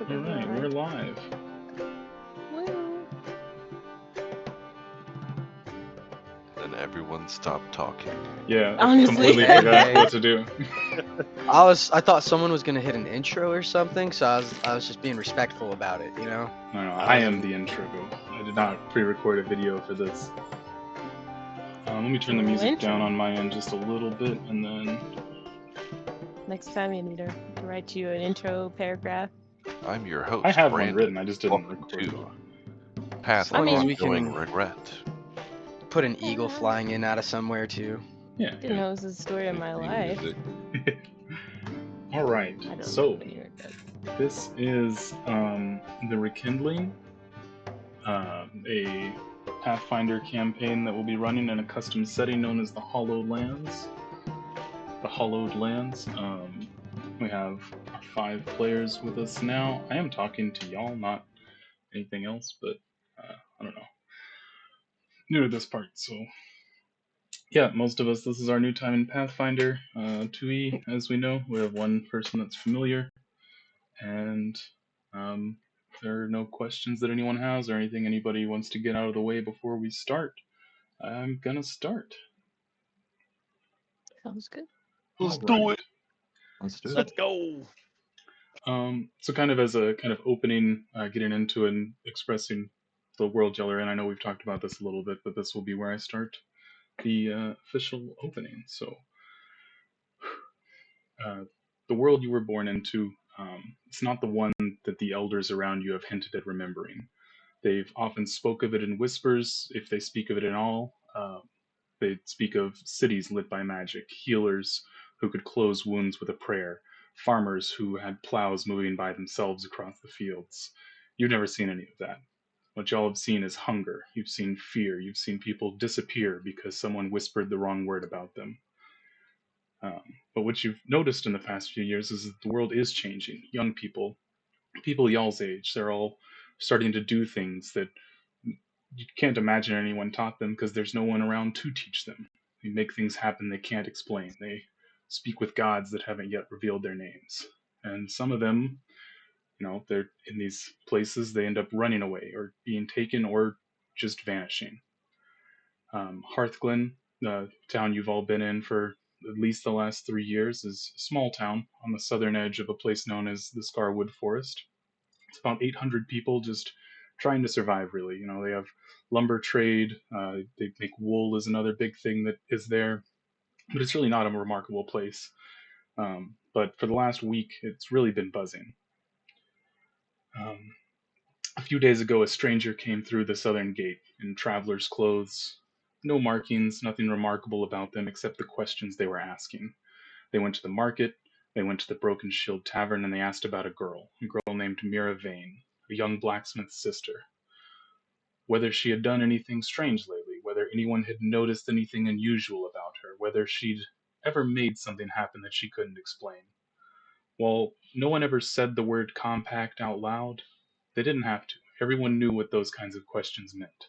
Alright, we're live. Woo. And everyone stopped talking. Yeah, I Honestly. completely Hey, forgot hey. what to do. I thought someone was gonna hit an intro or something, so I was just being respectful about it, you know. No, I I am wasn't- the intro. I did not pre-record a video for this. Let me turn the music down on my end just a little bit, and then... Next time you need to write you an intro paragraph. I'm your host, I have Brandon. one written, I just didn't Welcome record it. to Path As long of as we Ongoing can- Regret. Put an eagle flying in out of somewhere too. Yeah. Didn't know it was the story of my life. Alright, I don't so have any regrets. this is the Rekindling, a Pathfinder campaign that will be running in a custom setting known as the Hollowed Lands. The Hollowed Lands. We have our 5 players with us now. I am talking to y'all, not anything else, but I don't know. New to this part, so yeah, most of us, this is our new time in Pathfinder 2e, as we know. We have one person that's familiar, and if there are no questions that anyone has or anything anybody wants to get out of the way before we start, I'm gonna start. Sounds good. Let's do it. Let's go. So kind of as a kind of opening, getting into and expressing the world y'all are in. I know we've talked about this a little bit, but this will be where I start the official opening. So the world you were born into, it's not the one that the elders around you have hinted at remembering. They've often spoke of it in whispers, if they speak of it at all. They speak of cities lit by magic, healers who could close wounds with a prayer, farmers who had plows moving by themselves across the fields. You've never seen any of that. What y'all have seen is hunger. You've seen fear. You've seen people disappear because someone whispered the wrong word about them. But what you've noticed in the past few years is that the world is changing. Young people, people y'all's age, they're all starting to do things that you can't imagine anyone taught them because there's no one around to teach them. They make things happen they can't explain. They speak with gods that haven't yet revealed their names. And some of them, they're in these places, they end up running away or being taken or just vanishing. Hearthglen, the town you've all been in for at least the last 3 years, is a small town on the southern edge of a place known as the Scarwood Forest. It's about 800 people just trying to survive, really. They have lumber trade, they make wool is another big thing that is there, but it's really not a remarkable place. But for the last week, it's really been buzzing. A few days ago, a stranger came through the southern gate in traveler's clothes. No markings, nothing remarkable about them except the questions they were asking. They went to the market, they went to the Broken Shield Tavern, and they asked about a girl named Toren Vane, a young blacksmith's sister. Whether she had done anything strange lately, whether anyone had noticed anything unusual about her, whether she'd ever made something happen that she couldn't explain. While no one ever said the word compact out loud, they didn't have to. Everyone knew what those kinds of questions meant.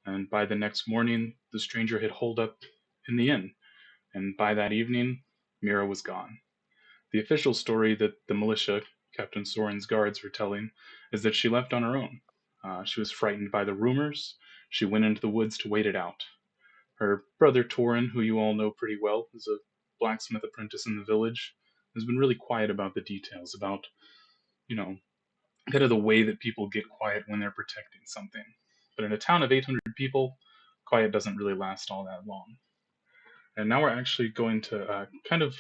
And by the next morning, the stranger had holed up in the inn, and by that evening, Mira was gone. The official story that the militia, Captain Soren's guards, were telling is that she left on her own. She was frightened by the rumors. She went into the woods to wait it out. Her brother Toren, who you all know pretty well, is a blacksmith apprentice in the village, has been really quiet about the details, about, kind of the way that people get quiet when they're protecting something. But in a town of 800 people, quiet doesn't really last all that long. And now we're actually going to kind of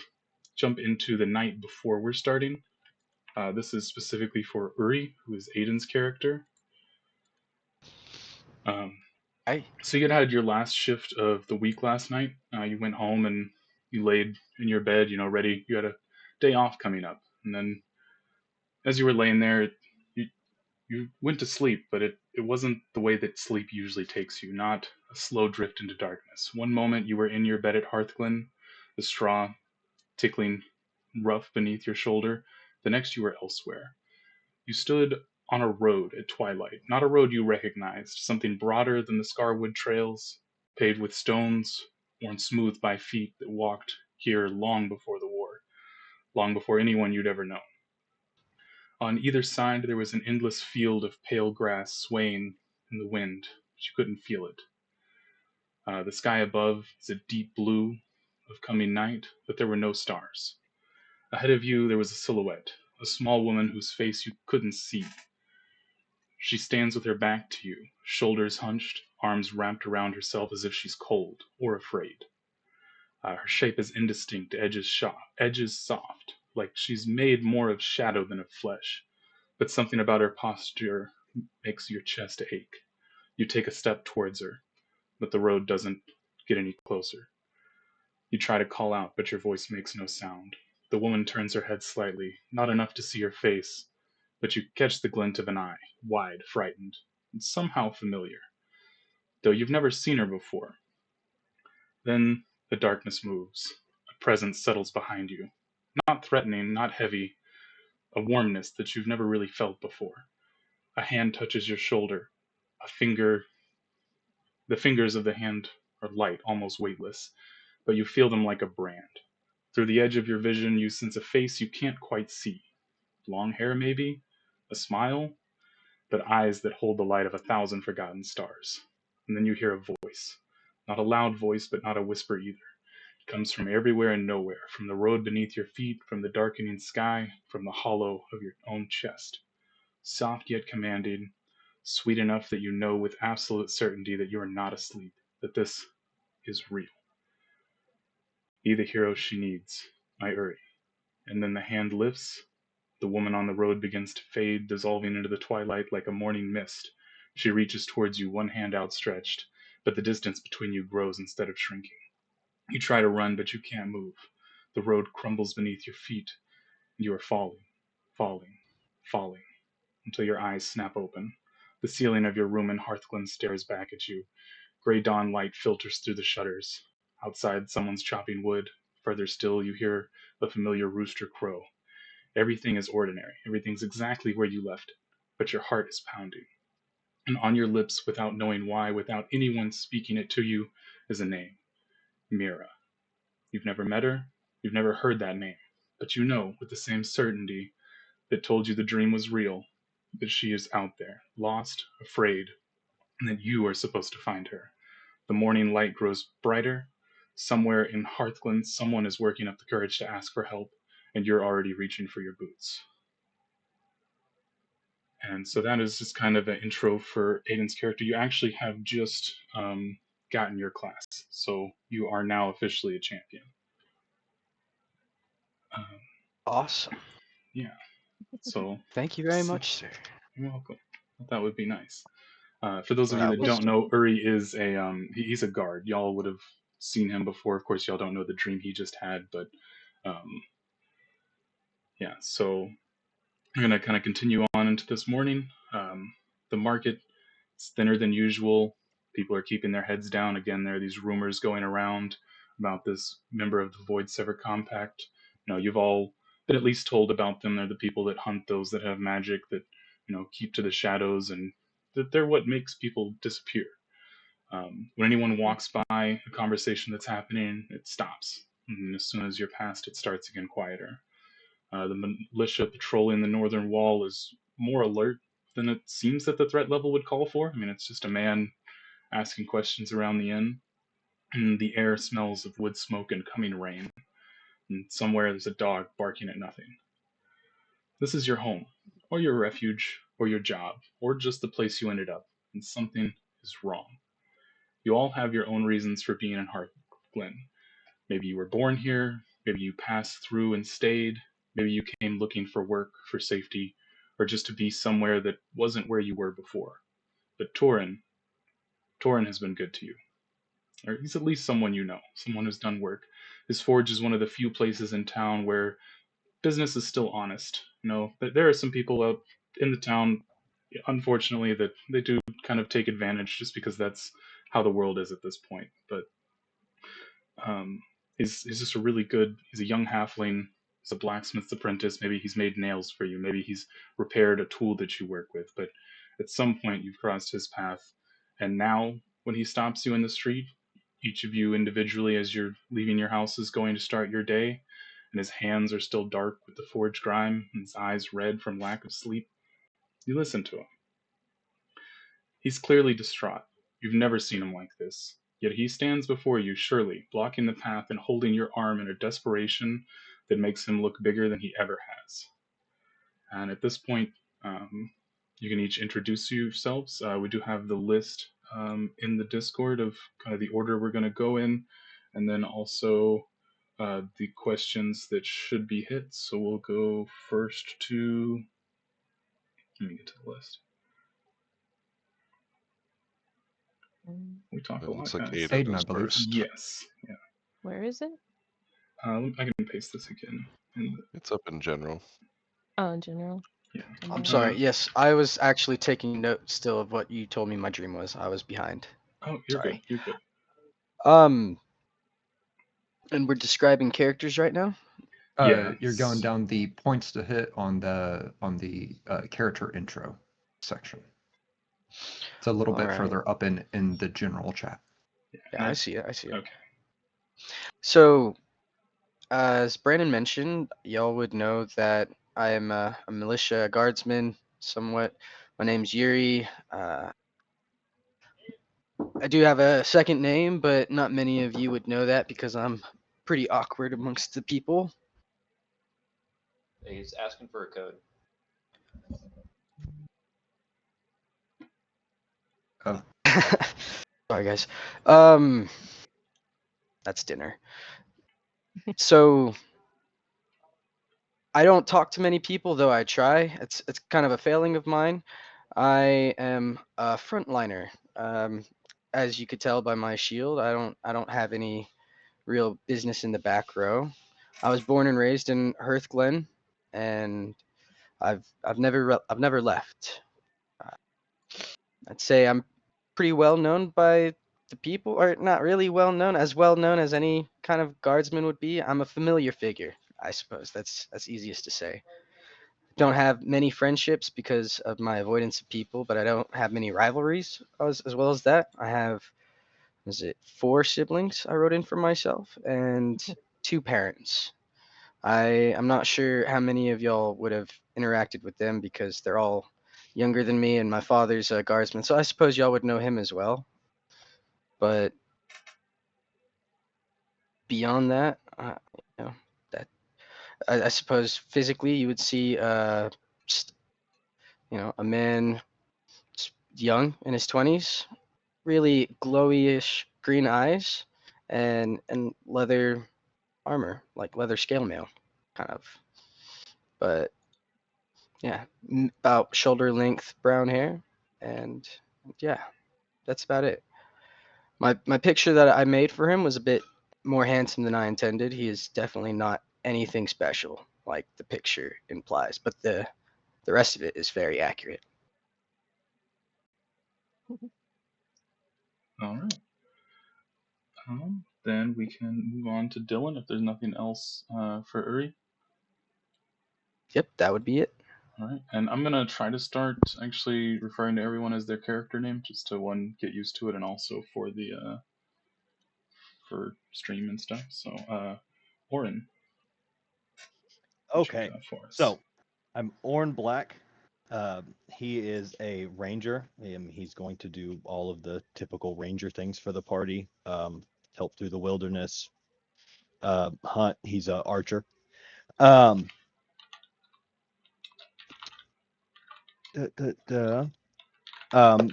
jump into the night before we're starting. This is specifically for Uri, who is Aiden's character. So you had your last shift of the week last night. You went home and you laid in your bed, ready. You had a day off coming up. And then as you were laying there, you went to sleep, but it wasn't the way that sleep usually takes you, not a slow drift into darkness. One moment you were in your bed at Hearthglen, the straw tickling rough beneath your shoulder. The next you were elsewhere. You stood on a road at twilight, not a road you recognized, something broader than the Scarwood trails, paved with stones, worn smooth by feet that walked here long before the war, long before anyone you'd ever known. On either side there was an endless field of pale grass swaying in the wind, but you couldn't feel it. The sky above is a deep blue of coming night, but there were no stars. Ahead of you there was a silhouette, a small woman whose face you couldn't see. She stands with her back to you, shoulders hunched, arms wrapped around herself as if she's cold or afraid. Her shape is indistinct, edges soft, like she's made more of shadow than of flesh. But something about her posture makes your chest ache. You take a step towards her, but the road doesn't get any closer. You try to call out, but your voice makes no sound. The woman turns her head slightly, not enough to see her face, but you catch the glint of an eye, wide, frightened, and somehow familiar, though you've never seen her before. Then the darkness moves. A presence settles behind you. Not threatening, not heavy, a warmness that you've never really felt before. A hand touches your shoulder. The fingers of the hand are light, almost weightless, but you feel them like a brand. Through the edge of your vision, you sense a face you can't quite see. Long hair, maybe? A smile? But eyes that hold the light of 1,000 forgotten stars. And then you hear a voice. Not a loud voice, but not a whisper either. It comes from everywhere and nowhere, from the road beneath your feet, from the darkening sky, from the hollow of your own chest. Soft yet commanding, sweet enough that you know with absolute certainty that you are not asleep, that this is real. Be the hero she needs, my Uri. And then the hand lifts. The woman on the road begins to fade, dissolving into the twilight like a morning mist. She reaches towards you, one hand outstretched, but the distance between you grows instead of shrinking. You try to run, but you can't move. The road crumbles beneath your feet, and you are falling, falling, falling, until your eyes snap open. The ceiling of your room in Hearthglen stares back at you. Gray dawn light filters through the shutters. Outside, someone's chopping wood. Further still, you hear the familiar rooster crow. Everything is ordinary. Everything's exactly where you left it, but your heart is pounding. And on your lips, without knowing why, without anyone speaking it to you, is a name. Mira. You've never met her. You've never heard that name. But you know, with the same certainty that told you the dream was real, that she is out there, lost, afraid, and that you are supposed to find her. The morning light grows brighter. Somewhere in Hearthglen, someone is working up the courage to ask for help, and you're already reaching for your boots. And so that is just kind of an intro for Aiden's character. You actually have just gotten your class, so you are now officially a champion. Awesome. Yeah. So Thank you very much, sir. you're welcome. I thought that would be nice. For those of you That that was don't know, Uri is he's a guard. Y'all would have seen him before. Of course, y'all don't know the dream he just had, but yeah. So I'm gonna kind of continue on into this morning. The market is thinner than usual. People are keeping their heads down. Again, there are these rumors going around about this member of the Void Sever Compact. You know, you've all been at least told about them. They're the people that hunt those that have magic, that keep to the shadows, and that they're what makes people disappear. When anyone walks by a conversation that's happening, it stops. And as soon as you're past, it starts again quieter. The militia patrolling the northern wall is more alert than it seems that the threat level would call for. I mean, it's just a man asking questions around the inn, and the air smells of wood smoke and coming rain. And somewhere there's a dog barking at nothing. This is your home, or your refuge, or your job, or just the place you ended up, and something is wrong. You all have your own reasons for being in Hearthglen. Maybe you were born here, maybe you passed through and stayed, maybe you came looking for work, for safety, or just to be somewhere that wasn't where you were before. But Toren has been good to you. Or he's at least someone you know, someone who's done work. His forge is one of the few places in town where business is still honest. There are some people out in the town, unfortunately, that they do kind of take advantage just because that's how the world is at this point. But he's just a really good. He's a young halfling. He's a blacksmith's apprentice. Maybe he's made nails for you. Maybe he's repaired a tool that you work with. But at some point, you've crossed his path, and now when he stops you in the street, each of you individually, as you're leaving your houses, going to start your day, and his hands are still dark with the forge grime, and his eyes red from lack of sleep. You listen to him. He's clearly distraught. You've never seen him like this. Yet he stands before you, surely, blocking the path and holding your arm in a desperation that makes him look bigger than he ever has. And at this point, you can each introduce yourselves. We do have the list in the Discord of kind of the order we're going to go in, and then also the questions that should be hit. So we'll go first to. Let me get to the list. We talk It a lot, looks like guys. Ada Aiden, I goes believe. first. Yes. Yeah. Where is it? I can paste this again. It's up in general. Oh, in general. Yeah. I'm sorry. Yes, I was actually taking note still of what you told me my dream was. I was behind. Oh, you're Sorry. good. You're good. And we're describing characters right now. Yeah. You're going down the points to hit on the character intro section. It's a little bit Alright. further up in the general chat. Yeah, I see it. I see it. Okay. So, as Brandon mentioned, y'all would know that I am a militia guardsman, somewhat. My name's Yuri. I do have a second name, but not many of you would know that because I'm pretty awkward amongst the people. He's asking for a code. Oh. Sorry, guys. That's dinner. So I don't talk to many people, though I try. It's kind of a failing of mine. I am a frontliner. As you could tell by my shield, I don't have any real business in the back row. I was born and raised in Hearthglen, and I've never left. I'd say I'm pretty well known by the people, or not really well known as any kind of guardsman would be. I'm a familiar figure, I suppose. That's easiest to say. Don't have many friendships because of my avoidance of people, but I don't have many rivalries as well as that. I have, is it 4 siblings I wrote in for myself and 2 parents. I'm not sure how many of y'all would have interacted with them because they're all younger than me, and my father's a guardsman, so I suppose y'all would know him as well. But beyond that, that I suppose physically you would see, just, a man young in his 20s, really glowy-ish green eyes, and leather armor, like leather scale mail, kind of. But yeah, about shoulder length brown hair, and yeah, that's about it. My picture that I made for him was a bit more handsome than I intended. He is definitely not anything special like the picture implies, but the rest of it is very accurate. All right. Then we can move on to Dylan if there's nothing else for Uri. Yep, that would be it. All right, and I'm gonna try to start actually referring to everyone as their character name, just to get used to it, and also for the for stream and stuff. So, Oren. Okay, so I'm Oren Black. He is a ranger. He's going to do all of the typical ranger things for the party. Help through the wilderness, hunt. He's an archer.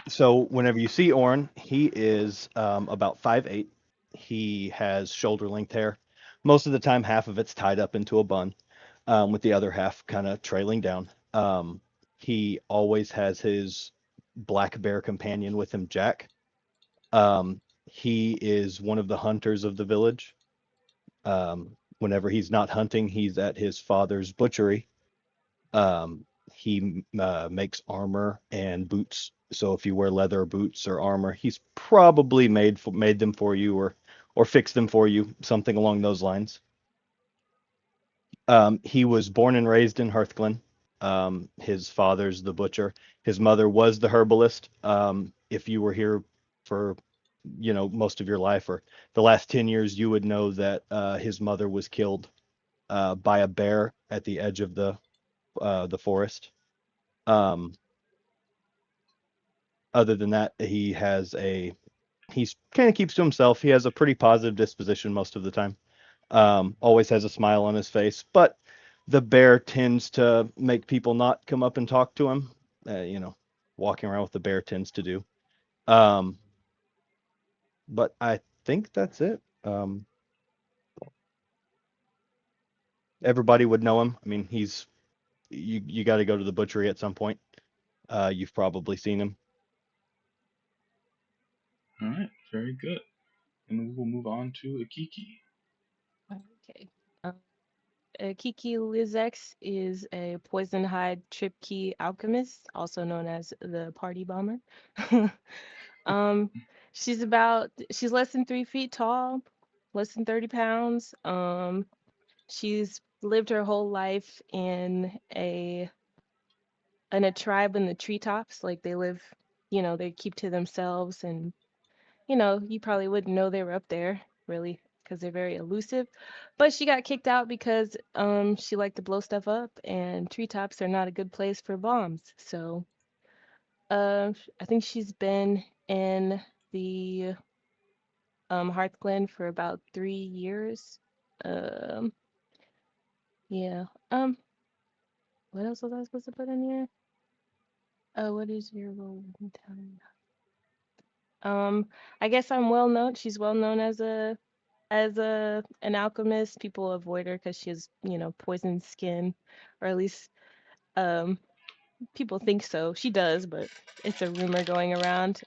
So whenever you see Oren, he is about 5'8". He has shoulder length hair. Most of the time, half of it's tied up into a bun, with the other half kind of trailing down. He always has his black bear companion with him, Jack. He is one of the hunters of the village. Whenever he's not hunting, he's at his father's butchery. He makes armor and boots. So if you wear leather boots or armor, he's probably made them for you or fixed them for you, something along those lines. He was born and raised in Hearthglen. His father's the butcher. His mother was the herbalist. If you were here for, most of your life or the last 10 years, you would know that his mother was killed by a bear at the edge of the forest. Other than that, he's kind of keeps to himself. He has a pretty positive disposition most of the time. Always has a smile on his face, but the bear tends to make people not come up and talk to him. Walking around with the bear tends to do. But I think that's it. Everybody would know him. I mean, you got to go to the butchery at some point. You've probably seen him. All right, very good. And we will move on to Akiki. Okay. Kiki Lizex is a poison hide trip key alchemist, also known as the party bomber. She's less than 3 feet tall, less than 30 pounds. She's lived her whole life in a tribe in the treetops. Like they live, they keep to themselves, and you probably wouldn't know they were up there, really, because they're very elusive. But she got kicked out because she liked to blow stuff up, and treetops are not a good place for bombs. So I think she's been in the Hearthglen for about 3 years. Um yeah. What else was I supposed to put in here? What is your role in town? I guess I'm well known. She's well known as an alchemist. People avoid her because she has, poisoned skin, or at least um people think so. She does, but it's a rumor going around.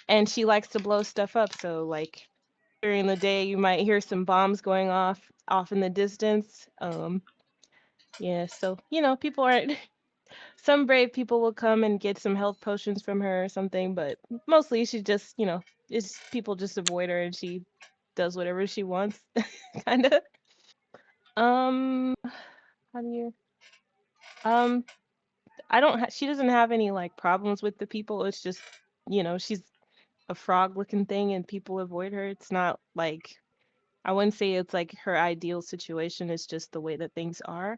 And she likes to blow stuff up. So like during the day, you might hear some bombs going off in the distance. Yeah. So people aren't. Some brave people will come and get some health potions from her or something, but mostly she just, it's people just avoid her and she does whatever she wants, kind of. Um, how do you? Um, she doesn't have any like problems with the people. It's just, she's a frog-looking thing and people avoid her. It's not like I wouldn't say it's like her ideal situation. It's just the way that things are.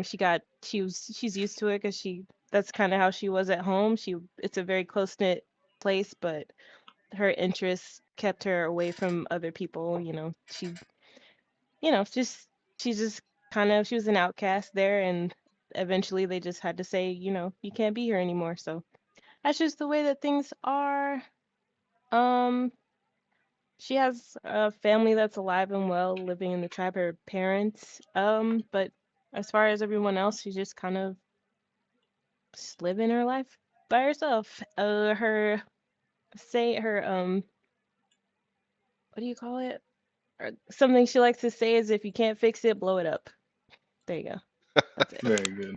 She's used to it because that's kind of how she was at home. It's a very close-knit place, but her interests kept her away from other people. Just she just she was an outcast there, and eventually they just had to say, you can't be here anymore. So that's just the way that things are. Um, she has a family that's alive and well, living in the tribe, her parents. But as far as everyone else, she's just kind of just living her life by herself. Her what do you call it? Or something she likes to say is, if you can't fix it, blow it up. There you go. That's it. Very good.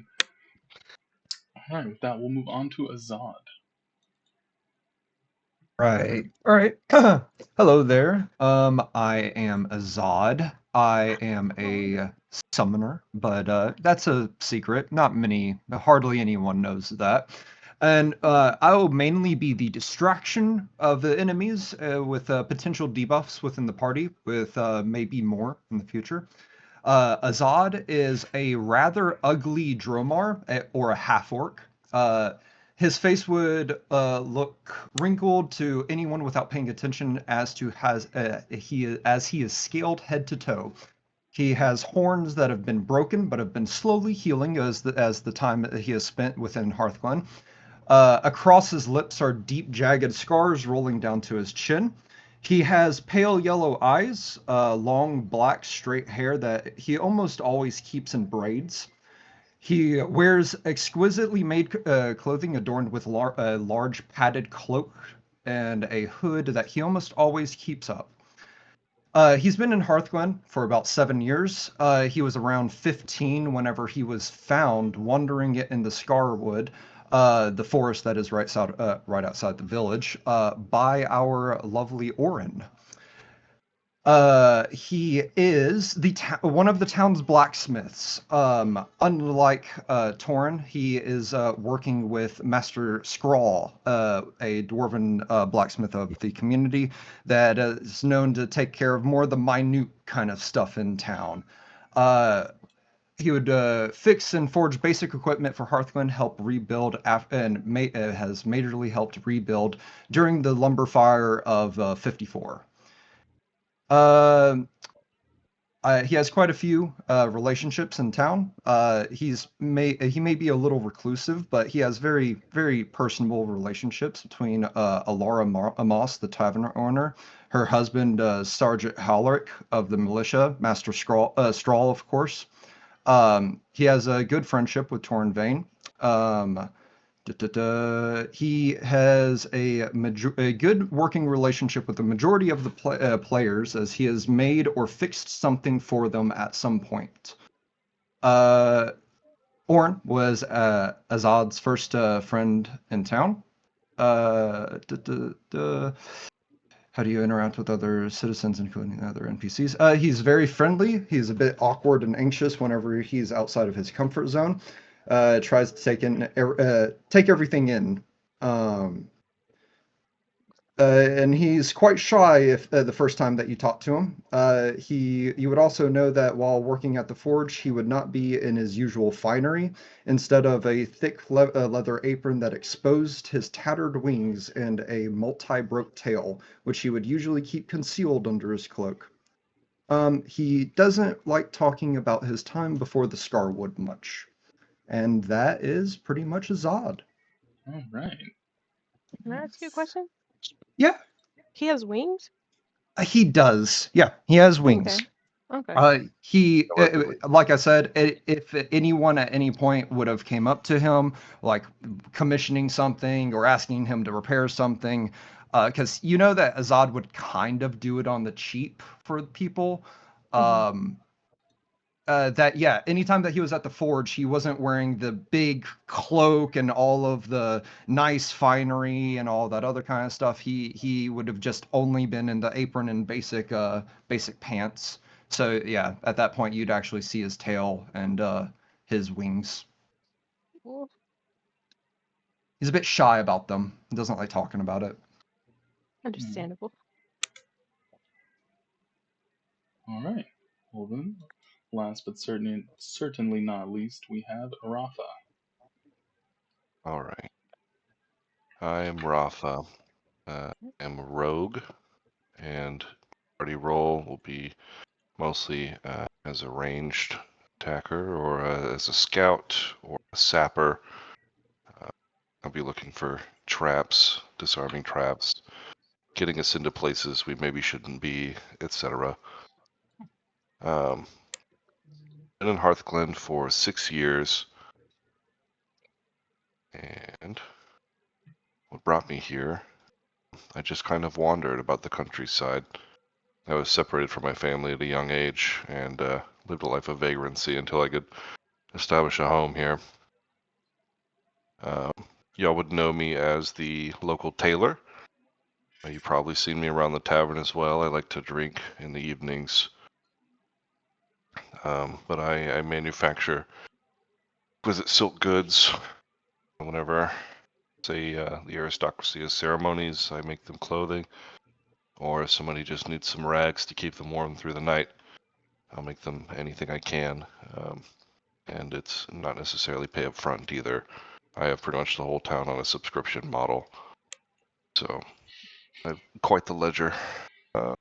All right, with that, we'll move on to Azad. Right. All right. Hello there. I am Azad. I am a summoner, but that's a secret. Hardly anyone knows that. And I will mainly be the distraction of the enemies with potential debuffs within the party, with maybe more in the future. Azad is a rather ugly Dromar, or a half-orc. His face would look wrinkled to anyone without paying attention, as he is scaled head to toe. He has horns that have been broken but have been slowly healing as the time that he has spent within Hearthglen. Across his lips are deep, jagged scars rolling down to his chin. He has pale yellow eyes, long, black, straight hair that he almost always keeps in braids. He wears exquisitely made clothing adorned with a large padded cloak and a hood that he almost always keeps up. He's been in Hearthglen for about 7 years. He was around 15 whenever he was found wandering in the Scarwood, the forest that is right outside the village, by our lovely Oren. He is one of the town's blacksmiths. Unlike Toren, he is working with Master Scrawl, a dwarven blacksmith of the community that is known to take care of more of the minute kind of stuff in town. He would fix and forge basic equipment for Hearthglen, help rebuild, and has majorly helped rebuild during the lumber fire of 54. He has quite a few relationships in town. He may be a little reclusive, but he has very, very personable relationships between Alara Amos, the tavern owner, her husband Sergeant Halric of the militia, Master Strawl, of course. He has a good friendship with Toren Vane. He has a good working relationship with the majority of the players, as he has made or fixed something for them at some point. Orn was Azad's first friend in town. How do you interact with other citizens, including other NPCs? He's very friendly. He's a bit awkward and anxious whenever he's outside of his comfort zone. Tries to take everything in. And he's quite shy if the first time that you talk to him. You would also know that while working at the forge, he would not be in his usual finery. Instead of a thick leather apron that exposed his tattered wings and a multi-broke tail, which he would usually keep concealed under his cloak. He doesn't like talking about his time before the Scarwood much. And that is pretty much Azad. All right. Can I ask you a question? Yeah. He has wings? He does. Yeah, he has wings. Okay. He, Allegedly. like I said, if anyone at any point would have came up to him, like commissioning something or asking him to repair something, because you know that Azad would kind of do it on the cheap for people. Anytime that he was at the forge, he wasn't wearing the big cloak and all of the nice finery and all that other kind of stuff. He would have just only been in the apron and basic pants. So yeah, at that point you'd actually see his tail and his wings. Well, He's a bit shy about them. He doesn't like talking about it. understandable. All right. Well then, last but certainly not least, we have Arafa. All right. I'm Rafa. I'm a rogue, and party role will be mostly as a ranged attacker, or as a scout, or a sapper. I'll be looking for traps, disarming traps, getting us into places we maybe shouldn't be, etc. Been in Hearthglen for 6 years, and what brought me here? I just kind of wandered about the countryside. I was separated from my family at a young age, and lived a life of vagrancy until I could establish a home here. Y'all would know me as the local tailor. You've probably seen me around the tavern as well. I like to drink in the evenings. But I manufacture exquisite silk goods. Whenever, say, the aristocracy has ceremonies, I make them clothing. Or if somebody just needs some rags to keep them warm through the night, I'll make them anything I can. And it's not necessarily pay up front either. I have pretty much the whole town on a subscription model. So I have quite the ledger. No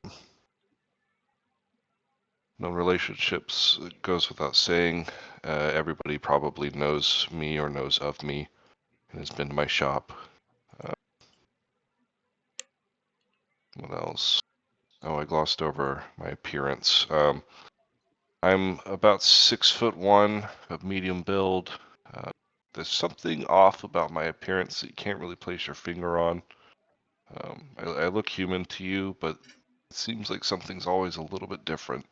relationships, it goes without saying. Everybody probably knows me or knows of me and has been to my shop. What else? Oh, I glossed over my appearance. I'm about 6'1", of medium build. There's something off about my appearance that you can't really place your finger on. I look human to you, but it seems like something's always a little bit different.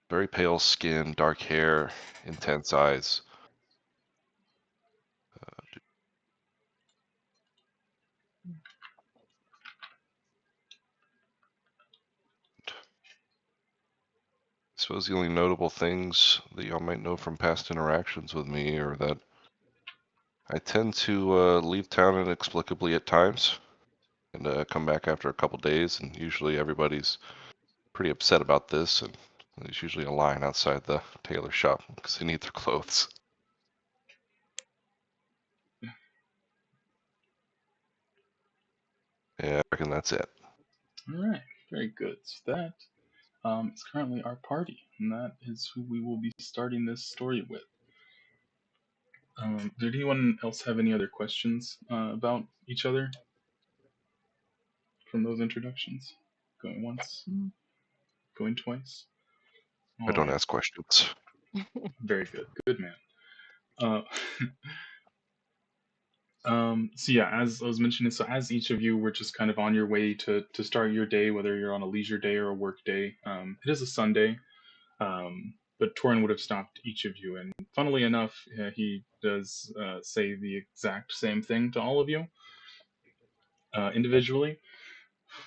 Very pale skin, dark hair, intense eyes. I suppose the only notable things that y'all might know from past interactions with me are that I tend to leave town inexplicably at times and come back after a couple days, and usually everybody's pretty upset about this, and There's usually a line outside the tailor shop because they need their clothes. Yeah, I reckon that's it. All right, very good. So that is currently our party, and that is who we will be starting this story with. Did anyone else have any other questions about each other from those introductions? Going once, going twice. I All don't right, ask questions. very good, good man. Uh, so yeah, as I was mentioning, so as each of you were just kind of on your way to start your day, whether you're on a leisure day or a work day, it is a Sunday. But Toren would have stopped each of you, and funnily enough, he does say the exact same thing to all of you individually.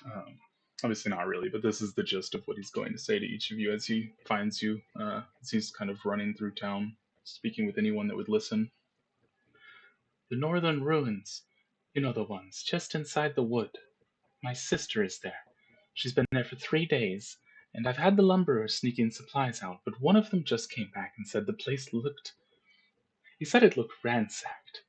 Um, Obviously, not really, but this is the gist of what he's going to say to each of you as he finds you, as he's kind of running through town, speaking with anyone that would listen. The northern ruins, you know the ones, just inside the wood. My sister is there. She's been there for 3 days, and I've had the lumberers sneaking supplies out, but one of them just came back and said the place looked. He said it looked ransacked.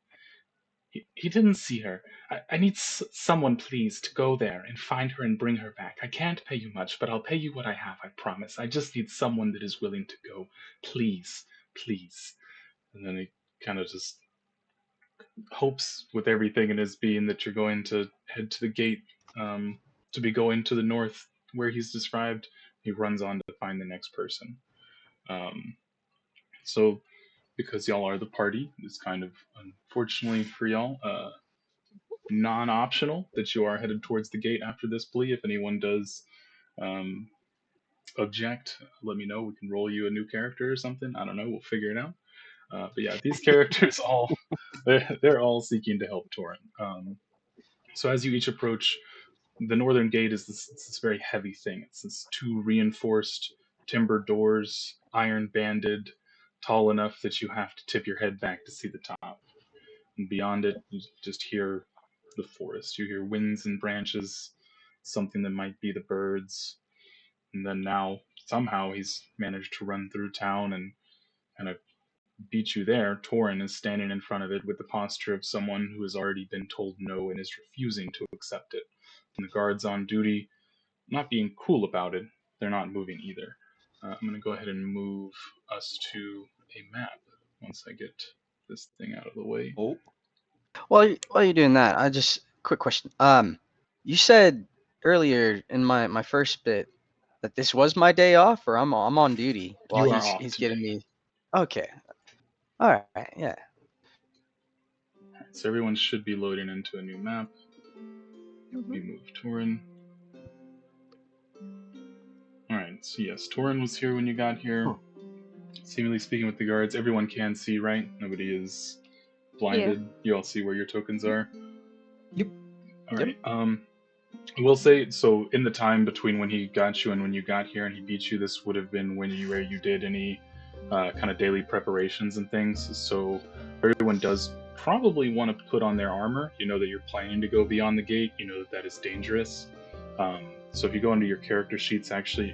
He didn't see her. I need someone, please, to go there and find her and bring her back. I can't pay you much, but I'll pay you what I have, I promise. I just need someone that is willing to go. Please, please. And then he kind of just hopes with everything in his being that you're going to head to the gate to be going to the north where he's described. He runs on to find the next person. Um, so, because y'all are the party, it's kind of unfortunately for y'all non-optional that you are headed towards the gate after this plea. If anyone does um, object, let me know. We can roll you a new character or something. I don't know. We'll figure it out. But yeah, these characters all they're all seeking to help Toren. So as you each approach, the northern gate is this very heavy thing. It's this two reinforced timber doors, iron banded, tall enough that you have to tip your head back to see the top. And beyond it, you just hear the forest. You hear winds and branches, something that might be the birds. And then now, somehow, he's managed to run through town and kind of beat you there. Toren is standing in front of it with the posture of someone who has already been told no and is refusing to accept it. And the guards on duty, not being cool about it, they're not moving either. I'm going to go ahead and move us to a map once I get this thing out of the way. Oh, While you're doing that, I just quick question. You said earlier in my first bit that this was my day off, or I'm on duty while You are off he's today. getting me. Okay. All right. Yeah. So everyone should be loading into a new map. We move Toren. Alright, so yes, Toren was here when you got here. Huh. Seemingly speaking with the guards, everyone can see, right? Nobody is blinded. You all see where your tokens are? Yep. Alright, I will say, so in the time between when he got you and when you got here and he beat you, this would have been where you did any kind of daily preparations and things. So everyone does probably want to put on their armor. You know that you're planning to go beyond the gate. You know that is dangerous. So if you go into your character sheets, actually,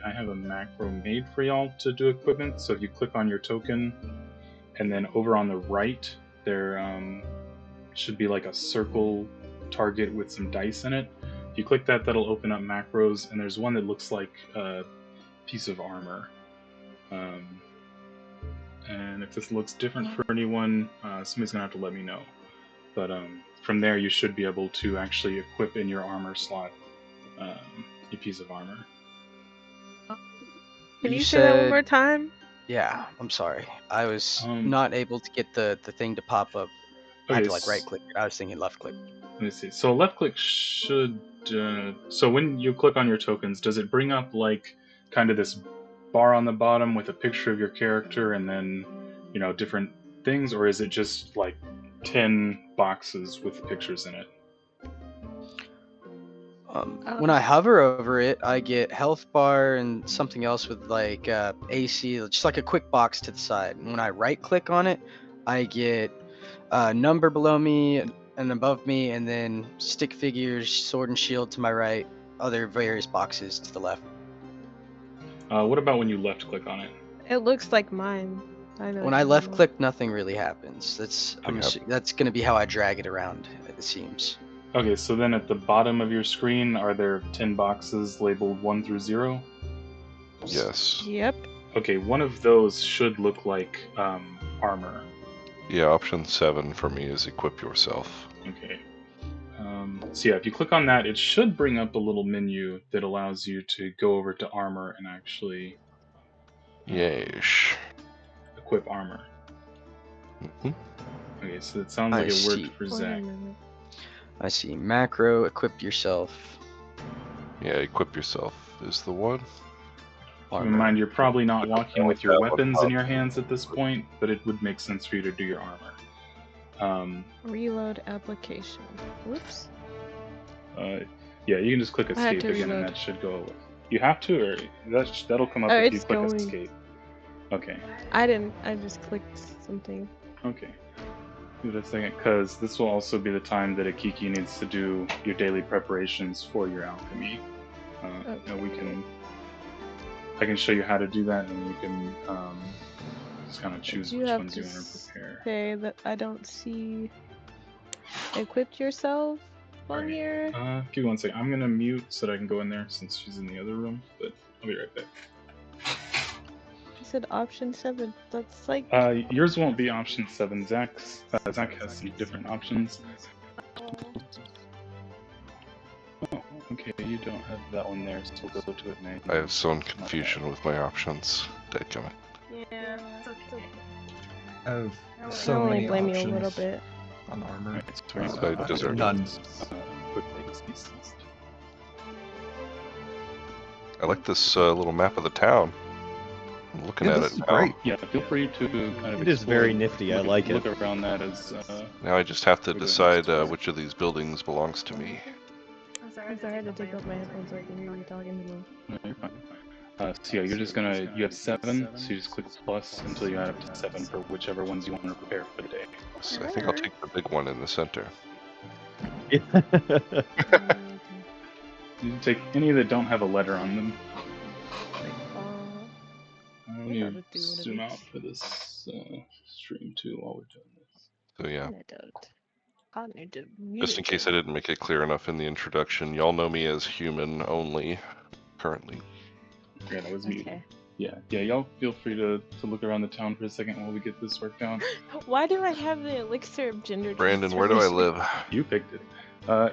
I have a macro made for y'all to do equipment. So if you click on your token, and then over on the right, there should be like a circle target with some dice in it. If you click that, that'll open up macros, and there's one that looks like a piece of armor. And if this looks different for anyone, somebody's gonna have to let me know. But from there, you should be able to actually equip in your armor slot a piece of armor. Can you You say that one said- more time? Yeah. I'm sorry. I was Um, not able to get the thing to pop up. I had Okay, to like right click. I was thinking left click. Let me see. So left click should. So when you click on your tokens, does it bring up like kind of this bar on the bottom with a picture of your character and then different things, or is it just like 10 boxes with pictures in it? When I hover over it, I get health bar and something else with like AC, just like a quick box to the side. And when I right click on it, I get a number below me and above me, and then stick figures, sword and shield to my right, other various boxes to the left. What about when you left click on it? It looks like mine. I know. When I left click, nothing really happens. That's Yep. that's gonna be how I drag it around. It seems. Okay, so then at the bottom of your screen, are there 10 boxes labeled 1 through 0? Yes. Yep. Okay, one of those should look like armor. Yeah, option 7 for me is equip yourself. Okay. So yeah, if you click on that, it should bring up a little menu that allows you to go over to armor and actually Yeesh. equip armor. hmm Okay, so it sounds I like it see. worked for Zach. I see. Macro, equip yourself. Yeah, equip yourself is the one. Keep in mind, you're probably not walking with your That one weapons in popped. your hands at this point, but it would make sense for you to do your armor. Reload application. Whoops. Yeah, you can just click I had escape to again, and reload. that should go away. You have to, or that'll come up Oh, if you it's click going. escape. Okay. I didn't. I just clicked something. Okay. Give it a second, because this will also be the time that Akiki needs to do your daily preparations for your alchemy. And we can. I can show you how to do that, and you can just kind of choose You which have ones to you want to prepare. say that I don't see equipped yourself on Alright. here. Give me one second. I'm gonna mute so that I can go in there since she's in the other room, but I'll be right back. You said option 7. That's like. Yours won't be option 7. Zach has some different options. Oh, okay, you don't have that one there, so we'll go to it now. I have some confusion with my options. Dadgummit. Yeah, it's okay. I have I so can only many blame you a options little bit. on armor. Alright, so we're I gonna deserve none. quick things ceased. I like this little map of the town. I'm looking Yeah, at this it is now. great. Yeah, feel free to kind of It is explore very and nifty. I like it. Look around that as Now I just have to We're doing decide this. which of these buildings belongs to me. I'm sorry to take off my headphones so I can hear you talking to me. no, you're fine. So yeah, you're just gonna, you have 7, so you just click plus until you add up to 7 for whichever ones you want to prepare for the day. So I think I'll take the big one in the center. You can take any that don't have a letter on them. I'm I gonna gotta do one of zoom these. out for this stream too while we're doing this. So yeah, just in case I didn't make it clear enough in the introduction, y'all know me as human only, currently. Yeah, that was muted. Okay. Yeah, y'all feel free to look around the town for a second while we get this worked out. Why do I have the elixir of gender Brandon, where do I transformation? live? You picked it.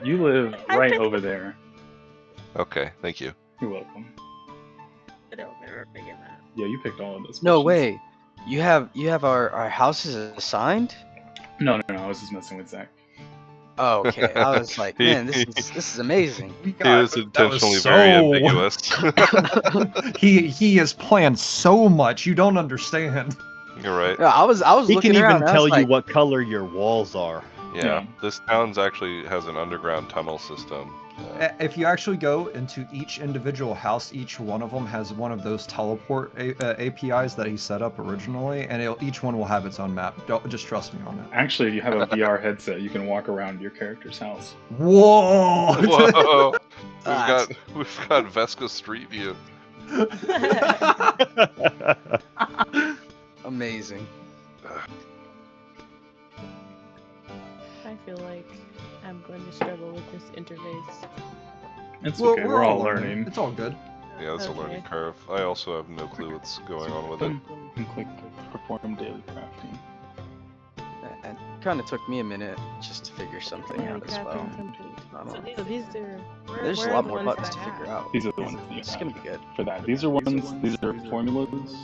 You live I right picked over it. there. Okay, thank you. You're welcome. I don't remember picking that. Yeah, you picked all of those. No questions. way. You have our houses assigned? No, I was just messing with Zach. Oh, okay. I was like, man, this is amazing. He was that was intentionally very so- ambiguous. he has planned so much. You don't understand. You're right. No, I was He looking can around. even and I tell was you like, what color your walls are. Yeah, this town's actually has an underground tunnel system. If you actually go into each individual house, each one of them has one of those teleport APIs that he set up originally, and each one will have its own map. Just trust me on it. Actually, if you have a VR headset, you can walk around your character's house. Whoa! Whoa! Ah, We've got Vesca Street View. amazing. I feel like I'm going to struggle with this interface. It's okay. We're all learning. It's all good. Yeah, it's a learning Okay. curve. I also have no clue what's going on with it. And click perform daily crafting. It kind of took me a minute just to figure something out as well. So these are. There's a where are lot the more ones buttons to that I figure have? out. These are the ones that you It's have gonna be good. for that. These are formulas,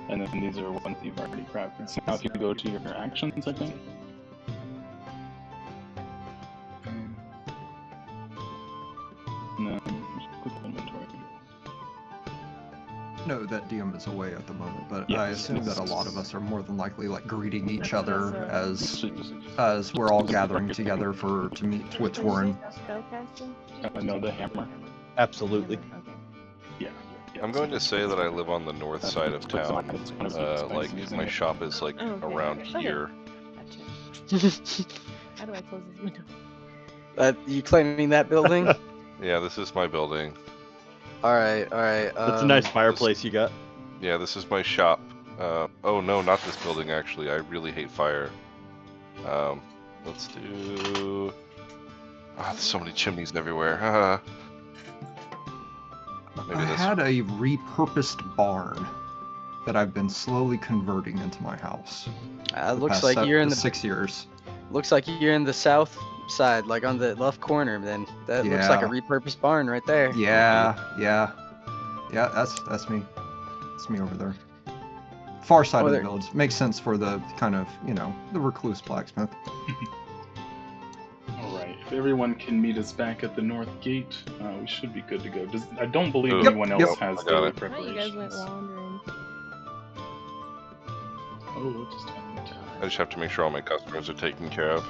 and then these are ones that you've already crafted. So now if you go to your actions, I think. And then just click inventory. No, that DM is away at the moment, but Yes, I assume that a lot of us are more than likely like greeting each other Actually, just as we're all gathering together to meet with Toren. Spellcasting? no, the hammer. Absolutely. Okay. Yeah. I'm going to say that I live on the north side of town. Like my shop is like Oh, okay. around Okay. here. Gotcha. How do I close this window? You claiming that building? Yeah, this is my building. All right. That's a nice fireplace you got. Yeah, this is my shop. Oh no, not this building actually. I really hate fire. Let's do. Ah, there's so many chimneys everywhere. Maybe I this. had a repurposed barn that I've been slowly converting into my house. The Looks past like you're in the 6 years. Looks like you're in the south side, like on the left corner. Then that looks like a Yeah. repurposed barn right there. Yeah. That's me. That's me over there. Far side of the there- village. Makes sense for the kind of, the recluse blacksmith. Alright, if everyone can meet us back at the north gate, we should be good to go. I don't believe Yep, anyone else yep. has I got daily it. I thought you guys went preparations. wandering. Oh, what just happened? I just have to make sure all my customers are taken care of.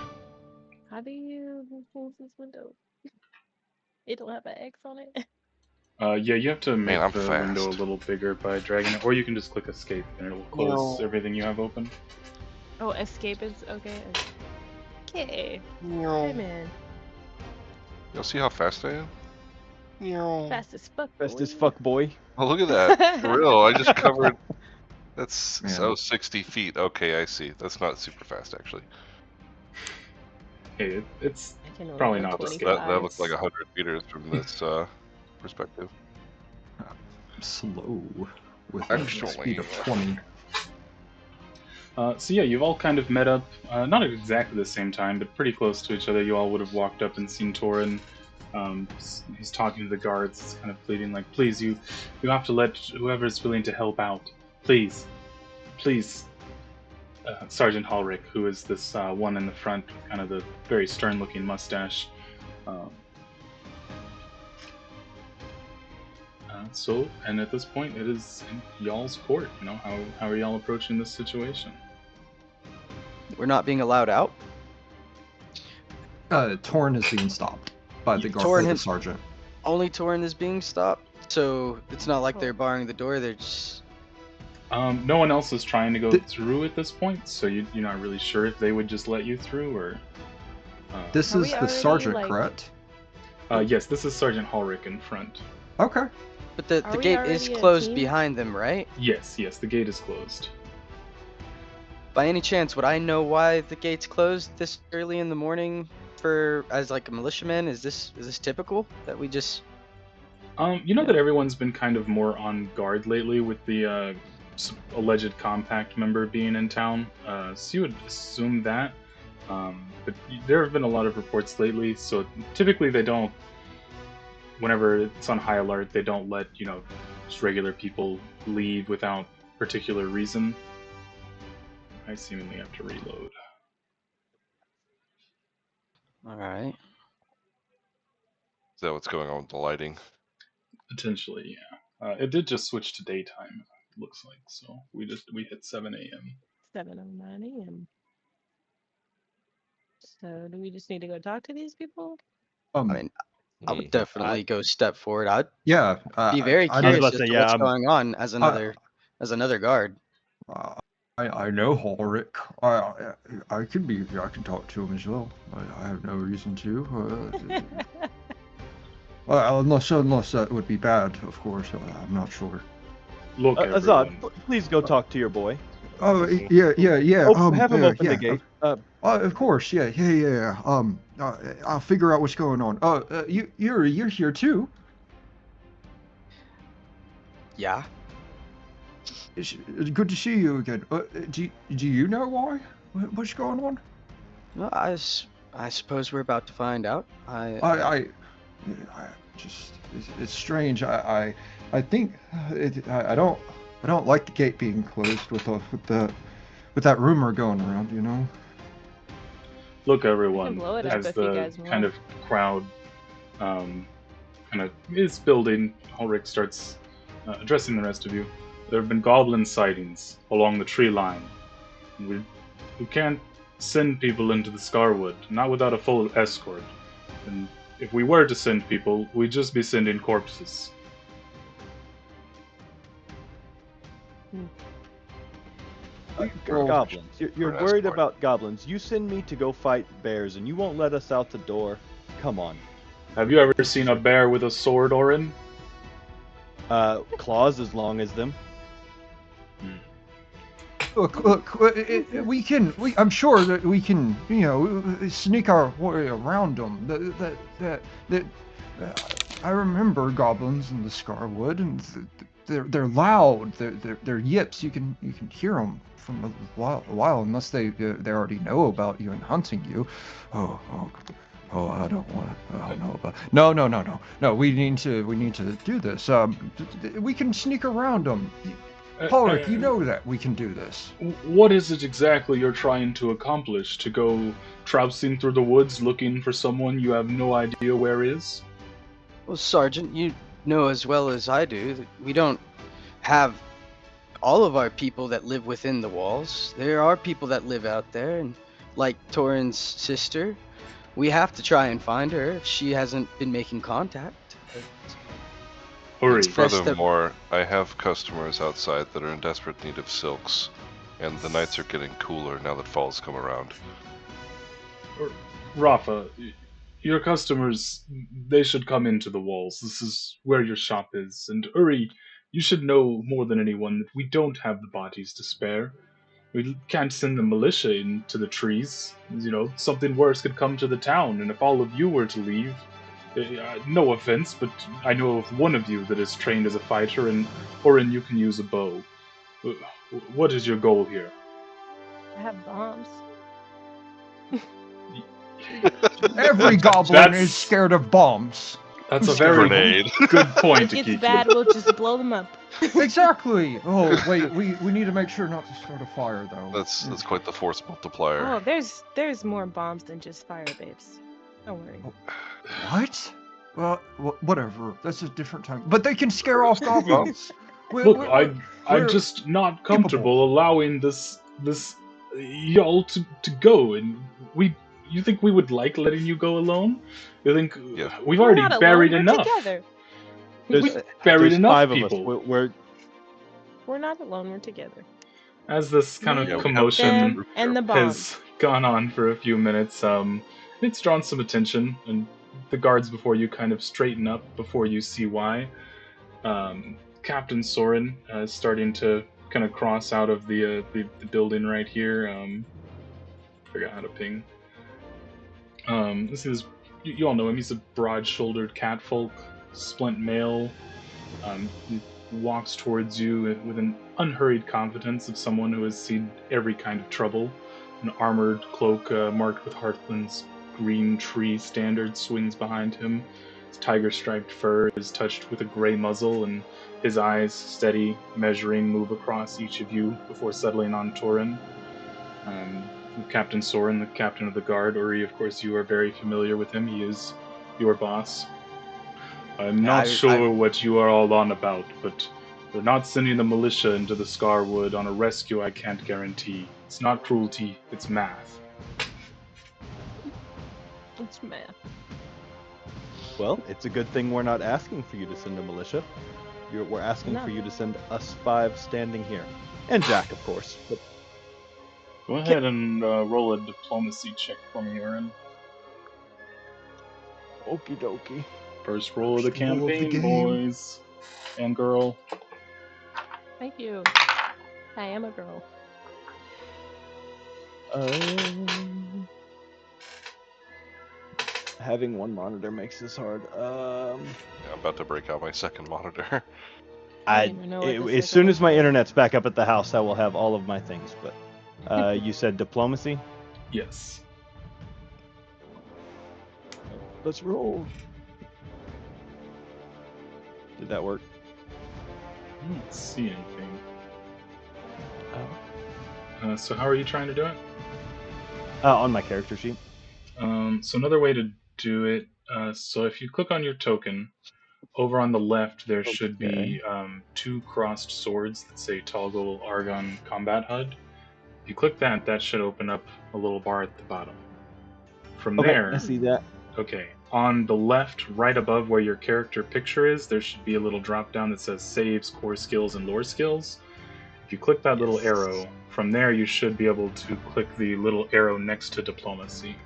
How do you close this window? It don't have an X on it. Yeah, you have to make I'm the window a fast. little bigger by dragging it, or you can just click escape and it'll close everything you have open. Oh, escape is okay. Okay. Hey man, You'll see how fast I am. fast as fuck. Best boy. as fuck, boy. Oh, look at that. For real, I just covered. That's Man. 60 feet. Okay, I see. That's not super fast actually. Hey, it's I can only Probably go not the 25. That looks like 100 meters from this perspective. Slow with Actually. a speed of 20. so yeah, you've all kind of met up, not at exactly the same time, but pretty close to each other. You all would have walked up and seen Toren. He's talking to the guards. He's kind of pleading, like, "Please, you have to let whoever's willing to help out. Please." Sergeant Hallrick, who is this one in the front, with kind of the very stern-looking mustache. And at this point, it is in y'all's court. How are y'all approaching this situation? We're not being allowed out. Toren is being stopped by the guard, Toren the has- sergeant. Only Toren is being stopped, so it's not like they're barring the door. They're just. No one else is trying to go Th- through at this point, so you're not really sure if they would just let you through or. This Are is we the already, sergeant, like- correct? Yes, this is Sergeant Hallrick in front. Okay. But the Are we gate is already a closed team? behind them, right? Yes, the gate is closed. By any chance, would I know why the gate's closed this early in the morning as like a militiaman? Is this typical that we just? You know that everyone's been kind of more on guard lately with the alleged compact member being in town, so you would assume that. But there have been a lot of reports lately, so typically they don't. Whenever it's on high alert, they don't let just regular people leave without particular reason. I seemingly have to reload. All right. Is that what's going on with the lighting? Potentially, yeah. It did just switch to daytime. It looks like so. We hit 7 a.m. 7:09 a.m. So do we just need to go talk to these people? I mean, I would definitely go step forward. I'd Yeah. be very I curious about as to to say, what's yeah, going on as another guard. I know Ulrich. I can talk to him as well. I have no reason to. Unless that would be bad, of course. I'm not sure. Look, Azad, everyone. please go talk to your boy. Oh yeah. Have him open yeah, the gate. of course, yeah. I'll figure out what's going on. You're here too. Yeah. It's good to see you again. Do you know why? What's going on? Well, I suppose we're about to find out. I just it's strange. I think I don't like the gate being closed with that rumor going around. Look, everyone. blow it up As if you the guys want. kind of crowd kind of is building, Ulrich starts addressing the rest of you. There have been goblin sightings along the tree line. We can't send people into the Scarwood, not without a full escort. And if we were to send people, we'd just be sending corpses. Goblins. You're Or worried escort. about goblins. You send me to go fight bears, and you won't let us out the door. Come on. Have you ever seen a bear with a sword, Orin? Claws as long as them. Look, I'm sure that we can, sneak our way around them. I remember goblins in the Scarwood, and they're loud. They're yips. You can hear them from a while, unless they already know about you and hunting you. I don't know about. No. We need to do this. We can sneak around them. Polric, you know that we can do this. What is it exactly you're trying to accomplish? To go trousing through the woods looking for someone you have no idea where is? Well, Sergeant, you know as well as I do that we don't have all of our people that live within the walls. There are people that live out there, and like Toren's sister, we have to try and find her if she hasn't been making contact. Hurry. It's best that- Furthermore, I have customers outside that are in desperate need of silks, and the nights are getting cooler now that fall's come around. Rafa, your customers, they should come into the walls. This is where your shop is. And Uri, you should know more than anyone that we don't have the bodies to spare. We can't send the militia into the trees. Something worse could come to the town, and if all of you were to leave, no offense, but I know of one of you that is trained as a fighter, and Orin, you can use a bow. What is your goal here? I have bombs. Every goblin is scared of bombs. That's a very Grenade. good point, If Akiku. it's bad, we'll just blow them up. Exactly. Oh, wait, we need to make sure not to start a fire, though. That's quite the force multiplier. Oh, there's more bombs than just fire babes. Don't worry. What? Well, whatever. That's a different time. But they can scare off goblins. Look, I'm just not comfortable allowing this y'all to go, and you think we would like letting you go alone? You think we've We're already not alone, buried we're enough? Together. We've buried enough 5 people. of us. We're not alone. We're together. As this kind Me, of we have commotion them, and the bombs. has gone on for a few minutes, it's drawn some attention, and the guards before you kind of straighten up before you see why. Captain Soren is starting to kind of cross out of the building right here. Forgot how to ping. This is you all know him. He's a broad-shouldered catfolk, splint male. He walks towards you with an unhurried confidence of someone who has seen every kind of trouble. An armored cloak marked with Hearthglen's green tree standard swings behind him. His tiger-striped fur is touched with a gray muzzle, and his eyes, steady, measuring, move across each of you before settling on Toren. Captain Soren, the captain of the guard. Uri, of course, you are very familiar with him. He is your boss. I'm not sure what you are all on about, but we're not sending the militia into the Scarwood on a rescue I can't guarantee. It's not cruelty, it's math. It's math. Well, it's a good thing we're not asking for you to send a militia. We're asking for you to send us 5 standing here. And Jack, of course. But Go ahead and roll a diplomacy check for me, Aaron. okie dokie. First roll of the First roll of the campaign, game. boys and girl. Thank you. I am a girl. Having one monitor makes this hard. I'm about to break out my second monitor. I don't even know what the As second soon as one's my for. internet's back up at the house, I will have all of my things. But you said diplomacy. Yes. Let's roll. Did that work? I don't see anything. Oh. So how are you trying to do it? On my character sheet. So another way to do it, so if you click on your token, over on the left there should be 2 crossed swords that say Toggle Argon Combat HUD. If you click that, that should open up a little bar at the bottom. From there, I see that. okay, on the left, right above where your character picture is, there should be a little drop down that says Saves, Core Skills, and Lore Skills. If you click that little arrow, from there you should be able to click the little arrow next to Diplomacy.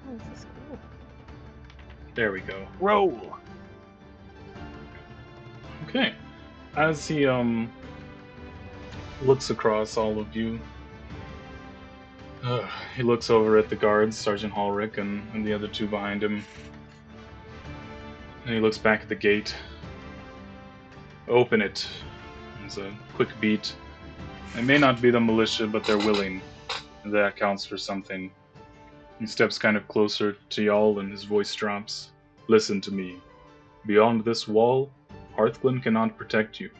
Oh, this is cool. There we go. Roll. Okay. As he looks across all of you, he looks over at the guards, Sergeant Hallrick and the other two behind him. And he looks back at the gate. Open it. There's a quick beat. They may not be the militia, but they're willing. That counts for something. He steps kind of closer to y'all and his voice drops. Listen to me. Beyond this wall, Hearthglen cannot protect you.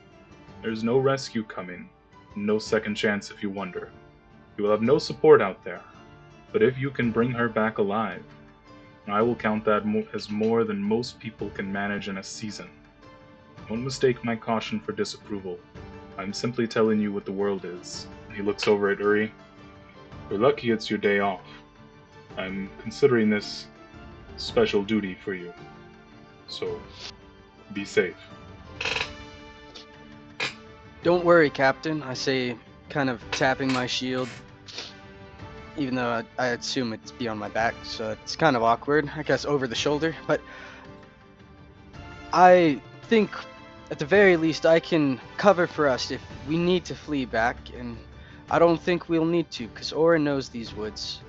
There's no rescue coming. No second chance if you wonder. You will have no support out there. But if you can bring her back alive, I will count that as more than most people can manage in a season. Don't mistake my caution for disapproval. I'm simply telling you what the world is. He looks over at Uri. You're lucky it's your day off. I'm considering this special duty for you. So, be safe. Don't worry, Captain, I say, kind of tapping my shield. Even though I assume it's beyond my back, so it's kind of awkward, I guess, over the shoulder. But I think, at the very least, I can cover for us if we need to flee back, and I don't think we'll need to, because Orin knows these woods.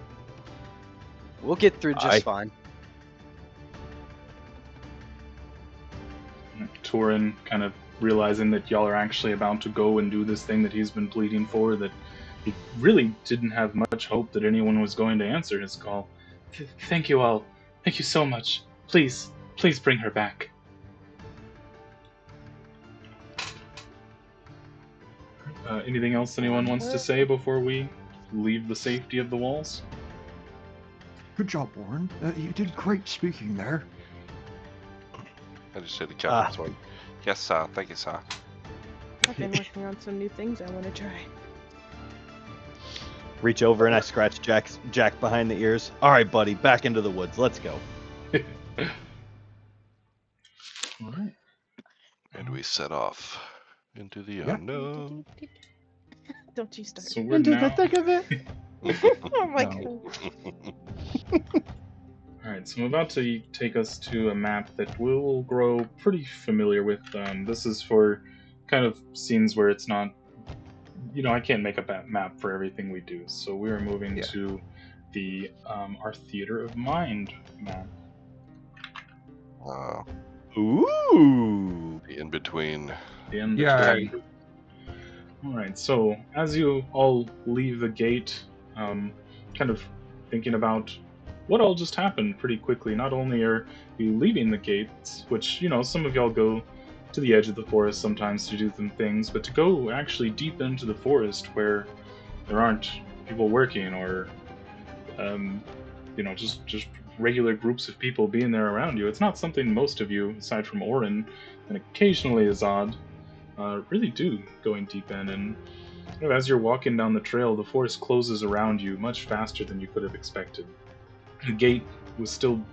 We'll get through just fine. Toren, kind of realizing that y'all are actually about to go and do this thing that he's been pleading for, that he really didn't have much hope that anyone was going to answer his call. Thank you all. Thank you so much. Please bring her back. Anything else anyone wants to say before we leave the safety of the walls? Good job, Warren. You did great speaking there. I just said the captain's one. Yes, sir. Thank you, sir. I've been working on some new things I want to try. Reach over and I scratch Jack behind the ears. All right, buddy, back into the woods. Let's go. All right. And we set off into the unknown. Don't you start. So we're Into now. the thick of it. Oh my No. god. Alright, so I'm about to take us to a map that we'll grow pretty familiar with. This is for kind of scenes where it's not, I can't make a map for everything we do. So we are moving to the our Theater of Mind map. Ooh. The in-between. The end Yeah. of Alright, so as you all leave the gate, kind of thinking about what all just happened pretty quickly. Not only are you leaving the gates, which, some of y'all go to the edge of the forest sometimes to do some things, but to go actually deep into the forest where there aren't people working or, just regular groups of people being there around you. It's not something most of you, aside from Orin and occasionally Azad, really do going deep in. And as you're walking down the trail, the forest closes around you much faster than you could have expected. The gate was still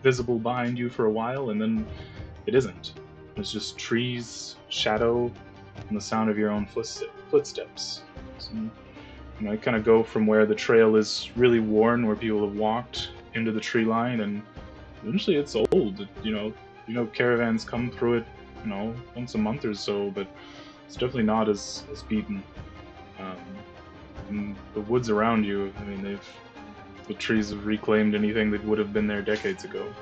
visible behind you for a while, and then it isn't. There's just trees, shadow, and the sound of your own footsteps. So, I kind of go from where the trail is really worn, where people have walked, into the tree line, and eventually it's old. Caravans come through it, once a month or so, but it's definitely not as beaten. And the woods around you, the trees have reclaimed anything that would have been there decades ago.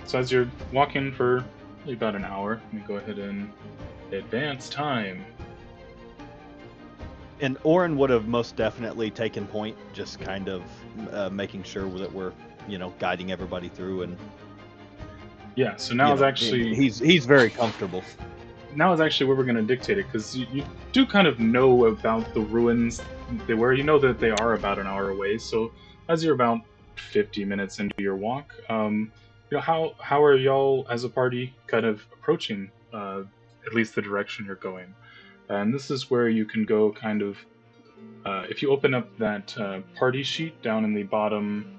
So as you're walking for really about an hour, let me go ahead and advance time. And Orin would have most definitely taken point, just kind of making sure that we're, guiding everybody through. And yeah, so now is actually he's very comfortable. Now is actually where we're going to dictate it, because you do kind of know about the ruins they were. You know that they are about an hour away. So as you're about 50 minutes into your walk, how are y'all as a party kind of approaching at least the direction you're going? And this is where you can go kind of, if you open up that party sheet down in the bottom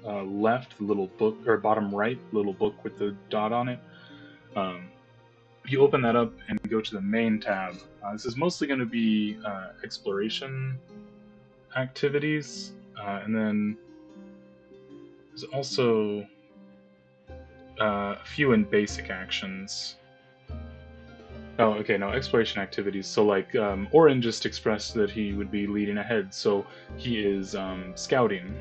left, the little book, or bottom right, little book with the dot on it. You open that up and go to the main tab. This is mostly going to be exploration activities, and then There's also a few in basic actions. Oh, okay, no, exploration activities. So, like, Orin just expressed that he would be leading ahead, so he is scouting.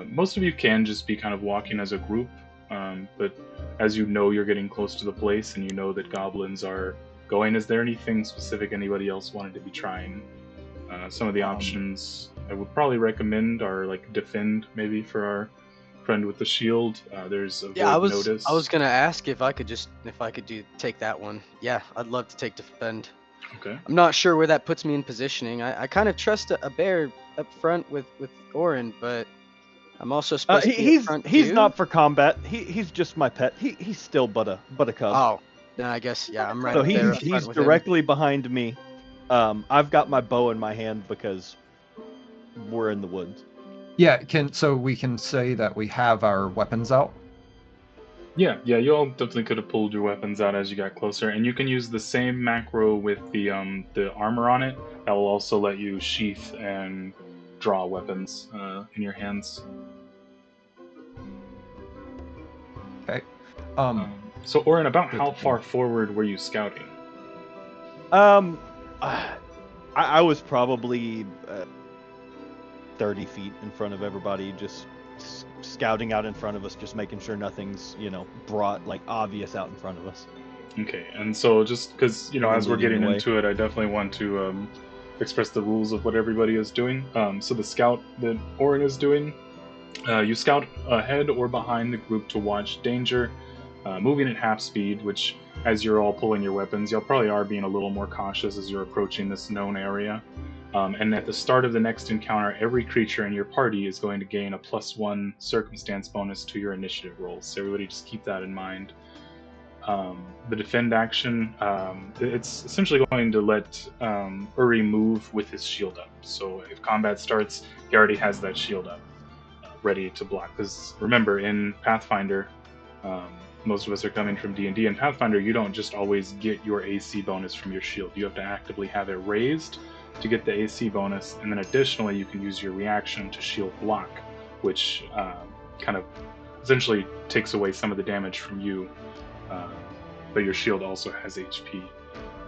Most of you can just be kind of walking as a group, but as you know you're getting close to the place and you know that goblins are going, is there anything specific anybody else wanted to be trying? Some of the options I would probably recommend are, like, defend, maybe, for our friend with the shield. There's avoid notice. I was gonna ask if I could take that one. Yeah, I'd love to take defend. Okay. I'm not sure where that puts me in positioning. I kind of trust a bear up front with Orin, but I'm also supposed to be up front he's too? not for combat. He's just my pet. He's still but a cub. Oh, then I guess yeah, I'm right So up there. Up he's front with him. directly behind me. I've got my bow in my hand because we're in the woods. Yeah, so we can say that we have our weapons out. Yeah, you all definitely could have pulled your weapons out as you got closer, and you can use the same macro with the armor on it. That will also let you sheath and draw weapons in your hands. Okay. So, Orin, about how far forward were you scouting? I was probably 30 feet in front of everybody, just scouting out in front of us, just making sure nothing's, brought, like, obvious out in front of us. Okay, and so just because, as we're getting away. into it, I definitely want to express the rules of what everybody is doing. So the scout that Orin is doing, you scout ahead or behind the group to watch danger, moving at half speed, which, as you're all pulling your weapons, y'all probably are being a little more cautious as you're approaching this known area. And at the start of the next encounter, every creature in your party is going to gain a +1 circumstance bonus to your initiative rolls. So everybody just keep that in mind. The defend action, it's essentially going to let Uri move with his shield up. So if combat starts, he already has that shield up, ready to block. Because remember, in Pathfinder, most of us are coming from D&D. In Pathfinder, you don't just always get your AC bonus from your shield. You have to actively have it raised to get the AC bonus, and then additionally you can use your reaction to shield block, which kind of essentially takes away some of the damage from you, but your shield also has HP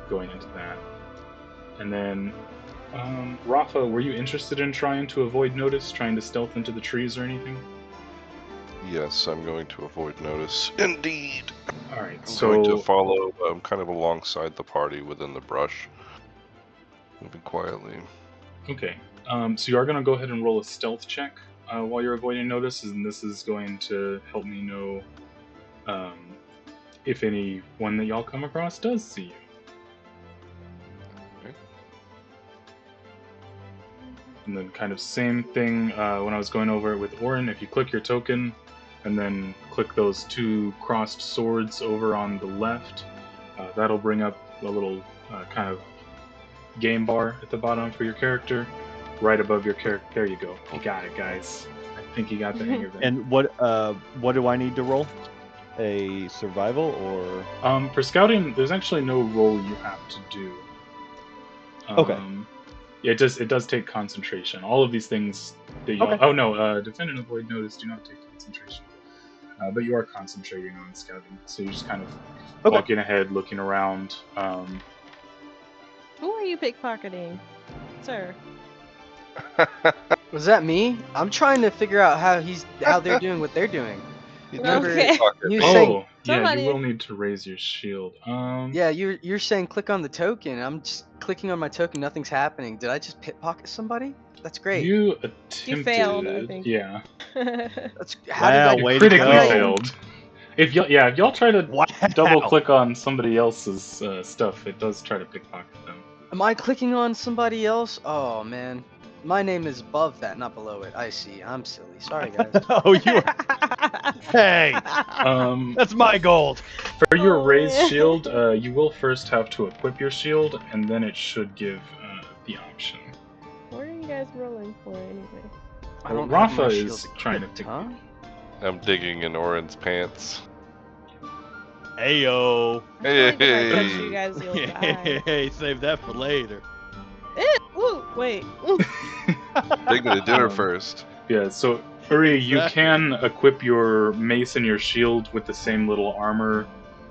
going into that. And then Rafa, were you interested in trying to avoid notice, trying to stealth into the trees or anything? Yes, I'm going to avoid notice. Indeed. All right, I'm going to follow kind of alongside the party within the brush, moving quietly. Okay, so you are going to go ahead and roll a stealth check while you're avoiding notice, and this is going to help me know if anyone that y'all come across does see you. Okay. And then kind of same thing when I was going over it with Orin, if you click your token and then click those 2 crossed swords over on the left, that'll bring up a little kind of game bar at the bottom for your character, right above your character. There you go. You got it, guys. I think you got the hang of it. And what do I need to roll? A survival or? For scouting, there's actually no roll you have to do. Okay. Yeah, it does take concentration. All of these things that you. Okay. Oh no, defend and avoid notice do not take concentration. But you are concentrating on scouting, so you're just kind of walking ahead, looking around. Who are you pickpocketing, sir? Was that me? I'm trying to figure out how they're doing what they're doing. Okay. You saying, yeah, Somebody- you will need to raise your shield. yeah, you're saying click on the token. I'm just clicking on my token. Nothing's happening. Did I just pickpocket somebody? That's great. You attempted. failed, I think. Yeah. That's how did I Wow, way to Critically go. failed. If y'all try to Wow. double click on somebody else's stuff, it does try to pickpocket them. Am I clicking on somebody else? Oh man, my name is above that, not below it. I see. I'm silly. Sorry guys. Oh, you are. Hey, that's my gold. For your Oh, raised man. shield, you will first have to equip your shield, and then it should give the option. What are you guys rolling for anyway? I Well, don't have my Rafa shield is trying to equipped, pick huh? I'm digging in Orin's pants. Ayo. I feel like if I Hey. touch you guys, you'll die. Hey, save that for later. Ooh, wait. Take me to dinner first. Yeah, so Uri, you Exactly. can equip your mace and your shield with the same little armor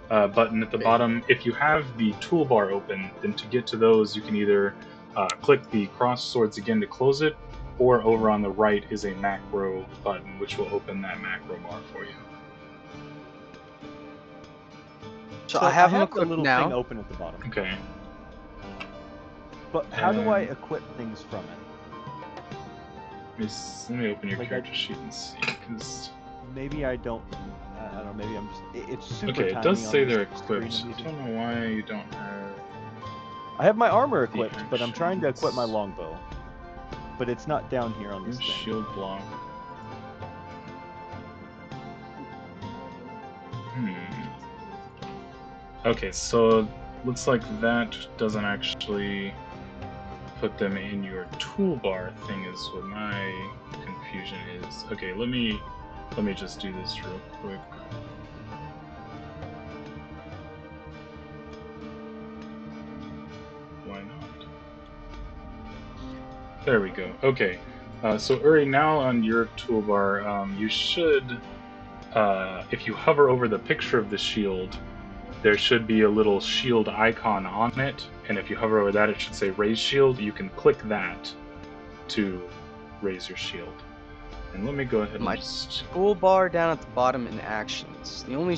button at the bottom. If you have the toolbar open, then to get to those, you can either click the cross swords again to close it, or over on the right is a macro button, which will open that macro bar for you. So I have them the equipped little now. thing open at the bottom. Okay. But how do I equip things from it? Let me open your Like, character sheet and see, because... Maybe I don't. I don't know. Maybe I'm just. It's super Okay, it tiny does on say this they're screen equipped. I'm I using. don't know why you don't have... I have my armor equipped, but I'm trying to equip my actions. longbow. But it's not down here on this Where's thing. shield block? Okay, so looks like that doesn't actually put them in your toolbar thing is what my confusion is. Okay, let me just do this real quick. Why not? There we go. Okay, so Uri, now on your toolbar, you should, if you hover over the picture of the shield, there should be a little shield icon on it, and if you hover over that, it should say raise shield. You can click that to raise your shield. And let me go ahead and My just... toolbar down at the bottom in actions. The only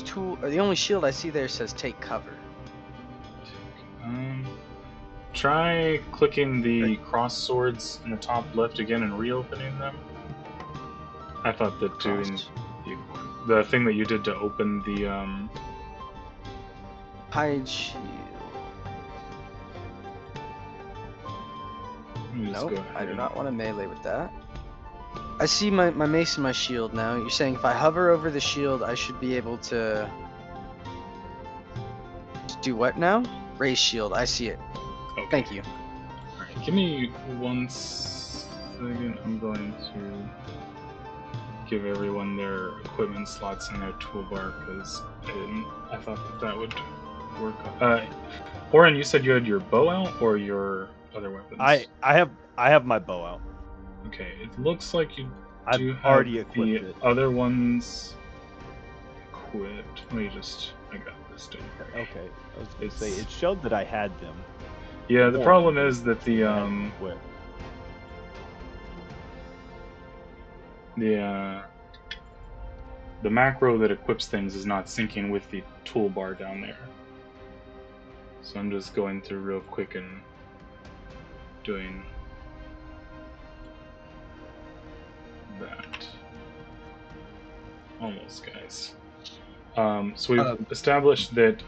shield I see there says take cover. Try clicking the cross swords in the top left again and reopening them. I thought that doing the thing that you did to open the Hide shield. Nope, I do not want to melee with that. I see my mace and my shield now. You're saying if I hover over the shield, I should be able to do what now? Raise shield. I see it. Okay. Thank you. Alright, give me 1 second. I'm going to give everyone their equipment slots in their toolbar because I thought that would work. Oren, you said you had your bow out or your other weapons? I have my bow out. Okay, it looks like you I've do have already the equipped it. other ones equipped. Let me just... I got this down. Okay, I was gonna say it showed that I had them. Yeah, the One, problem is that I had them equipped. the macro that equips things is not syncing with the toolbar down there. So I'm just going through real quick and doing that. Almost, guys. So we've established that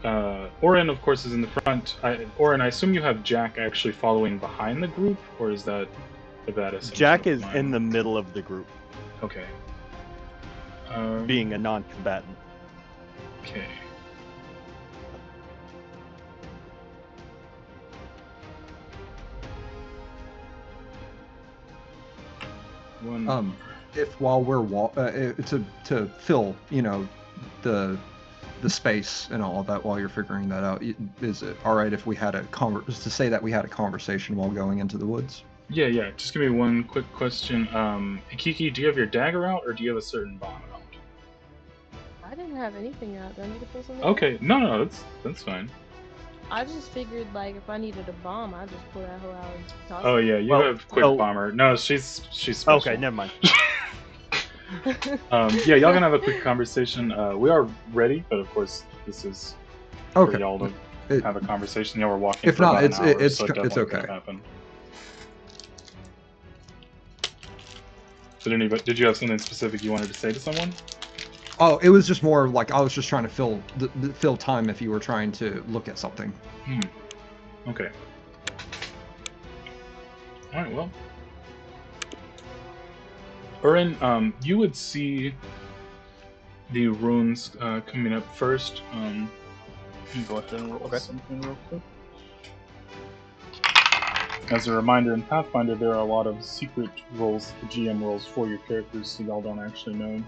Oren, of course, is in the front. Oren, I assume you have Jack actually following behind the group, or is that a bad assumption? Jack is in the middle of the group. Okay. Being a non-combatant. Okay. If while we're to fill, the space and all of that while you're figuring that out, is it all right if we had to say that we had a conversation while going into the woods? Yeah. Just give me one quick question. Kiki, do you have your dagger out, or do you have a certain bomb out? I didn't have anything out. Do I need to put something Okay, out? no, that's fine. I just figured, like, if I needed a bomb, I'd just pull that hoe out and toss Oh it. yeah, you have quick bomber. No, she's special. Okay, never mind. Yeah, y'all gonna have a quick conversation. We are ready, but of course, this is for y'all to have a conversation. Y'all were walking if for not, about an hour, it's so it definitely okay. could happen. Did you have something specific you wanted to say to someone? Oh, it was just more like I was just trying to fill time if you were trying to look at something. Okay. All right. Well, Urin, you would see the runes coming up first. Let me go ahead and roll something real quick. As a reminder, in Pathfinder, there are a lot of secret rolls, the GM rolls for your characters, so y'all don't actually know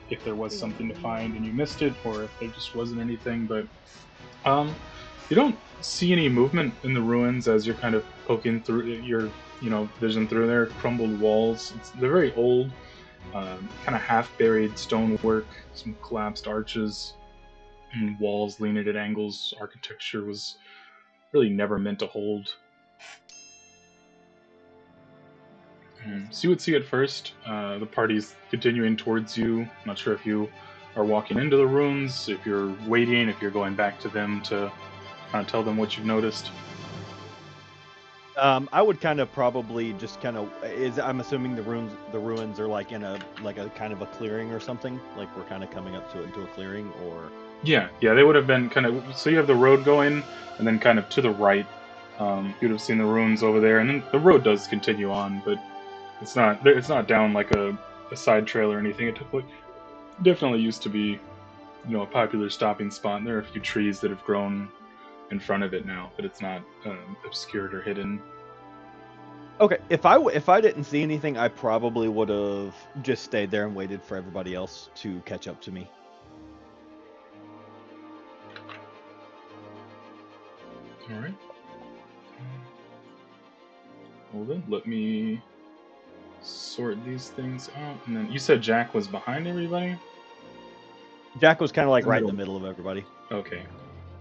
if there was something to find and you missed it, or if there just wasn't anything. But you don't see any movement in the ruins as you're kind of poking through. You're vision through there, crumbled walls. They're very old. kind of half-buried stonework, some collapsed arches, and walls leaning at angles. Architecture was really never meant to hold. So you would see at first the party's continuing towards you. Not sure if you are walking into the ruins, if you're waiting, if you're going back to them to kind of tell them what you've noticed. I would kind of probably just kind of I'm assuming the ruins are like in a kind of a clearing or something. Like we're kind of coming up to it into a clearing, or Yeah, they would have been kind of. So you have the road going, and then kind of to the right, you'd have seen the ruins over there, and then the road does continue on, but it's not down like a side trail or anything. It definitely used to be, a popular stopping spot. And there are a few trees that have grown in front of it now, but it's not obscured or hidden. okay. If I didn't see anything, I probably would have just stayed there and waited for everybody else to catch up to me. All right. Well then, let me sort these things out. And then you said Jack was behind everybody? Jack was kind of like right in the middle of everybody. Okay.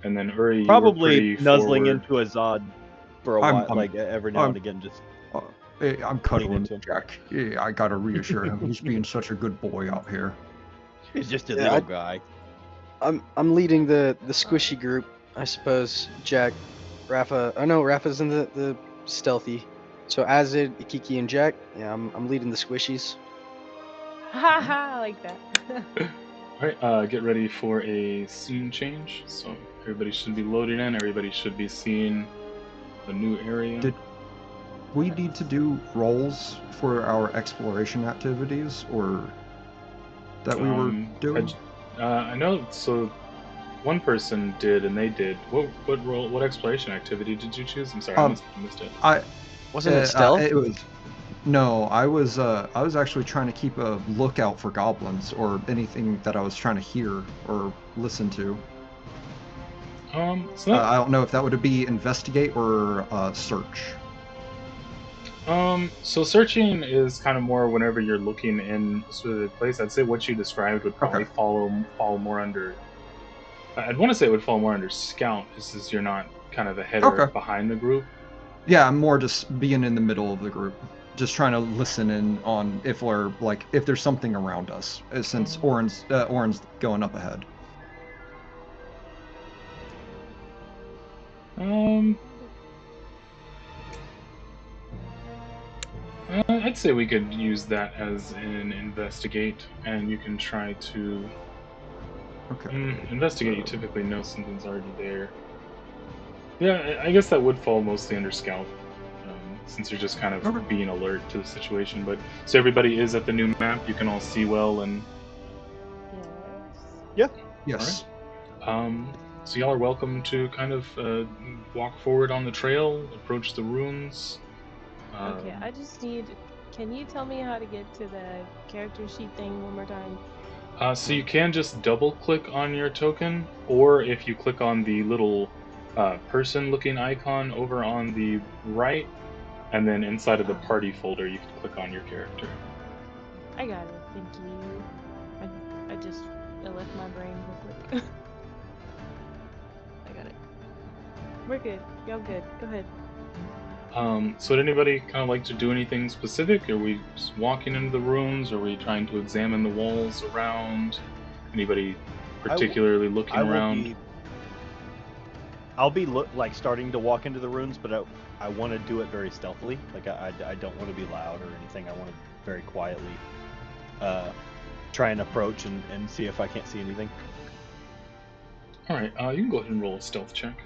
And then Uri, Probably you were nuzzling forward. into a Zod for a while, like every now and again, just. Hey, I'm cuddling into him. Jack. Yeah, I gotta reassure him. He's being such a good boy out here. He's just a little guy. I'm leading the squishy group, I suppose. Jack, Rafa. I know Rafa's in the stealthy. So Azid, Ikiki, and Jack. Yeah, I'm leading the squishies. Haha, I like that. Alright, get ready for a scene change. So everybody should be loading in, everybody should be seeing the new area. Did we need to do rolls for our exploration activities, or that we were doing? I know, so one person did and they did. What exploration activity did you choose? I'm sorry, I must have missed it. Wasn't it stealth? It was. No, I was actually trying to keep a lookout for goblins or anything that I was trying to hear or listen to. So I don't know if that would be investigate or search. So searching is kind of more whenever you're looking in a specific place. I'd say what you described would probably fall more under. I'd want to say it would fall more under scout, just as you're not kind of ahead or behind the group. Yeah, I'm more just being in the middle of the group, just trying to listen in on if there's something around us, since Oren's going up ahead. I'd say we could use that as an investigate, and you can try to. Investigate. You typically know something's already there. Yeah, I guess that would fall mostly under scout, since you're just kind of being alert to the situation. But so everybody is at the new map. You can all see well, and yes. All right. So y'all are welcome to kind of walk forward on the trail, approach the ruins. Okay, I just need. Can you tell me how to get to the character sheet thing one more time? So you can just double click on your token, or if you click on the little person-looking icon over on the right, and then inside of the party folder, you can click on your character. I got it. Thank you. I left my brain real quick. I got it. We're good. Y'all good. Go ahead. So would anybody kind of like to do anything specific? Are we just walking into the rooms? Are we trying to examine the walls around? Anybody particularly looking around? I'll be starting to walk into the ruins, but I want to do it very stealthily. Like I don't want to be loud or anything. I want to very quietly try and approach and see if I can't see anything. All right, you can go ahead and roll a stealth check.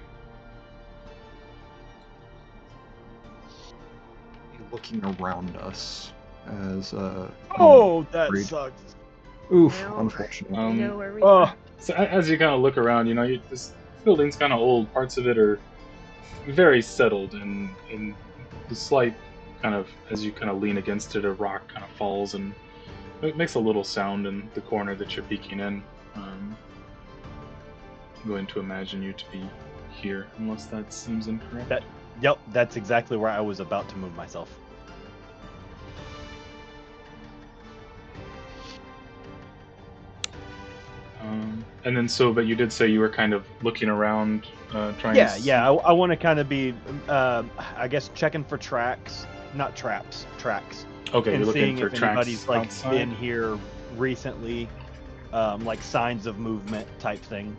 Looking around us as that sucks. Oof, unfortunately. We know where we are. So as you kind of look around, this building's kind of old. Parts of it are very settled, and the slight kind of, as you kind of lean against it, a rock kind of falls and it makes a little sound in the corner that you're peeking in. I'm going to imagine you to be here, unless that seems incorrect. Yep, that's exactly where I was about to move myself. And then but you did say you were kind of looking around, trying Yeah, to yeah. I want to kind of be, I guess, checking for tracks, not traps, tracks. Okay, and you're looking seeing for if tracks anybody's like outside? been here recently, like signs of movement type thing.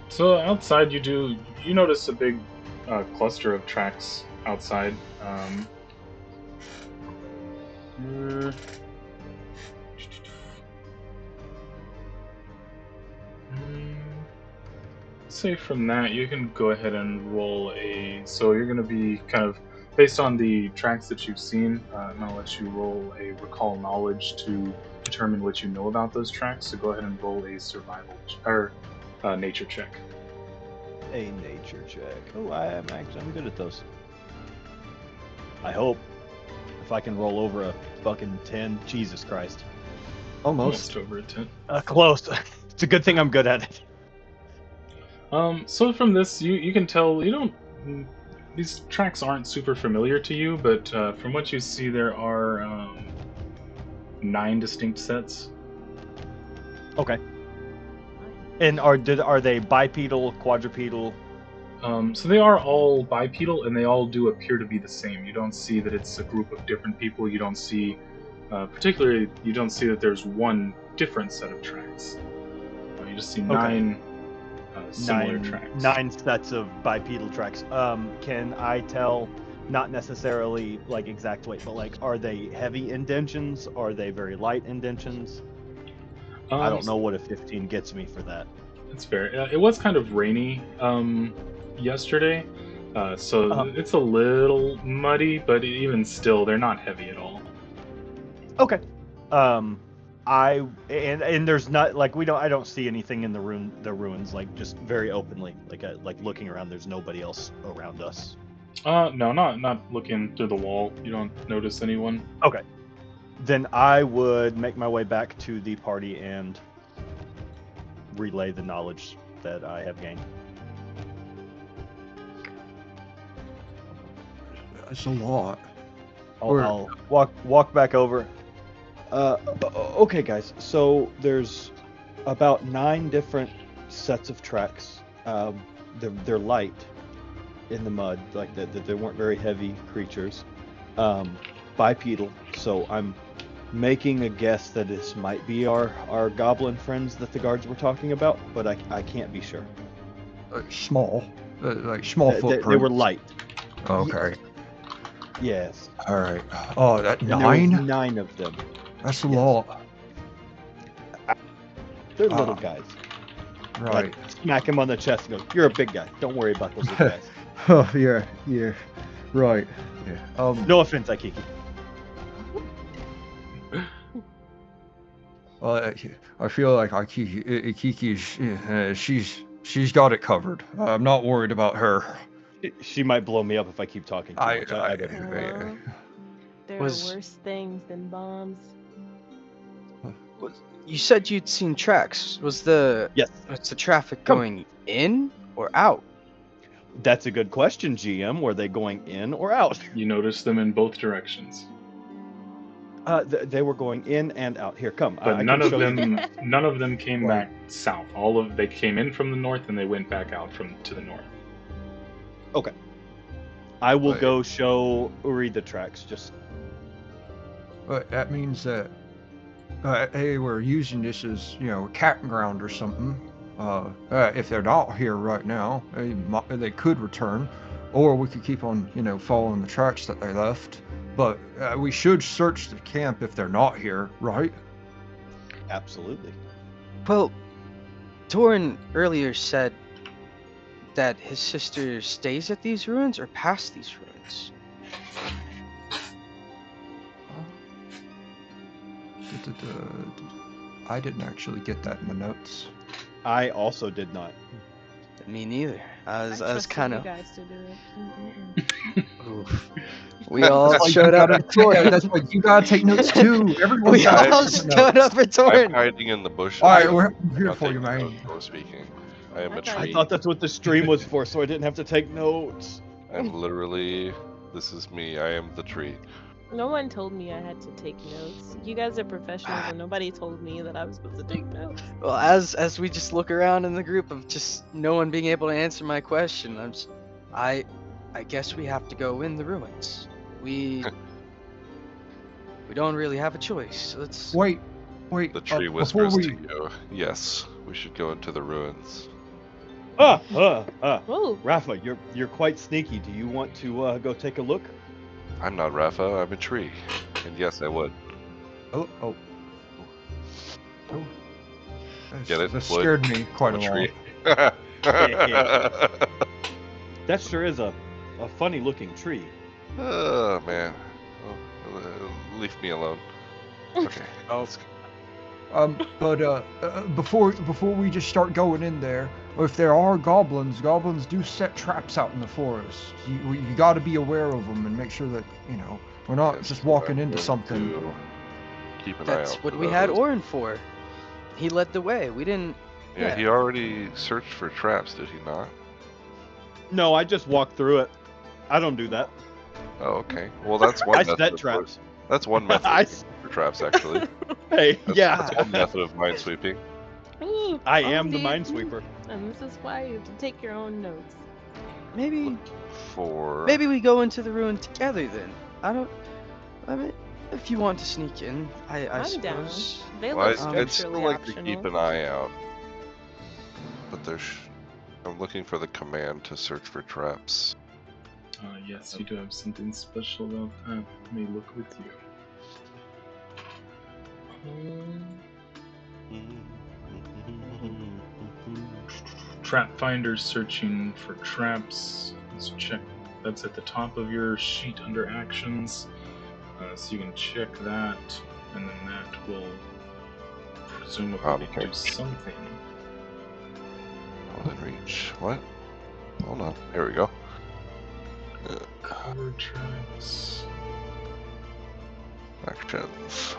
So outside you notice a big cluster of tracks outside. Say from that you can go ahead and roll so you're going to be kind of based on the tracks that you've seen, and I'll let you roll a recall knowledge to determine what you know about those tracks. So go ahead and roll a survival or nature check. A nature check. Oh, I'm good at those. I hope. If I can roll over a fucking 10, Jesus Christ. Almost. over a 10. Close. It's a good thing I'm good at it. So from this, you can tell these tracks aren't super familiar to you, but from what you see, there are 9 distinct sets. Okay. And are they bipedal, quadrupedal? So they are all bipedal, and they all do appear to be the same. You don't see that it's a group of different people. You don't see, particularly, you don't see that there's one different set of tracks. You just see 9 similar tracks. 9 sets of bipedal tracks. Can I tell, not necessarily like exact weight, but like, are they heavy indentions? Are they very light indentions? I don't know what a 15 gets me for that. It's fair. It was kind of rainy yesterday, so it's a little muddy, but even still, they're not heavy at all. Okay. And there's not like I don't see anything in the ruins, like just very openly, like looking around. There's nobody else around us. No, not looking through the wall. You don't notice anyone. Okay. Then I would make my way back to the party and relay the knowledge that I have gained. That's a lot. I'll walk back over. Okay, guys. So there's about 9 different sets of tracks. They're light in the mud, like that. They weren't very heavy creatures. Bipedal. So I'm making a guess that this might be our goblin friends that the guards were talking about, but I can't be sure. Small, like small footprints. They were light. Okay. Yes. All right. Oh, that And 9? there was 9 of them. That's a lot. They're little guys. Right. Like, smack him on the chest and go, "You're a big guy. Don't worry about those little guys." Oh, yeah. Right. Yeah. No offense, Aikiki. Well, I feel like Ikiki's, she's got it covered. I'm not worried about her. She might blow me up if I keep talking too much. There are worse things than bombs. You said you'd seen tracks. Was the traffic going in or out? That's a good question, GM. Were they going in or out? You noticed them in both directions. They were going in and out. Here, come. But none of them came back south. They came in from the north and they went back out to the north. Okay. I will go show Uri the tracks. Just. But that means that hey, we're using this as a campground or something. If they're not here right now, they could return, or we could keep on following the tracks that they left. But we should search the camp if they're not here, right? Absolutely. Well, Toren earlier said that his sister stays at these ruins or past these ruins. I didn't actually get that in the notes. I also did not. Me neither. I was kind of. You guys to do it. We all showed up for Toren. That's why you gotta take notes too. Everyone we all showed up for Toren. I'm hiding in the bushes. All right, we're here for you, man. Speaking. I am a tree. I thought that's what the stream was for, so I didn't have to take notes. I'm literally This is me. I am the tree. No one told me I had to take notes. You guys are professionals, and nobody told me that I was supposed to take notes. Well, as we just look around in the group of just no one being able to answer my question, I guess we have to go in the ruins. We don't really have a choice. Let's. Wait. The tree before whispers we... to you. Yes, we should go into the ruins. Whoa. Rafa, you're quite sneaky. Do you want to go take a look? I'm not Rafa. I'm a tree. And yes, I would. Oh. Get it? That Wood. scared me quite I'm a a tree. lot. That sure is a funny looking tree. Oh man. Leave me alone. Okay. Let's go. But before we just start going in there, if there are goblins do set traps out in the forest. You got to be aware of them and make sure that we're not Yes, just walking I'm into going something. to keep an eye That's out what for we had those. Orin for. He led the way. We didn't. Yeah, he already searched for traps, did he not? No, I just walked through it. I don't do that. Oh, okay. Well, that's one I method. set of traps. That's one method I of for traps, actually. Hey, yeah, That's one method of minesweeping. I am the See? minesweeper. And this is why you have to take your own notes. Maybe For we go into the ruin together then. I mean, if you want to sneak in, I I'm down. suppose. They well, look I'd still structurally like to optional. keep an eye out. But I'm looking for the command to search for traps. Yes, you do have something special about that. Let me look with you. Trap finder searching for traps. Let's check. That's at the top of your sheet under actions. So you can check that, and then that will presumably Okay. do something. Within reach. What? Hold on. Here we go. Cover traps. Actions.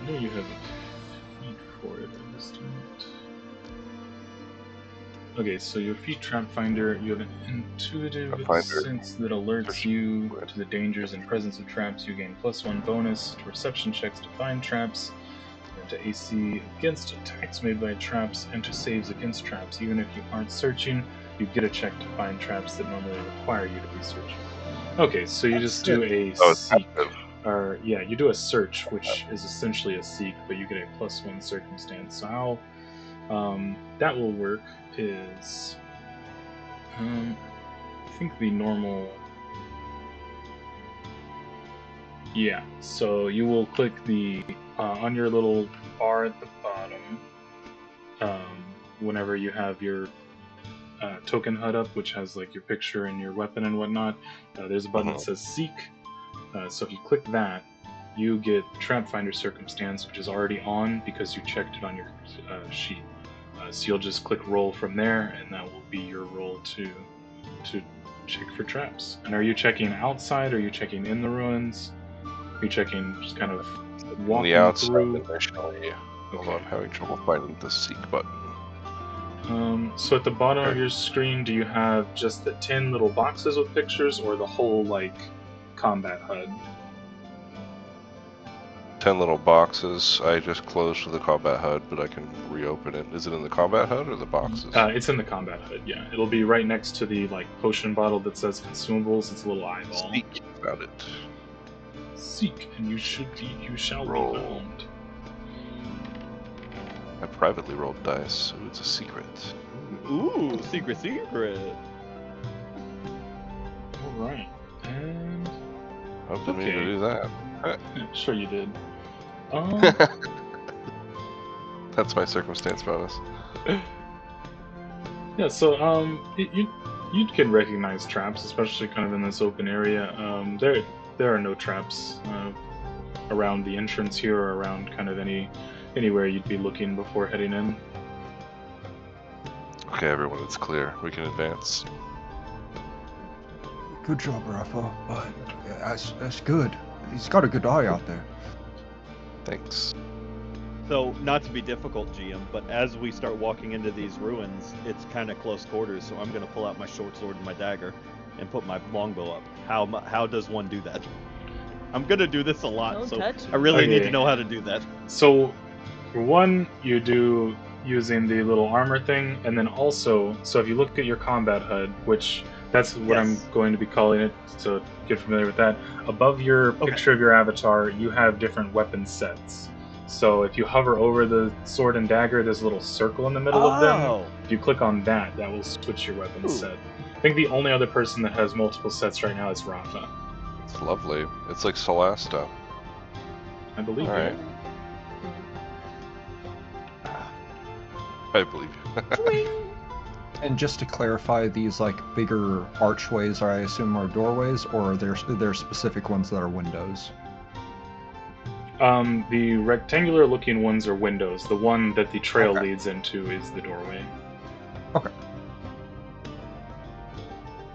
I know you have a feat for it. I just don't. Okay, so your feat trap finder, you have an intuitive Trap finder. sense that alerts you to the dangers and presence of traps. You gain +1 bonus to perception checks to find traps, and to AC against attacks made by traps, and to saves against traps. Even if you aren't searching, you get a check to find traps that normally require you to be searching. Okay, so you just do a Oh, it's seek. active. Or, yeah, you do a search, which is essentially a seek, but you get a +1 circumstance. So how that will work is, I think the normal, yeah, so you will click the, on your little bar at the bottom, whenever you have your token HUD up, which has like your picture and your weapon and whatnot, there's a button that says seek. So if you click that, you get Trap Finder Circumstance, which is already on because you checked it on your sheet. So you'll just click roll from there, and that will be your roll to check for traps. And are you checking outside, or are you checking in the ruins? Are you checking just kind of On walking the outside through? initially. Hold Okay. on, I'm having trouble finding the seek button. So at the bottom of Okay. your screen, do you have just the 10 little boxes with pictures, or the whole like combat HUD? 10 little boxes. I just closed the combat HUD, but I can reopen it. Is it in the combat HUD or the boxes? It's in the combat HUD, yeah. It'll be right next to the like potion bottle that says consumables. It's a little eyeball. Seek. Found it. Seek, and you shall Roll. be found. I privately rolled dice. Ooh, it's a secret. Ooh, secret. All right, and I didn't mean to Okay. do that. yeah, sure you did. That's my circumstance bonus. Yeah, so you can recognize traps, especially kind of in this open area. There are no traps around the entrance here or around kind of anywhere you'd be looking before heading in. Okay, everyone, it's clear. We can advance. Good job, Rafa. But that's good. He's got a good eye out there. Thanks. So, not to be difficult, GM, but as we start walking into these ruins, it's kind of close quarters, so I'm going to pull out my short sword and my dagger and put my longbow up. How does one do that? I'm going to do this a lot, Don't so touch I really need to Okay. know how to do that. So, for one, you do using the little armor thing, and then also, so if you look at your combat HUD, which that's what I'm Yes. going to be calling it, so get familiar with that. Above your Okay. picture of your avatar, you have different weapon sets. So if you hover over the sword and dagger, there's a little circle in the middle of them. Oh! If you click on that, that will switch your weapon Ooh. set. I think the only other person that has multiple sets right now is Rafa. It's lovely. It's like Celesta. I believe All you. right. I believe you. And just to clarify, these like bigger archways, I assume, are doorways, or are there specific ones that are windows? The rectangular-looking ones are windows. The one that the trail Okay. leads into is the doorway. Okay.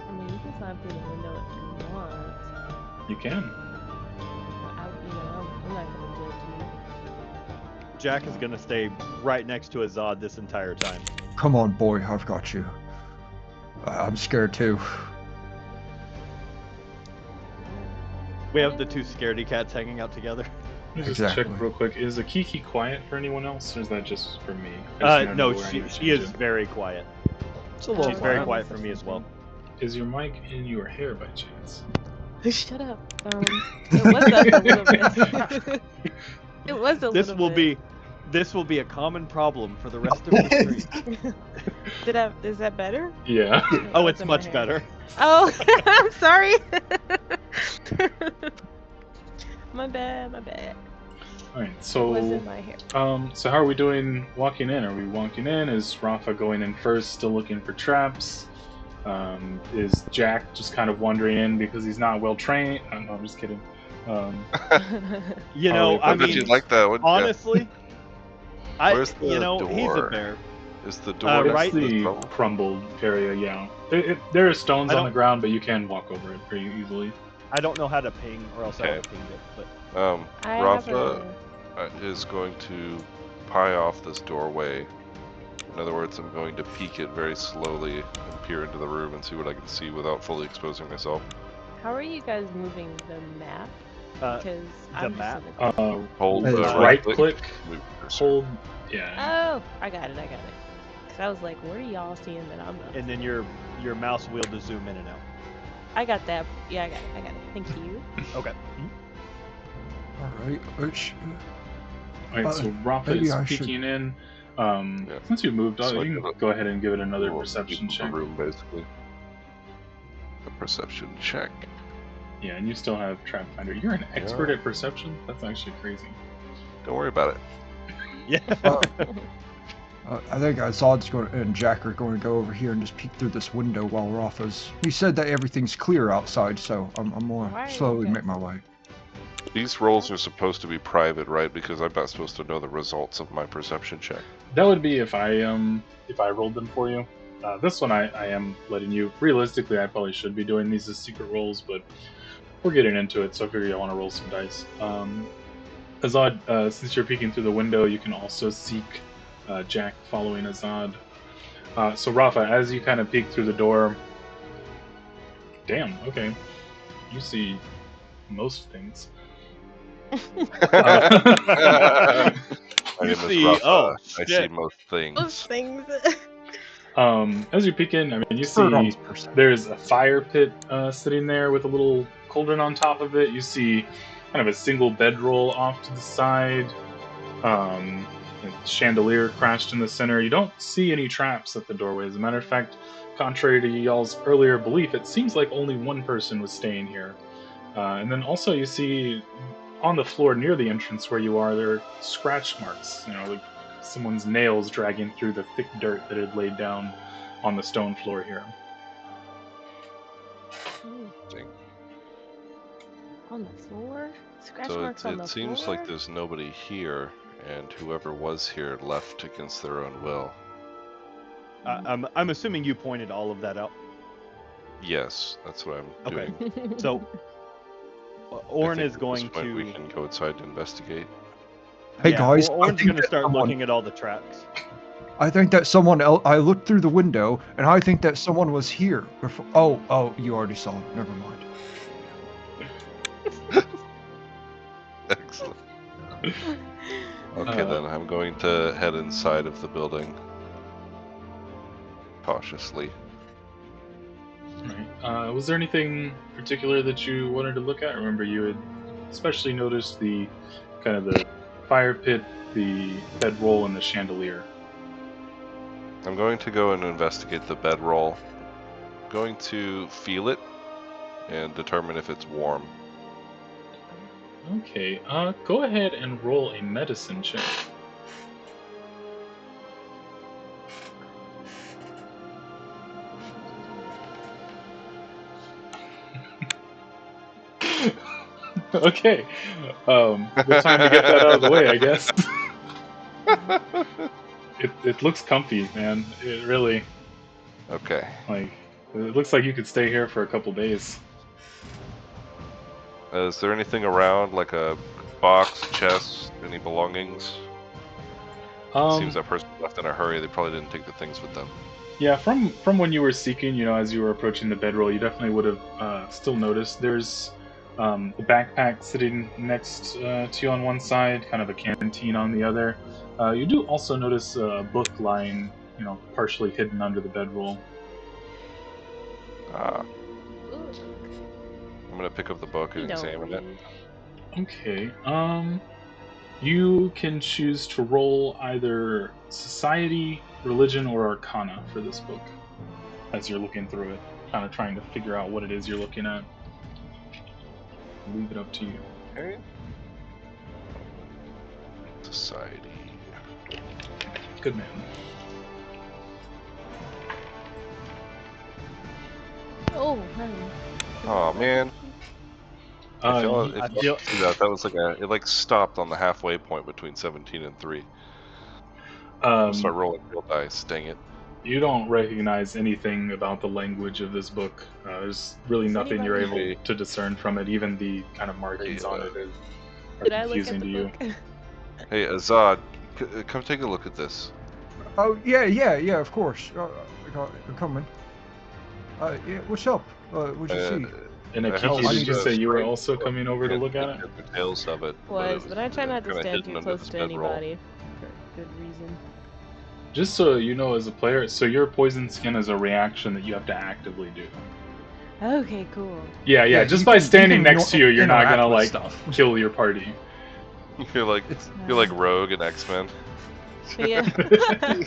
I mean, you can slide through the window if you want. You can. I'm not gonna judge you. Jack is going to stay right next to Azad this entire time. Come on, boy, I've got you. I'm scared too. We have the two scaredy cats hanging out together. Let me just Exactly. check real quick. Is Akiki quiet for anyone else, or is that just for me? I just No, know where I need to she change is it. very quiet. It's a little She's very Oh, quiet that's for me as well. Is your mic in your hair by chance? Shut up. It was up a little bit. It was a This little will bit. this will be a common problem for the rest of the stream. Is that better? Yeah. Oh, It's it's in my much hair. better. Oh, I'm sorry. My bad. All right. It was So, in my hair. so how are we doing walking in? Are we walking in? Is Rafa going in first, still looking for traps? Is Jack just kind of wandering in because he's not well trained? No, I'm just kidding. You How know, are I we bet mean, you'd like that one. honestly, Where's the he's a door? bear. Is the door It's right- next to the the stone? crumbled area, yeah. There are stones I on the don't- ground, but you can walk over it pretty easily. I don't know how to ping, or else I would have Okay. pinged it. But I have Rafa is going to pry off this doorway. In other words, I'm going to peek it very slowly and peer into the room and see what I can see without fully exposing myself. How are you guys moving the map? Because I'm just map? in the- Hold It's Right click, move cursor. hold, yeah. Oh, I got it. Because I was like, what are y'all seeing that I'm not? and then your mouse wheel to zoom in and out. I got that. Yeah, I got it. Thank you. Okay. All right. Alright, so Rafa maybe is I should- peeking in. Yeah. Since you moved on, So I you give can it- go ahead and give it another Little perception piece of check. the room, basically. A perception check. Yeah, and you still have Trap Finder. You're an expert at perception? That's actually crazy. Don't worry about it. Yeah. I think Azad's and Jack are going to go over here and just peek through this window while Rafa's. He said that everything's clear outside, so I'm going Why are to you slowly guys- make my way. These rolls are supposed to be private, right? Because I'm not supposed to know the results of my perception check. That would be if I rolled them for you. This one I am letting you. Realistically, I probably should be doing these as secret rolls, but we're getting into it, so I figure I want to roll some dice. Azad, since you're peeking through the window, you can also seek Jack following Azad. So Rafa, as you kind of peek through the door, damn, okay, you see most things. My name You is see- Rafa. oh, I see shit. most things. Those things. As you peek in, I mean, you Third on see this person. there's a fire pit sitting there with a little cauldron on top of it. You see kind of a single bedroll off to the side. A chandelier crashed in the center. You don't see any traps at the doorway. As a matter of fact, contrary to y'all's earlier belief, it seems like only one person was staying here. And then also you see on the floor near the entrance where you are, there are scratch marks. You know, like someone's nails dragging through the thick dirt that had laid down on the stone floor here. Dang. On the floor? Scratch So marks on the it seems floor? like there's nobody here, and whoever was here left against their own will. I'm assuming you pointed all of that out. Yes, that's what I'm Okay. doing. So I Orin think is at going this point to. we can go inside to investigate. Hey Yeah, guys, Orange is gonna start looking at all the tracks. I think that someone else. I looked through the window, and I think that someone was here before. Oh, you already saw it. Never mind. Excellent. Okay, then I'm going to head inside of the building cautiously. Right. Was there anything particular that you wanted to look at? Remember, you had especially noticed the kind of the fire pit, the bedroll, and the chandelier. I'm going to go and investigate the bedroll. I'm going to feel it and determine if it's warm. Okay. Go ahead and roll a medicine check. Okay. Good time to get that out of the way, I guess. It looks comfy, man. It really, Okay. like, it looks like you could stay here for a couple days. Is there anything around, like a box, chest, any belongings? Seems that person left in a hurry. They probably didn't take the things with them. Yeah, from when you were seeking, as you were approaching the bedroll, you definitely would have still noticed there's a backpack sitting next to you on one side, kind of a canteen on the other. You do also notice a book lying, partially hidden under the bedroll. I'm gonna pick up the book and Don't examine it. read. Okay. You can choose to roll either society, religion, or arcana for this book as you're looking through it, kind of trying to figure out what it is you're looking at. Leave it up to you. Okay. Society. Good man. Oh, honey. Oh man. I feel feel- that was it like stopped on the halfway point between 17 and 3. I'll start rolling real dice. Dang it. You don't recognize anything about the language of this book. There's really nothing you're able to discern from it. Even the kind of markings on it are Did I look confusing at to the you. book? Hey, Azad, come take a look at this. Oh yeah, of course. You're coming. Yeah, what's up? What'd you see? And I Akiki, have did you this, say you were strange also book. coming over to Can't look at get it? the details of it. But I try not to kinda stand hidden too under close this to bedroll. anybody for good reason. Just so you know, as a player, so your poison skin is a reaction that you have to actively do. Okay, cool. Yeah. Just by standing next to you, you're not gonna kill your party. You're like Rogue and X-Men. Yeah.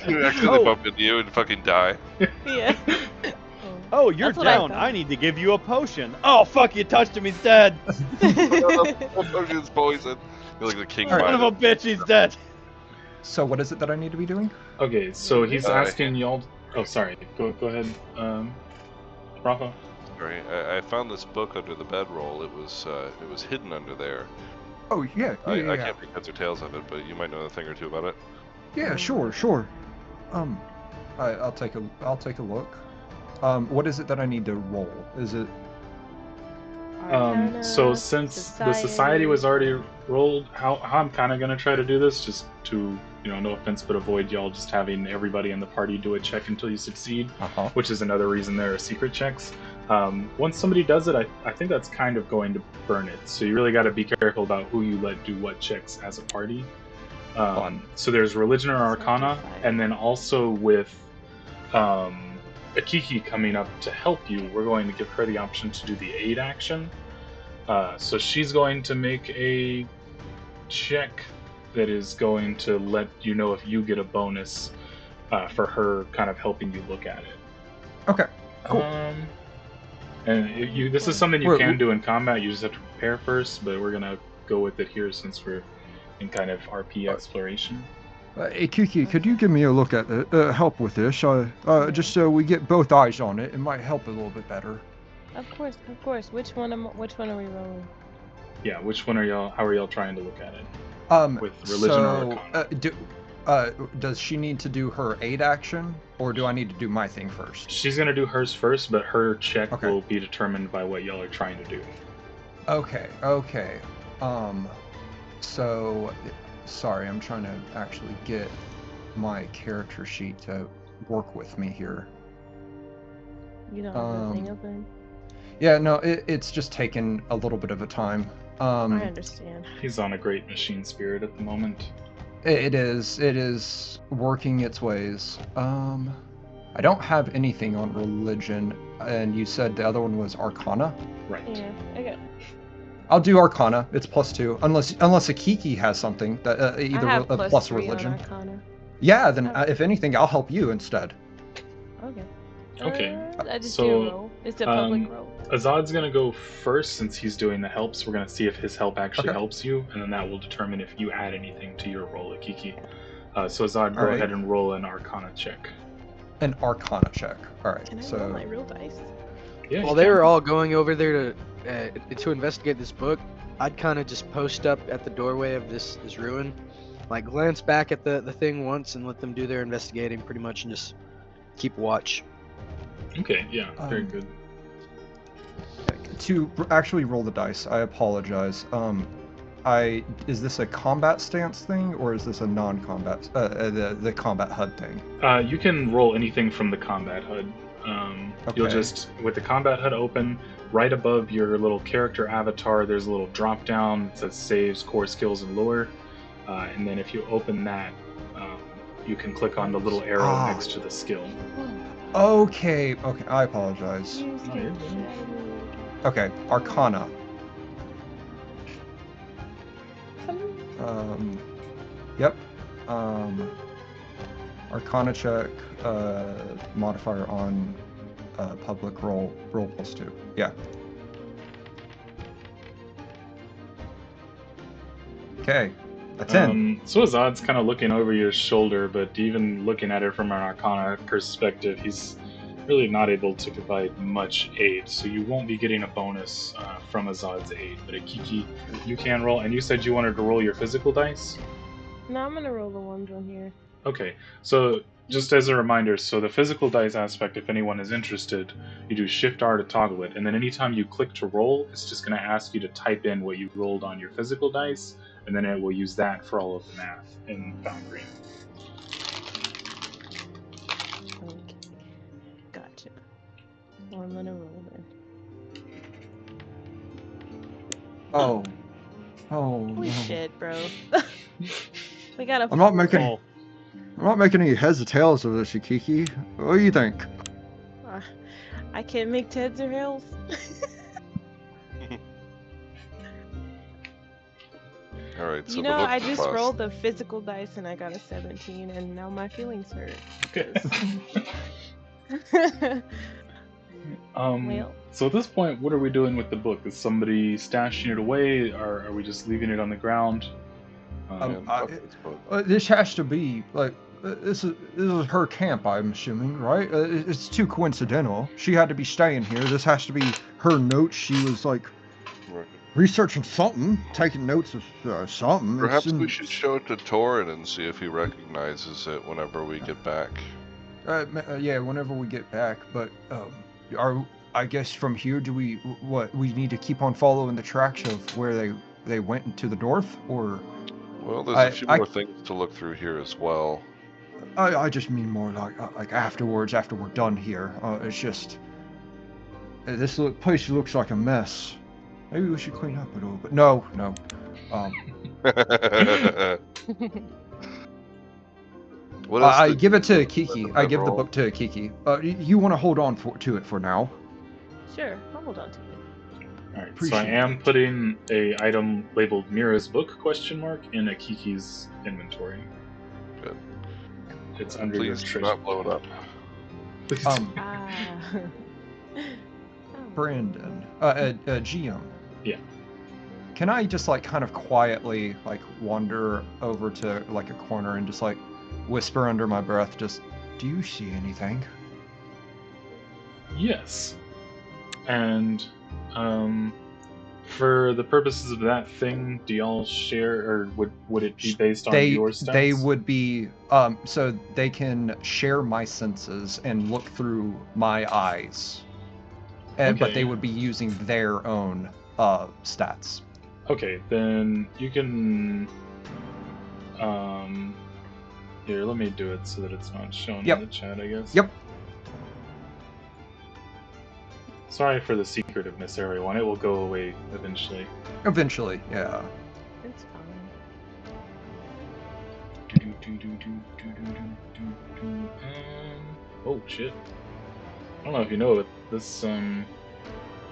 You actually bump into you and fucking die. Yeah. Oh, you're down. I need to give you a potion. Oh, fuck, you touched him. He's dead. Potion's poison. You're like the king. Son of a bitch, he's dead. So what is it that I need to be doing? Okay, so he's asking y'all. Oh, sorry. Go ahead, Rafa. Sorry, I found this book under the bedroll. It was hidden under there. Oh yeah. I can't make heads or tails of it, but you might know a thing or two about it. Yeah, sure. I'll take a look. What is it that I need to roll? Is it? So since the society was already rolled, how I'm kind of gonna try to do this, just to no offense, but avoid y'all just having everybody in the party do a check until you succeed, which is another reason there are secret checks. Once somebody does it, I think that's kind of going to burn it. So you really got to be careful about who you let do what checks as a party. So there's religion or arcana, and then also with Akiki coming up to help you, we're going to give her the option to do the aid action. So she's going to make a check that is going to let you know if you get a bonus for her kind of helping you look at it. Okay, cool. And this is something you can do in combat. You just have to prepare first, but we're gonna go with it here since we're in kind of RP exploration. Hey Kiki, could you give me a look at help with this? Just so we get both eyes on it, it might help a little bit better. Of course. Which one are we rolling? Yeah, which one are y'all? How are y'all trying to look at it? With religion or arcana? Does she need to do her aid action, or do I need to do my thing first? She's gonna do hers first, but her check will be determined by what y'all are trying to do. Okay. So Sorry, I'm trying to actually get my character sheet to work with me here. You don't have the thing open? Yeah, no, it's just taken a little bit of a time. I understand. He's on a great machine spirit at the moment. It is working its ways. I don't have anything on religion, and you said the other one was Arcana? Right. Yeah, I got. I'll do Arcana. It's +2, unless Akiki has something that I either have plus +3 religion. on Arcana. Yeah, then if anything, I'll help you instead. Okay. Okay. I just So, do a roll. It's a public roll. Azad's gonna go first since he's doing the helps. We're gonna see if his help actually Okay. helps you, and then that will determine if you add anything to your roll, Akiki. So Azad, go Alright. ahead and roll an Arcana check. An Arcana check. All right. Can I so roll my real dice? Yeah. While you they can. were all going over there to investigate this book, I'd kind of just post up at the doorway of this ruin, like glance back at the thing once and let them do their investigating pretty much, and just keep watch. Okay. Yeah. Very good. to actually roll the dice, I apologize. Is this a combat stance thing or is this a non-combat the combat HUD thing? You can roll anything from the combat HUD. You'll Okay. just, with the combat HUD open, right above your little character avatar, there's a little drop down that says saves, core skills, and lore. And then if you open that, you can click on the little arrow next to the skill. Okay, I apologize. You scared the shit out of me. Okay, Arcana. Come Yep. Arcana check, modifier on public roll +2. Yeah. Okay, that's in. So Azad's kind of looking over your shoulder, but even looking at it from an Arcana perspective, he's really not able to provide much aid, so you won't be getting a bonus from Azad's aid. But Akiki, you can roll, and you said you wanted to roll your physical dice? No, I'm gonna roll the ones on here. Okay, so just as a reminder, so the physical dice aspect, if anyone is interested, you do Shift R to toggle it, and then anytime you click to roll, it's just going to ask you to type in what you rolled on your physical dice, and then it will use that for all of the math in Foundry. Okay. Gotcha. Well, I'm gonna roll then. Oh, Holy no. shit, bro. We got a I'm not 4. making- Oh, I'm not making any heads or tails of this, Akiki. What do you think? I can't make heads or tails. All right, so You the know, book I just cost- rolled the physical dice and I got a 17, and now my feelings hurt. Okay. Well. So at this point, what are we doing with the book? Is somebody stashing it away, or are we just leaving it on the ground? Man, fuck this book. This has to be like this is her camp, I'm assuming, right? It's too coincidental. She had to be staying here. This has to be her notes. She was like Right. researching something, taking notes of something. Perhaps It's in- we should show it to Toren and see if he recognizes it whenever we get back. yeah, whenever we get back. But I guess from here, do we need to keep on following the tracks of where they went into the north, or? Well, there's a few more things to look through here as well. I just mean more like afterwards, after we're done here. It's just this place looks like a mess. Maybe we should clean up a little bit. No. What else I did give it to you Kiki. let I that give the roll? book to Kiki. You want to hold on to it for now? Sure, I'll hold on to it. All right, so I Appreciate am it. putting a item labeled Mira's book ? In Akiki's inventory. Good. It's under your Please do treasure. not blow it up. Please. Ah. Brandon, GM. Yeah. Can I just like kind of quietly like wander over to like a corner and just like whisper under my breath, just, do you see anything? Yes. And for the purposes of that thing, do y'all share, or would it be based on your stats? They would be so they can share my senses and look through my eyes. But Okay. they would be using their own stats. Okay, then you can Here, let me do it so that it's not shown Yep. in the chat, I guess. Yep. Sorry for the secretiveness, everyone. It will go away eventually. Eventually, yeah. It's fine. Oh shit. I don't know if you know it. This thing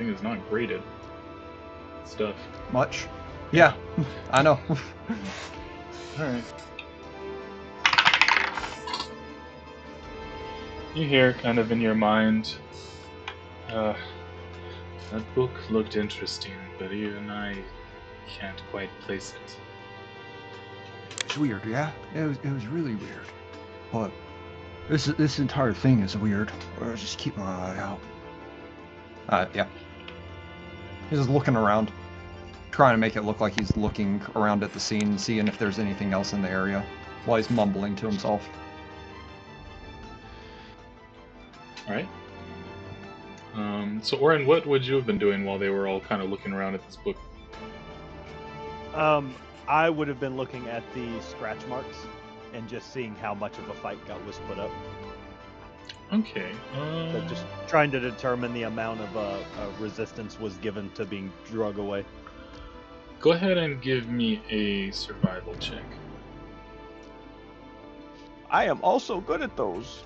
is not graded. Stuff. Much. Yeah, I know. Alright. You hear, kind of in your mind, that book looked interesting, but even I can't quite place it. It's weird, yeah. It was really weird. But this entire thing is weird. I'll just keep my eye out. Yeah. He's just looking around, trying to make it look like he's looking around at the scene, seeing if there's anything else in the area, while he's mumbling to himself. Alright. So Oren, what would you have been doing while they were all kind of looking around at this book? I would have been looking at the scratch marks and just seeing how much of a fight was put up. Okay. So just trying to determine the amount of resistance was given to being drug away. Go ahead and give me a survival check. I am also good at those.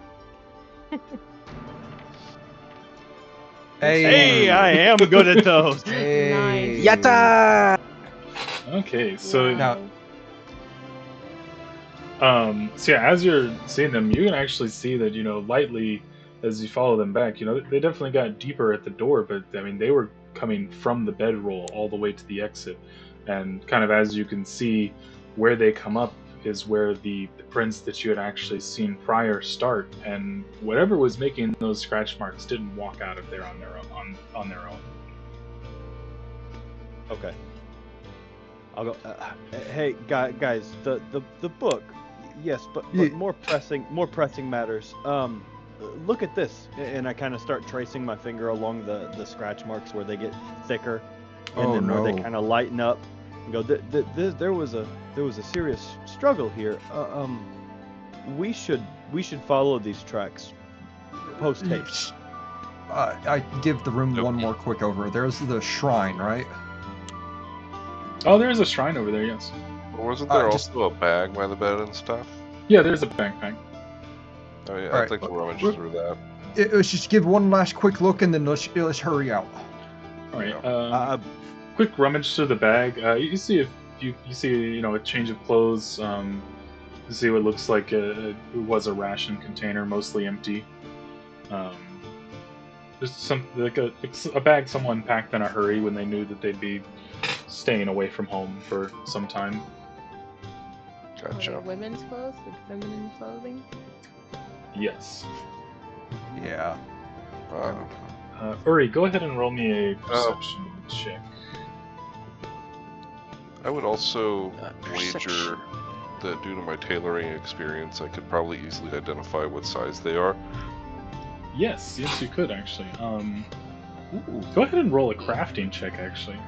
Hey, I am good at those. Hey. Yatta! Okay, so Now- so yeah, as you're seeing them, you can actually see that, lightly as you follow them back, they definitely got deeper at the door, but I mean, they were coming from the bedroll all the way to the exit. And kind of as you can see, where they come up is where the prints that you had actually seen prior start, and whatever was making those scratch marks didn't walk out of there on their own. Okay. I'll go. Hey, guys, the book, yes, but Yeah. more pressing matters. Look at this, and I kind of start tracing my finger along the scratch marks where they get thicker, and Oh, then where they no. kind of lighten up. And go. There was a serious struggle here. We should follow these tracks post haste. I give the room Nope. one more quick over. There's the shrine, right? Oh, there's a shrine over there, yes. Wasn't there just- also a bag by the bed and stuff? Yeah, there's a backpack. Oh yeah, Alright, I think we'll rummage well- through that. Let's just give one last quick look and then let's hurry out. Alright, quick rummage through the bag. You see you see a change of clothes. You see what looks like it was a ration container, mostly empty. Just some like a bag someone packed in a hurry when they knew that they'd be staying away from home for some time. Gotcha. Women's clothes, like feminine clothing. Yes. Yeah. Uri, go ahead and roll me a perception check. I would also Perception. wager that due to my tailoring experience, I could probably easily identify what size they are. Yes, you could actually. Ooh. Go ahead and roll a crafting check, actually.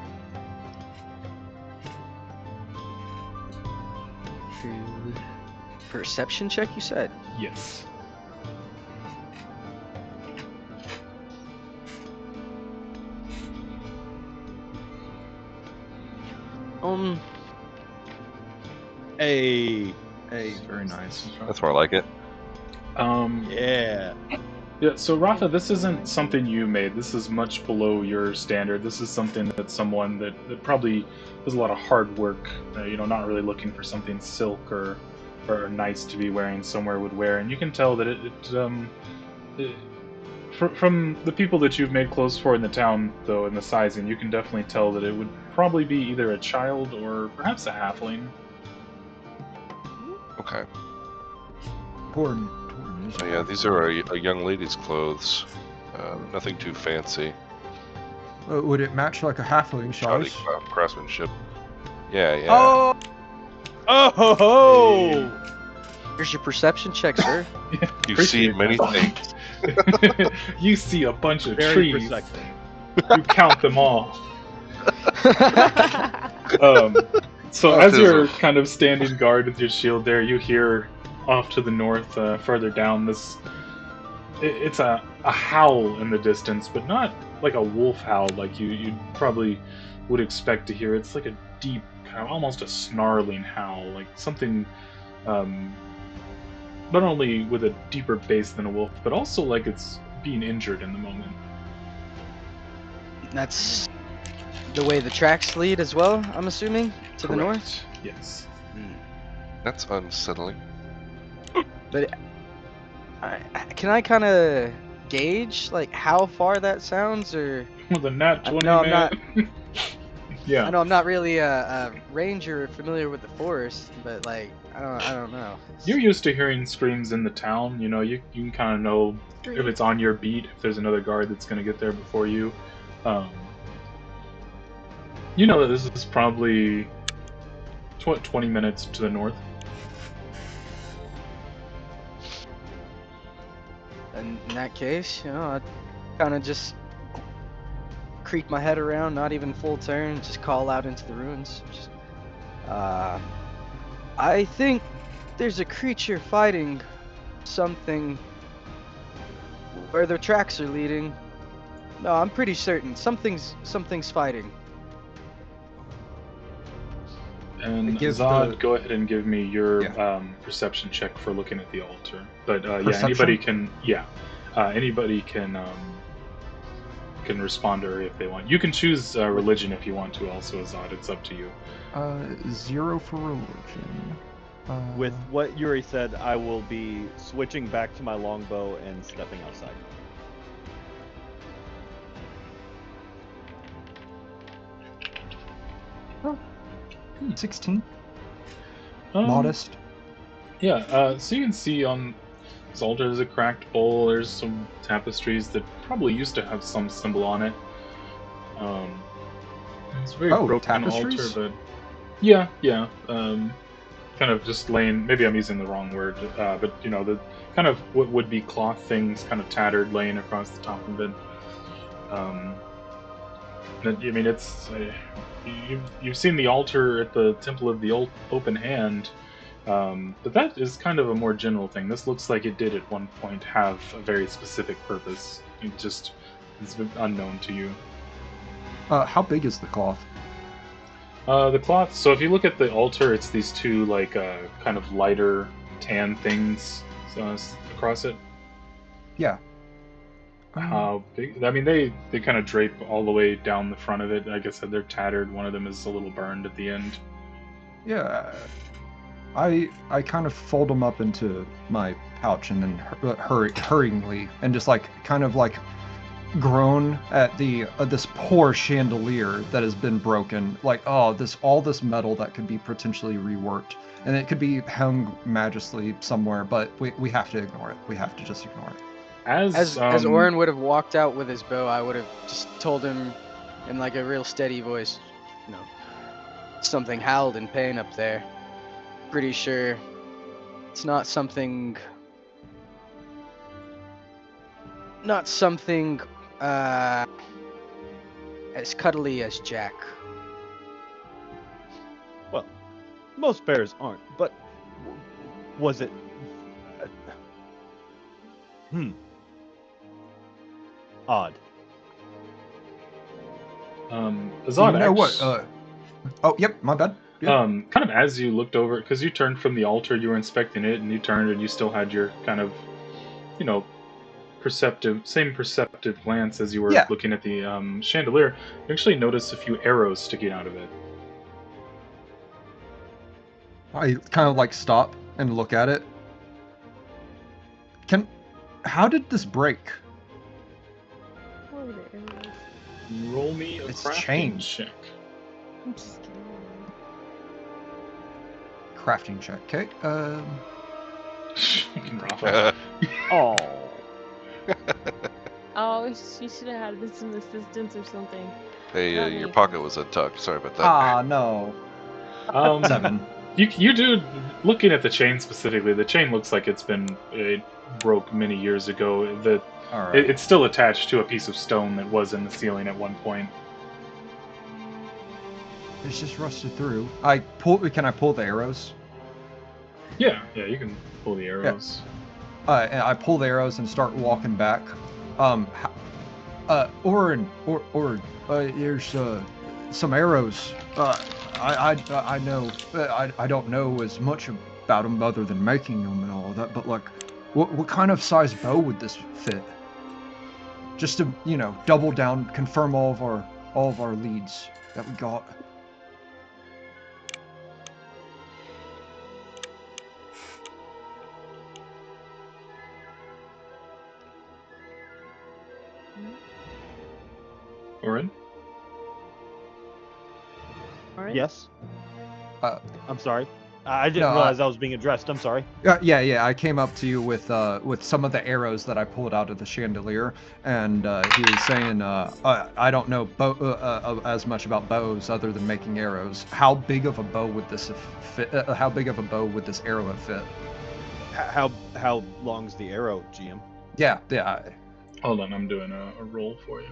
Perception check, you said? Yes. Hey, Very nice. That's more like it. yeah. Yeah, so Rafa, this isn't something you made. This is much below your standard. This is something that someone that probably does a lot of hard work, not really looking for something silk or nice to be wearing somewhere would wear. And you can tell that from the people that you've made clothes for in the town, though, and the sizing, you can definitely tell that it would probably be either a child or perhaps a halfling. Okay. Toren is So yeah, these are a young lady's clothes. Nothing too fancy. Would it match like a halfling Shoddy size? craftsmanship. Yeah. Oh! Oh! Here's your perception check, sir. You Appreciate see that. many things. You see a bunch of Very trees. perceptive. You count them all. So Oh, as you're Tizzle. kind of standing guard with your shield there, you hear off to the north, further down, it's a howl in the distance, but not like a wolf howl like you probably would expect to hear. It's like a deep, kind of almost a snarling howl, like something not only with a deeper bass than a wolf, but also like it's being injured in the moment. That's the way the tracks lead as well, I'm assuming, to the north? Correct. Yes. That's unsettling. But can I kind of gauge like how far that sounds, or With a nat 20, no, I'm man. not. Yeah. I know I'm not really a ranger familiar with the forest, but like I don't know. You're used to hearing screams in the town. You know, you can kind of know if it's on your beat, if there's another guard that's going to get there before you. You know that this is probably 20 minutes to the north. And in that case, I kind of just creak my head around, not even full turn, just call out into the ruins. I think there's a creature fighting something where the tracks are leading. No, I'm pretty certain something's fighting. And Give Zod, the- go ahead and give me your Yeah. perception check for looking at the altar. But yeah, Perception? anybody can respond to her if they want. You can choose religion if you want to. Also, Zod, it's up to you. 0 for religion. With what Yuri said, I will be switching back to my longbow and stepping outside. Oh, 16. Um, Modest. Yeah. So you can see on this altar there's a cracked bowl. There's some tapestries that probably used to have some symbol on it. It's a very broken tapestries? altar, but yeah. Kind of just laying. Maybe I'm using the wrong word, but you know, the kind of what would be cloth things, kind of tattered, laying across the top of it. I mean, it's you've seen the altar at the Temple of the Open Hand, but that is kind of a more general thing. This looks like it did at one point have a very specific purpose. It just is unknown to you. How big is the cloth? The cloth. So if you look at the altar, it's these two like kind of lighter tan things across it. Yeah. How big? I mean, they kind of drape all the way down the front of it. Like I said, they're tattered. One of them is a little burned at the end. Yeah. I kind of fold them up into my pouch and then hurriedly and just like kind of like groan at the this poor chandelier that has been broken. Like, oh, all this metal that could be potentially reworked, and it could be hung majestically somewhere, but we have to ignore it. We have to just ignore it. As Oren would have walked out with his bow, I would have just told him in like a real steady voice, something howled in pain up there. Pretty sure it's not something as cuddly as Jack. Well, most bears aren't, but was it? Odd. Zod, You know what? Oh, yep, my bad. Yeah. Kind of as you looked over, because you turned from the altar, you were inspecting it, and you turned and you still had your kind of, same perceptive glance as you were looking at the chandelier. You actually noticed a few arrows sticking out of it. I kind of like stop and look at it. How did this break? What were the arrows? Roll me a It's crafting chained. check. I'm just kidding. Crafting check. Okay. Fucking Rafa. Oh. Oh, you should have had some assistance or something. Hey, Not your me. pocket was untucked. Sorry about that. Ah, no. 7. You do, looking at the chain specifically, the chain looks like it broke many years ago. All right. It's still attached to a piece of stone that was in the ceiling at one point. It's just rusted through. Can I pull the arrows? Yeah, you can pull the arrows. And I pull the arrows and start walking back. Orin, there's some arrows. I know. I don't know as much about them other than making them and all that. But like, what kind of size bow would this fit? Just to double down, confirm all of our leads that we got. Orin? Alright. Yes. I'm sorry. I didn't No, realize I was being addressed. I'm sorry. Yeah. I came up to you with some of the arrows that I pulled out of the chandelier, and he was saying, I don't know as much about bows other than making arrows. How big of a bow would this fit? How big of a bow would this arrow fit? How long's the arrow, GM? Yeah. Hold on, I'm doing a roll for you.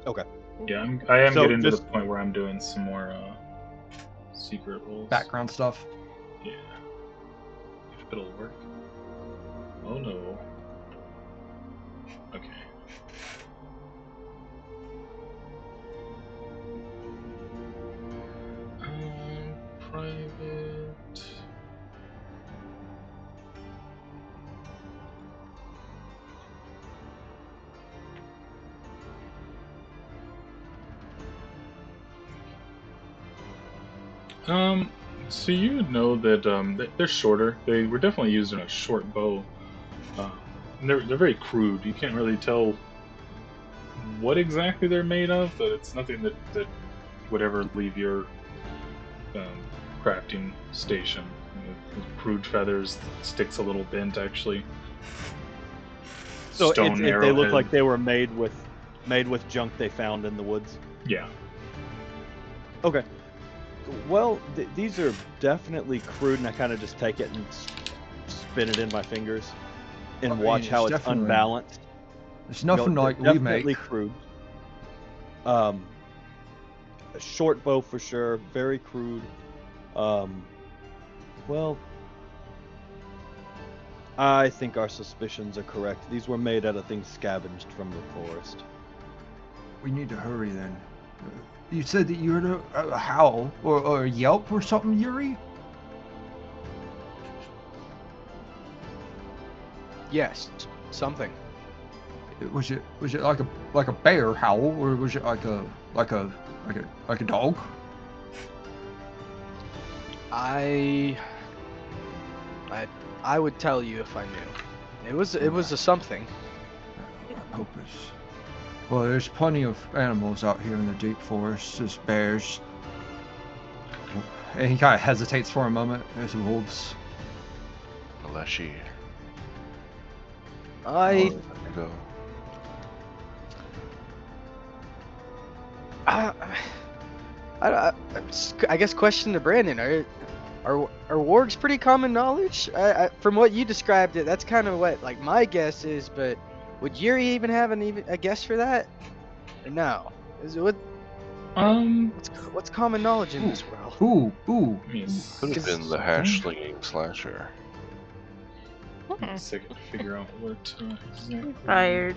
Okay. Yeah, I am So getting to the just- point where I'm doing some more secret rolls. Background stuff. Yeah. If it'll work. Oh no. Okay. Private. So you would know that they're shorter. They were definitely used in a short bow. And they're very crude. You can't really tell what exactly they're made of, but it's nothing that would ever leave your crafting station. With crude feathers, sticks a little bent actually. So Stone they look arrowhead. like they were made with junk they found in the woods. Yeah. Okay. Well, these are definitely crude, and I kind of just take it and spin it in my fingers and I mean, watch how it's it's definitely- unbalanced. There's nothing they're like we definitely make. crude. A short bow for sure, very crude. Well, I think our suspicions are correct. These were made out of things scavenged from the forest. We need to hurry then. You said that you heard a howl or a yelp or something, Yuri? Yes, something. Was it like a bear howl, or was it like a dog? I would tell you if I knew. It was a something. I hope it's. Well, there's plenty of animals out here in the deep forest. There's bears. And he kind of hesitates for a moment. There's wolves. Aleshi. I Go. I guess question to Brandon: Are wargs pretty common knowledge? From what you described it, that's kind of what like my guess is. But would Yuri even have a guess for that? Or no? Is it what's common knowledge in this world? Ooh. Give me Could have been the hash slinging slasher. a second to figure out what exactly. Fired.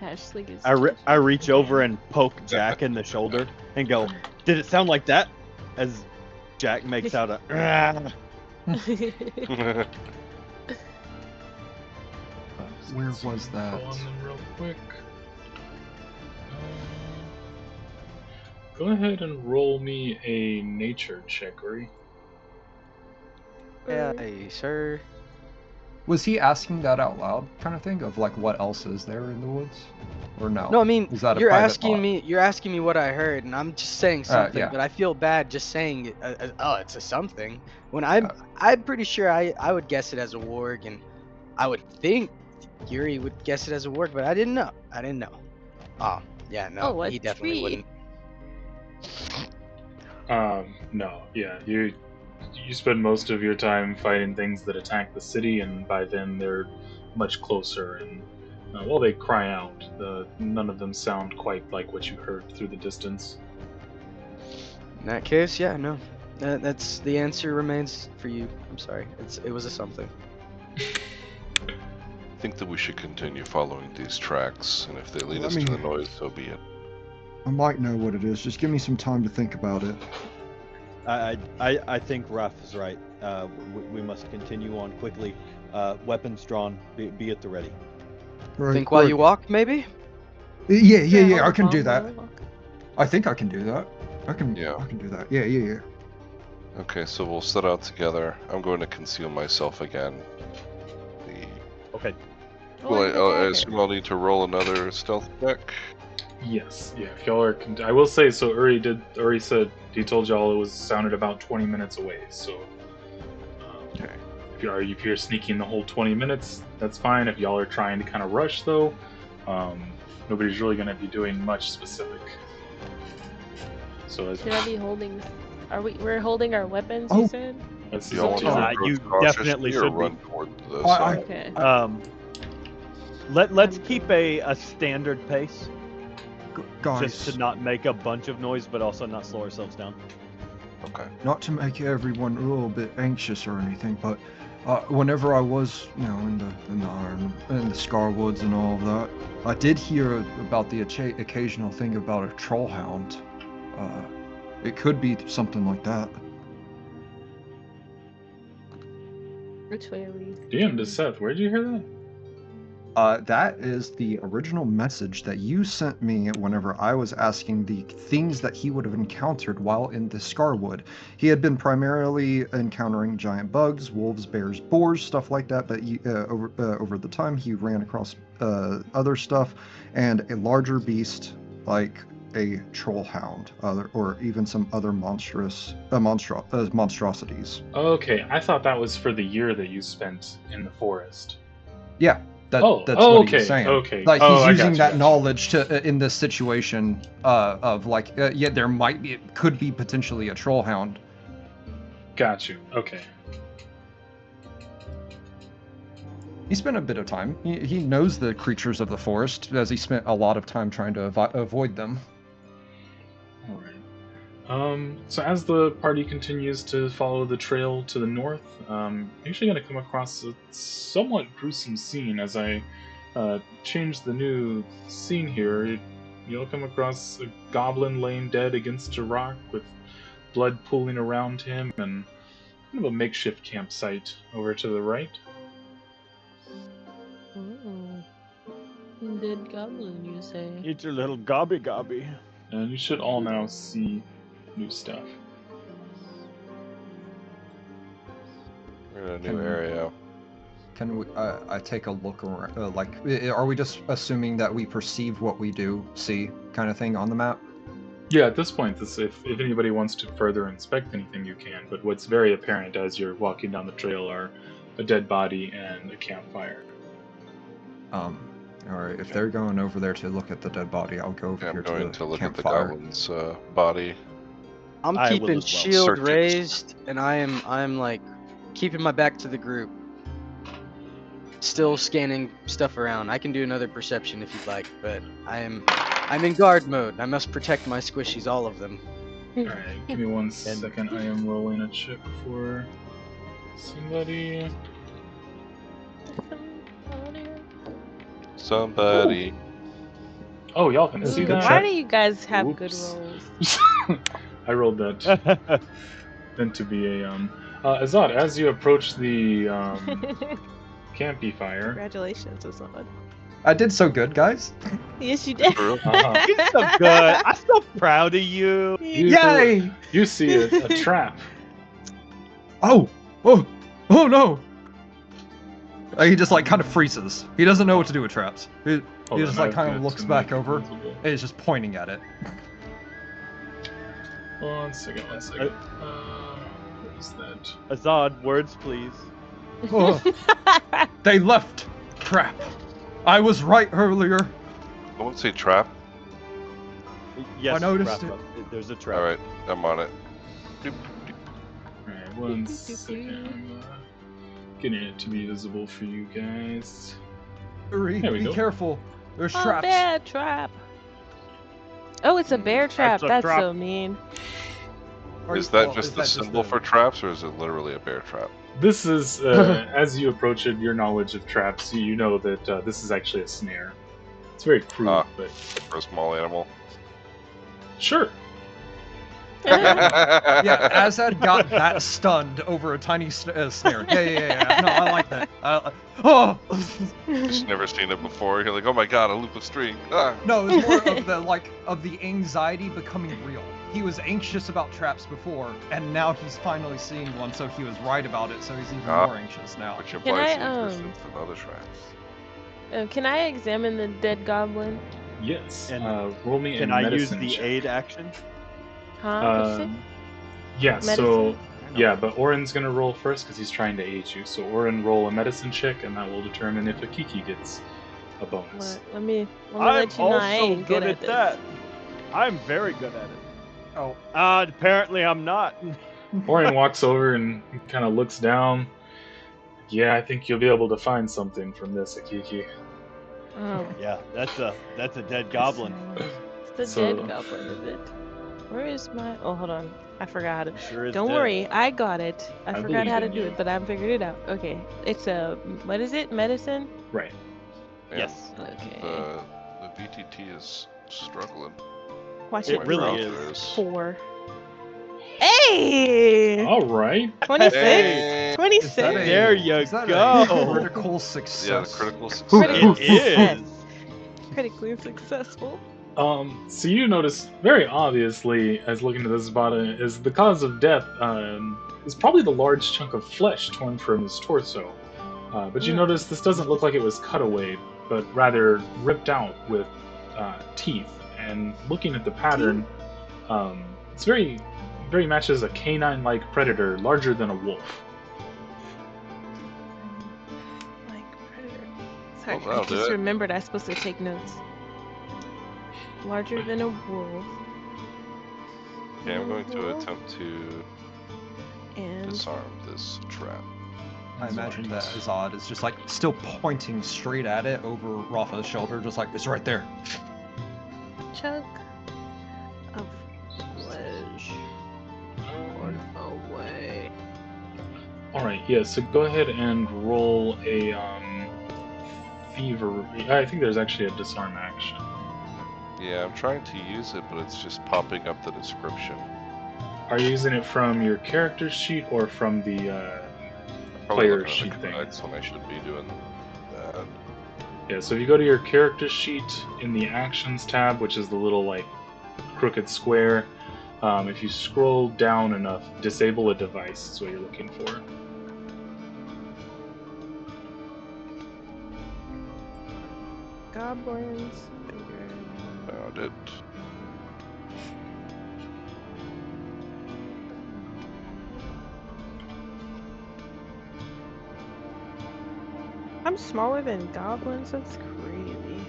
Hashling is. I reach over and poke Jack in the shoulder and go, "Did it sound like that?" As Jack makes out a. Where was that? Go on them real quick. Go ahead and roll me a nature check, Ori. Yeah, sir. Was he asking that out loud, kind of thing, of like what else is there in the woods, or no? No, I mean Is that a you're private asking thought? me. You're asking me what I heard, and I'm just saying something. yeah. But I feel bad just saying it. Oh, it's a something. When I'm pretty sure I would guess it as a warg, and I would think Yuri would guess it as a warg, but I didn't know. Oh, yeah, no, Oh, what he definitely tree? wouldn't. No, yeah, you spend most of your time fighting things that attack the city, and by then they're much closer, and while they cry out, none of them sound quite like what you heard through the distance. In that case, yeah, no. That's the answer remains for you. I'm sorry. It was a something. I think that we should continue following these tracks, and if they lead us to the noise, so be it. I might know what it is. Just give me some time to think about it. I think Raph is right. We must continue on quickly. Weapons drawn. Be at the ready. Right, Think while you walk, maybe? Yeah. I can do that. I think I can do that. I can do that. Yeah. Okay, so we'll set out together. I'm going to conceal myself again. Okay. Well, I assume I'll need to roll another stealth check. Yes, yeah. If y'all are, I will say. So Uri said he told y'all it was sounded about 20 minutes away. So, Okay. if you're sneaking the whole 20 minutes, that's fine. If y'all are trying to kind of rush though, nobody's really going to be doing much specific. So Should I be holding? We're holding our weapons? Oh. You said. That's You all want to you approach definitely cautiously or should run be. toward the I- side? Okay. Let's keep a standard pace, Guys, just to not make a bunch of noise, but also not slow ourselves down. Okay. not to make everyone a little bit anxious or anything, but whenever I was, in the Scarwoods and all of that, I did hear about the occasional thing about a troll hound. It could be something like that. Which way are we? Damn, to Seth, where'd you hear that? That is the original message that you sent me whenever I was asking the things that he would have encountered while in the Scarwood. He had been primarily encountering giant bugs, wolves, bears, boars, stuff like that, but over the time he ran across other stuff, and a larger beast like a troll hound, or even some other monstrosities. Okay, I thought that was for the year that you spent in the forest. Yeah. That's what okay, he was saying. okay. Like, he's using that gotcha. knowledge to in this situation of like, there might be, it could be potentially a troll hound. Got you. Okay. He spent a bit of time. He knows the creatures of the forest, as he spent a lot of time trying to avoid them. All right. So as the party continues to follow the trail to the north, you're actually going to come across a somewhat gruesome scene. As I change the new scene here, you'll come across a goblin laying dead against a rock with blood pooling around him, and kind of a makeshift campsite over to the right. Oh. Dead goblin, you say? Eat your little gobby. And you should all now see new stuff. We're in a new area. Can we? I take a look around. Are we just assuming that we perceive what we do see, kind of thing, on the map? Yeah, at this point, if anybody wants to further inspect anything, you can. But what's very apparent as you're walking down the trail are a dead body and a campfire. All right. If they're going over there to look at the dead body, I'll go over Yeah, here I'm to going the to look campfire. at the goblin's body. I'm I will keeping as well. shield Search it. raised, and I'm like keeping my back to the group. Still scanning stuff around. I can do another perception if you'd like, but I'm in guard mode. I must protect my squishies, all of them. Alright, give me 1 second. I am rolling a check for somebody. Somebody. Oh, y'all can see Good that? Why check. do you guys have good Oops. rolls? I rolled that. Meant to be a Azad, as you approach the campy fire. Congratulations, Azad. I did so good, guys. Yes, you did. True. You're so good. I'm so proud of you. Yay! You see a trap. Oh no! He just like kind of freezes. He doesn't know what to do with traps. He Hold just on, like kind I've of got looks to back make it over visible. and is just pointing at it. 1 second. What is that? Azad, words please. Oh, they left trap. I was right earlier. I won't say trap. Yes, I noticed Rafa, there's a trap. Alright, I'm on it. Doop, doop. Alright, 1 second. I'm getting it to be visible for you guys. Hurry, There we be go. careful. There's Oh, traps. bear trap. Oh, it's a bear trap. a That's trap. so mean. Is that just the symbol for traps, or is it literally a bear trap? This is, as you approach it, your knowledge of traps, you know that this is actually a snare. It's very crude, but For a small animal? sure. Yeah, Azad got that stunned over a tiny snare. Yeah. No, I like that. Oh! Just never seen it before. You're like, oh my god, a loop of string. Ah. No, it was more of the anxiety becoming real. He was anxious about traps before, and now he's finally seeing one, so he was right about it, so he's even more anxious now. Which Can implies I, the existence of other traps. Can I examine the dead goblin? Yes. And Roll me Can a I use medicine the check. aid action? Huh? What's it? Yeah, so Medicine? yeah, but Oren's gonna roll first because he's trying to aid you. So Oren, roll a medicine check, and that will determine if Akiki gets a bonus. Let me I'm let you know I also ain't good at this. that. I'm very good at it. Oh, Apparently I'm not. Oren walks over and kind of looks down. Yeah, I think you'll be able to find something from this, Akiki. Oh, Yeah, that's a dead goblin. it's the So- dead goblin, is it? Where is my? Oh, hold on. I forgot how to. Sure is Don't dead. worry, I got it. I forgot believe how to in do you. it, but I figured it out. Okay, it's a what is it? Medicine? Right. And Yes. Okay. The VTT is struggling. Watch It it. really be is. 4. Hey! All right. 26. Hey! 26. There you is that go. a critical success? Yeah, the critical Critical success. It success. is. Critically successful. So you notice very obviously, as looking at this body, is the cause of death is probably the large chunk of flesh torn from his torso. But you notice this doesn't look like it was cut away, but rather ripped out with teeth. And looking at the pattern, it's very matches a canine-like predator, larger than a wolf. Like predator. Sorry, Oh, that'll I do just it. remembered I was supposed to take notes. Larger than a wolf. Okay, I'm going to Wolf. attempt to And disarm this trap. I imagine that Azad is just like still pointing straight at it over Rafa's shoulder, just like it's right there. chunk of flesh torn away. All right, yeah. So go ahead and roll a fever. I think there's actually a disarm action. Yeah, I'm trying to use it, but it's just popping up the description. Are you using it from your character sheet or from the Probably player looking at sheet the thing? codex when I should be doing that. Yeah, so if you go to your character sheet in the actions tab, which is the little like crooked square, if you scroll down enough, disable a device is what you're looking for. Goblins. Bigger. Found it. I'm smaller than goblins. That's crazy.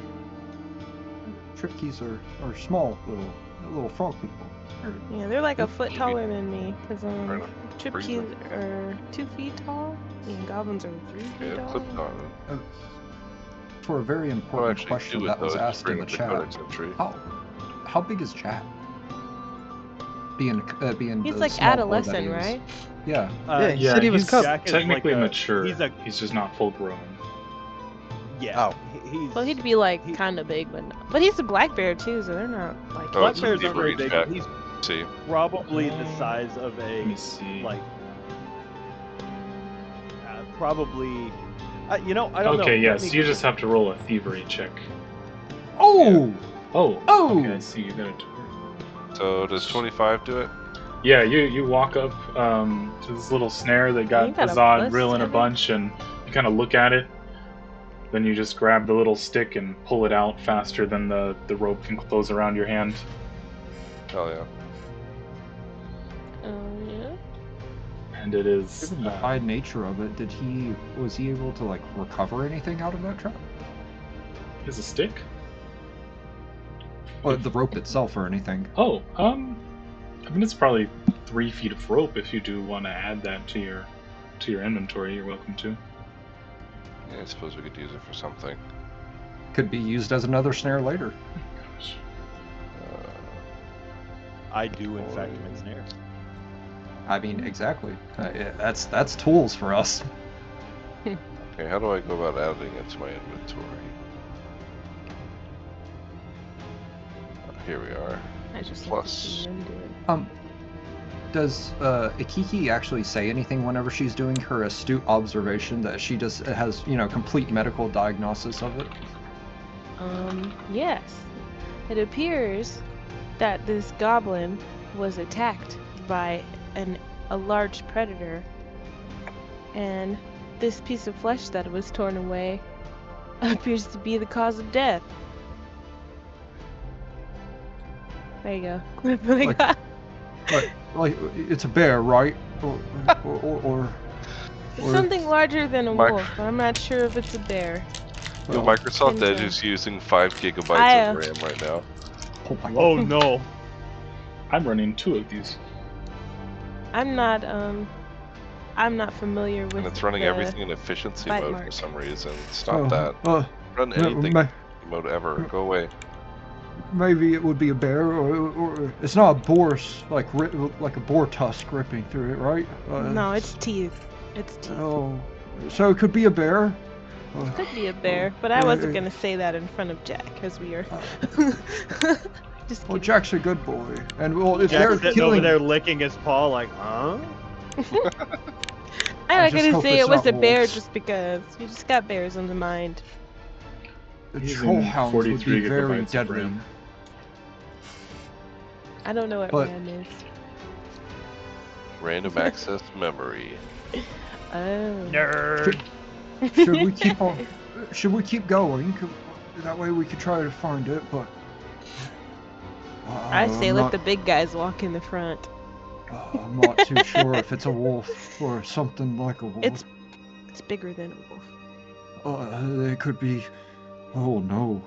Trick keys are small little frog people. Yeah, they're like a foot Maybe. taller than me. Cause Fair enough. trip Bring keys them. are 2 feet tall, and goblins are 3 feet Yeah, tall. clipped on. For a very I'll important actually question do it that though. was Just asked in bring the up the chat. codex entry. How big is chat? Being He's the like small boy that adolescent, he is. right? Yeah. Yeah, he said he was he's cub. Jack is technically like mature. He's just not full grown. yeah. Oh. He's Well, he'd be like He- kind of big, but he's a black bear too, so they're not like. Oh, black it's a bears aren't very thievery big. check. He's See, probably the size of Let a me see. like probably. I don't know. Okay, yeah, Let so me you Google just have to roll a thievery check. Oh! Oh! Oh! Okay, I see you got it. so does 25 do it? Yeah, you walk up to this little snare that got You got a Azad plus reeling a 7? bunch, and you kind of look at it. Then you just grab the little stick and pull it out faster than the rope can close around your hand. Hell yeah. Oh yeah. And it is. Given the high nature of it, was he able to like recover anything out of that trap? Is a stick? Or the rope itself or anything? Oh, I mean it's probably 3 feet of rope. If you do want to add that to your inventory, you're welcome to. Yeah, I suppose we could use it for something. Could be used as another snare later. Gosh. I do in fact make snares. I mean, exactly. That's tools for us. Okay, how do I go about adding it to my inventory? Here we are. I just Plus. like to see them do it. Does Ikiki actually say anything whenever she's doing her astute observation that she just has, complete medical diagnosis of it? Yes. It appears that this goblin was attacked by a large predator, and this piece of flesh that was torn away appears to be the cause of death. There you go. That's what I got. Like it's a bear, right? Or Something larger than a Mic- wolf. I'm not sure if it's a bear. Yo, well, Microsoft Depends Edge on- is using 5 gigabytes I, of RAM right now. oh my Oh god. no. I'm running 2 of these. I'm not familiar with And it's running the everything in efficiency bite mode mark. for some reason. Stop that. Run Yeah, anything in mode ever. Go away. maybe it would be a bear, or it's not a boar, like a boar tusk ripping through it, right? No, it's teeth. It's teeth. Oh, so it could be a bear. Could be a bear, but I wasn't gonna say that in front of Jack, because we are. Just Well, kidding. Jack's a good boy, and well, if Jack's they're sitting killing, over there licking his paw like, huh? I'm I not just gonna hope say it's it was not a bear wolves. just because. You just got bears on the mind. the Using troll hounds would 43 be very gigabytes of deadly. RAM. I don't know what But- RAM is. Random access memory. Oh. Nerd. Should we keep on? Should we keep going? That way we could try to find it, but I say I'm let not, the big guys walk in the front. I'm not too sure if it's a wolf or something like a wolf. It's bigger than a wolf. It could be. Oh no.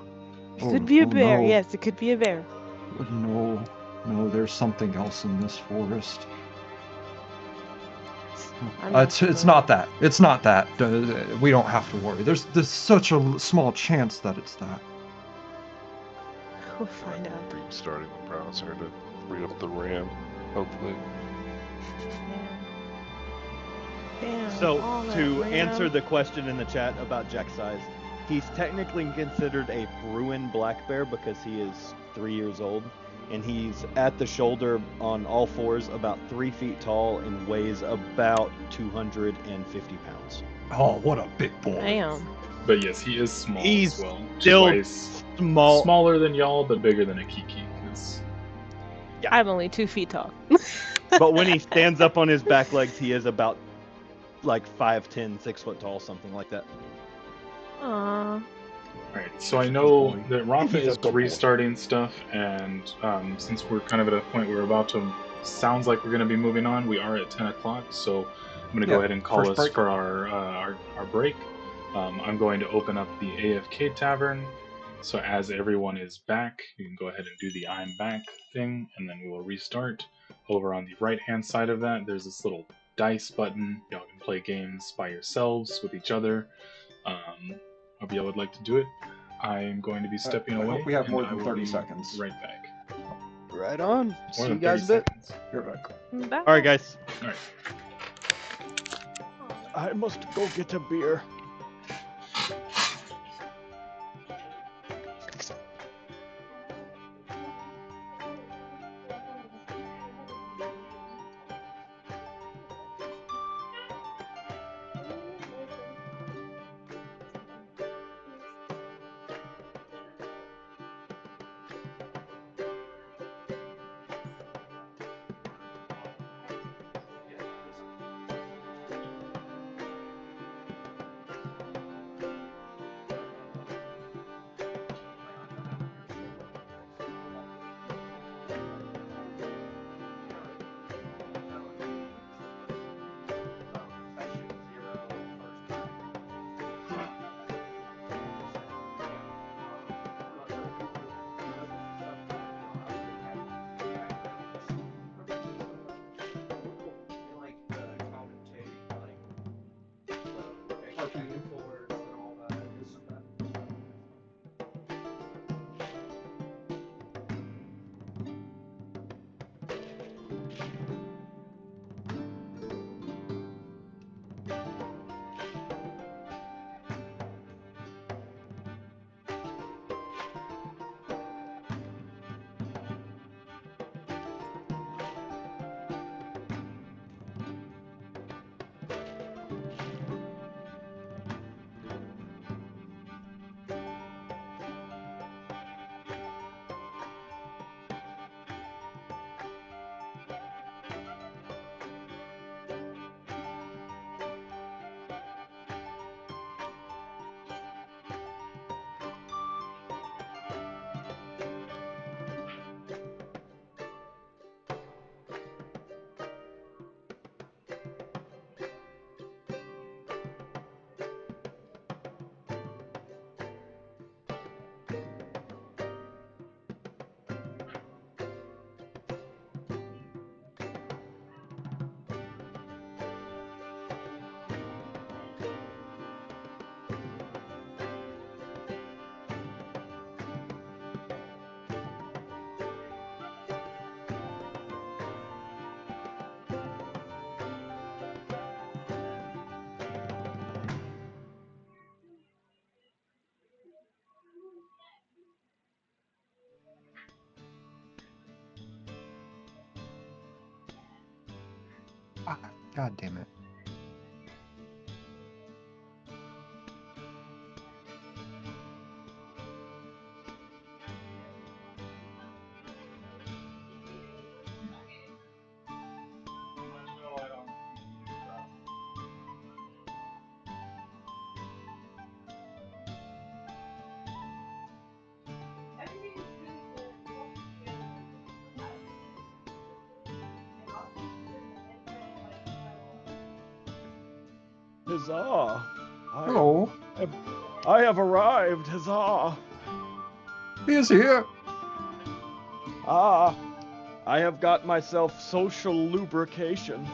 It could be a bear. No. Yes, it could be a bear. No, there's something else in this forest. I'm not It's familiar. not that. It's not that. We don't have to worry. There's such a small chance that it's that. We'll find out. Restarting the browser to free up the RAM. Hopefully. Damn, So, all that to RAM. answer the question in the chat about Jack's size, he's technically considered a Bruin black bear because he is 3 years old, and he's at the shoulder on all fours, about 3 feet tall, and weighs about 250 pounds. Oh, what a big boy. Damn. But yes, he is small He's as well. Which is still why he's Small. smaller than y'all, but bigger than a Kiki. 'Cause I'm only 2 feet tall. But when he stands up on his back legs, he is about like 5'10", 6 foot tall, something like that. Aww. Alright, so I He's a know good boy. that Rafa He's a is good boy. restarting stuff, and since we're kind of at a point where we're about to, sounds like we're going to be moving on, we are at 10 o'clock, so I'm going to go Yeah, ahead and call first us break. for our break. I'm going to open up the AFK Tavern, so as everyone is back, you can go ahead and do the I'm back thing, and then we will restart. Over on the right-hand side of that, there's this little dice button. Y'all can play games by yourselves, with each other. Hope y'all would like to do it. I'm going to be stepping I away. hope we have and more I than will 30 be seconds. Right back. Right on. More See you than guys 30 a bit. seconds. You're back. Bye. All right, guys. All right. I must go get a beer. Ah, God damn it. Huzzah! Hello. I have arrived. Huzzah! He is here. Ah, I have got myself social lubrication.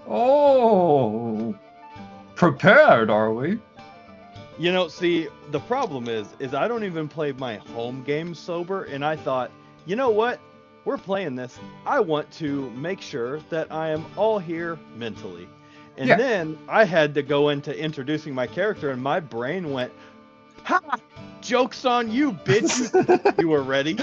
Oh. Prepared, are we? You know, see, the problem is I don't even play my home game sober, and I thought, you know what? We're playing this. I want to make sure that I am all here mentally. And Yeah. then I had to go into introducing my character, and my brain went, ha! Joke's on you, bitch! You were ready?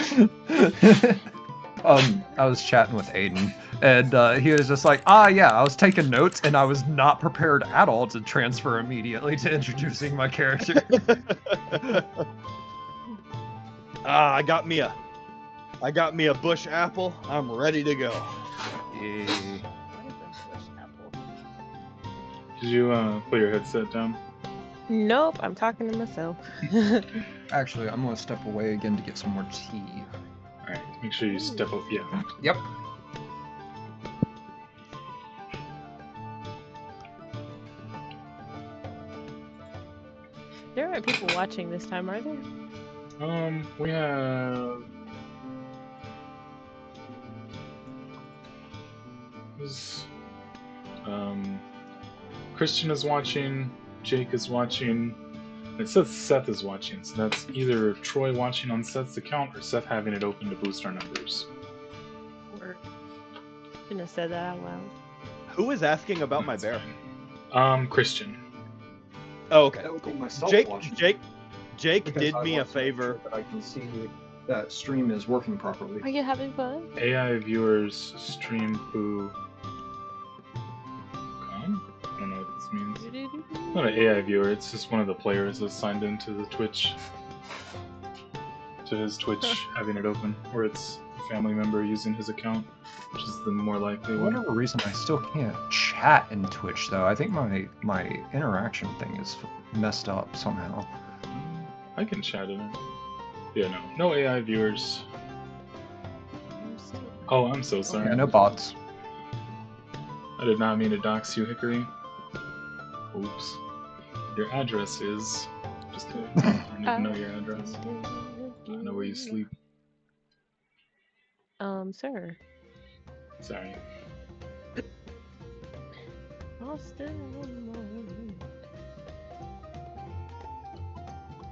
I was chatting with Aiden, and he was just like, yeah, I was taking notes, and I was not prepared at all to transfer immediately to introducing my character. I got me a bush apple. I'm ready to go. Yeah. What is a bush apple? Did you put your headset down? Nope, I'm talking to myself. Actually, I'm gonna step away again to get some more tea. All right, make sure you step up. Yeah. Yep. There aren't people watching this time, are there? We have. Christian is watching. Jake is watching. It says Seth is watching, so that's either Troy watching on Seth's account or Seth having it open to boost our numbers. Or shouldn't have said that out loud. Who is asking about my bear? Christian. Oh, okay. That would be myself Jake watching. Jake Because did I me a want to make favor. sure that I can see that stream is working Are properly. you having fun? AI viewers stream POoR. I don't know what this means. It's not an AI viewer, it's just one of the players that's signed into the Twitch. To his Twitch having it open, or it's a family member using his account, which is the more likely For one. whatever reason, I still can't chat in Twitch though. I think my interaction thing is messed up somehow. I can chat in it. Yeah, no AI viewers. Oh, I'm so sorry. Yeah, no bots. I did not mean to dox you, Hickory. Oops. Your address is. Just kidding. I don't even know your address. I know where you sleep. Sir. Sorry.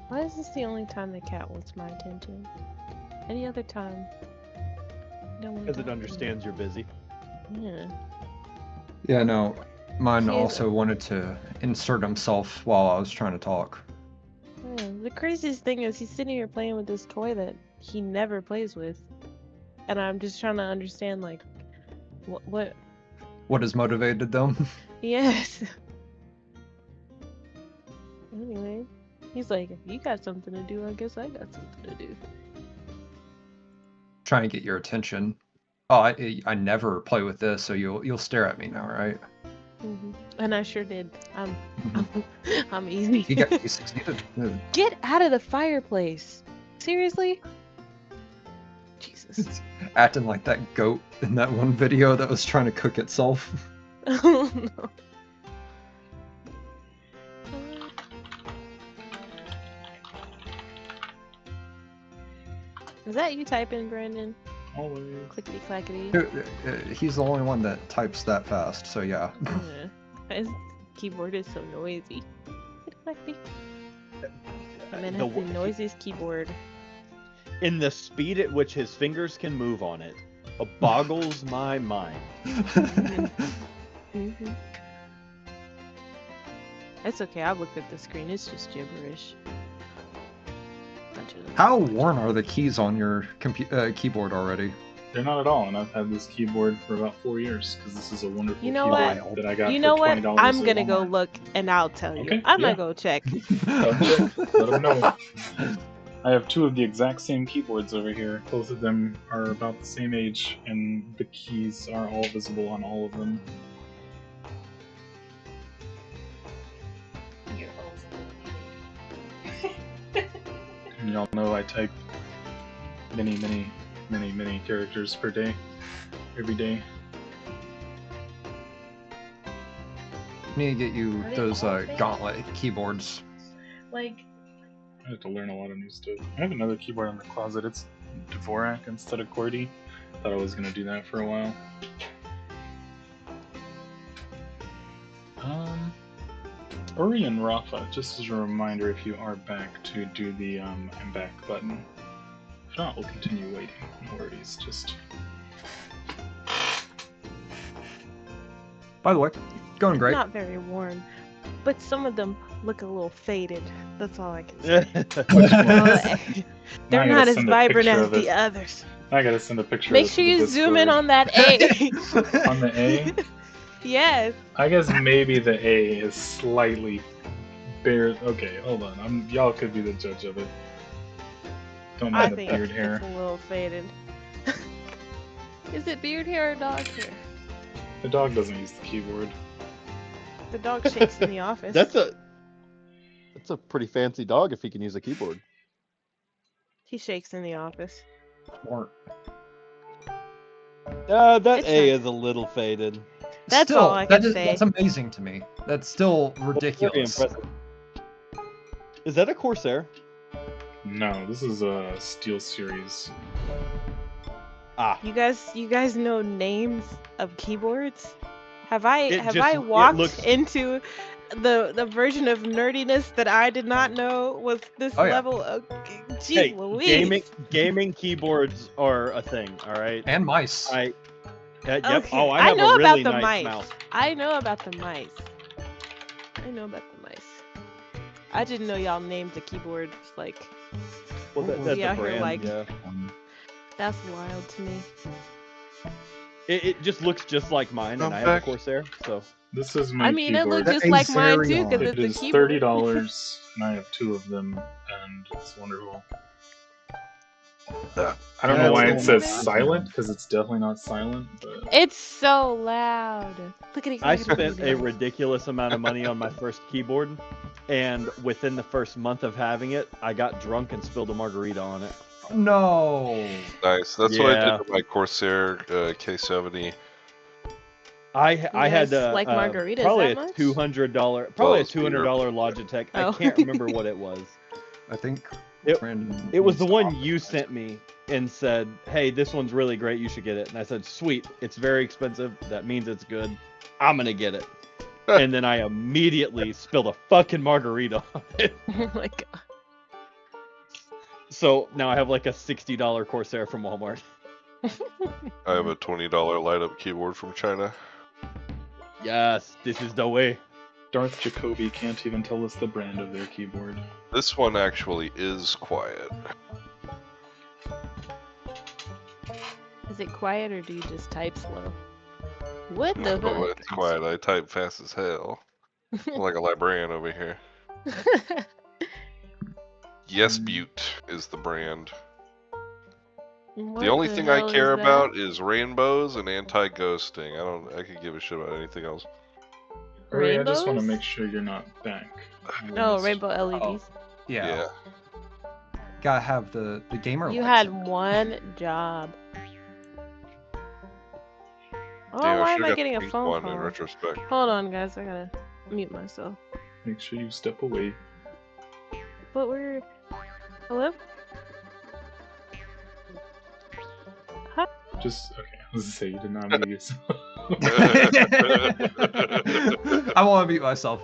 Why is this the only time the cat wants my attention? Any other time? Don't want Because it understands you're busy. Yeah. Yeah, no. Mine He is- also wanted to insert himself while I was trying to talk. Yeah, the craziest thing is he's sitting here playing with this toy that he never plays with, and I'm just trying to understand like, what? What has motivated them? Yes. Anyway, he's like, if you got something to do, I guess I got something to do. Trying to get your attention. Oh, I never play with this, so you'll stare at me now, right? And I sure did. I'm easy. You succeeded. Get out of the fireplace. Seriously? Jesus. Acting like that goat in that one video that was trying to cook itself. Oh no. Is that you typing, Brandon? Always. Clickety clackety. He's the only one that types that fast, so yeah. Yeah. His keyboard is so noisy. Clickety clackety. Man The has the w- noisiest keyboard. In the speed at which his fingers can move on it, boggles my mind. Mm-hmm. It's okay. I looked at the screen. It's just gibberish. How worn are the keys on your keyboard already? They're not at all, and I've had this keyboard for about 4 years because this is a wonderful You know keyboard what? that I got You for know what? $20 I'm at gonna go Walmart. look and I'll tell you. Okay, I'm yeah. gonna go check. Let them know. I have 2 of the exact same keyboards over here. Both of them are about the same age, and the keys are all visible on all of them. And y'all know I type many characters per day, every day. Need to get you Are they those all fake? gauntlet keyboards. Like, I have to learn a lot of new stuff. I have another keyboard in the closet. It's Dvorak instead of QWERTY. Thought I was gonna do that for a while. Uri and Rafa, just as a reminder, if you are back, to do the I'm back button. If not, we'll continue waiting. No worries. Just By the way, going great. Not very warm, but some of them look a little faded. That's all I can say. They're I gotta not as send a vibrant picture as of the it. others. I gotta send a picture. Make of it sure to the you zoom in Discord. on that A. On the A. Yes. I guess maybe the A is slightly bare. Okay, hold on. Y'all could be the judge of it. Don't I mind the think beard hair. it's a little faded. Is it beard hair or dog hair? The dog doesn't use the keyboard. The dog shakes in the office. That's a pretty fancy dog if he can use a keyboard. He shakes in the office. Smart. That It's A not- is a little faded. That's Still, all I can say. That's amazing to me. That's still Very ridiculous. impressive. Is that a Corsair? No, this is a Steel Series. Ah, You guys know names of keyboards? Have I It walked looks- into the version of nerdiness that I did not know was this Oh, yeah. level of jeez hey, Louise. gaming keyboards are a thing. All right. And mice. Yep. Okay, Oh, I I have know a really about the nice mice. mouse. I know about the mice. I didn't know y'all named the keyboards like Well, that's We a out here brand. like- Yeah. that's wild to me. It just looks just like mine, and I have a Corsair. So This is my I mean, it keyboard. looks just That like is mine very too, because odd. It it's a is keyboard. $30, and I have 2 of them, and it's wonderful. I don't know why it says That's silent, because it's definitely not silent, but It's so loud. Look at it. I spent a ridiculous amount of money on my first keyboard, and within the first month of having it, I got drunk and spilled a margarita on it. No. Nice. That's what I Yeah. did with my Corsair K70. I had guys like margaritas probably that a much? $200 Logitech. Oh. I can't remember what it was. I think It- Brandon It was the used one off. you sent me and said, "Hey, this one's really great. You should get it." And I said, "Sweet. It's very expensive. That means it's good. I'm gonna get it." And then I immediately spilled a fucking margarita on it. Oh my god. So now I have like a $60 Corsair from Walmart. I have a $20 light up keyboard from China. Yes, this is the way. Darth Jacoby can't even tell us the brand of their keyboard. This one actually is quiet. Is it quiet or do you just type slow? What the No, fuck? it's quiet. I type fast as hell. I'm like a librarian over here. Yes Butte is the brand. What The only thing I hell is care that? about is rainbows and anti-ghosting. I could give a shit about anything else. Hurry, I just want to Rainbows? make sure you're not back. No, rainbow LEDs. Yeah. Gotta have the gamer. You lights had in. one job. Oh, Damn, why I am should've I got getting the a pink phone one call? in retrospect. Hold on, guys. I gotta mute myself. Make sure you step away. But we're. Hello? Just okay. I was gonna say you did not mute yourself. I want to mute myself.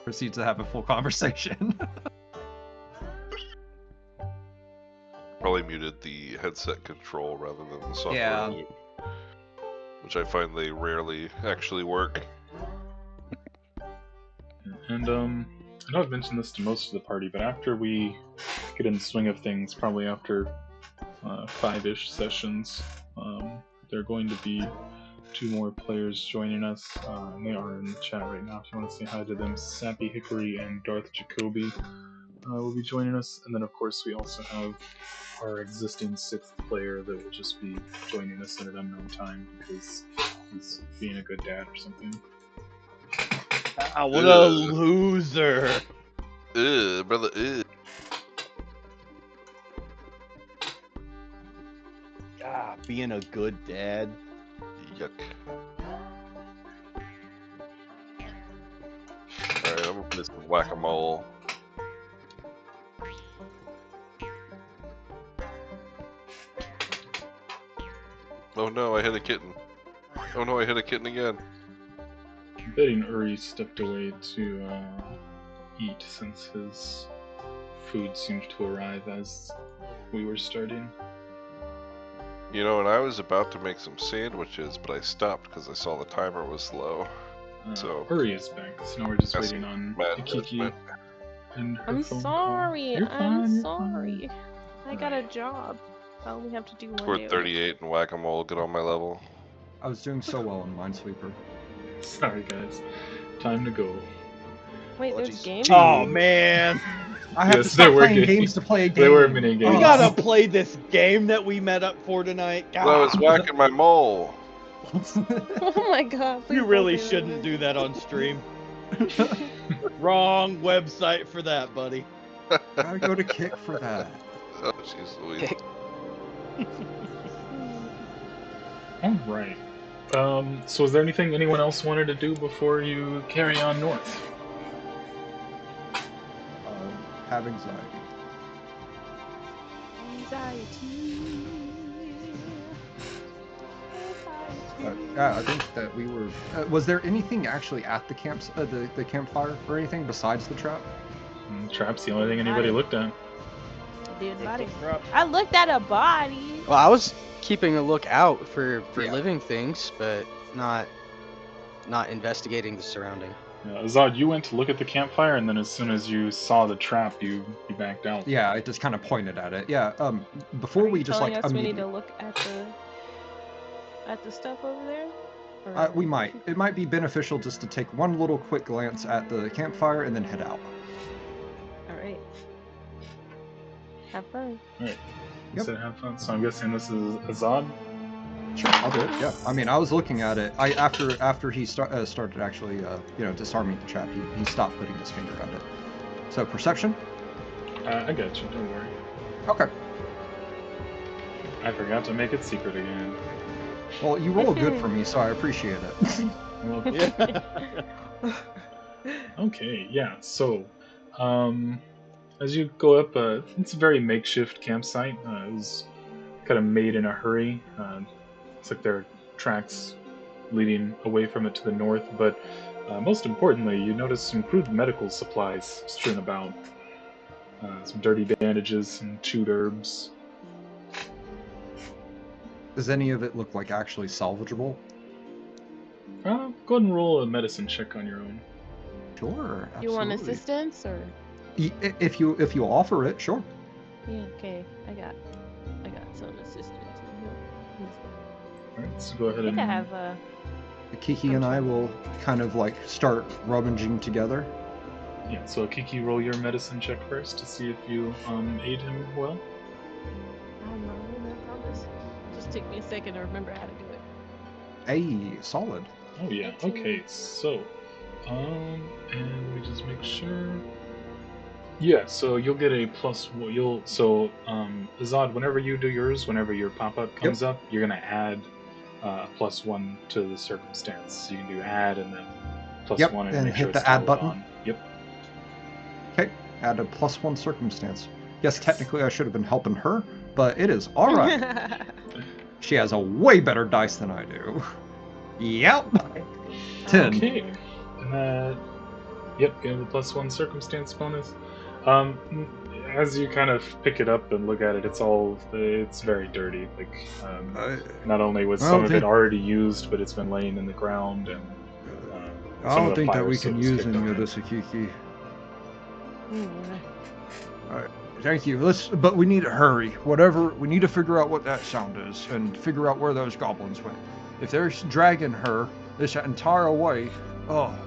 Proceed to have a full conversation. Probably muted the headset control rather than the software Yeah. mute, which I find they rarely actually work. And I know I've mentioned this to most of the party, but after we get in the swing of things, probably after 5-ish sessions. There are going to be 2 more players joining us, and they are in the chat right now. If you want to say hi to them, Sappy Hickory and Darth Jacoby will be joining us, and then of course we also have our existing 6th player that will just be joining us at an unknown time because he's being a good dad or something. Ah, what a loser! Brother, Ah, being a good dad. yuck. Alright, I'm gonna play some whack-a-mole. Oh no, I hit a kitten. Oh no, I hit a kitten again. I'm betting Uri stepped away to eat since his food seemed to arrive as we were starting. You know, and I was about to make some sandwiches, but I stopped because I saw the timer was low. So Uri is back, so now we're just That's waiting on Matt, Ikiki and her I'm phone sorry. call. You're fine, I'm you're sorry. fine. I got a job. I only have to do one scored day. 38 in whack-a-mole, get on my level. I was doing so well in Minesweeper. Sorry guys, time to go. Wait, there's Apologies. games? Oh man, I have Yes, to stop there were playing games. games to play a game. There were mini we games. gotta play this game that we met up for tonight. Well, I was God, whacking my mole. Oh my god, please you don't really say shouldn't do that on stream. Wrong website for that, buddy. Gotta go to Kick for that. Oh, jeez Louise. Okay. Alright. So is there anything anyone else wanted to do before you carry on north? Have anxiety. Yeah, I think that we were. Was there anything actually at the camps, the campfire, or anything besides the trap? Trap's the only thing anybody looked at. Dude, body. Crap. I looked at a body. Well, I was keeping a look out for Yeah. living things, but not investigating the surrounding. Azad, you went to look at the campfire, and then as soon as you saw the trap, you backed out. Yeah, I just kind of pointed at it. Yeah. Before Are we you just telling like us we need immediately. to look at the stuff over there? Or- We might. It might be beneficial just to take one little quick glance at the campfire and then head out. All right. Have fun. Alright. You Yep. said have fun, so I'm guessing this is Azad? Sure, I'll do it. Yeah. I mean, I was looking at it. After he started actually, disarming the trap, he stopped putting his finger at it. So perception. I got you, don't worry. Okay. I forgot to make it secret again. Well, you roll good for me, so I appreciate it. Well, Yeah. okay, yeah, so, as you go up, it's a very makeshift campsite. It was kind of made in a hurry. Looks like there are tracks leading away from it to the north, but most importantly, you notice some crude medical supplies strewn about. Some dirty bandages, some chewed herbs. Does any of it look like actually salvageable? Go ahead and roll a medicine check on your own. Sure. You want absolutely. assistance or? If you offer it, sure. Yeah. Okay. I got some assistance. Alright, so go ahead I think and I have Kiki and I will kind of like start rummaging together. yeah. So Kiki, roll your medicine check first to see if you aid him well. I don't know. I'll just take me a second to remember how to do it. Hey, solid. Oh yeah. 18. Okay. So, and let me just make sure. Yeah. So you'll get a plus. Azad, whenever you do yours, whenever your pop-up comes up, you're gonna add a +1 to the circumstance. So you can do add and then +1 and and make hit sure the it's add still button. on. Yep. Okay, add a +1 circumstance. Yes, technically I should have been helping her, but it is all right. She has a way better dice than I do. Yep. 10. Okay. And yep, get a +1 circumstance bonus. As you kind of pick it up and look at it, it's very dirty. Like, not only was I some don't of think- it already used, but it's been laying in the ground, and I some of don't the think that fire we soot can is use kicked any up of in. this, Akiki. Thank you. But we need to hurry. We need to figure out what that sound is and figure out where those goblins went. If they're dragging her this entire way, oh,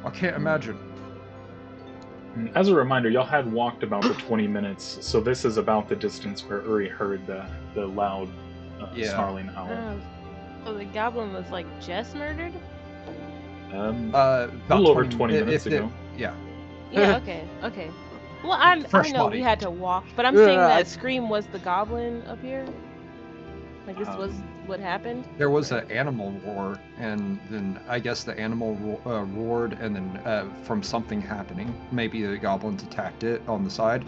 I can't imagine. As a reminder, y'all had walked about the 20 minutes, so this is about the distance where Uri heard the loud snarling owl. So the goblin was like just murdered? A little over 20 minutes ago. Yeah. Yeah, okay. Well, I know body. we had to walk, but I'm No, saying no, that Scream was the goblin up here? Like, this was what happened? There was an animal roar, and then I guess the animal roared, and then from something happening, maybe the goblins attacked it on the side.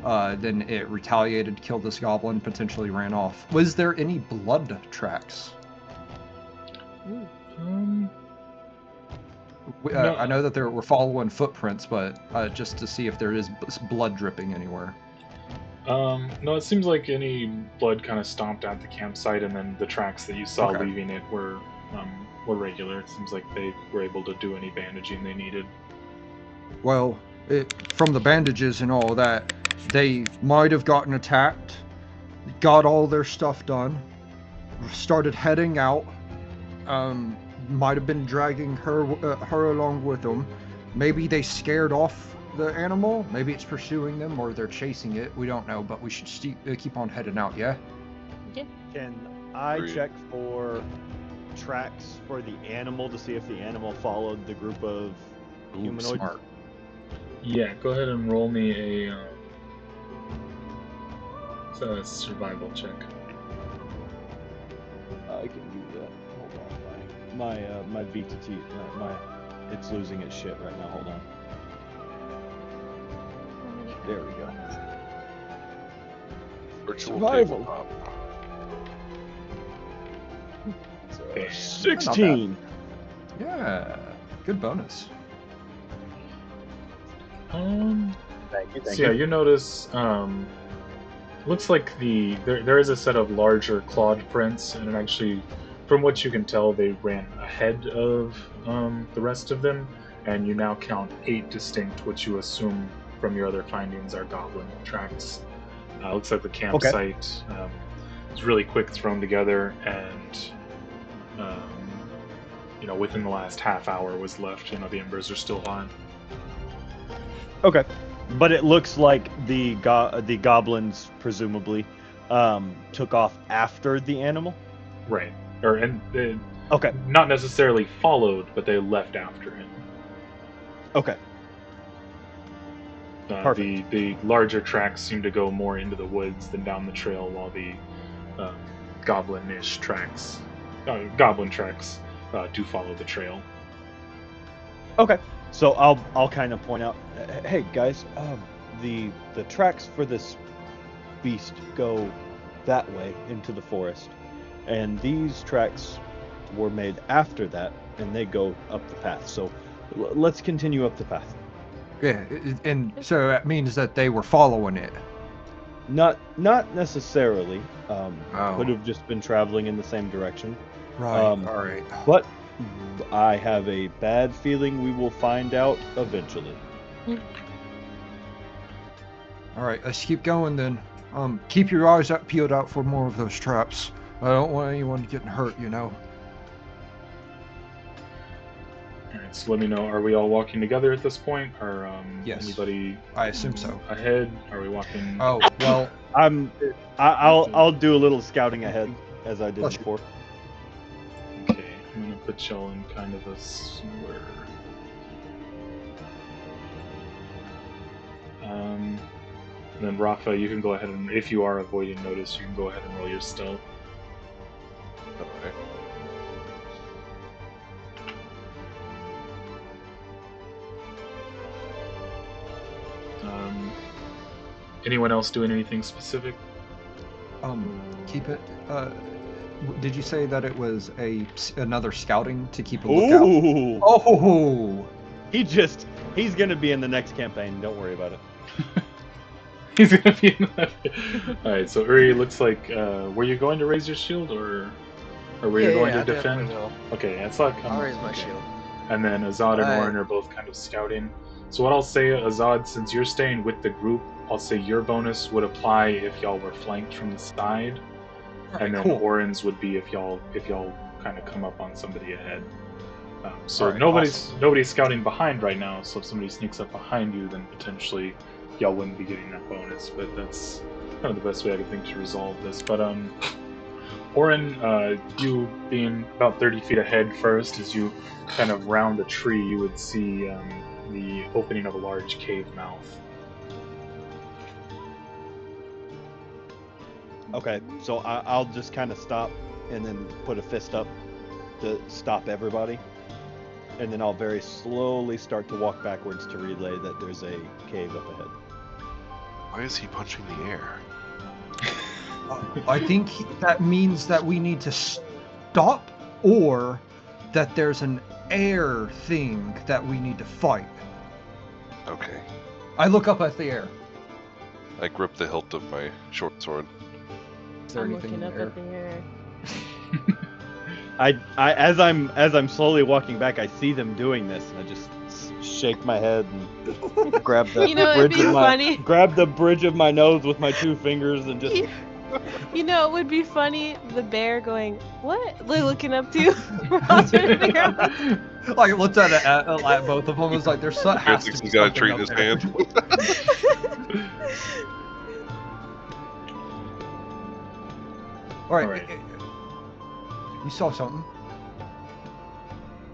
Then it retaliated, killed this goblin, potentially ran off. Was there any blood tracks? No. I know that we're following footprints, but just to see if there is blood dripping anywhere. No, it seems like any blood kind of stomped at the campsite, and then the tracks that you saw Okay. leaving it were regular. It seems like they were able to do any bandaging they needed. Well, from the bandages and all that, they might have gotten attacked, got all their stuff done, started heading out, might have been dragging her along with them. Maybe they scared off the animal. Maybe it's pursuing them, or they're chasing it. We don't know, but we should keep on heading out, yeah? Yeah. Can I Agreed. check for tracks for the animal to see if the animal followed the group of humanoids? Smart. Yeah, go ahead and roll me a survival check. I can do that. Hold on, my VTT, it's losing its shit right now. Hold on. There we go. Virtual Survival. tabletop. Okay. 16. Yeah, good bonus. Thank you. So yeah, you notice. Looks like there is a set of larger clawed prints, and actually, from what you can tell, they ran ahead of the rest of them, and you now count 8 distinct, which you assume from your other findings are goblin tracks. Looks like the campsite is really quick thrown together, and within the last half hour was left. The embers are still hot. Okay, but it looks like the goblins presumably took off after the animal. Right. Okay. Not necessarily followed, but they left after him. Okay. Perfect. The larger tracks seem to go more into the woods than down the trail, while the goblin-ish tracks, goblin tracks, do follow the trail. Okay. So I'll kind of point out, hey guys, the tracks for this beast go that way into the forest, and these tracks were made after that, and they go up the path. So let's continue up the path. Yeah, and so that means that they were following it. Not necessarily. Oh. Could have just been traveling in the same direction. Right. All right. But I have a bad feeling we will find out eventually. All right, let's keep going then. Keep your eyes peeled out for more of those traps. I don't want anyone getting hurt, Alright, so let me know, are we all walking together at this point? Or Yes. anybody I assume so. ahead? Are we walking? Oh, well, I'll do a little scouting ahead as I did Let's- before. Okay, I'm gonna put y'all in kind of a square. And then Rafa, you can go ahead and, if you are avoiding notice, you can go ahead and roll your stealth. Okay. Anyone else doing anything specific? keep it. Did you say that it was another scouting to keep a lookout? Ooh! Oh! He's gonna be in the next campaign. Don't worry about it. He's gonna be in that. Alright, so Uri, looks like, were you going to raise your shield, or were you going to I defend? definitely will. Okay, that's like I'll raise my shield. And then Azad and Alright. Orin are both kind of scouting. So what I'll say, Azad, since you're staying with the group, I'll say your bonus would apply if y'all were flanked from the side, Alright, and then cool. Oren's would be if y'all kind of come up on somebody ahead. So Alright, nobody's scouting behind right now. So if somebody sneaks up behind you, then potentially y'all wouldn't be getting that bonus. But that's kind of the best way I could think to resolve this. But Oren, you being about 30 feet ahead first, as you kind of round a tree, you would see the opening of a large cave mouth. Okay, so I'll just kind of stop and then put a fist up to stop everybody. And then I'll very slowly start to walk backwards to relay that there's a cave up ahead. Why is he punching the air? I think that means that we need to stop, or that there's an air thing that we need to fight. Okay. I look up at the air. I grip the hilt of my short sword. Is there I'm anything looking in up there? at the air. As I'm slowly walking back, I see them doing this, and I just shake my head and grab the You know, it'd bridge be of funny. grab the bridge of my nose with my 2 fingers and just. You know, it would be funny. The bear going, "What?" Like, looking up to you. We're all trying to figure out. Like, I looked at both of them. Was like, there's Bear has to thinks be he's got a something treat in up his there. hand. All right. Alright. You saw something?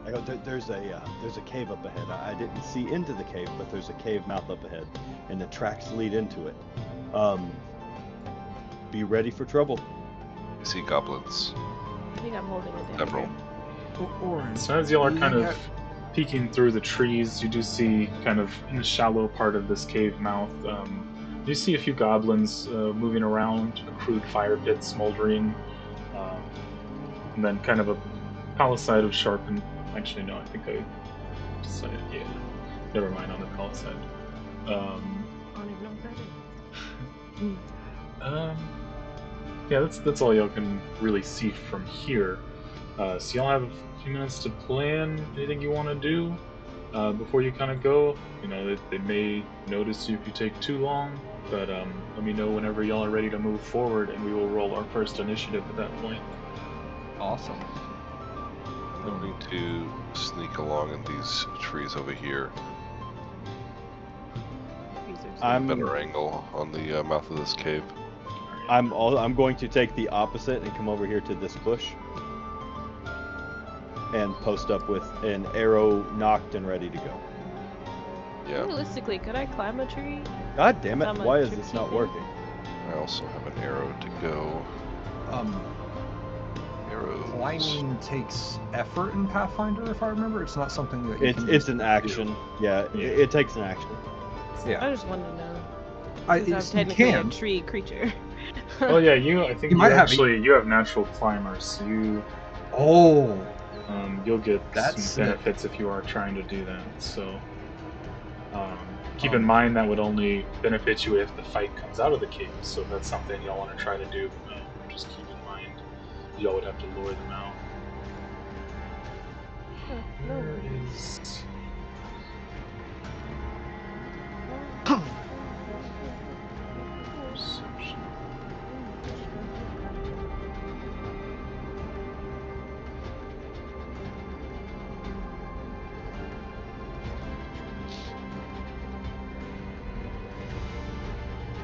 I go, there's a cave up ahead. I didn't see into the cave, but there's a cave mouth up ahead, and the tracks lead into it. Be ready for trouble. You see goblins. I think I'm holding it down. Several. Oren. So as y'all are kind Yeah. of peeking through the trees, you do see kind of in the shallow part of this cave mouth, you see a few goblins moving around, a crude fire pit smoldering, and then kind of a palisade of sharpened. Actually, no, I think I decided. Yeah, never mind on the palisade. I don't even know what that is. Yeah, that's all y'all can really see from here. So y'all have a few minutes to plan anything you want to do before you kind of go. You know, they may notice you if you take too long, but let me know whenever y'all are ready to move forward, and we will roll our first initiative at that point. Awesome. I'm going to sneak along in these trees over here. I'm Better angle on the mouth of this cave. I'm going to take the opposite and come over here to this bush and post up with an arrow knocked and ready to go. Yeah. Realistically, could I climb a tree? God damn it! I'm a Why is tricky this not thing. working? I also have an arrow to go. Arrows. Climbing takes effort in Pathfinder, if I remember. It's not something that you can It's just an do. action. Yeah, Yeah. it takes an action. Yeah. I just want to know. I, Because I'm you technically a can. tree creature. Oh yeah, I think You you might have actually you have natural climbers, so Oh, you'll get That's some sick. benefits if you are trying to do that. So keep in Um, mind that would only benefit you if the fight comes out of the cave. So if that's something y'all want to try to do, just keep in mind y'all would have to lure them out. No Where worries. is- Perception.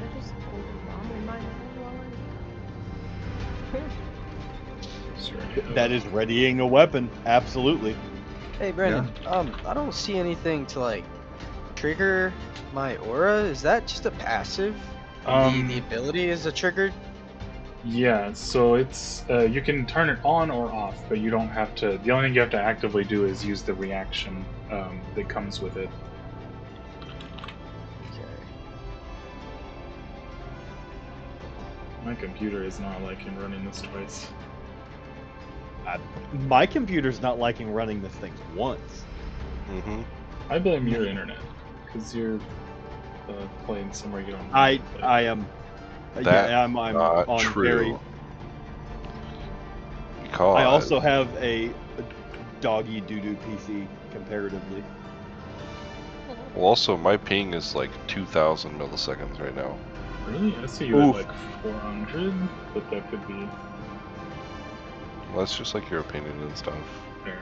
I just hold a bomb in my hand while That is readying a weapon. Absolutely. Hey, Brandon. I don't see anything to like trigger my aura. Is that just a passive? And the ability is a triggered. Yeah, so it's you can turn it on or off, but you don't have to. The only thing you have to actively do is use the reaction that comes with it. Okay. My computer is not liking running this twice. My computer's not liking running this thing once. Mm-hmm. I blame your internet because you're playing somewhere you don't. I play. am. That's I'm not on true. very. Because I also have a doggy doo-doo PC comparatively. Well, also, my ping is like 2,000 milliseconds right now. Really? I see you Oof. at like 400, but that could be Well, that's just like your opinion and stuff. fair.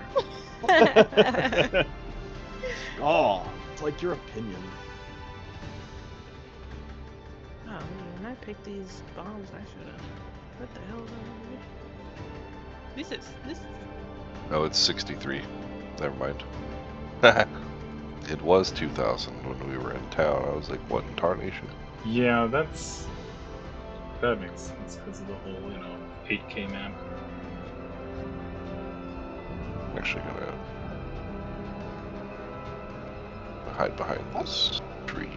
Oh, it's like your opinion. Oh man, when I picked these bombs, I should have. What the hell? This is. No, it's 63. Never mind. It was 2,000 when we were in town. I was like, what in tarnation? Yeah, that makes sense because of the whole 8K map. I'm actually gonna hide behind this tree.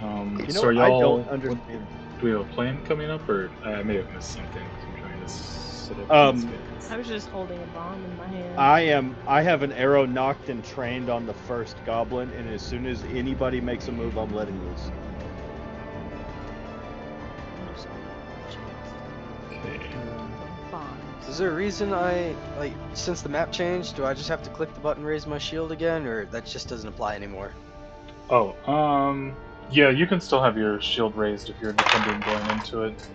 You So know, are I y'all? don't understand. Do we have a plan coming up, or I may have missed something because I'm trying to set up these guys. I was just holding a bomb in my hand. I have an arrow knocked and trained on the first goblin, and as soon as anybody makes a move, I'm letting loose. Okay. Bombs. Is there a reason since the map changed, do I just have to click the button, raise my shield again, or that just doesn't apply anymore? Oh, yeah, you can still have your shield raised if you're defending going into it.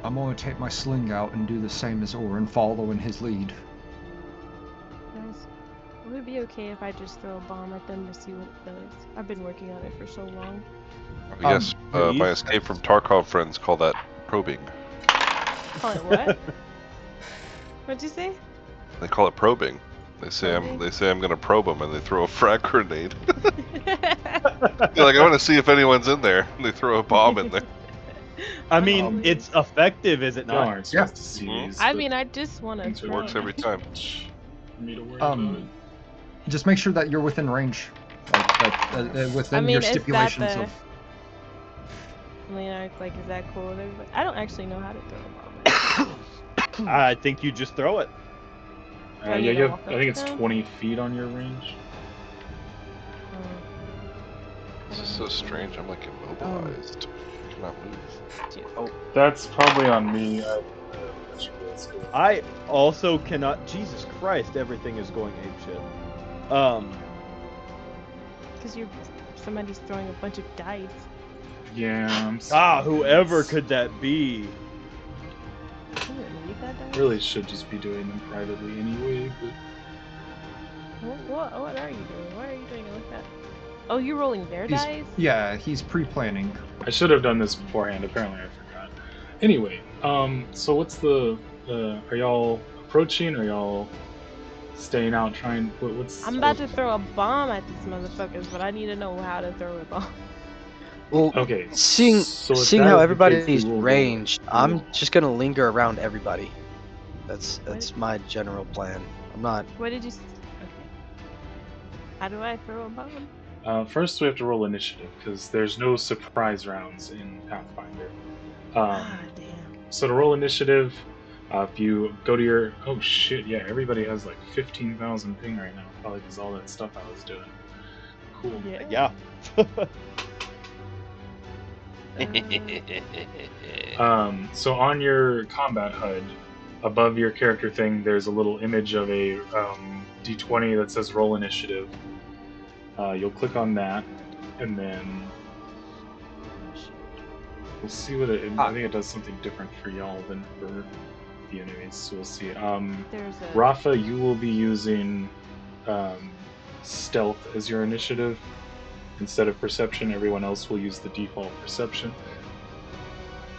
I'm gonna take my sling out and do the same as Orin, following his lead. Guys, would it be okay if I just throw a bomb at them to see what it does? I've been working on it for so long. Yes, my please? Escape from Tarkov friends call that probing. Call it what? What'd you say? They call it probing. They say I'm gonna probe them, and they throw a frag grenade. You're like, I want to see if anyone's in there. And they throw a bomb in there. I mean, Always. it's effective, is it Y'all not? aren't supposed to see Mhm. these. I but mean, I just want to things It throw. works every time. For me to worry about it. Just make sure that you're within range, within mean, your is that stipulations the- of. I mean, it's like, is that cool with everybody? I don't actually know how to throw a bomb. I think you just throw it. Do I Yeah, need to you have. walk I up think to it's them? 20 feet on your range. This is so strange. I'm like immobilized. I cannot move. Oh, That's probably on me. Let you guys go. I also cannot. Jesus Christ, everything is going apeshit. Because somebody's throwing a bunch of dice. Yeah, I'm sorry. Whoever guys. could that be? You didn't need that dice? Really should just be doing them privately anyway, but What are you doing? Why are you doing it like that? Oh, you're rolling their dice? Yeah, he's pre-planning. I should have done this beforehand. Apparently, I forgot. Anyway, so what's the? Are y'all approaching? Are y'all staying out trying? What's? I'm about to throw a bomb at these motherfuckers, but I need to know how to throw a bomb. well, Okay. seeing so if seeing that how is the case, everybody's we will roll- ranged, we will- I'm just gonna linger around everybody. That's What? my general plan. I'm not. What did you? Okay. How do I throw a bomb? First, we have to roll initiative because there's no surprise rounds in Pathfinder. Damn. So to roll initiative, if you go to your oh shit, yeah, everybody has like 15,000 ping right now, probably because all that stuff I was doing. Cool. Yeah. So on your combat HUD, above your character thing, there's a little image of a D20 that says roll initiative. You'll click on that, and then we'll see what it. I think it does something different for y'all than for the enemies. So we'll see. There's a. Rafa, you will be using stealth as your initiative instead of perception. Everyone else will use the default perception.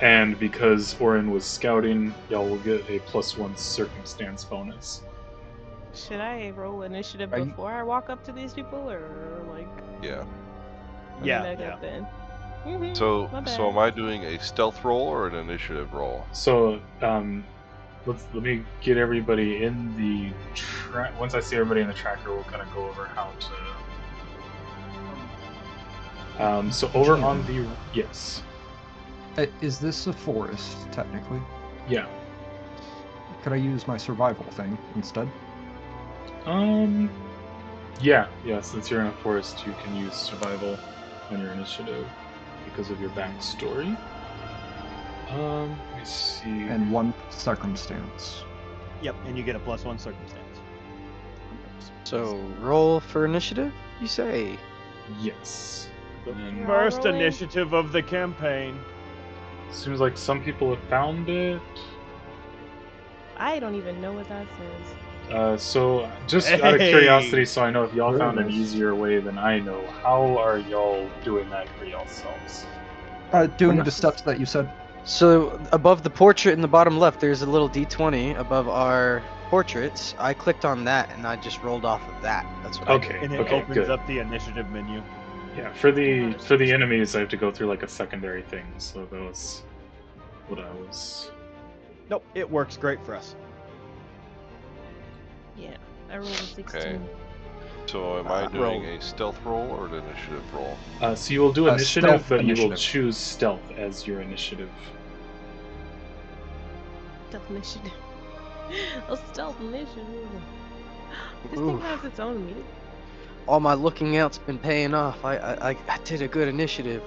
And because Orin was scouting, y'all will get a +1 circumstance bonus. Should I roll initiative Are you- before I walk up to these people, or like? Yeah. Yeah. Then. So My bad. am I doing a stealth roll or an initiative roll? So let me get everybody in the once I see everybody in the tracker, we'll kind of go over how to. So over GM. on the yes, Is this a forest, technically? yeah. Could I use my survival thing instead? Yeah. Since you're in a forest, you can use survival on your initiative because of your backstory. Let me see. And 1 circumstance. Yep, and you get a +1 circumstance. So roll for initiative, you say? Yes. The And first rolling. initiative of the campaign. seems like some people have found it. I don't even know what that says. So just out of curiosity, Hey! so I know if y'all Very found an nice. easier way than I know, how are y'all doing that for yourselves? Doing not- the steps that you said. So above the portrait in the bottom left, there's a little D20 above our portraits. I clicked on that and I just rolled off of that. That's what I did. Okay, And it okay, opens good. up the initiative menu. Yeah, for the enemies, I have to go through like a secondary thing. So that was what I was. Nope, it works great for us. Yeah, I rolled a 16. So am I doing Roll. a stealth roll or an initiative roll? So you will do initiative, Stealth but you will initiative. choose stealth as your initiative. Stealth initiative. A stealth initiative. This Oof. thing has its own meter. All my looking out's been paying off. I did a good initiative.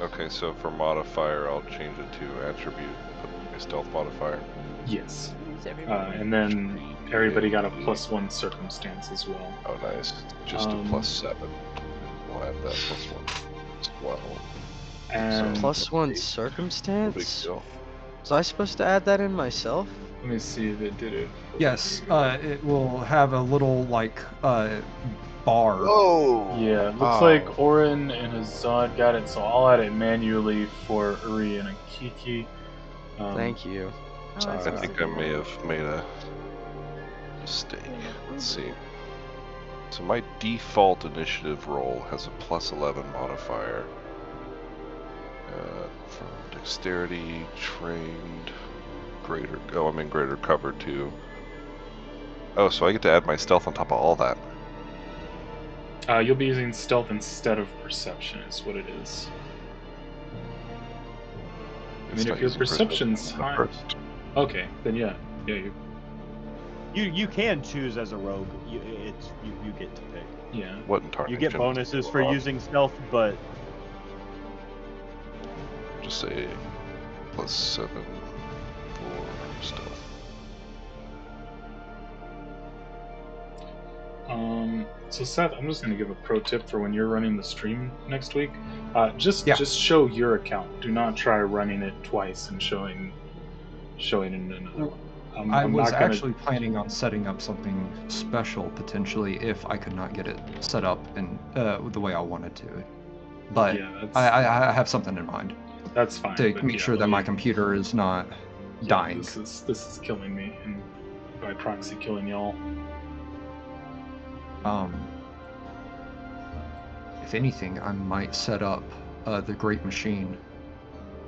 Okay, so for modifier, I'll change it to attribute. Put my stealth modifier. Yes. Where's everybody? And then everybody got a +1 circumstance as well. Oh, nice. Just a +7. We'll add that +1 as well. And Plus one No big circumstance? deal. Was I supposed to add that in myself? let me see if it did it. Yes, it will have a little like bar. Oh! Yeah, it looks like Orin and Azad got it, so I'll add it manually for Uri and Akiki. Thank you. Oh, I was supposed think to I do may that. have made a mistake. Let's see. So my default initiative roll has a +11 modifier. From dexterity, trained, greater. Oh, I'm in greater cover too. Oh, so I get to add my stealth on top of all that. You'll be using stealth instead of perception, is what it is. I mean, It's if not your using perception's perception, high, first. okay, then yeah, You can choose as a rogue. You get to pick. yeah. What in tarnation? You get bonuses for using stealth, but Just say +7 for stealth. So Seth, I'm just gonna give a pro tip for when you're running the stream next week. Just Yeah. show your account. Do not try running it twice and showing in another one. I I'm was not gonna. actually planning on setting up something special potentially if I could not get it set up in the way I wanted to. But Yeah, that's I have something in mind that's fine. to but make yeah, sure let that my me- computer is not yeah, dying. This is killing me, and by proxy killing y'all. If anything, I might set up the Great Machine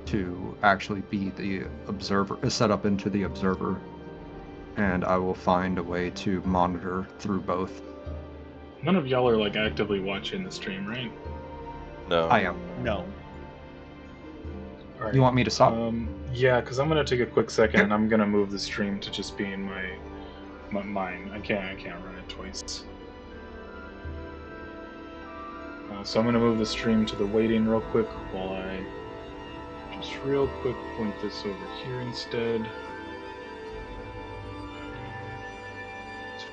to actually be the observer, set up into the observer, and I will find a way to monitor through both. None of y'all are like actively watching the stream, right? No. I am. no. All right. You want me to stop? Yeah, because I'm gonna take a quick second, and I'm gonna move the stream to just being mine. I can't run it twice. So I'm gonna move the stream to the waiting real quick while I just real quick point this over here instead.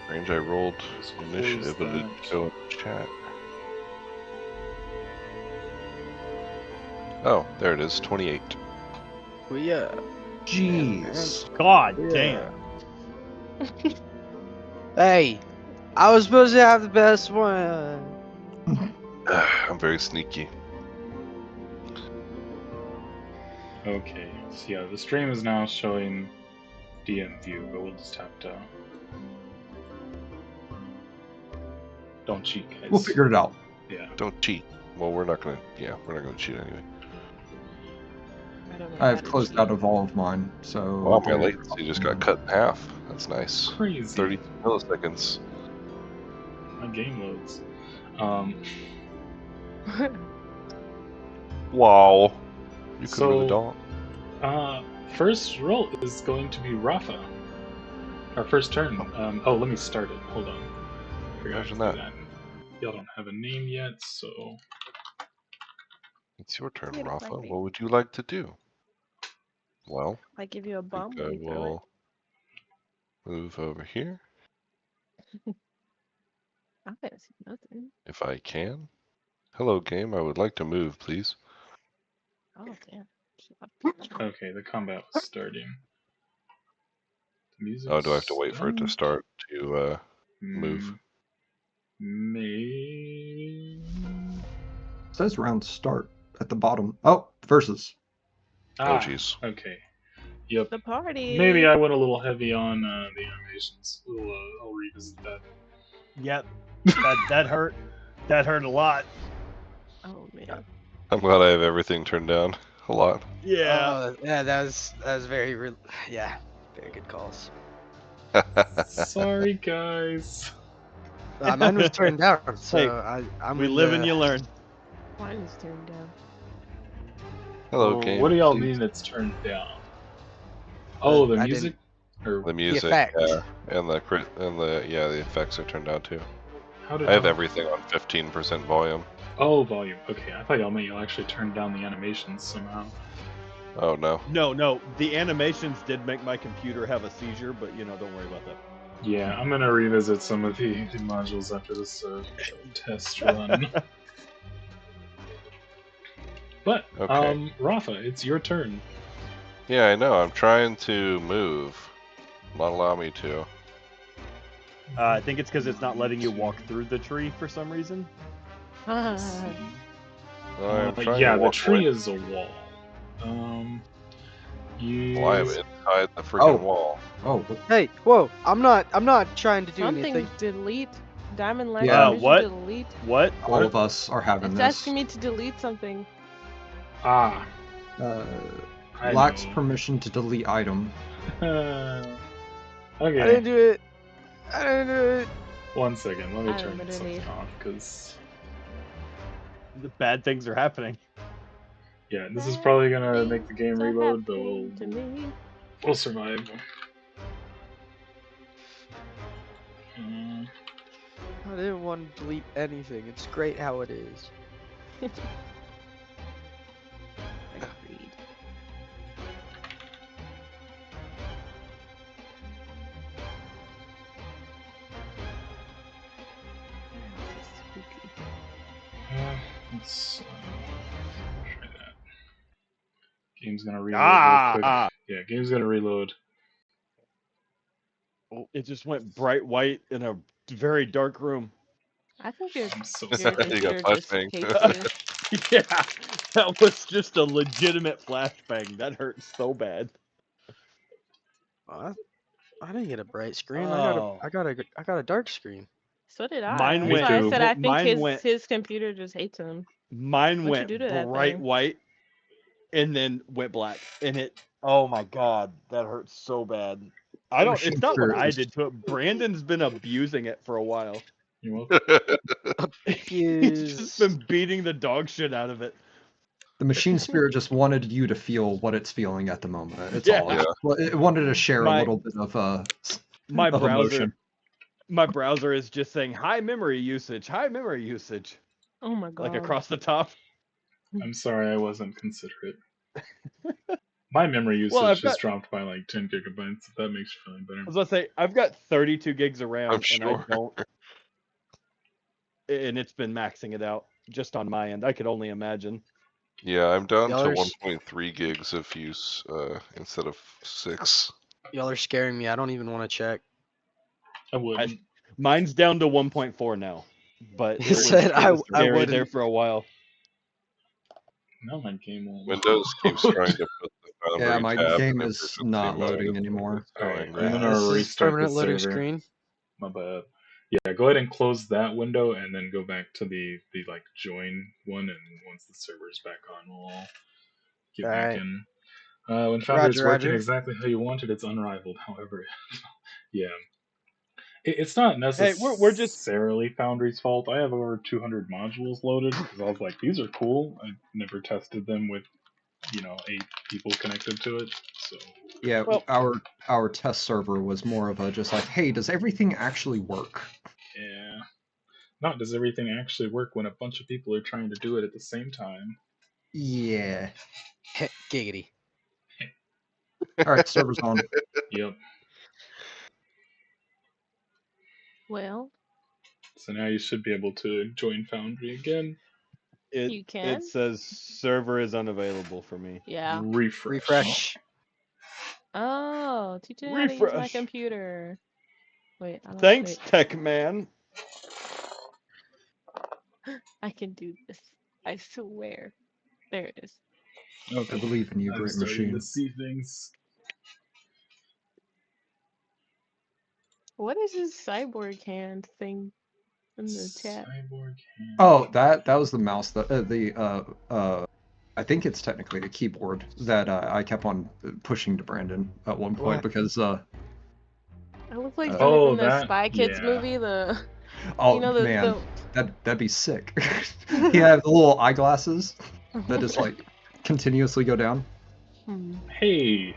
Strange, I rolled Just close initiative, but it didn't that. show in the chat. Oh, there it is, 28. Well, yeah. Jeez. God Yeah. damn. Hey, I was supposed to have the best one. I'm very sneaky. Okay, so yeah, the stream is now showing DM view, but we'll just have to. Don't cheat, guys. We'll figure it out. Yeah. Don't cheat. Well, we're not gonna cheat anyway. I don't know. I've closed out of all of mine, so. Wow, my latency just got cut in half. That's nice. Crazy. 32 milliseconds. My game loads. Wow. You could So- move the dog. First roll is going to be Rafa. Our first turn. Let me start it. Hold on. Forgot to Imagine do that. that. Y'all don't have a name yet, so It's your turn, Get it, Rafa. Blackbeard. What would you like to do? Well, I give you a I bomb think I when you throw it. will move over here. I can't see nothing. If I can. Hello, game. I would like to move, please. Oh damn. Okay, the combat was starting. The music's Oh, do I have to wait for it to done? start to move? May. It says round start at the bottom. Oh, versus. Oh, jeez. Okay. Yep. The party. Maybe I went a little heavy on the animations. I'll revisit that. Yep. That hurt. That hurt a lot. Oh man. I'm glad I have everything turned down a lot. Yeah. Yeah, that was very yeah, very good calls. Sorry, guys. Mine was turned down, so Hey, I'm we in live the- and you learn. Mine is turned down. Hello, Well, game. what do y'all please. mean it's turned down? Oh, the I music? Or The music, effect. yeah, and the effects are turned down too. how did I have y'all- everything on 15% volume. Oh, volume. Okay, I thought y'all meant y'all actually turned down the animations somehow. Oh no. No. The animations did make my computer have a seizure, but don't worry about that. Yeah, I'm gonna revisit some of the modules after this test run. But, Okay. Rafa, it's your turn. Yeah, I know. I'm trying to move. Not allow me to. I think it's because it's not letting you walk through the tree for some reason. I'm trying Yeah, to the walk tree away. is a wall. Use... Well, I am inside the freaking wall. Oh, what- Hey, whoa! I'm not trying to do Something anything. delete. Diamond Light. Yeah. Vision What? Delete. What? all of us are having It's this. asking me to delete something. Uh, I lacks know. permission to delete item. Okay. I didn't do it. I didn't do it. 1 second, let me I turn literally- something off, because... The bad things are happening. Yeah, this is probably gonna make the game So reload, but happened to me. we'll survive. I didn't want to delete anything. It's great how it is. Agreed. Spooky. Let's try that. Game's gonna reload real quick. Yeah, game's gonna reload. It just went bright white in a very dark room. I think your I'm so your sorry. You got computer just flashbang. hates you. Yeah, that was just a legitimate flashbang. That hurt so bad. I didn't get a bright screen. Oh. I got a dark screen. So did I. Mine That's went- why I Me said too. I think Mine went- his computer just hates him. Mine What'd you went do to that bright thing? white and then went black. And it, oh my god, that hurts so bad. I don't, Machine it's not what Spirit I is- did to it. Brandon's been abusing it for a while. You're welcome. He's just been beating the dog shit out of it. The machine spirit just wanted you to feel what it's feeling at the moment. It's Yeah. all. Well, it wanted to share My- a little bit of My of browser, emotion. my browser is just saying high memory usage, Oh my god. like across the top. I'm sorry I wasn't considerate. My memory usage Well, I've just got- dropped by like 10 gigabytes, if that makes you feel I better. was gonna say I've got 32 gigs of RAM, I'm and sure. I don't, and it's been maxing it out just on my end. I could only imagine. Yeah, I'm down to Y'all are 1.3 gigs of use instead of 6. Y'all are scaring me. I don't even want to check. I would. Mine's down to 1.4 now, but He said it was I scary wouldn't- there for a while. Now my game won't. Windows keeps trying to put the Foundry Yeah, my tab game in is efficiency not mode. loading anymore. It's so Alright, angry. I'm gonna This is restart the permanent loading server. screen. My bad. Yeah, go ahead and close that window and then go back to the like join one, and once the server's back on, we'll all get back Alright. in. When Foundry's Roger, working roger. exactly how you want it, it's unrivaled. However, yeah, it's not Hey, we're just- necessarily Foundry's fault. I have over 200 modules loaded because I was like, these are cool. I never tested them with 8 people connected to it. So Yeah, Well- our test server was more of a just like, hey, does everything actually work? yeah, not does everything actually work when a bunch of people are trying to do it at the same time. Yeah. Giggity. All right, server's on. Yep. Well, So now you should be able to join Foundry again. You can? It says server is unavailable for me. yeah. Refresh. Refresh. Oh, teach me how to use my Refresh. computer. Wait, I don't. Thanks, Wait. Tech Man. I can do this. I swear. There it is. Okay. I believe in you, I'm great starting machine. to see things. What is this cyborg hand thing in the chat? Cyborg hand. Oh, that was the mouse. I think it's technically a keyboard that I kept on pushing to Brandon at one point What? because I look like Oh, something from the that- Spy Kids yeah. movie. The oh you know the man, that'd be sick. He had the little eyeglasses that just like continuously go down. Hey,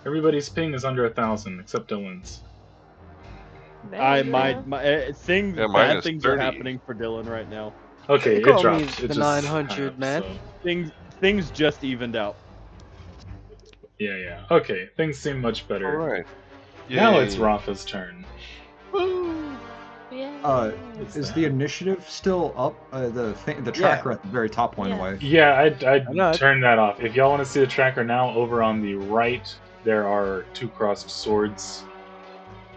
everybody's ping is under 1,000 except Dylan's. There you My go. things Yeah, mine bad is things 30. are happening for Dylan right now. Okay, You it call me dropped. It the just 900 halved, man. so- Things just evened out. Yeah. Okay, things seem much better. All right. Now it's Yay. Rafa's turn. Yeah. What's Is that? the initiative still up? The tracker at the very top went Yeah. away. Yeah, I'd know. turn that off. If y'all want to see the tracker now, over on the right, there are 2 crossed swords.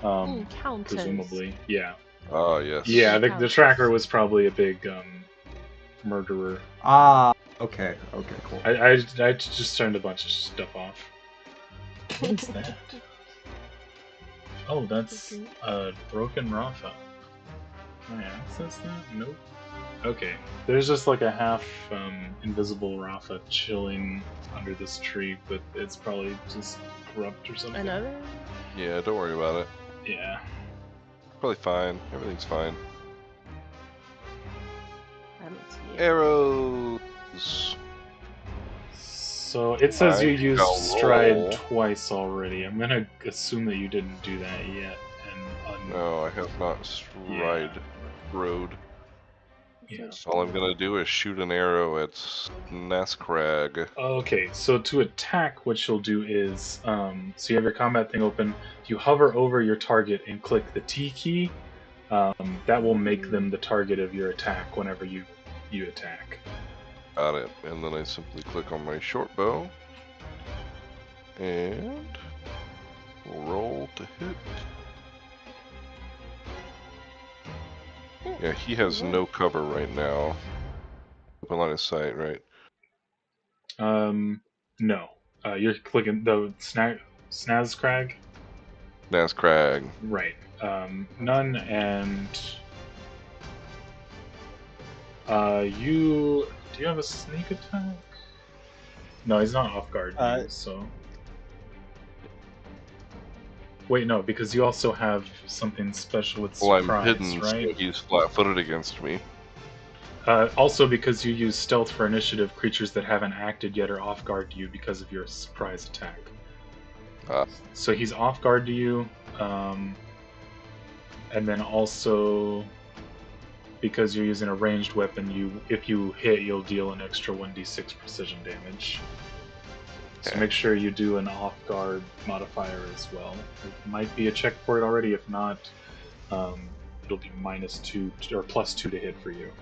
Counters. Presumably, yeah. Oh, yes. Yeah, the Counters. tracker was probably a big murderer. Ah, okay, cool. I just turned a bunch of stuff off. What is that? Oh, that's broken Rafa. Can I access that? Nope. Okay, there's just like a half invisible Rafa chilling under this tree, but it's probably just corrupt or something. Another? Yeah, don't worry about it. Yeah. Probably fine. Everything's fine. I don't see it. Arrows. So it says you I used shall stride roll. twice already. I'm gonna assume that you didn't do that yet. And No, I have not stride road. yeah. All I'm gonna do is shoot an arrow at Naskrag. Okay, so to attack, what you'll do is, so you have your combat thing open. You hover over your target and click the T key. That will make them the target of your attack whenever you attack. Got it. And then I simply click on my short bow. And we'll roll to hit. Yeah, he has no cover right now. Open line of sight, right? No. You're clicking the Snazcrag? Naskrag. Right. None, and do you have a sneak attack? No, he's not off guard, so. Wait, no, because you also have something special with Well, surprise, I'm hidden, right? so he's flat-footed against me. Also, because you use stealth for initiative, creatures that haven't acted yet are off guard to you because of your surprise attack. So he's off guard to you, and then also because you're using a ranged weapon, if you hit, you'll deal an extra 1d6 precision damage. So Okay. make sure you do an off guard modifier as well. It might be a check for it already. If not, it'll be -2 or +2 to hit for you.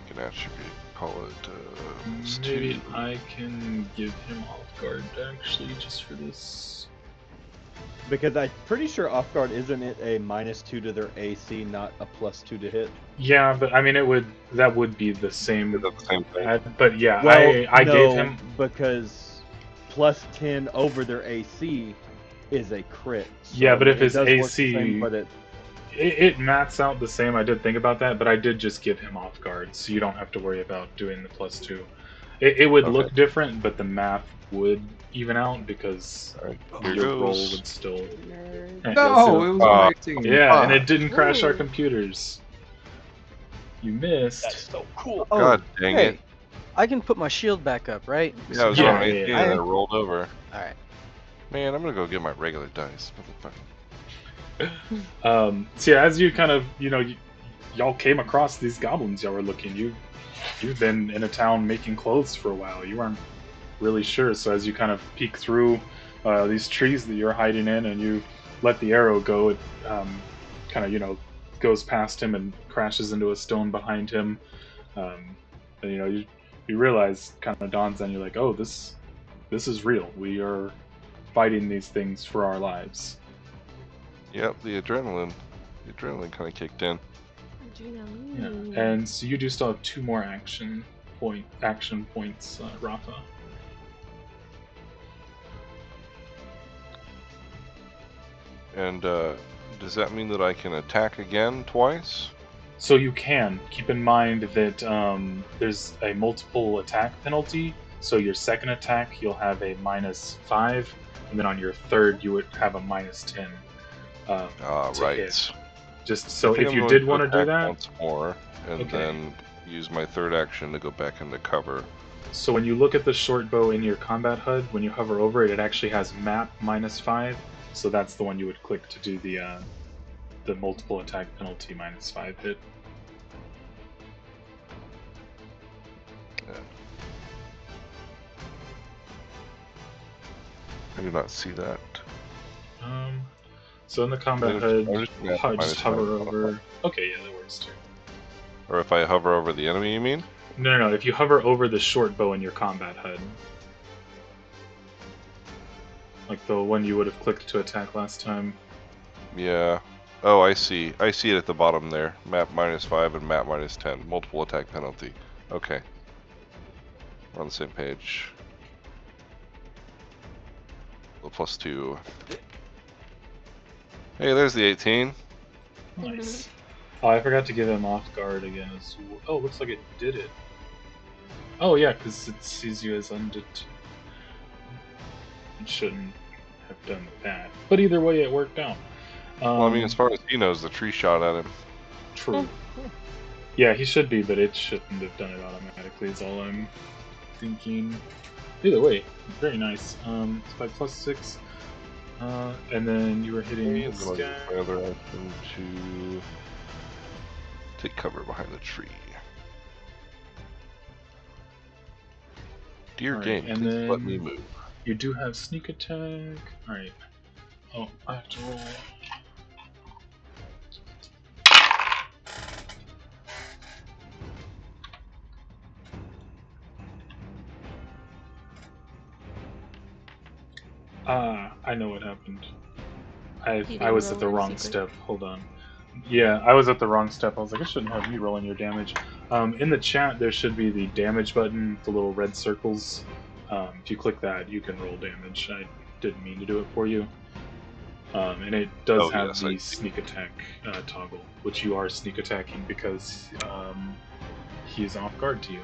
Can attribute, call it Maybe +2. I can give him off guard actually, just for this. Because I'm pretty sure off guard isn't it a -2 to their AC, not a +2 to hit? Yeah, but I mean, that would be the same. Is that the same thing? But yeah, Well, I no, gave him. because +10 over their AC is a crit. Yeah, but if it his does work the AC same, but it mats out the same. I did think about that, but I did just give him off guard, so you don't have to worry about doing the +2. It would Okay. look different, but the math would even out because Alright, here your roll goes. would still. Nerd. No, it was an 18. Yeah, and it didn't crash our Ooh. computers. You missed. so cool. Oh, God dang hey, it. I can put my shield back up, right? Yeah, I was Yeah, on 18 yeah, and yeah. I rolled over. Alright. Man, I'm gonna go get my regular dice. So yeah, as you kind of, y'all came across these goblins y'all were looking. You've been in a town making clothes for a while. You weren't really sure, so as you kind of peek through, these trees that you're hiding in, and you let the arrow go. It kind of goes past him and crashes into a stone behind him. And you realize, kind of dawns on you, like, oh, this is real. We are fighting these things for our lives. Yep, the adrenaline kind of kicked in. Yeah, and so you do still have 2 more action points, Rafa. And does that mean that I can attack again twice? So you can keep in mind that there's a multiple attack penalty. So your second attack, you'll have a -5, and then on your third, you would have a -10 to Right. hit. Just so I think if I'm you going did to want to do attack that, once more, and Okay. then use my third action to go back into cover. so when you look at the short bow in your combat HUD, when you hover over it, it actually has map -5. So that's the one you would click to do the multiple attack penalty -5 hit. I do not see that. So in the combat I'm HUD, just gonna have just -5 hover modifier. over. Okay, yeah, that works too. Or if I hover over the enemy, you mean? No. If you hover over the short bow in your combat HUD, like the one you would have clicked to attack last time. Yeah. Oh, I see. I see it at the bottom there. Map -5 and map -10. Multiple attack penalty. Okay. We're on the same page. The +2. Hey, there's the 18. Nice. Oh, I forgot to give him off guard again. Oh, looks like it did it. Oh yeah, because it sees you as undeterred. It shouldn't have done that. But either way, it worked out. Well, I mean, as far as he knows, the tree shot at him. True. Yeah, he should be, but it shouldn't have done it automatically, is all I'm thinking. Either way, very nice. It's by +6. And then you were hitting I'm this going to guy. use my other action to take cover behind the tree. Dear Alright, game, and please let then me move. You do have sneak attack. Alright. Oh, I have to roll. I know what happened. I was at the wrong step. Hold on. Yeah, I was at the wrong step. I was like, I shouldn't have you rolling your damage. In the chat, there should be the damage button, the little red circles. If you click that, you can roll damage. I didn't mean to do it for you. And it does have yes, I the see. sneak attack toggle, which you are sneak attacking because he's off guard to you.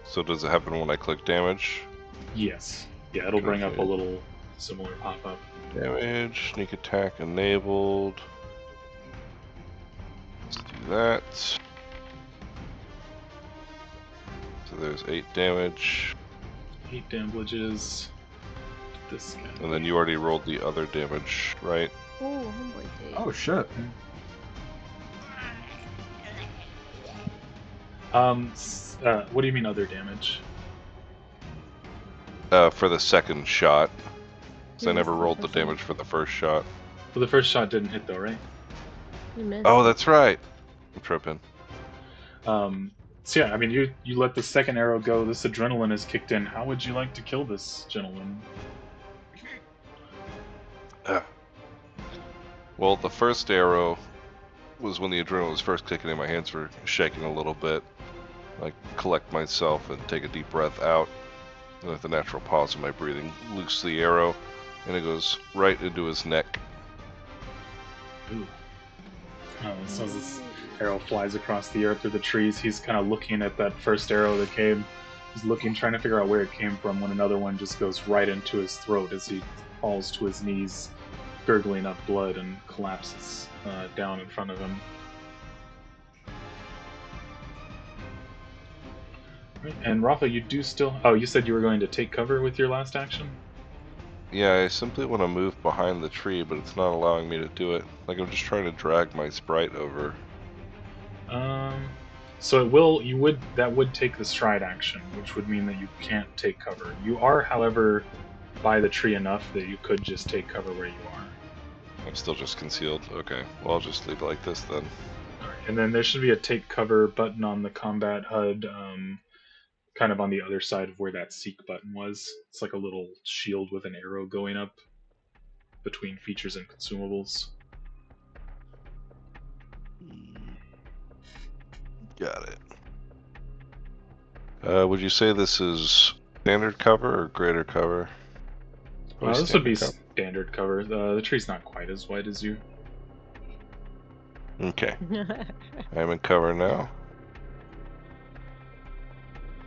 So does it happen when I click damage? Yes. Yeah, it'll bring up a Okay. little similar pop-up. Damage, sneak attack enabled. Let's do that. So there's 8 damage. 8 damages. This guy. And then you already rolled the other damage, right? Oh, homeboy day. Oh shit. What do you mean other damage? For the second shot. Because I Yeah, never that's rolled the different. damage for the first shot. Well, the first shot didn't hit though, right? You missed. Oh, that's right. I'm tripping. So yeah, I mean, you let the second arrow go. This adrenaline is kicked in. How would you like to kill this gentleman? Well, the first arrow was when the adrenaline was first kicking in. My hands were shaking a little bit. I collect myself and take a deep breath out. And with a natural pause in my breathing, loose the arrow, and it goes right into his neck. Ooh. So as this arrow flies across the earth through the trees, he's kind of looking at that first arrow that came. He's looking, trying to figure out where it came from, when another one just goes right into his throat as he falls to his knees, gurgling up blood, and collapses down in front of him. Right. And Rafa, you do still... Oh, you said you were going to take cover with your last action? Yeah, I simply want to move behind the tree, but it's not allowing me to do it. Like I'm just trying to drag my sprite over. So that would take the stride action, which would mean that you can't take cover. You are, however, by the tree enough that you could just take cover where you are. I'm still just concealed. Okay, well, I'll just leave it like this then. Alright, and then there should be a take cover button on the combat HUD, kind of on the other side of where that seek button was. It's like a little shield with an arrow going up between features and consumables. Got it. Would you say this is standard cover or greater cover? This would be cover? standard cover. The tree's not quite as wide as you. Okay. I'm in cover now.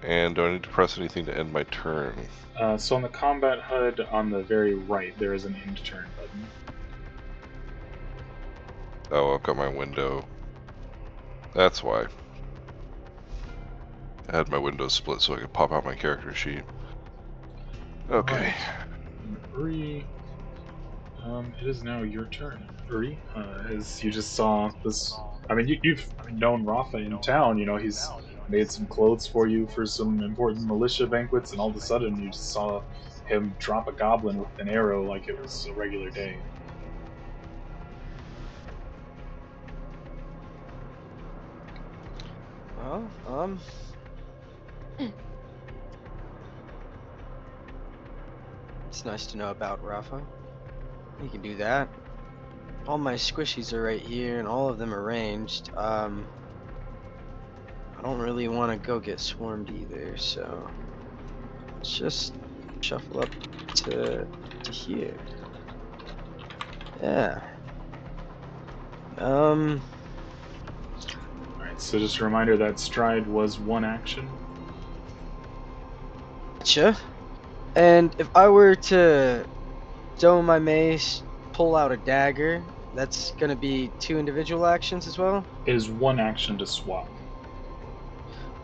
And do I need to press anything to end my turn? So on the combat HUD on the very right, there is an end turn button. Oh, I've got my window. That's why. I had my windows split so I could pop out my character sheet. Okay. Uri, it is now your turn. Uri, as you just saw this, I mean, you've known Rafa in town, you know, he's made some clothes for you for some important militia banquets, and all of a sudden you just saw him drop a goblin with an arrow like it was a regular day. Well, it's nice to know about Rafa. You can do that. All my squishies are right here, and all of them are ranged. I don't really want to go get swarmed either, so let's just shuffle up to here. Yeah. Alright, so just a reminder that stride was one action. Gotcha. And if I were to stow my mace, pull out a dagger, that's gonna be 2 individual actions as well? It is one action to swap.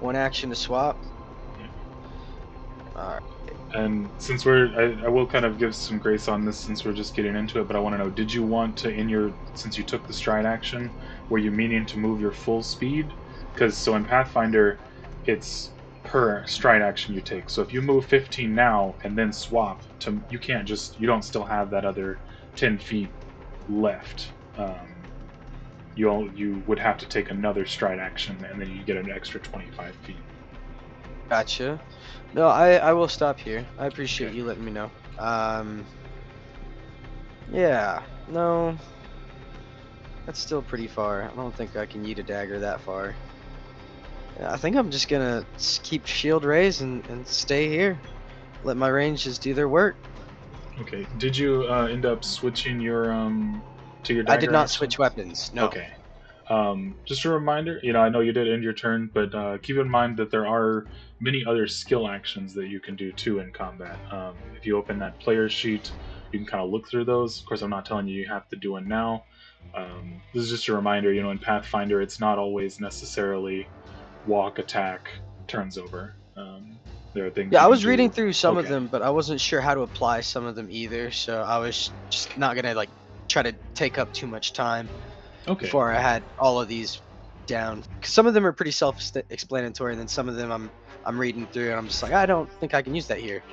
1 action to swap? Yeah. Alright. And since I will kind of give some grace on this since we're just getting into it, but I want to know, did you want to, since you took the stride action, were you meaning to move your full speed? Because so in Pathfinder, it's per stride action you take. So if you move 15 now and then swap, you don't still have that other 10 feet left. You would have to take another stride action, and then you get an extra 25 feet. Gotcha. No, I will stop here. I appreciate you letting me know. Yeah, no. That's still pretty far. I don't think I can yeet a dagger that far. Yeah, I think I'm just gonna keep shield raised and stay here. Let my ranges do their work. Okay. Did you end up switching your to your dagger I did not action? switch weapons, no. Okay. Just a reminder, I know you did end your turn, but keep in mind that there are many other skill actions that you can do too in combat. If you open that player sheet, you can kind of look through those. Of course, I'm not telling you have to do one now. This is just a reminder, in Pathfinder, it's not always necessarily walk, attack, turns over. There are things. Yeah, I you was can reading do. through some of Okay. them, but I wasn't sure how to apply some of them either, so I was just not gonna try to take up too much time Okay. before I had all of these down. 'Cause some of them are pretty self-explanatory, and then some of them I'm reading through, and I'm just like, I don't think I can use that here.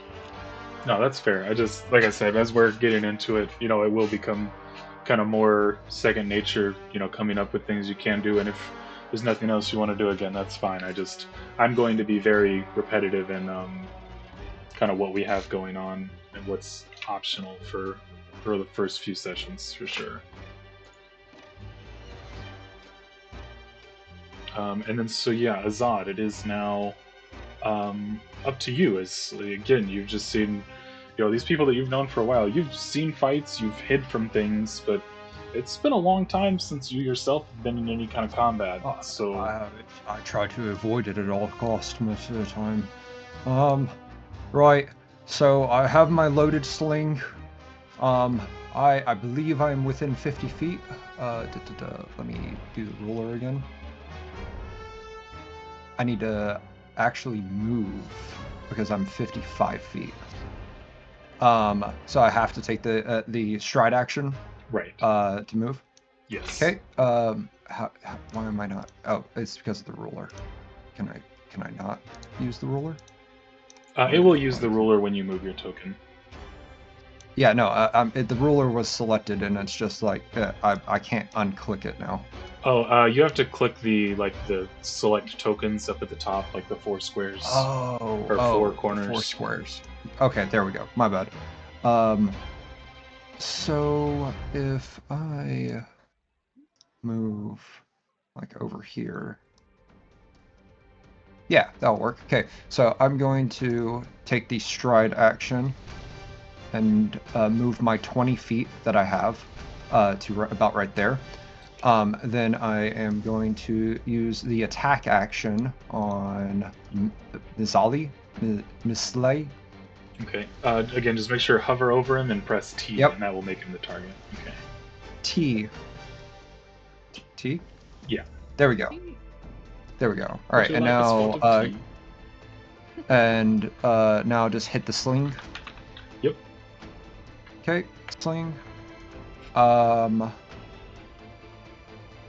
No, that's fair. Like I said, as we're getting into it, it will become kind of more second nature, coming up with things you can do. And if there's nothing else you want to do again, that's fine. I'm going to be very repetitive in kind of what we have going on and what's optional for the first few sessions, for sure. And then, so yeah, Azad, it is now up to you. As again, you've just seen, these people that you've known for a while. You've seen fights, you've hid from things, but it's been a long time since you yourself have been in any kind of combat. So I try to avoid it at all costs most of the time. Right. So I have my loaded sling. I believe I'm within 50 feet. Let me do the ruler again. I need to actually move because I'm 55 feet. So I have to take the stride action. right. To move. Yes. Okay. why am I not? Oh, it's because of the ruler. Can I not use the ruler? It will use the ruler when you move your token. Yeah, no. The ruler was selected, and it's just like I can't unclick it now. Oh, you have to click the select tokens up at the top, like the 4 squares. Oh, or 4 corners. 4 squares. Okay, there we go. My bad. So if I move like over here. Yeah, that'll work. Okay, so I'm going to take the stride action and move my 20 feet that I have to about right there. Then I am going to use the attack action on Mislay. Okay. Again, just make sure hover over him and press T, Yep. and that will make him the target. Okay. T. Yeah. There we go. There we go. All right, Would you and like a now spot of tea? now just hit the sling. Yep. Okay, sling.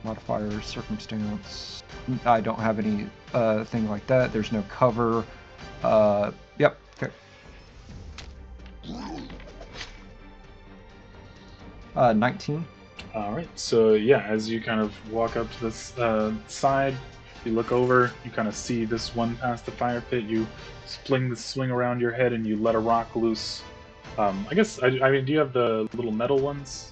Modifier, circumstance. I don't have any thing like that. There's no cover. Yep. Okay. 19. All right. So yeah, as you kind of walk up to this side, you look over. You kind of see this one past the fire pit. You fling the swing around your head, and you let a rock loose. I mean, do you have the little metal ones?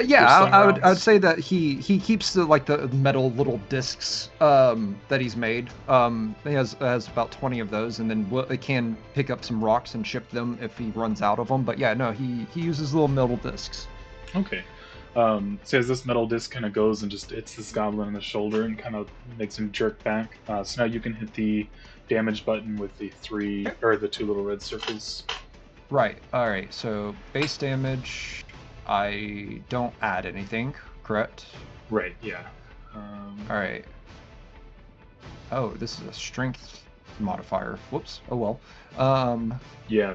Yeah, sling I would rounds? say that he keeps the metal little discs that he's made. He has about 20 of those, and then it can pick up some rocks and ship them if he runs out of them. But yeah, no, he uses little metal discs. Okay. So as this metal disc kind of goes and just hits this goblin in the shoulder and kind of makes him jerk back. So now you can hit the damage button with the 2 little red circles. Right. All right. So base damage, I don't add anything, correct? Right. Yeah. All right. Oh, this is a strength modifier. Whoops. Oh well. Yeah.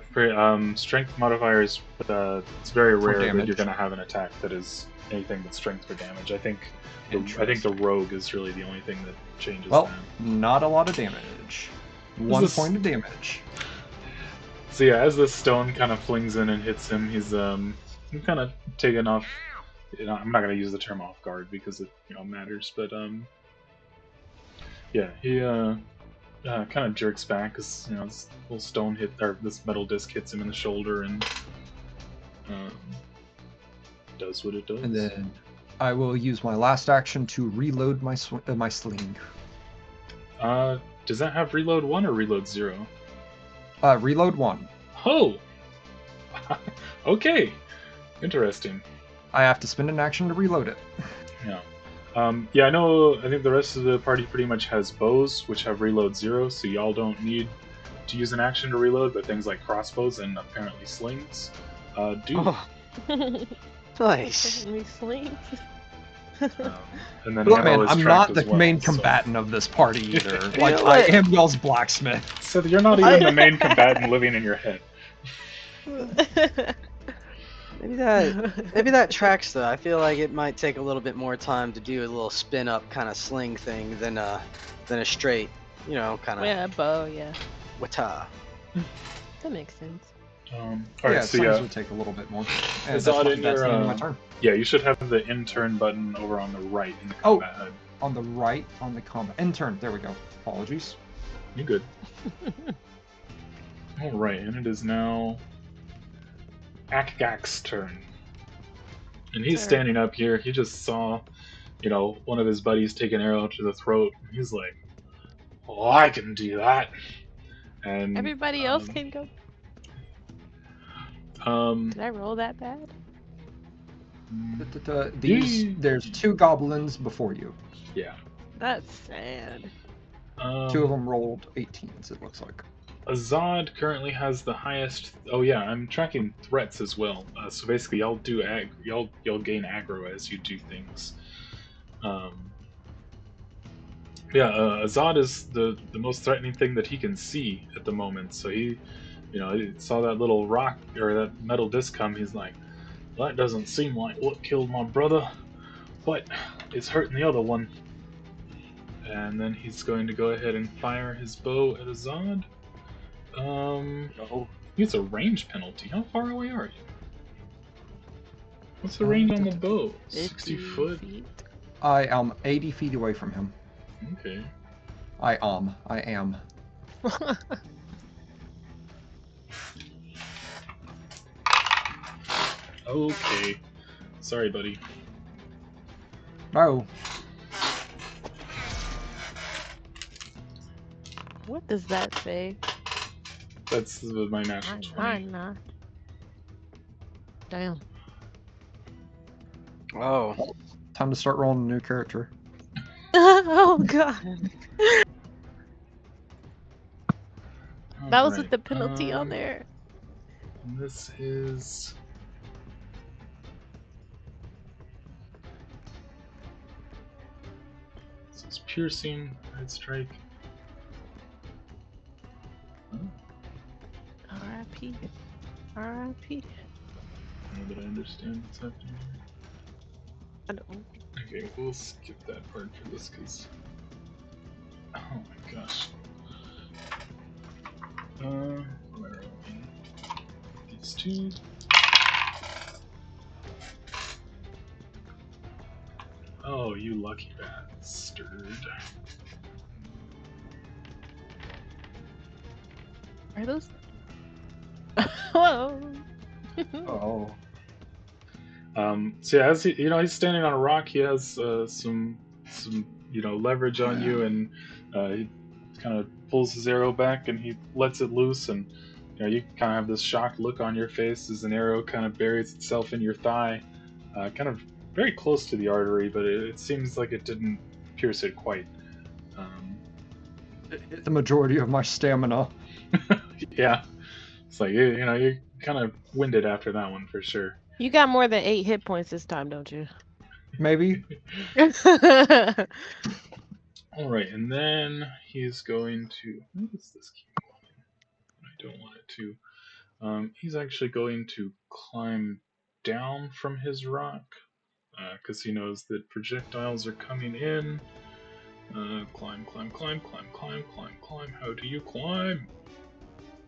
Strength modifiers. It's very rare that damage. you're going to have an attack that is anything but strength for damage. I think the Interesting. rogue is really the only thing that changes Well, that. not a lot of damage. 1 this- point of damage. So yeah, as this stone kind of flings in and hits him, he's kind of taken off. I'm not gonna use the term off guard because it matters, but yeah, he kind of jerks back because this little stone this metal disc hits him in the shoulder and does what it does. And then I will use my last action to reload my sling. Does that have reload 1 or reload 0? Reload 1. Oh, okay, interesting. I have to spend an action to reload it. Yeah. Yeah, I think the rest of the party pretty much has bows, which have reload 0, so y'all don't need to use an action to reload, but things like crossbows and apparently slings do. Oh, nice. Me slings. And then Look, ammo man, is I'm tracked not the as well, main so- combatant of this party either. You Like, know I what? am y'all's blacksmith. So you're not even the main combatant living in your head. Maybe that tracks though. I feel like it might take a little bit more time to do a little spin up kind of sling thing than a straight, kind of Yeah, bow, yeah. wata. That makes sense. All Yeah, right, so slings yeah, would take a little bit more. And Is that's that the in end your, of my turn. yeah, you should have the in-turn button over on the right in the Oh. combat HUD. On the right, on the combat. Intern, there we go. Apologies. You good? All right, and it is now Akgak's turn, and he's Sure. standing up here. He just saw, one of his buddies take an arrow to the throat. And he's like, "Oh, I can do that." And Everybody else can go. Did I roll that bad? There's 2 goblins before you. Yeah. That's sad. 2 of them rolled 18s, it looks like. Azad currently has the highest. Oh yeah, I'm tracking threats as well. So basically, y'all gain aggro as you do things. Azad is the most threatening thing that he can see at the moment. So he saw that little rock or that metal disc come. He's like, "That doesn't seem like what killed my brother, but is hurting the other one. And then he's going to go ahead and fire his bow at Azad. No. It's a range penalty. How far away are you? What's the range on the bow? 60 foot? feet. I am 80 feet away from him. Okay. I am. Okay. Sorry, buddy. No. What does that say? That's my natural 20. Nah. Damn. Oh. Time to start rolling a new character. Oh god. That was with Alright, the penalty on there. This is... This is piercing, red strike. R.I.P. R.I.P. I don't know that I understand what's happening here. I don't. Okay, we'll skip that part for this, because... Oh my gosh. Where are we? These two. Oh, you lucky bastard. Are those? Whoa. Oh. So yeah, as he, he's standing on a rock. He has some leverage on you, and he kind of pulls his arrow back and he lets it loose, and you kind of have this shocked look on your face as an arrow kind of buries itself in your thigh, kind of very close to the artery, but it seems like it didn't pierce it quite. It hit the majority of my stamina. Yeah, it's like you kind of winded after that one for sure. You got more than 8 hit points this time, don't you? Maybe. All right, and then he's going to. Where does this keep going? I don't want it to. He's actually going to climb down from his rock because he knows that projectiles are coming in. Climb. How do you climb?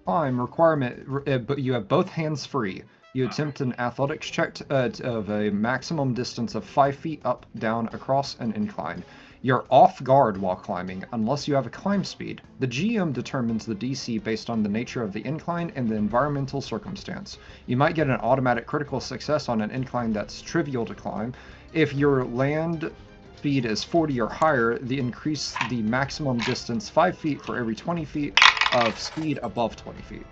Climb requirement, but you have both hands free. You attempt an athletics check of a maximum distance of 5 feet up, down, across an incline. You're off guard while climbing, unless you have a climb speed. The GM determines the DC based on the nature of the incline and the environmental circumstance. You might get an automatic critical success on an incline that's trivial to climb. If your land speed is 40 or higher, increase the maximum distance 5 feet for every 20 feet of speed above 20 feet.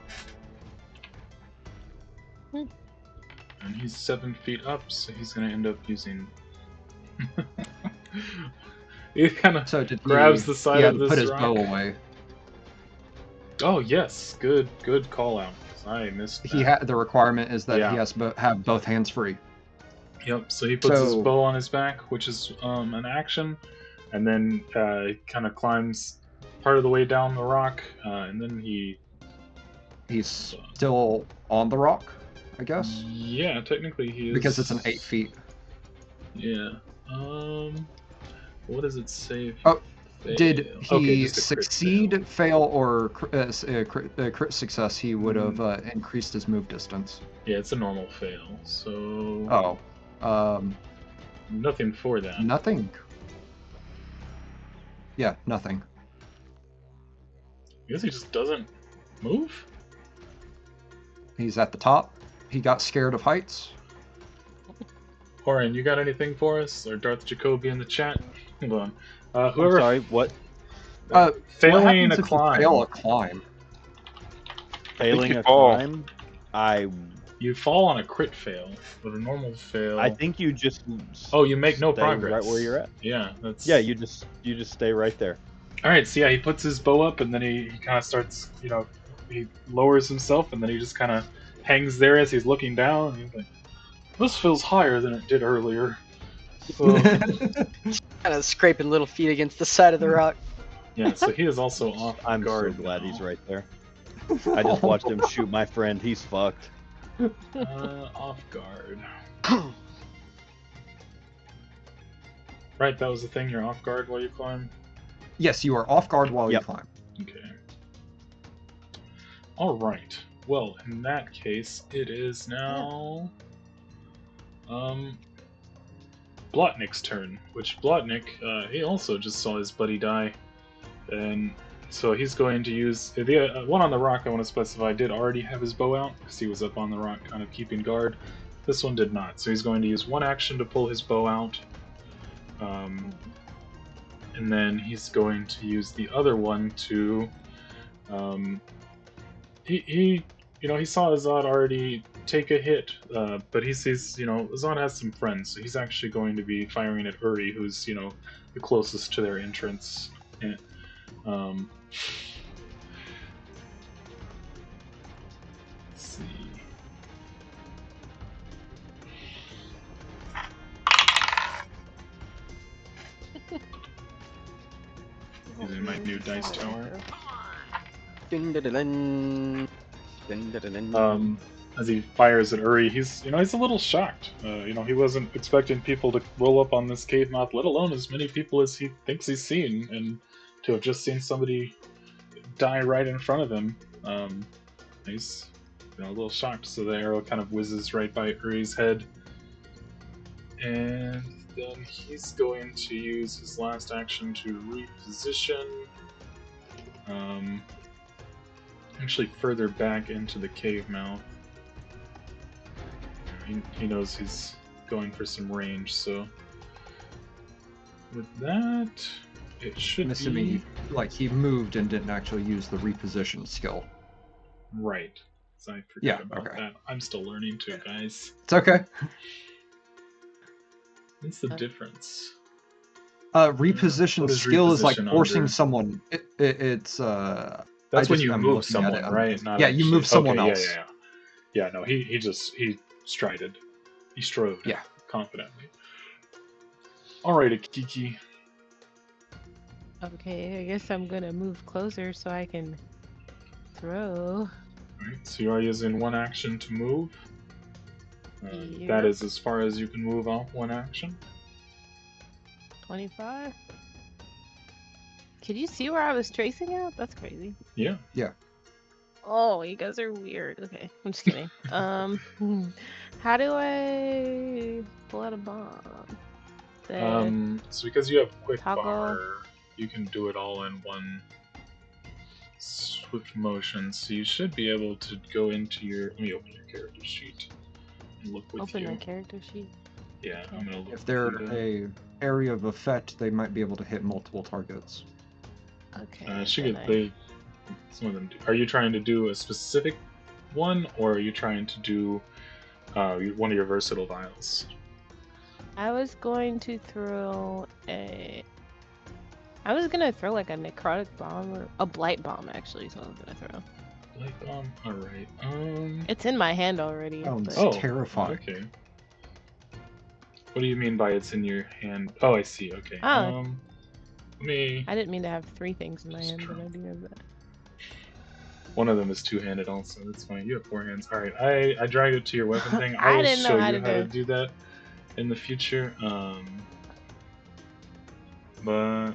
And he's 7 feet up, so he's going to end up using. He kind of grabs the side of this put his rock. bow away. Oh yes, good call out. I missed that. He the requirement is that he has to have both hands free. Yep. So he puts his bow on his back, which is an action, and then he kind of climbs part of the way down the rock, and then he's still on the rock, I guess. Yeah, technically he is, because it's an 8 feet. Yeah. What does it say? Oh, did he okay, succeed, fail, or crit success? He would have increased his move distance. Yeah, it's a normal fail. So. Oh. Nothing for that. Nothing. Yeah, nothing. I guess he just doesn't move? He's at the top. He got scared of heights. Toren, you got anything for us? Or Darth Jacoby in the chat? Hold on. Whoever. I'm sorry, what? Failing what a climb. Fail a climb. Failing a climb? You fall on a crit fail, but a normal fail. I think you just. Oh, you make no stay progress. Right where you're at. Yeah, that's. Yeah, you just stay right there. All right, so yeah, he puts his bow up, and then he kind of starts, he lowers himself, and then he just kind of hangs there as he's looking down, and he's like, "This feels higher than it did earlier." So, kind of scraping little feet against the side of the rock. yeah, so he is also off I'm guard. so glad now. he's right there. I just watched him shoot my friend. He's fucked. Off guard. Right, that was the thing. You're off guard while you climb. Yes, you are off guard while you Yep. climb. Okay. All right. Well, in that case, it is now Blotnick's turn. Which Blotnick, he also just saw his buddy die, and so he's going to use the one on the rock. I want to specify did already have his bow out because he was up on the rock, kind of keeping guard. This one did not, so he's going to use one action to pull his bow out. And then he's going to use the other one to, he saw Azad already take a hit, but he sees, Azad has some friends, so he's actually going to be firing at Uri, who's, the closest to their entrance. And, let's see. Using my new dice tower. As he fires at Uri, he's a little shocked. He wasn't expecting people to roll up on this cave mouth, let alone as many people as he thinks he's seen, and to have just seen somebody die right in front of him. He's a little shocked. So the arrow kind of whizzes right by Uri's head, and then he's going to use his last action to reposition. Actually, further back into the cave mouth. He knows he's going for some range, so with that, it should Assuming be... he moved and didn't actually use the reposition skill. Right. So I forget about that. I'm still learning too, guys. It's okay. What's the difference? Reposition skill is like reposition forcing under? someone. It's That's when you move someone, right? Not yeah, you move someone else. Yeah, no, he strided. He strode. Yeah. Confidently. Alright, Kiki. Okay, I guess I'm gonna move closer so I can throw. Alright, so you are using one action to move. Yep. That is as far as you can move off one action. 25. Could you see where I was tracing out? That's crazy. Yeah. Oh, you guys are weird. Okay, I'm just kidding. How do I pull out a bomb? So because you have quick Toggle. bar, you can do it all in one swift motion. So you should be able to go into your. Let me open your character sheet and look with Open you. my character sheet. Yeah, I'm gonna look. If they're with a area of effect, they might be able to hit multiple targets. Okay. Some of them do. Are you trying to do a specific one, or are you trying to do one of your versatile vials? I was going to throw I was gonna throw like a necrotic bomb or a blight bomb actually. So I was gonna throw. Light bomb. All right. It's in my hand already. Oh, but- it's terrifying. Okay. What do you mean by it's in your hand? Oh, I see. Okay. Oh. Let me. I didn't mean to have 3 things in my hand, but I do have that. One of them is two-handed also. That's fine. You have 4 hands. All right. I dragged it to your weapon thing. I I will didn't know show how you to how to do do that in the future. But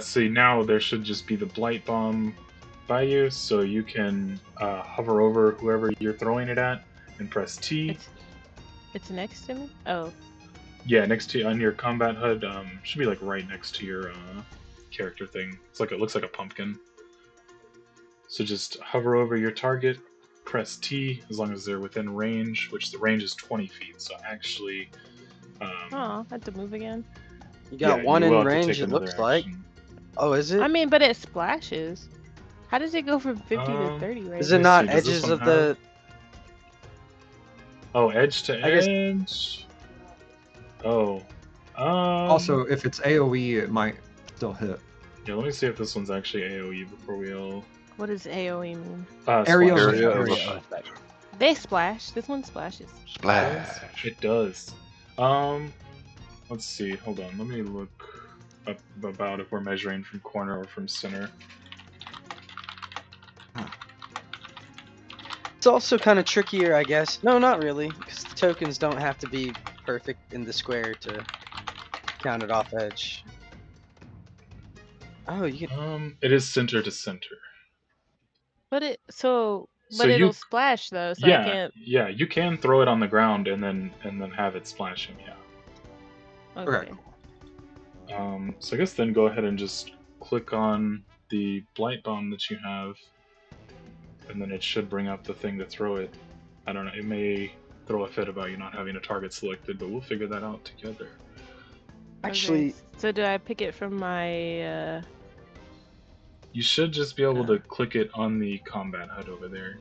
see, now there should just be the blight bomb by you, so you can hover over whoever you're throwing it at and press T. It's next to me? Oh. Yeah, next to on your combat HUD. Should be like right next to your character thing. It looks like a pumpkin. So just hover over your target, press T as long as they're within range, which the range is 20 feet. So actually, I had to move again. You got one in range, it looks like. Oh, is it? I mean, but it splashes. How does it go from 50 to 30 right Is now? it not Does this edges one of have the... Oh, edge to I guess- edge. Oh. Also, if it's AoE, it might still hit. Yeah, let me see if this one's actually AoE before we all. What does AoE mean? Area splash. of Area of area. effect. They splash. This one splashes. Splash. It does. Let's see. Hold on. Let me look up about if we're measuring from corner or from center. It's also kind of trickier, I guess. No, not really, because the tokens don't have to be perfect in the square to counted off edge. Oh, you can. It is center to center. But So it'll splash though, so I yeah, can't. yeah, you can throw it on the ground and then have it splashing. Yeah. Okay. So I guess then go ahead and just click on the blight bomb that you have, and then it should bring up the thing to throw it. I don't know. It may throw a fit about you not having a target selected, but we'll figure that out together. Actually, Okay. So do I pick it from my? You should just be able to click it on the combat HUD over there.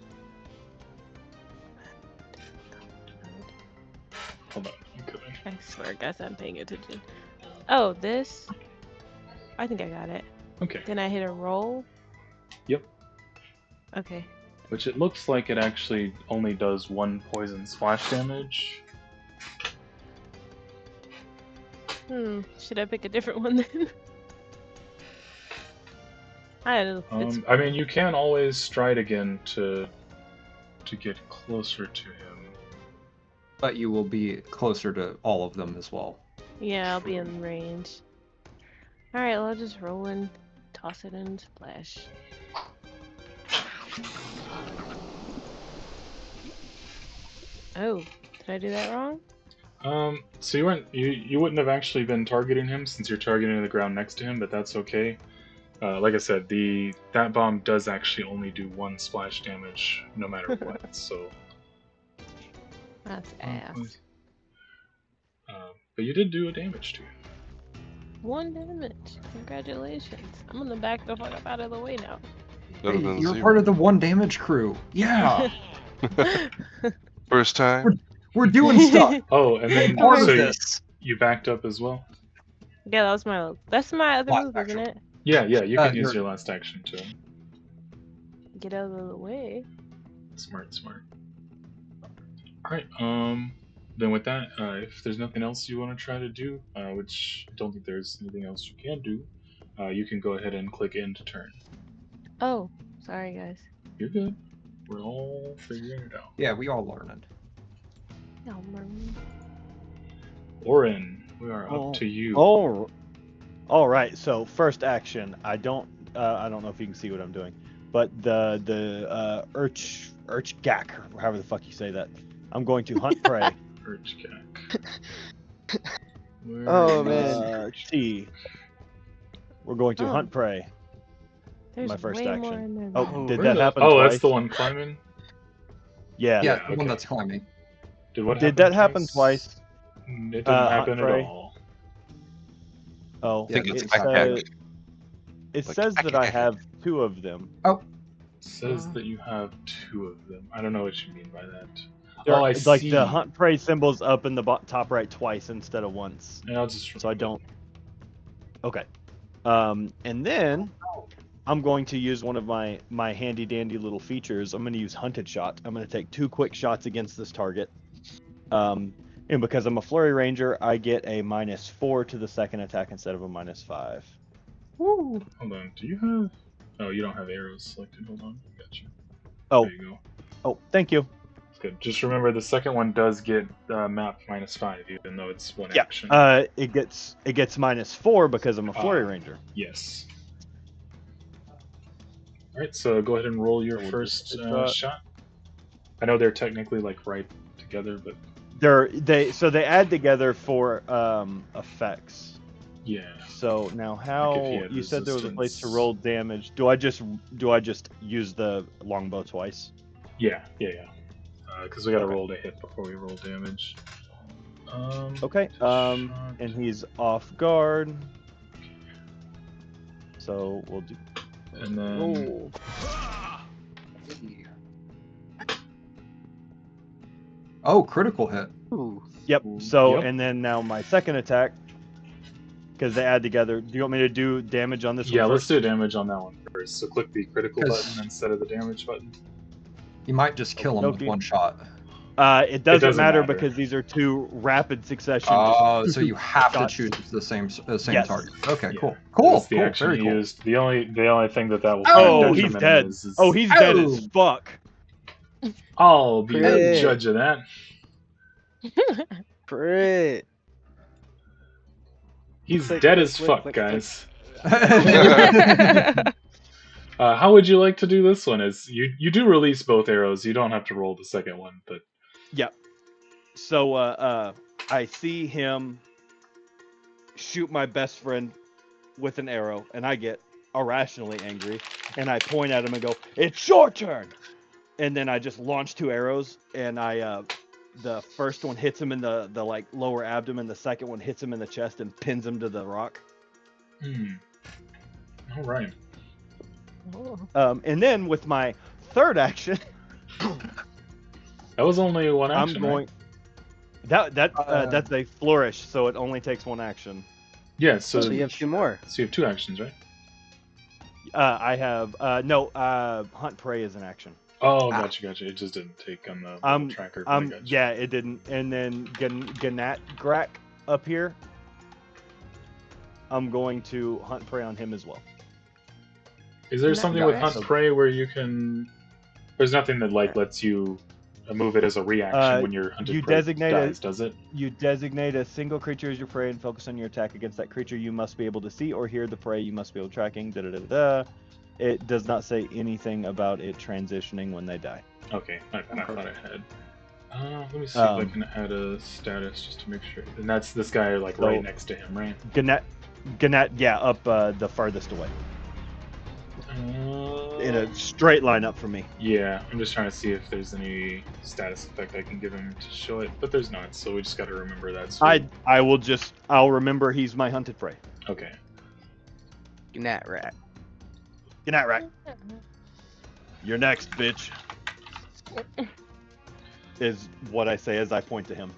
Hold on. Okay. I swear, guys, I'm paying attention. Oh, this. I think I got it. Okay. Then I hit a roll. Yep. Okay. Which it looks like it actually only does 1 poison splash damage. Should I pick a different one then? I don't know. I mean, you can always stride again to get closer to him. But you will be closer to all of them as well. Yeah, I'll be in range. Alright, well, I'll just roll and toss it and splash. Oh, did I do that wrong? So you wouldn't have actually been targeting him since you're targeting the ground next to him, but that's okay. Like I said, that bomb does actually only do 1 splash damage no matter what. So That's ass. But you did do a damage to him. 1 damage. Congratulations. I'm gonna back the fuck up out of the way now. That would've Hey, been you're 0. part of the 1 damage crew. Yeah. First time. We're doing stuff. Oh, and then Part of so this. you backed up as well. Yeah, that's my other Last move, action. isn't it? Yeah, you can use you're- your last action to him. Get out of the way. Smart. Alright, then with that, if there's nothing else you want to try to do, which I don't think there's anything else you can do, you can go ahead and click end turn. Oh, sorry guys. You're good. We're all figuring it out. Yeah, we all learned. Oren, we are up to you. Oh, all right. So first action, I don't know if you can see what I'm doing, but the Urchgak, or however the fuck you say that, I'm going to hunt prey. Urchgak. Oh, man. T. We're going to Oh. hunt prey. There's My first way action. more in there. Oh, than did that. that happen Oh, twice? that's the one climbing? Yeah. Yeah, Yeah, the one okay. that's climbing. Did that happen twice? It didn't Hunt happen at prey? all. Oh, Yeah, I think it's it backpack. It Like, says that I have 2 of them. It says that you have 2 of them. I don't know what you mean by that. They're- Oh, I like see. the hunt prey symbol's up in the top right twice instead of once. Yeah, I'll just So I don't. Okay. And then I'm going to use one of my handy dandy little features. I'm going to use hunted shot. I'm going to take 2 quick shots against this target. And because I'm a flurry ranger, I get a -4 to the second attack instead of a -5. Woo! Hold on. Do you have? Oh, you don't have arrows selected. Hold on. Gotcha. Oh, There you go. oh, thank you. That's good. Just remember the second one does get map -5, even though it's 1 Yeah. action. It gets -4 because I'm a flurry ranger. Yes. Alright, so go ahead and roll your We'll first just shot. I know they're technically like right together, but They add together for effects. yeah. So now Like how if he had you said there was a place to resistance. roll damage. Do I just use the longbow twice? Yeah. Because we gotta Okay. roll to hit before we roll damage. Okay. shot. And he's off guard. So we'll do And then roll. Oh, critical hit. Ooh. Yep. So Yep. and then now my second attack, because they add together. Do you want me to do damage on this yeah, one let's first? do damage on that one first. So click the critical 'Cause- button instead of the damage button. You might just kill him with Okey-dokey. 1 shot. It doesn't doesn't matter matter. because these are 2 rapid succession. Oh, so you have to shots. choose the same Yes. target. Okay, Yeah. cool. Cool. That's the Cool. action Very he cool. used. The only thing that will Oh, find he's detriment dead. is Oh, he's dead Oh. as fuck. I'll be the Crit. judge of that. Crit. He's Click, dead click, as click, fuck, click, click. guys. How would you like to do this one? Is you do release both arrows. You don't have to roll the second one, but Yeah. So I see him shoot my best friend with an arrow, and I get irrationally angry, and I point at him and go, "It's your turn!" And then I just launch 2 arrows, and the first one hits him in the like lower abdomen, the second one hits him in the chest and pins him to the rock. All right. And then with my third action, That was only one action. I'm going. Right? That's a flourish, so it only takes 1 action. Yeah. So So you have 2 more. So you have 2 actions, right? I have no hunt prey is an action. Oh, gotcha. It just didn't take on the little tracker. But I gotcha. Yeah, it didn't. And then Gnat Grak up here, I'm going to hunt prey on him as well. Is there something with Nice. hunt prey where you can? There's nothing that like lets you move it as a reaction when you're hunted prey dies, does it? You designate a single creature as your prey and focus on your attack against that creature. You must be able to see or hear the prey. You must be able to tracking. It does not say anything about it transitioning when they die. Okay, I thought it had. Let me see if I can add a status just to make sure. And that's this guy like right next to him, right? Gnat, yeah, up the farthest away. In a straight line up from me. Yeah, I'm just trying to see if there's any status effect I can give him to show it, but there's not, so we just got to remember that. So... I'll remember he's my hunted prey. Okay. Gnat rat. Gnat rat. You're next, bitch. Is what I say as I point to him.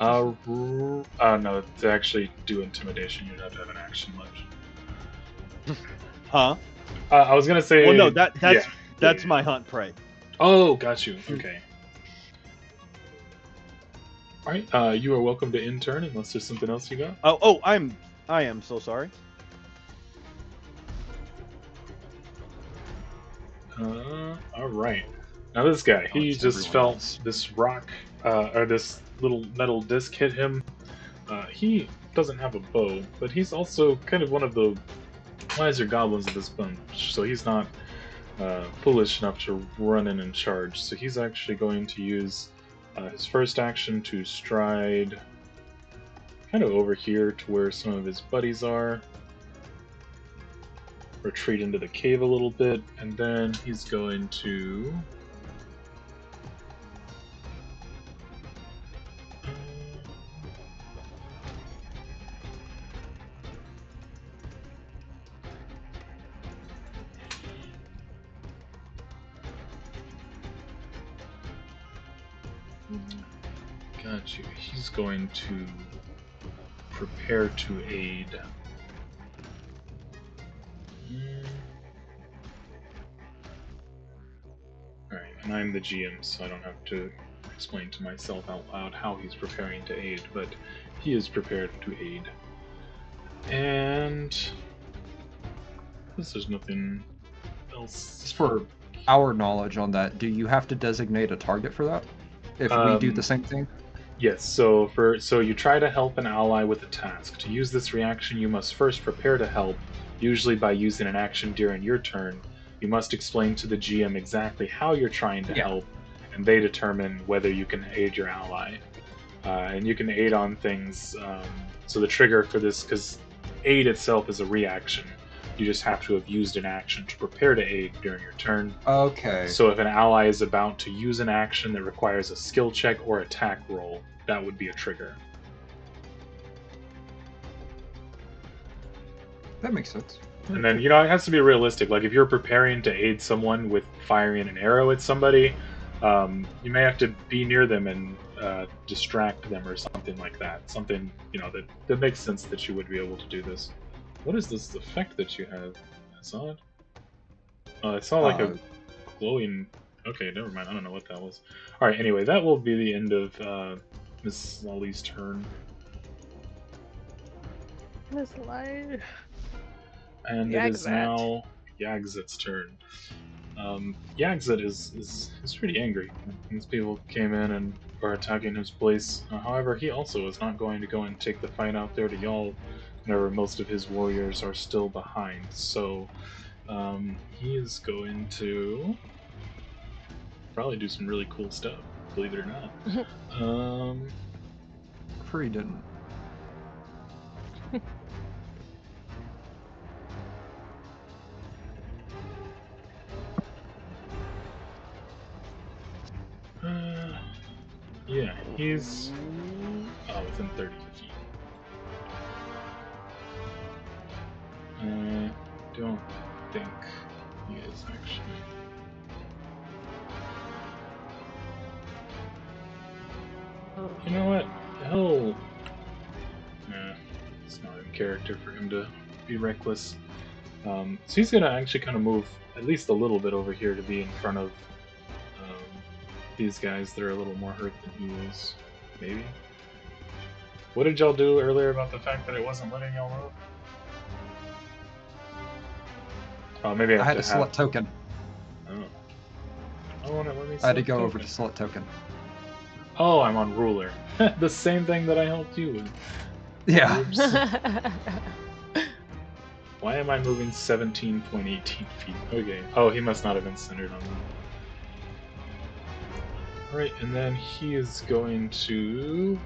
No, to actually do intimidation, you'd have to have an action left. Huh? I was gonna say. Well, no, that's my hunt prey. Oh, got you. Okay. All right. You are welcome to intern unless there's something else you got. I am so sorry. All right. Now this guy, he just felt this rock or this little metal disc hit him. He doesn't have a bow, but he's also kind of one of the wiser goblins of this bunch, so he's not foolish enough to run in and charge. So he's actually going to use his first action to stride kind of over here to where some of his buddies are. Retreat into the cave a little bit, and then he's going to... Got you. He's going to prepare to aid. Alright, and I'm the GM, so I don't have to explain to myself out loud how he's preparing to aid, but he is prepared to aid. And... there's nothing else. Just for our knowledge on that, do you have to designate a target for that? If we do the same thing? Yes, so you try to help an ally with a task. To use this reaction, you must first prepare to help, usually by using an action during your turn. You must explain to the GM exactly how you're trying to help, and they determine whether you can aid your ally. And you can aid on things, so the trigger for this, because aid itself is a reaction, you just have to have used an action to prepare to aid during your turn. Okay. So if an ally is about to use an action that requires a skill check or attack roll, that would be a trigger. That makes sense. And then, it has to be realistic. Like, if you're preparing to aid someone with firing an arrow at somebody, you may have to be near them and distract them or something like that. Something, that makes sense that you would be able to do this. What is this effect that you have, Assad? I saw like a glowing... Okay, never mind. I don't know what that was. Alright, anyway, that will be the end of Miss Lolly's turn. Miss Lolly. And it is now Yagzit's turn. Yagzit is pretty angry. These people came in and are attacking his place. However, he also is not going to go and take the fight out there to y'all, whenever most of his warriors are still behind. So he is going to probably do some really cool stuff, believe it or not. Free didn't. Yeah, he's within 30 feet. Don't think he is actually. You know what? Hell. Nah, it's not in character for him to be reckless. So he's gonna actually kind of move at least a little bit over here to be in front of these guys that are a little more hurt than he is. Maybe. What did y'all do earlier about the fact that it wasn't letting y'all move? Oh, maybe I had to select token. Oh. Oh, let me I had to go select over token. to select token. Oh, I'm on ruler. The same thing that I helped you with. Yeah. Oops. Why am I moving 17.18 feet? Okay. Oh, he must not have been centered on that. Alright, and then he is going to...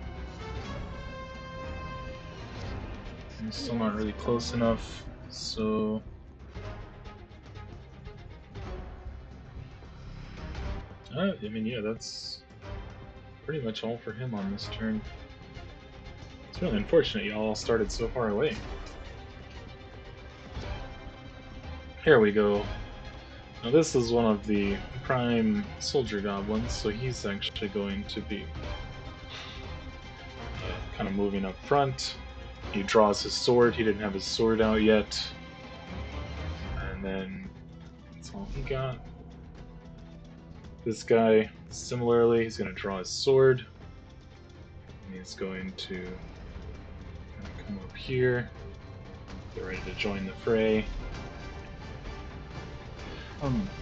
He's still not really close enough, so... I mean, yeah, that's pretty much all for him on this turn. It's really unfortunate y'all all started so far away. Here we go. Now this is one of the prime soldier goblins, so he's actually going to be kind of moving up front. He draws his sword. He didn't have his sword out yet. And then that's all he got. This guy, similarly, he's going to draw his sword. And he's going to come up here. Get ready to join the fray.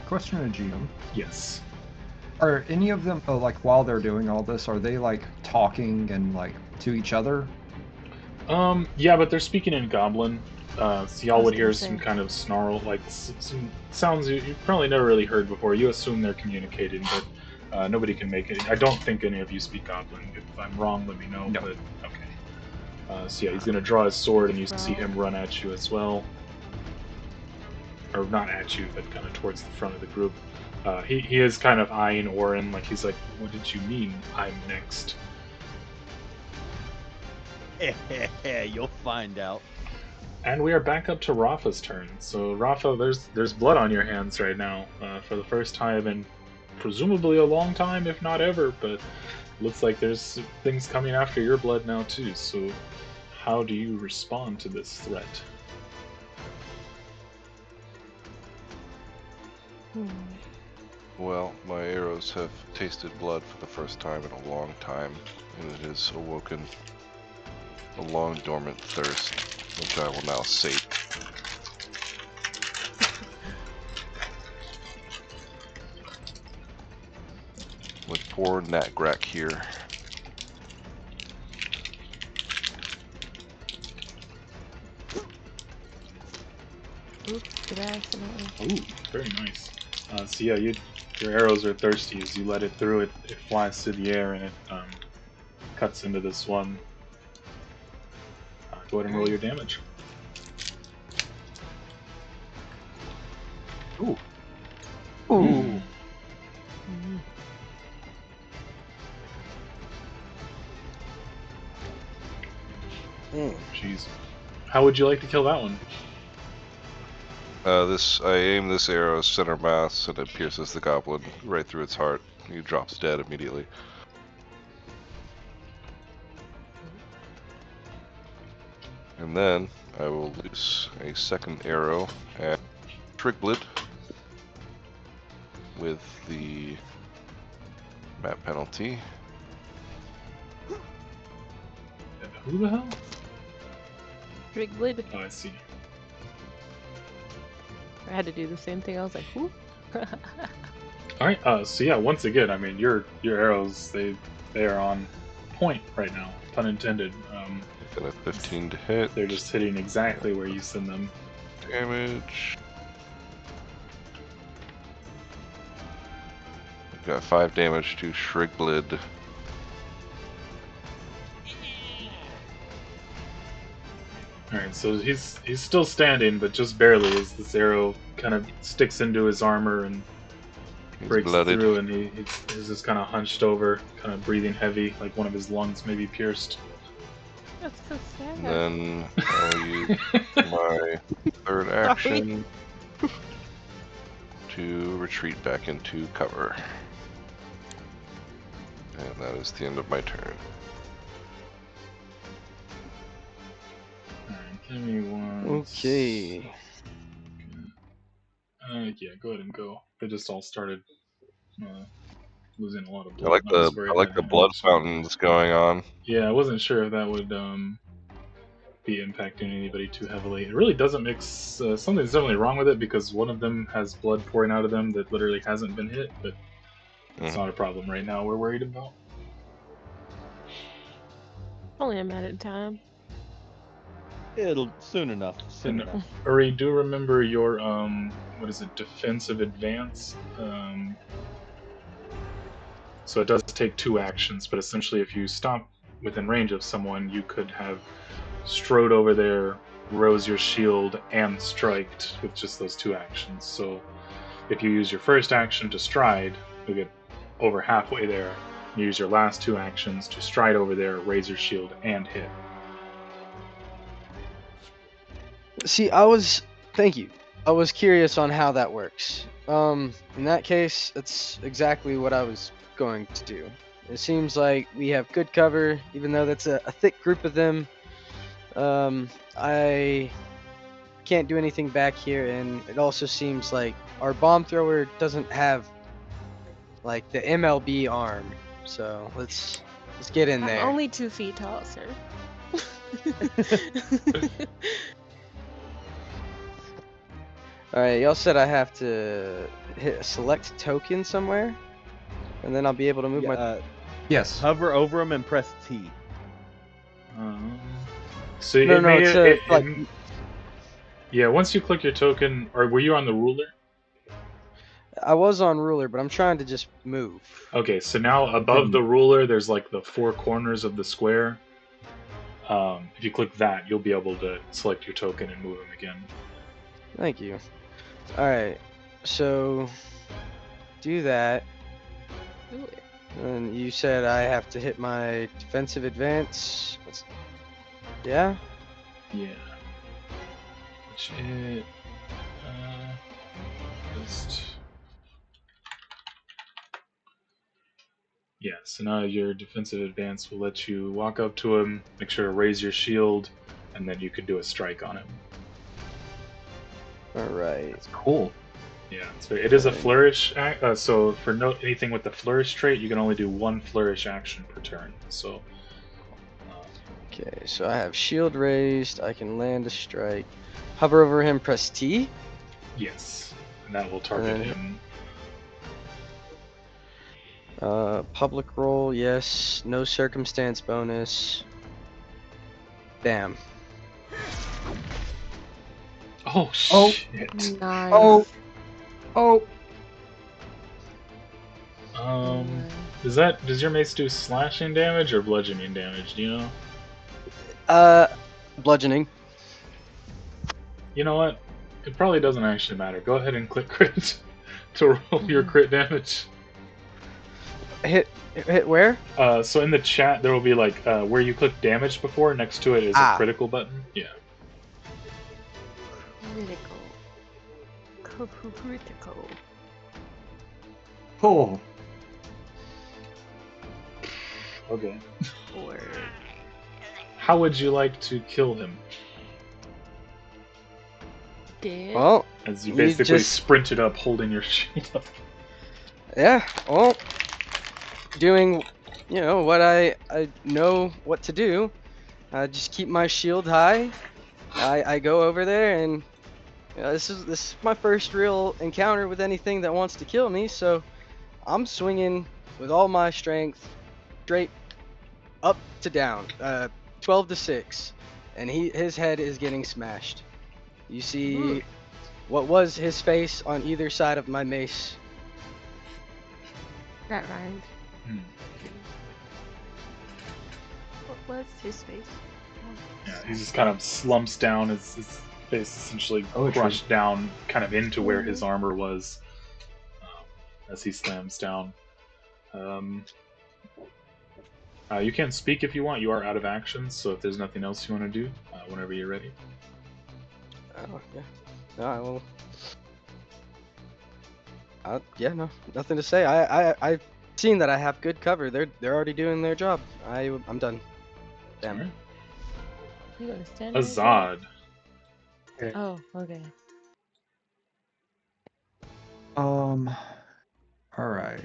Question to GM. Yes. Are any of them, like, while they're doing all this, are they, like, talking and, like, to each other? Yeah, but they're speaking in Goblin. So y'all was would hear gonna some say. kind of snarl, like some sounds you've probably never really heard before. You assume they're communicating, but nobody can make it. I don't think any of you speak Goblin. If I'm wrong, let me know. No. But okay. So yeah, he's gonna draw his sword, and you see him run at you as well, or not at you, but kind of towards the front of the group. He is kind of eyeing Orin, like he's like, "What did you mean? I'm next." You'll find out. And we are back up to Rafa's turn. So Rafa, there's blood on your hands right now for the first time in presumably a long time, if not ever. But looks like there's things coming after your blood now too. So how do you respond to this threat? Well, my arrows have tasted blood for the first time in a long time, and it has awoken a long dormant thirst, which I will now sate. With poor Natgrak here. Oops, did I accidentally? Ooh, very nice. So yeah, your arrows are thirsty as you let it through. It flies through the air and it cuts into this one. Go ahead and roll your damage. Ooh. Ooh. Jeez. How would you like to kill that one? I aim this arrow center mass, and it pierces the goblin right through its heart. He drops dead immediately. And then I will loose a second arrow at Trigblid with the map penalty. Who the hell? Rekindling. Oh, I see. I had to do the same thing. I was like, whoo. All right. So yeah, once again, I mean, your arrows they They are on point right now, pun intended. Got a 15 to hit. They're just hitting exactly where you send them. Damage. Got 5 damage to Shrigblid. Alright, so he's still standing, but just barely as this arrow kind of sticks into his armor and He's breaks blooded. through, and he's just kind of hunched over, kind of breathing heavy, like one of his lungs may be pierced. That's so sad. And then I'll use my third action to retreat back into cover. And that is the end of my turn. Alright, give me one. Okay. Yeah, go ahead and go. They just all started losing a lot of I blood. like Not just the where I it like had the damage, blood so- fountains going on. Yeah, I wasn't sure if that would be impacting anybody too heavily. It really doesn't make something's definitely wrong with it, because one of them has blood pouring out of them that literally hasn't been hit, but it's not a problem right now we're worried about. Only a matter of time. It'll soon enough. Soon And enough. Uri, do remember your what is it, defensive advance? So it does take 2 actions, but essentially if you stop within range of someone, you could have strode over there, rose your shield, and striked with just those 2 actions. So if you use your first action to stride, you'll get over halfway there. You use your last 2 actions to stride over there, raise your shield, and hit. See, thank you. I was curious on how that works. In that case, that's exactly what I was going to do. It seems like we have good cover, even though that's a thick group of them. I can't do anything back here, and it also seems like our bomb thrower doesn't have like the MLB arm. So let's get in I'm there. only 2 feet tall, sir. All right, y'all said I have to hit a select token somewhere, and then I'll be able to move my. Yes. Hover over them and press T. So No, it no, may, it's like yeah, once you click your token, or were you on the ruler? I was on ruler, but I'm trying to just move. Okay, so now above the ruler, there's like the 4 corners of the square. If you click that, you'll be able to select your token and move him again. Thank you. All right, so do that. Do it. And you said I have to hit my defensive advance. Yeah. Yeah. Which it just yeah. So now your defensive advance will let you walk up to him, make sure to raise your shield, and then you can do a strike on him. All right. That's cool. Yeah, so it is a Alright. flourish. So for anything with the flourish trait, you can only do 1 flourish action per turn. So Okay, so I have shield raised. I can land a strike. Hover over him. Press T. yes, and that will target then- him. Public roll. Yes. No circumstance bonus. Bam. Oh Oh. shit! Nice. Oh. Does your mace do slashing damage or bludgeoning damage? Do you know? Bludgeoning. You know what? It probably doesn't actually matter. Go ahead and click crit to roll your crit damage. Hit where? So in the chat there will be like where you clicked damage before. Next to it is a critical button. Yeah. Critical. Oh. Okay. Or How would you like to kill him? dead. Well, As you You basically just- sprinted up, holding your shield up. yeah. Well, doing, what I know what to do. I just keep my shield high. I go over there, and this is my first real encounter with anything that wants to kill me. So I'm swinging with all my strength, straight up to down, 12 to 6, and his head is getting smashed. You see what was his face on either side of my mace. That rhymed. Hmm. What was his face? Yeah, he just kind of slumps down, his face essentially Poetry. crushed down, kind of into where his armor was, as he slams down. You can speak if you want. You are out of actions, so if there's nothing else you want to do, whenever you're ready. Oh, yeah. No, I will. Yeah, no, nothing to say. I've seen that I have good cover. They're already doing their job. I'm done. Damn. Alright. You gonna stand there? Azad. Oh, okay. All right.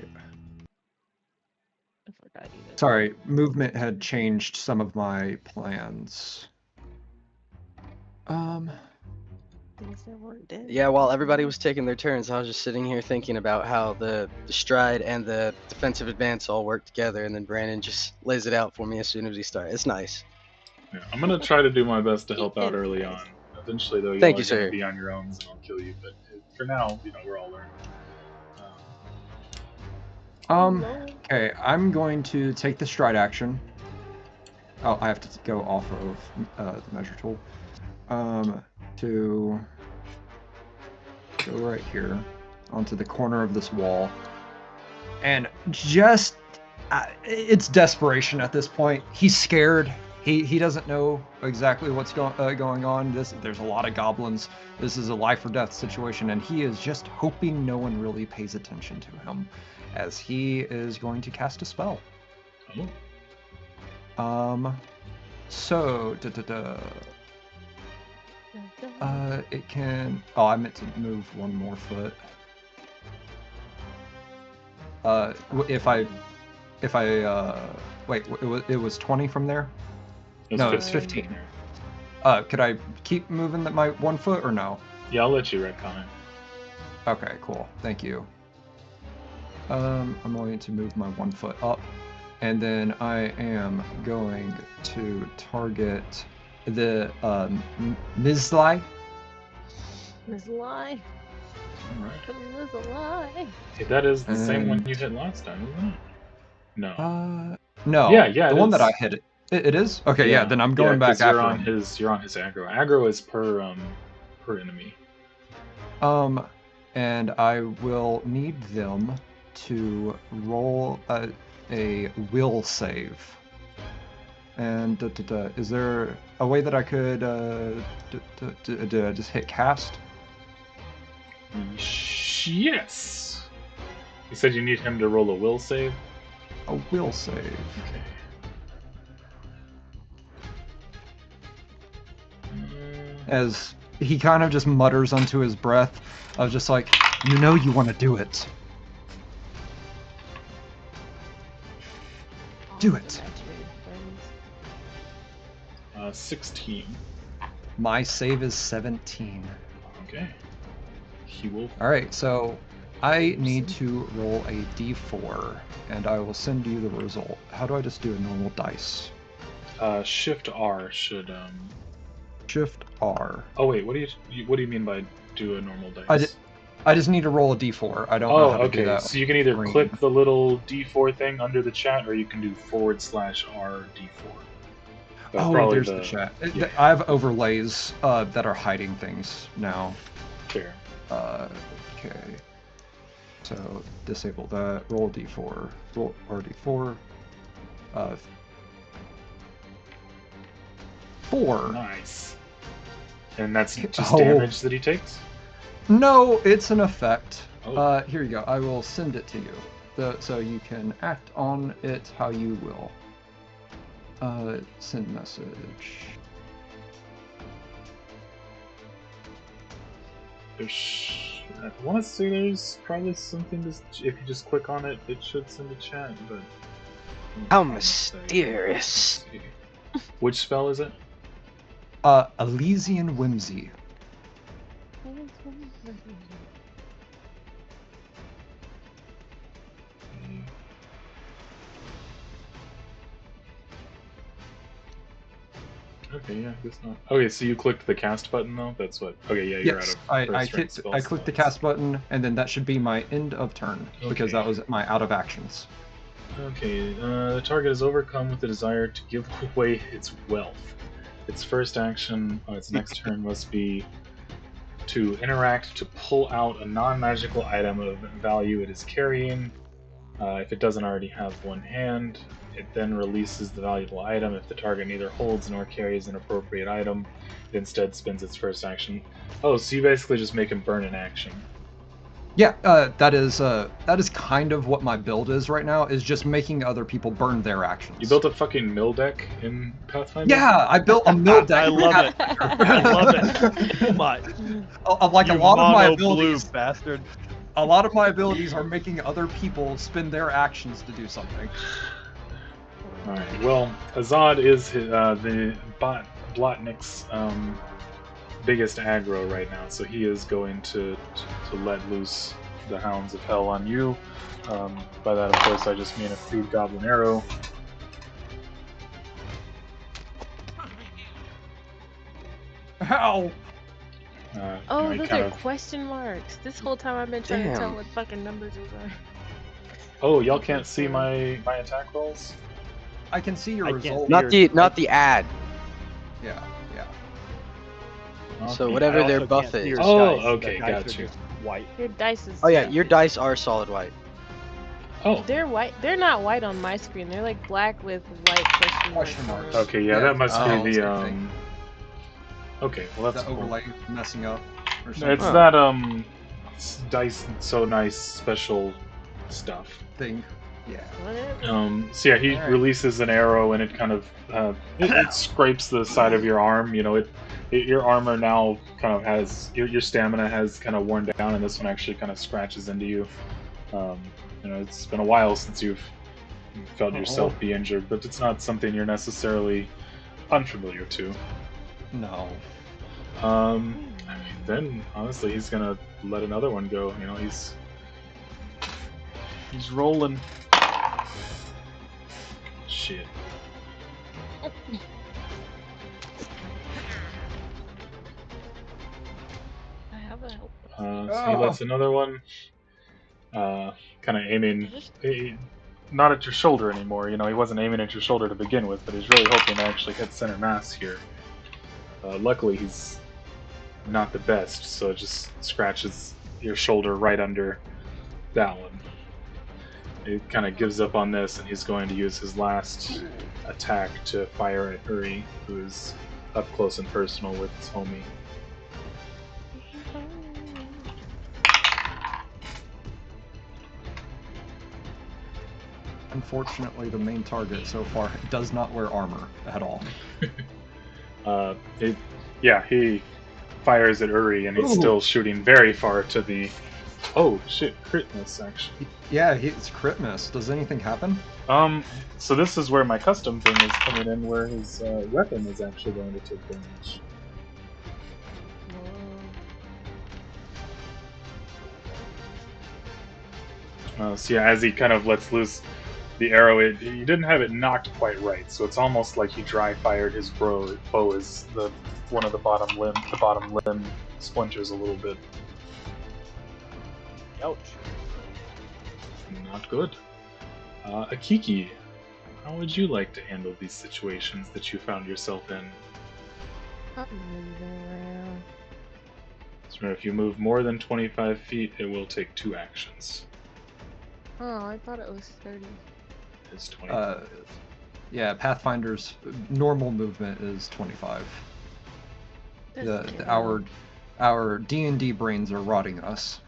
I forgot you. Guys. Sorry, movement had changed some of my plans. Things that weren't dead. Yeah, while everybody was taking their turns, I was just sitting here thinking about how the stride and the defensive advance all work together, and then Brandon just lays it out for me as soon as he starts. It's nice. Yeah, I'm gonna try to do my best to help out It is early nice. on. Eventually, though, Thank you you, are gonna sir. be on your own, and I'll kill you. But for now, we're all learning. Okay, I'm going to take the stride action. Oh, I have to go off of the measure tool. To go right here onto the corner of this wall. And just, it's desperation at this point. He's scared. He doesn't know exactly what's going on. There's a lot of goblins. This is a life or death situation, and he is just hoping no one really pays attention to him, as he is going to cast a spell. Oh. So it can. Oh, I meant to move one more foot. If I wait, it was 20 from there. No, it's 15. Could I keep moving my 1 foot or no? Yeah, I'll let you retcon it. Okay, cool. Thank you. I'm going to move my 1 foot up, and then I am going to target the Mizli. Mizli. Alright. Mizli. Okay, that is the same one you hit last time, isn't it? No. No. Yeah, The it one is. that I hit. It is? Okay, yeah. Then I'm going back 'cause you're after on him. you're on his aggro. Aggro is per enemy. And I will need them to roll a will save. And is there a way that I could just hit cast? Yes. You said you need him to roll a will save. A will save. Okay. As he kind of just mutters unto his breath, of just like, you want to do it. Do it. 16. My save is 17. Okay. He will. All right, so I need to roll a d4, and I will send you the result. How do I just do a normal dice? Shift R should. Shift R. Oh wait, what do you mean by do a normal dice? I just need to roll a d4. I don't know how to do that. So you can either click the little d4 thing under the chat, or you can do /R d4. Oh, there's the chat. Yeah. I have overlays that are hiding things now. Fair. Okay. So disable that. Roll d4. Roll RD4. 4. Nice. And that's just damage that he takes? No, it's an effect. Oh. Here you go. I will send it to you. So you can act on it how you will. Send message. I want to say there's probably something if you just click on it, it should send a chat, but... How mysterious. Which spell is it? Elysian Whimsy. Okay, yeah, guess not. Okay, so you clicked the cast button though. That's what. Okay, yeah, you're Yes, out of first rank I clicked the cast button, and then that should be my end of turn because that was my out of actions. Okay, the target is overcome with the desire to give away its wealth. Its first action on its next turn must be to interact to pull out a non-magical item of value it is carrying. If it doesn't already have one hand, it then releases the valuable item. If the target neither holds nor carries an appropriate item, it instead spends its first action. Oh, so you basically just make him burn an action. Yeah, that is kind of what my build is right now. Is just making other people burn their actions. You built a fucking mill deck in Pathfinder? Yeah, I built a mill deck. I love it. I love it so much. Like You a lot of my mono abilities, blue bastard. a lot of my abilities are making other people spend their actions to do something. Alright, well, Azad is the Blotnik's biggest aggro right now, so he is going to let loose the hounds of hell on you. By that, of course, I just mean a crude goblin arrow. How? Oh, I those kind are of... question marks. This whole time I've been trying to tell Damn. what fucking numbers those are. Oh, y'all can't see my attack rolls? I can see your I can't result. see Not the ad. Yeah. So Okay. whatever I their also buff can't see is. your Oh, dice. okay, The dice got are you. just white. Your dice is. Oh yeah, your dice are solid white. Oh, They're white. They're not white on my screen. They're like black with white question Question marks. marks. okay, yeah, that must Oh. be the same thing. Okay, well that's The cool. overlay messing up or something. It's Oh. that dice so nice special stuff. Thing. Yeah. Whatever. So yeah, he Alright. releases an arrow and it kind of it scrapes the side of your arm. You know, your armor now kind of has your stamina has kind of worn down, and this one actually kind of scratches into you. You know, it's been a while since you've felt yourself be injured, but it's not something you're necessarily unfamiliar to. No. I mean, then honestly, he's gonna let another one go. You know, he's rolling. Shit. I have a help. So he lets another one, kind of aiming, not at your shoulder anymore. You know, he wasn't aiming at your shoulder to begin with, but he's really hoping to actually hit center mass here. Luckily, he's not the best, so it just scratches your shoulder right under that one. He kind of gives up on this, and he's going to use his last attack to fire at Uri, who is up close and personal with his homie. Unfortunately, the main target so far does not wear armor at all. He fires at Uri, and he's still shooting very far to the... Oh, shit, crit miss, actually. Yeah, it's crit miss. Does anything happen? So this is where my custom thing is coming in, where his weapon is actually going to take damage. So yeah, as he kind of lets loose the arrow, he didn't have it knocked quite right, so it's almost like he dry fired his bow as one of the bottom limb splinters a little bit. Ouch. Not good. Akiki, how would you like to handle these situations that you found yourself in? I'm moving around. So remember, if you move more than 25 feet, it will take 2 actions. Oh, I thought it was 30. It's 25. Yeah, Pathfinder's normal movement is 25. Our D&D brains are rotting us.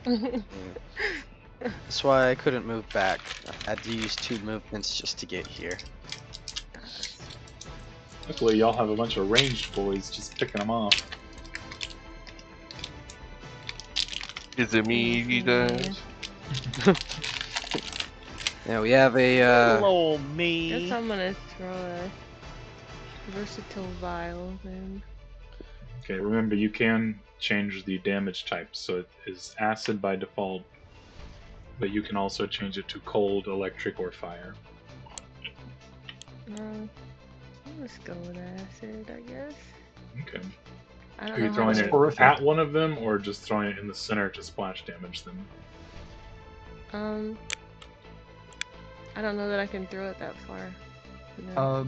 That's why I couldn't move back. I had to use 2 movements just to get here. Luckily, y'all have a bunch of ranged boys just picking them off. Is it me, you guys? Yeah, we have a Hello, Guess me. I'm gonna throw a versatile vial then. Okay, remember you can change the damage type, so it is acid by default, but you can also change it to cold, electric, or fire. Let's go with acid, I guess. Okay. I don't Are you know how throwing That's it to. horrific. at one of them, or just throwing it in the center to splash damage them? I don't know that I can throw it that far. No.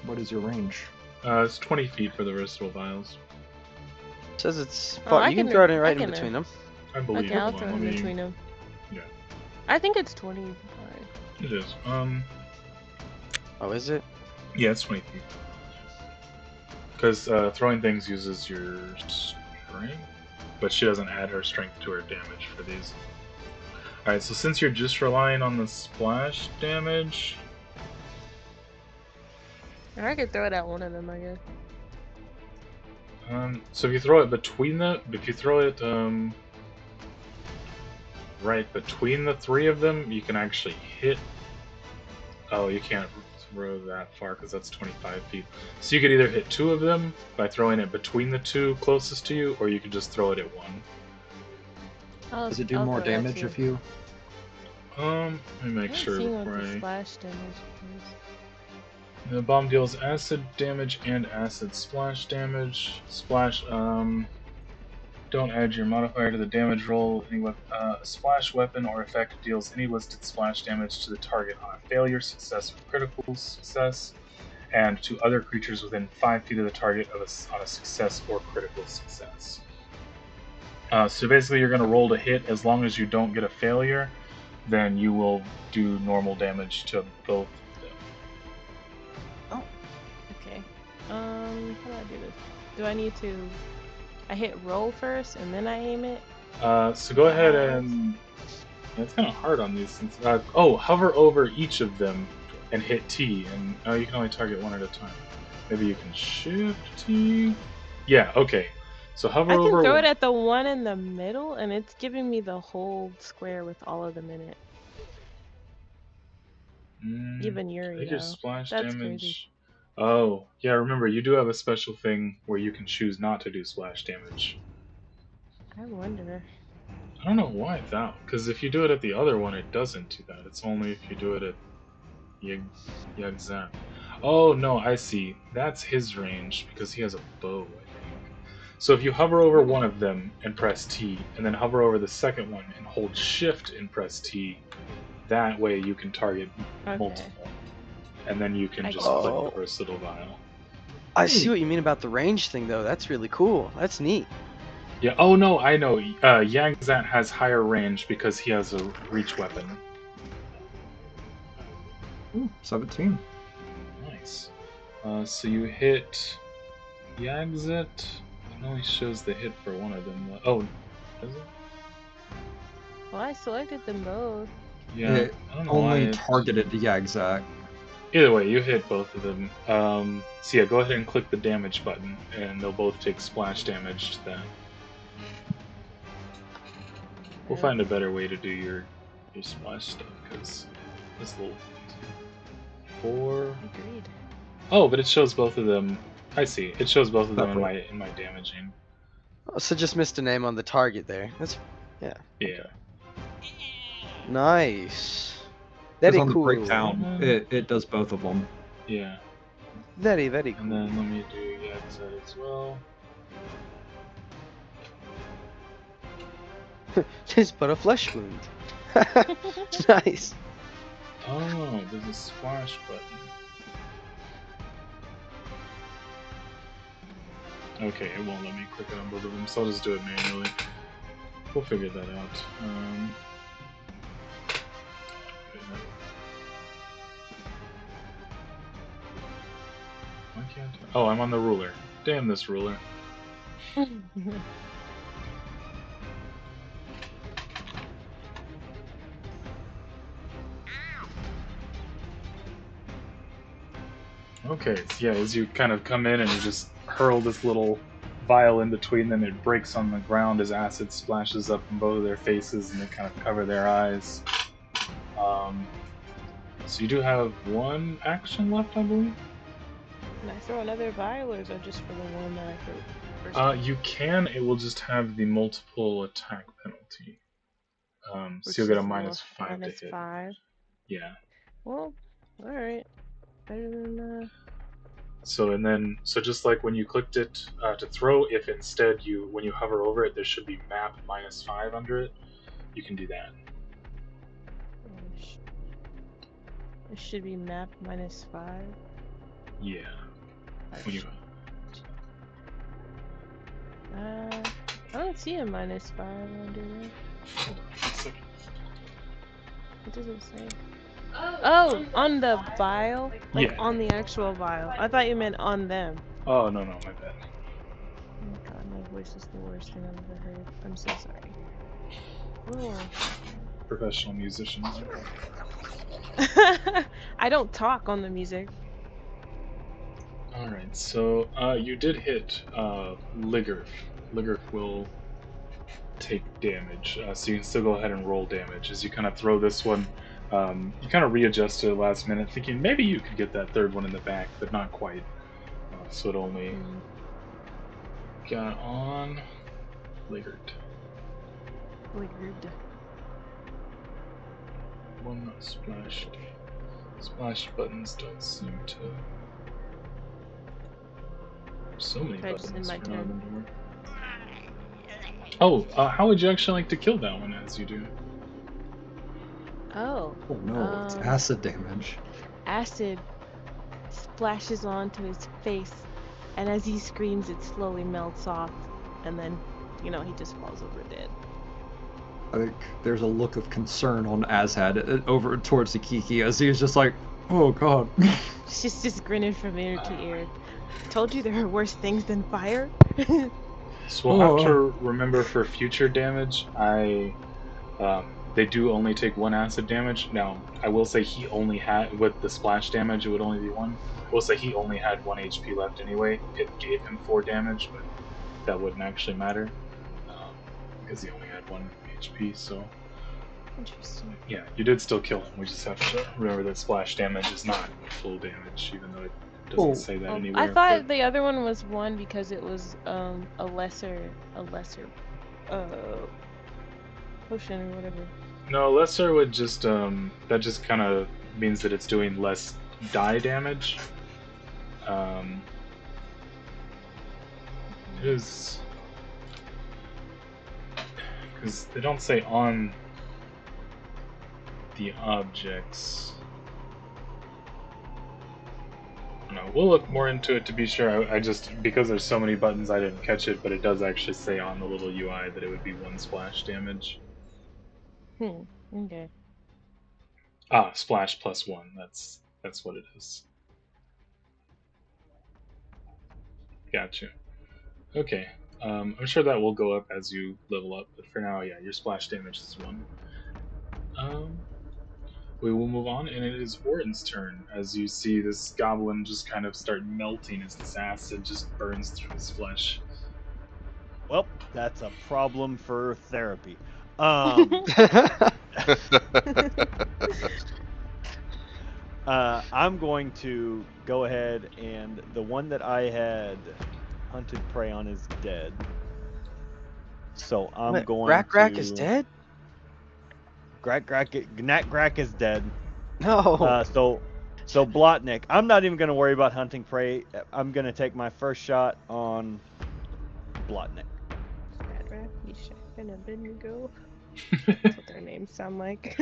What is your range? It's 20 feet for the versatile vials. Says it's Oh, far. I You can can- throw it I right in can, between them. I believe. Okay, I'll Hold throw on, it let in me- between them. Yeah. I think it's 25. It is. Oh, is it? Yeah, it's 20 feet. Because throwing things uses your strength, but she doesn't add her strength to her damage for these. Alright, so since you're just relying on the splash damage, Or I could throw it at one of them, I guess. so if you throw it between if you throw it right between the three of them, you can actually hit. Oh, you can't throw that far because that's 25 feet. So you could either hit two of them by throwing it between the two closest to you, or you could just throw it at one. Does it do I'll more throw that damage too. if you? Let me make I'm sure seeing before what the I. splash damage is. The bomb deals acid damage and acid splash damage. Splash, don't add your modifier to the damage roll. A splash weapon or effect deals any listed splash damage to the target on a failure, success, or critical success, and to other creatures within 5 feet of the target on a success or critical success. So basically, you're going to roll to hit. As long as you don't get a failure, then you will do normal damage to both. Okay. How do I do this? Do I need to... I hit roll first and then I aim it? So go ahead and... Yeah, it's kind of hard on these things. Hover over each of them and hit T, and you can only target one at a time. Maybe you can shift T? Yeah, okay. So hover I can over... throw it at the one in the middle and it's giving me the whole square with all of them in it. Even I Yuri, think your though. splash That's damage... crazy. Oh, yeah, remember, you do have a special thing where you can choose not to do splash damage. I wonder. I don't know why that, because if you do it at the other one, it doesn't do that. It's only if you do it at Yagzan. Oh, no, I see. That's his range, because he has a bow, I think. So if you hover over one of them and press T, and then hover over the second one and hold Shift and press T, that way you can target multiple. And then you can I just get click it. the versatile vial. I see what you mean about the range thing, though. That's really cool. That's neat. Yeah, oh no, I know. Yagzat has higher range because he has a reach weapon. Ooh, 17. Nice. So you hit Yagzat. It only shows the hit for one of them. Oh, does it? Well, I selected them both. Yeah, It I don't know why only it... targeted the Yagzak. Either way, you hit both of them. So yeah, go ahead and click the damage button, and they'll both take splash damage to that. We'll find a better way to do your splash stuff, because this little... 4... Agreed. Oh, but it shows both of them. I see. It shows both of them Separate. in my damaging. Oh, so just missed a name on the target there. That's Yeah. nice. Because Very on the cool. breakdown, it does both of them. Yeah. Very, very cool. And then let me do Yagzat as well. Just but a flesh wound. Nice. Oh, there's a splash button. Okay, it won't let me click it on both of them, so I'll just do it manually. We'll figure that out. Why can't I? Oh, I'm on the ruler. Damn this ruler. Okay, so yeah, as you kind of come in and you just hurl this little vial in between them, it breaks on the ground as acid splashes up in both of their faces and they kind of cover their eyes. So you do have one action left, I believe? Can I throw another vial, or is that just for the one that I threw first? You can, it will just have the multiple attack penalty. So Which you'll get a is minus 5 to hit. -5. Yeah. Well, alright. Better than So just like when you clicked it to throw, if instead when you hover over it, there should be map -5 under it. You can do that. It should be map -5. Yeah. When you I don't see a -5 under there. hold on a second. What does it say? Oh, on the vial? Like Yeah. on the actual vial. I thought you meant on them. Oh no, my bad. Oh my god, my voice is the worst thing I've ever heard. I'm so sorry. Oh. Professional musicians. I don't talk on the music. All right, so you did hit Ligurf. Ligurf will take damage, so you can still go ahead and roll damage as you kind of throw this one. You kind of readjust at the last minute, thinking maybe you could get that third one in the back, but not quite. So it only got on Ligurd. One splashed. Splash buttons don't seem to. So many Okay, just buttons. in my For not turn. to work. Oh, how would you actually like to kill that one as you do? Oh. Oh no, it's acid damage. Acid splashes onto his face, and as he screams, it slowly melts off, and then, he just falls over dead. I think there's a look of concern on Azad over towards the Kiki as he's just like, oh god. She's just grinning from ear to ear. Told you there are worse things than fire. So we'll have to remember for future damage, they do only take 1 acid damage. Now, I will say he only had, with the splash damage, it would only be 1. We'll say he only had 1 HP left anyway. It gave him 4 damage, but that wouldn't actually matter because he only had 1 HP. So, Interesting. yeah, you did still kill him. We just have to remember that splash damage is not full damage, even though it doesn't say that anywhere. I thought the other one was 1 because it was a lesser potion or whatever. No, lesser would just that just kind of means that it's doing less die damage. It is because they don't say on the objects. No, we'll look more into it to be sure. I just, because there's so many buttons, I didn't catch it, but it does actually say on the little UI that it would be 1 splash damage. Okay. Splash +1. That's what it is. Gotcha. Okay. I'm sure that will go up as you level up, but for now, yeah, your splash damage is 1. We will move on, and it is Orin's turn. As you see this goblin just kind of start melting as this acid just burns through his flesh. Well, that's a problem for therapy. I'm going to go ahead, and the one that I had hunted prey on is dead. So I'm going to... Grack is dead? Grack is dead. No. So Blotnik, I'm not even going to worry about hunting prey. I'm going to take my first shot on Blotnik. You shotgun a Bendigo. That's what their names sound like.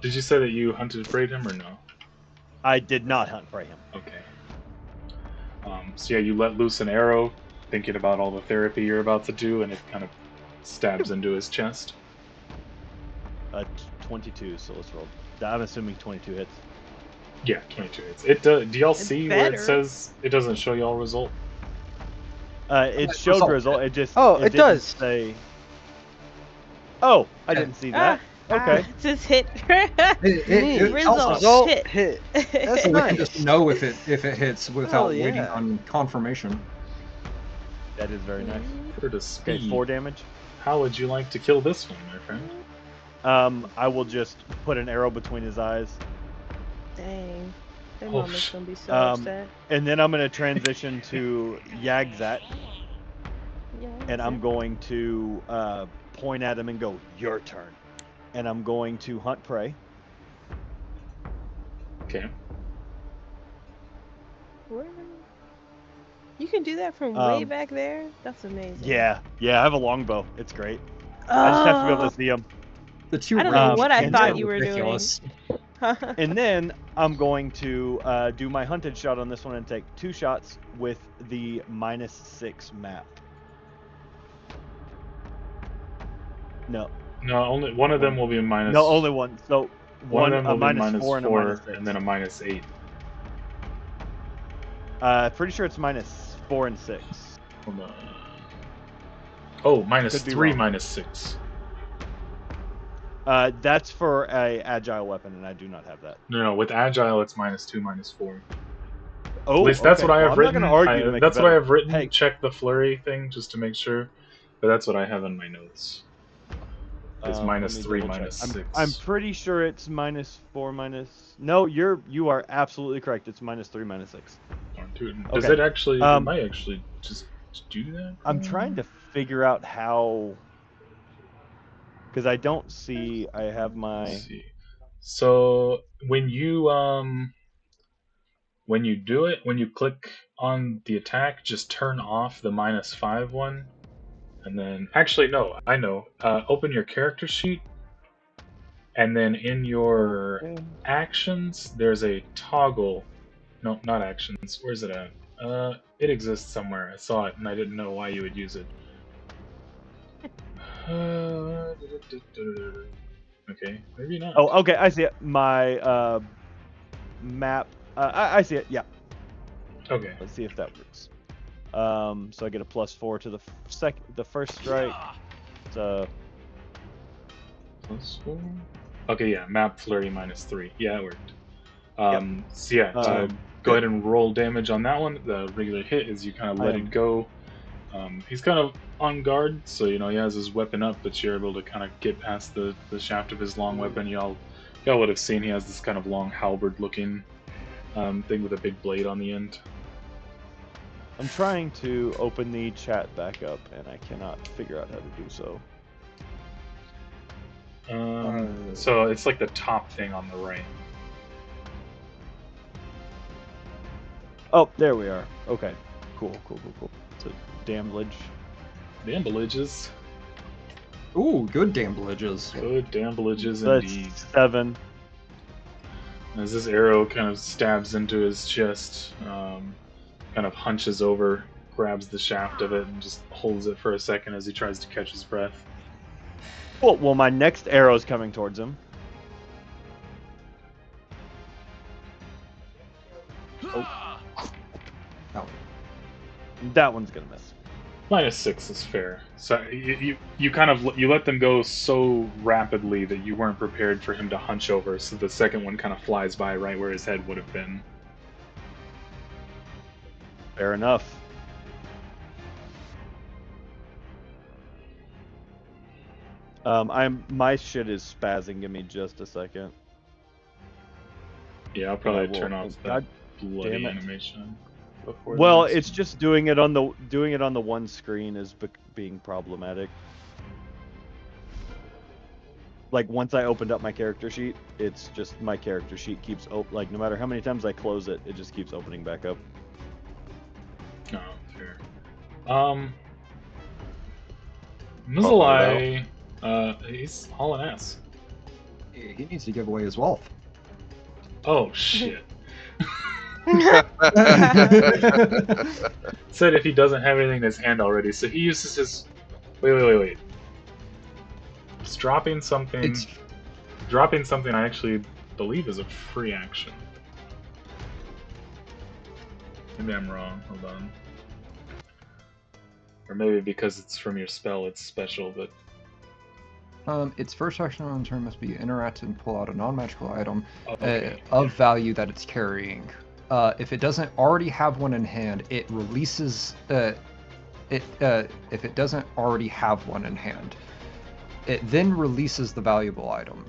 Did you say that you hunted preyed him or no? I did not hunt prey him. Okay. So yeah, you let loose an arrow, thinking about all the therapy you're about to do, and it kind of stabs into his chest. 22, so let's roll. I'm assuming 22 hits. Yeah, 22 hits. It do y'all see where it better. says it doesn't show y'all result? It showed result. It just Oh, didn't it does. say. Oh, I didn't see that. Okay. It's his hit. It Result. tells us. Hit. That's So we nice. can just know if it hits without Hell waiting yeah. on confirmation. That is very nice. For the Okay, speed. 4 damage. How would you like to kill this one, my friend? I will just put an arrow between his eyes, Dang. Their Oh, mama's gonna be so um, upset. and then I'm going to transition to Yagzat, Yeah, and I'm going to point at him and go, "Your turn." And I'm going to hunt prey. Okay. Where? You can do that from way back there? That's amazing. Yeah, I have a longbow. It's great. I just have to be able Oh, to see them. The two I don't know ranged what I hits thought are you were doing. ridiculous. And then I'm going to do my hunted shot on this one and take 2 shots with the -6 map. No, only one of them will be a minus. no, only one. So one of them will be -4 and a -4, -6. and then a -8. Pretty sure it's -4 and 6. Hold on. Oh, Could be -3, wrong. -6. That's for a agile weapon, and I do not have that. No, with agile it's -2, -4. Oh, At least that's okay. what I Well, have I'm written. not going to argue to make That's it what I better. have written. Hey. Check the flurry thing just to make sure. But that's what I have in my notes. It's Let me -3, double check. -6. I'm pretty sure it's -4 . No, you are absolutely correct. It's -3 -6. Does Okay. it actually? It might actually just do that. I'm trying to figure out how, because I don't see. I have my. Let's see. So when you do it, when you click on the attack, just turn off the -5 one, and then actually no, I know. Open your character sheet, and then in your actions, there's a toggle. No, not actions. Where's it at? It exists somewhere. I saw it, and I didn't know why you would use it. Okay, maybe not. Oh, okay. I see it. My map. I see it. Yeah. Okay. Let's see if that works. So I get a +4 to the first strike. So +4. Okay, yeah. Map flurry -3. Yeah, it worked. So yeah, go ahead and roll damage on that one. The regular hit is you kind of let it go. He's kind of on guard, so he has his weapon up, but you're able to kind of get past the shaft of his long weapon. Y'all would have seen he has this kind of long halberd-looking thing with a big blade on the end. I'm trying to open the chat back up, and I cannot figure out how to do so. So it's like the top thing on the right. Oh, there we are. Okay, cool. So damblage. Damblages. Ooh, good damblages. Good damblages That's indeed. 7. As this arrow kind of stabs into his chest, kind of hunches over, grabs the shaft of it, and just holds it for a second as he tries to catch his breath. Cool. Well, my next arrow is coming towards him. Oh. That one's gonna miss. -6 is fair. So you kind of let them go so rapidly that you weren't prepared for him to hunch over. So the second one kind of flies by right where his head would have been. Fair enough. My shit is spazzing. Give me just a second. Yeah, I'll probably turn off that bloody animation. Well, it's just doing it on the one screen is being problematic. Like once I opened up my character sheet, it's just my character sheet keeps like no matter how many times I close it, it just keeps opening back up. Oh, fair. Mizzleye, he's hauling ass. He needs to give away his wealth. Oh shit. Said if he doesn't have anything in his hand already, so he uses his. Wait. He's dropping something. Dropping something I actually believe is a free action. Maybe I'm wrong. Hold on. Or maybe because it's from your spell, it's special, but. Its first action on turn must be interact and pull out a non-magical item Okay. of value that it's carrying. If it doesn't already have one in hand, it releases if it doesn't already have one in hand. It then releases the valuable item.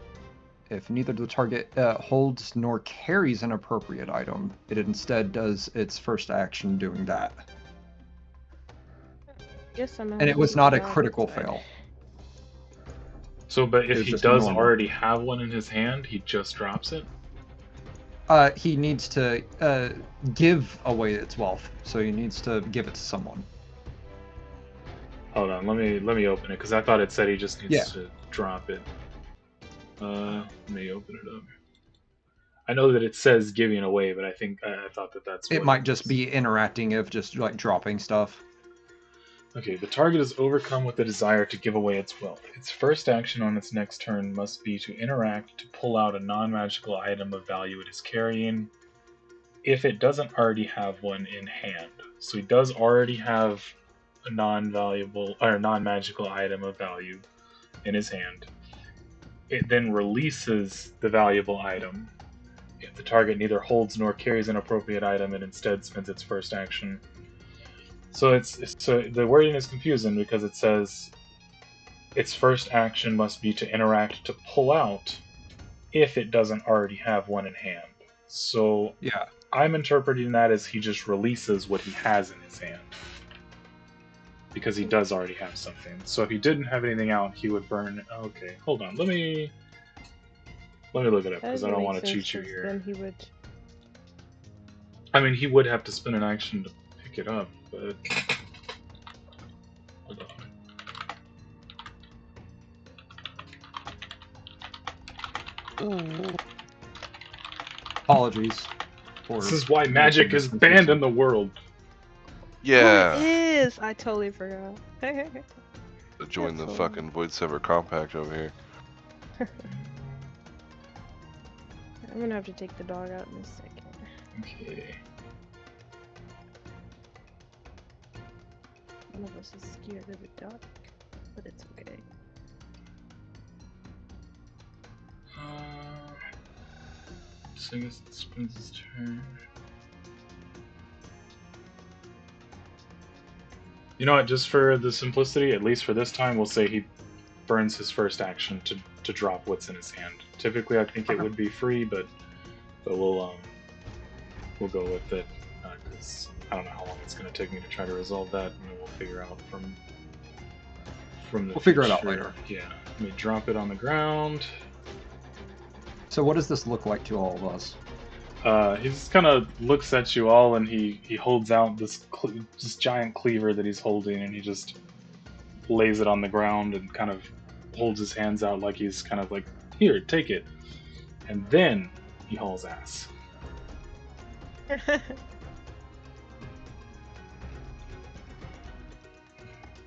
If neither the target holds nor carries an appropriate item, it instead does its first action doing that. And it was not a critical fail. So, but if he just does normal. already have one in his hand, he just drops it? He needs to give away its wealth, so he needs to give it to someone. Hold on, let me open it because I thought it said he just needs Yeah. to drop it. Let me open it up. I know that it says giving away, but I thought that's what It might just was. be interacting of just like dropping stuff. Okay, the target is overcome with the desire to give away its wealth. Its first action on its next turn must be to interact to pull out a non-magical item of value it is carrying, if it doesn't already have one in hand. So he does already have a non-valuable or non-magical item of value in his hand. It then releases the valuable item. If the target neither holds nor carries an appropriate item, it instead spends its first action. So the wording is confusing because it says its first action must be to interact to pull out if it doesn't already have one in hand. So Yeah. I'm interpreting that as he just releases what he has in his hand. Because he does already have something. So if he didn't have anything out, he would burn. Okay, hold on. Let me look it up because I don't want to cheat you here. Then he would. I mean, he would have to spend an action to pick it up, but hold on. Apologies. This is why magic is banned in the world. Yeah. Oh, it is. I totally forgot. To join the That's fucking Void Sever Compact over here. I'm gonna have to take the dog out in a second. Okay. One of us is scared of the dog, but it's okay. So I guess it spends his turn. You know what? Just for the simplicity, at least for this time, we'll say he burns his first action to drop what's in his hand. Typically, I think it would be free, but we'll go with it because I don't know how long it's going to take me to try to resolve that, and we'll figure out from the. We'll figure it out later. Yeah, let me drop it on the ground. So what does this look like to all of us? He just kind of looks at you all, and he holds out this giant cleaver that he's holding, and he just lays it on the ground and kind of holds his hands out like he's kind of like, here, take it. And then he hauls ass.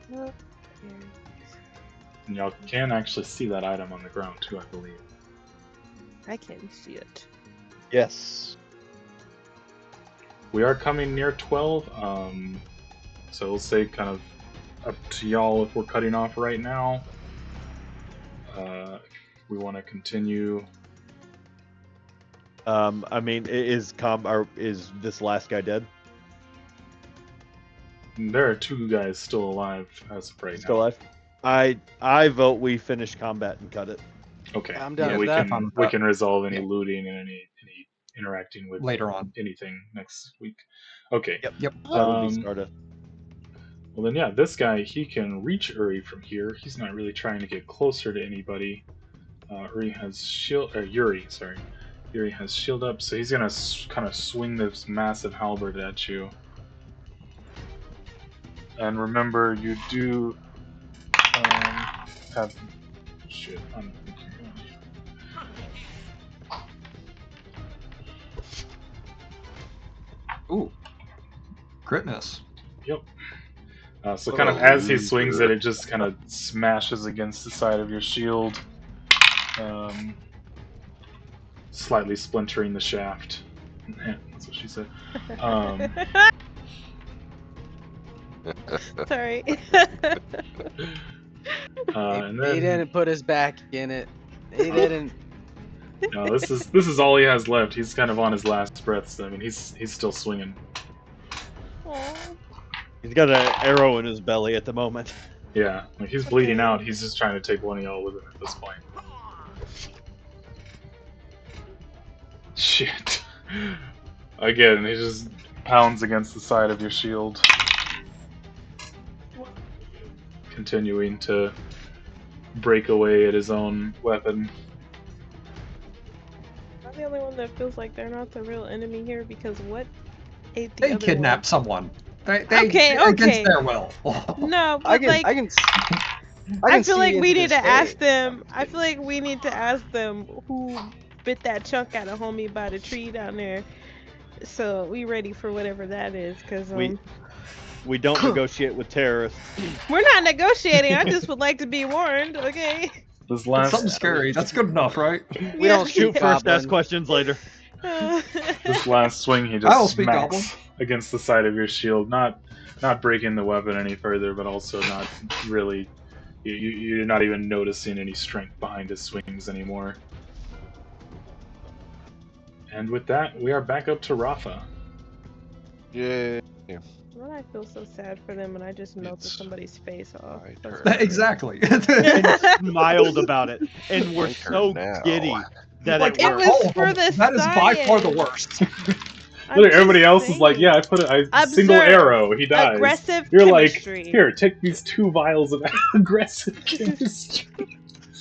And y'all can actually see that item on the ground too, I believe. I can see it. Yes. We are coming near 12, so we'll say kind of up to y'all if we're cutting off right now. We want to continue. I mean, is this last guy dead? There are two guys still alive as of right Still now. alive? I vote we finish combat and cut it. Okay. I'm down Yeah, with we that. can resolve any Yeah. looting and any interacting with Later on. anything next week. Okay. Yep. That would be Sparta. Well then, yeah, this guy, he can reach Uri from here. He's not really trying to get closer to anybody. Yuri has shield up, so he's gonna kind of swing this massive halberd at you. And remember, you do have shit. I don't think you're going Yeah. Ooh. Crit miss. Yep. So kind of as he swings it, it just kind of smashes against the side of your shield, slightly splintering the shaft. That's what she said. Sorry. And He then didn't put his back in it. He didn't. no, this is all he has left. He's kind of on his last breaths. I mean, he's still swinging. Aw. He's got an arrow in his belly at the moment. Yeah, like he's bleeding out. He's just trying to take one of y'all with him at this point. Shit. Again, he just pounds against the side of your shield, continuing to break away at his own weapon. I'm the only one that feels like they're not the real enemy here because what ate the They other kidnapped one? someone. They Okay, against okay. their will. No, I but can like I can I I can feel see like we into need this to ask cave. them. I feel like we need to ask them who bit that chunk out of homie by the tree down there. So we ready for whatever that is, cause We don't negotiate with terrorists. we're not negotiating. I just would like to be warned. Okay. This It's something last scary. That's good enough, right? We Yeah. don't Shoot speak first, ask Goblin. questions later. this last swing, he I just don't speak Goblin. smacks against the side of your shield, not breaking the weapon any further, but also not really. You're not even noticing any strength behind his swings anymore. And with that, we are back up to Rafa. Yay. Well, I feel so sad for them, and I just melted It's somebody's face off. my That's turn. Exactly. And smiled about it. And we're My turn so now. giddy that Like, it It worked. was for the that is by far the science. worst. I'm Literally, everybody just else is like, saying. "Yeah, I put a single Observe. arrow. He dies." Aggressive You're chemistry. like, "Here, take these 2 vials of aggressive chemistry."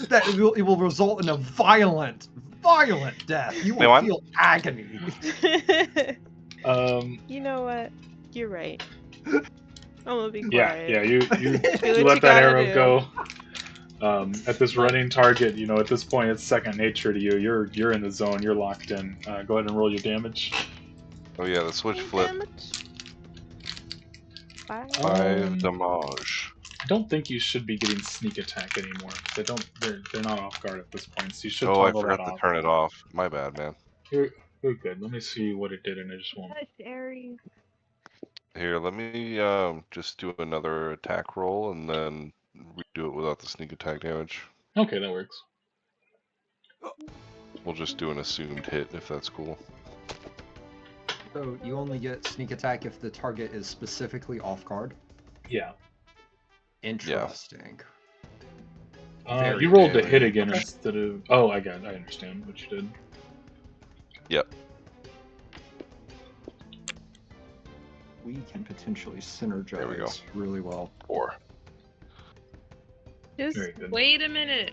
That it will result in a violent death. You They will won? feel agony. You know what? You're right. I'm gonna be Yeah, quiet. yeah. You Do you what let you that gotta arrow do. go. At this running target, at this point, it's second nature to you. You're in the zone. You're locked in. Go ahead and roll your damage. Oh yeah, the switch Any flip. damage? 5? 5 damage. I don't think you should be getting sneak attack anymore. They're not off guard at this point, so you should Oh, I toggle that forgot to off. turn it off. My bad, man. You're good. Let me see what it did, and I just won't. Aries. Here, let me just do another attack roll and then redo it without the sneak attack damage. Okay, that works. We'll just do an assumed hit if that's cool. So you only get sneak attack if the target is specifically off guard. Yeah. Interesting. You rolled the damage. hit again instead of. Oh, I understand what you did. Yep. We can potentially synergize There we go. really well. 4. Just Very good. wait a minute.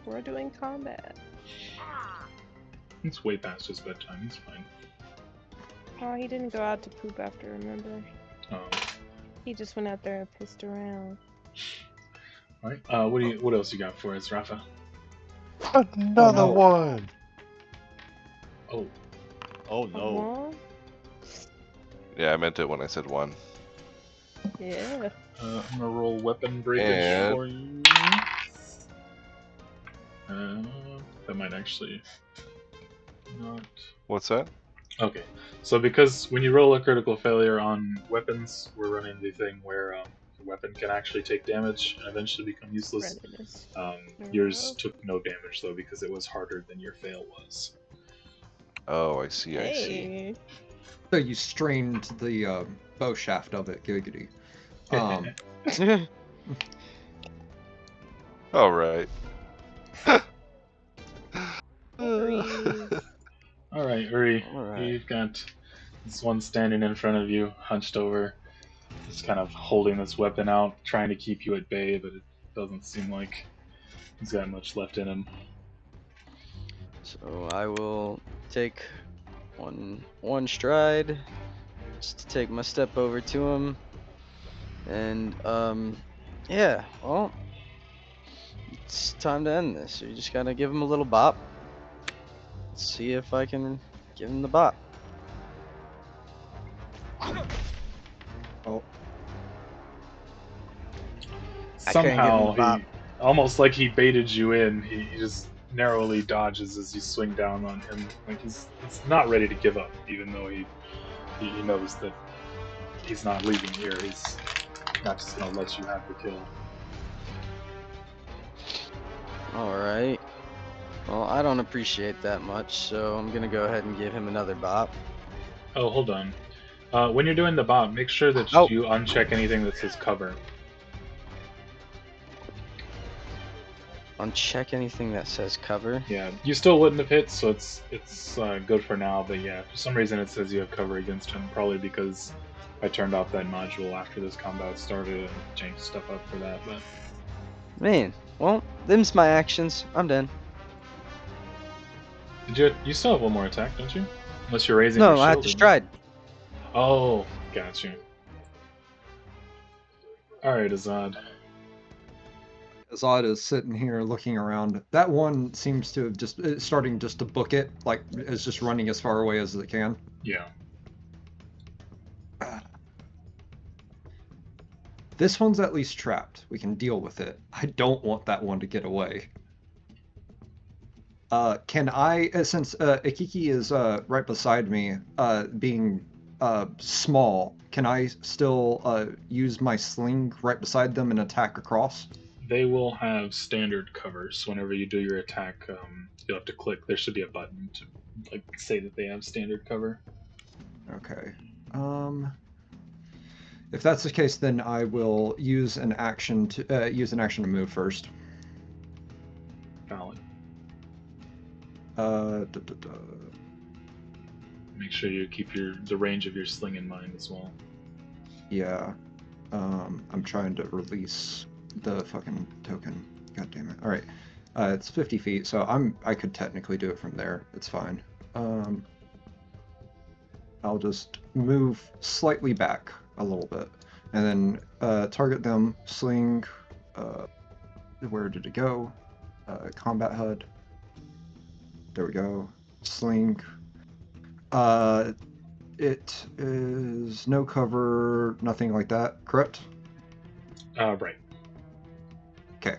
We're doing combat. It's way past his bedtime. He's fine. Oh, he didn't go out to poop after, remember? Um, He just went out there and pissed around. all right. What else you got for us, Rafa? Another no. one. Oh, Oh no. Uh-huh. Yeah, I meant it when I said 1. Yeah. I'm gonna roll weapon breakage And- for you. That might actually not. What's that? Okay, so because when you roll a critical failure on weapons, we're running the thing where the weapon can actually take damage and eventually become useless. Readiness. Yours took no damage though because it was harder than your fail was. Oh, I see. Hey. So you strained the bow shaft of it, giggity. All right. All right, Uri, Alright. you've got this one standing in front of you, hunched over, just kind of holding this weapon out, trying to keep you at bay, but it doesn't seem like he's got much left in him. So I will take one stride, just to take my step over to him, and yeah, well, it's time to end this. You just gotta give him a little bop. See if I can give him the bop. Oh, I couldn't give him Somehow, the bop. he almost like he baited you in. He just narrowly dodges as you swing down on him. Like he's not ready to give up, even though he knows that he's not leaving here. He's not just gonna let you have the kill. Alright. Well, I don't appreciate that much, so I'm gonna go ahead and give him another bop. Oh, hold on. When you're doing the bop, make sure that Oh. you uncheck anything that says cover. Uncheck anything that says cover. Yeah, you still wouldn't have hit, so it's good for now. But yeah, for some reason it says you have cover against him. Probably because I turned off that module after this combat started and changed stuff up for that. But Man, well, them's my actions. I'm done. You still have one more attack, don't you? Unless you're raising your No, I shield. just didn't you? tried. Oh, gotcha. Alright, Azad. Azad is sitting here looking around. That one seems to have just starting just to book it, like it's just running as far away as it can. Yeah. This one's at least trapped. We can deal with it. I don't want that one to get away. Can I, since Ikiki is right beside me, being small, can I still use my sling right beside them and attack across? They will have standard covers. Whenever you do your attack, you'll have to click. There should be a button to like say that they have standard cover. Okay. If that's the case, then I will use an action to move first. Valid. Da, da, da. Make sure you keep the range of your sling in mind as well. Yeah. I'm trying to release the fucking token. God damn it. All right. It's 50 feet, so I could technically do it from there. It's fine. I'll just move slightly back a little bit, and then target them. Sling. Where did it go? Combat HUD. There we go. Sling. It is no cover, nothing like that, correct? Right. Okay.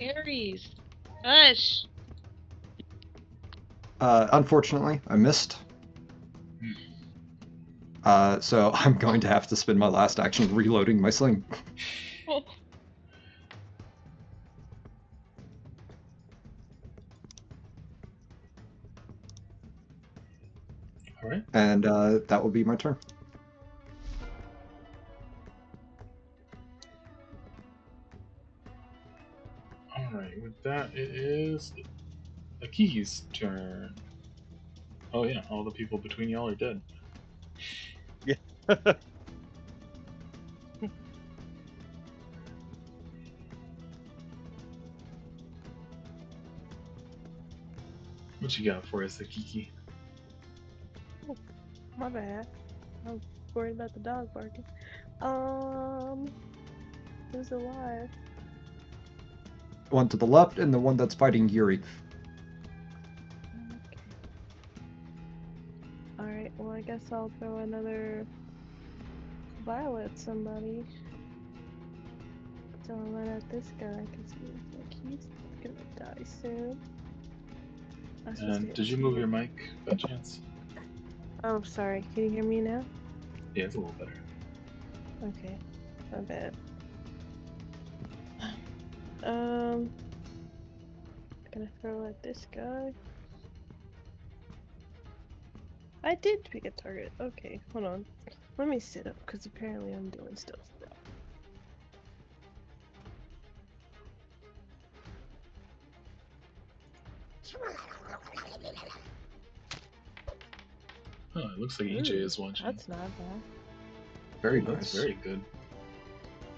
Aries. Hush. Unfortunately, I missed. So I'm going to have to spend my last action reloading my sling. All right. And that will be my turn. All right. With that, it is Akiki's turn. Oh yeah, all the people between y'all are dead. Yeah. What you got for us, Akiki? My bad. I'm worried about the dog barking. Who's alive? One to the left and the one that's fighting Yuri. Okay. Alright, well, I guess I'll throw another vial at somebody. Don't run at this guy because he looks like he's gonna die soon. And did you move your mic by chance? Oh, sorry. Can you hear me now? Yeah, it's a little better. Okay. My bad. Gonna throw at this guy. I did pick a target. Okay, hold on. Let me sit up because apparently I'm doing stuff wrong. Oh, it looks like EJ is watching. That's not bad. Very Oh, that's nice. very good.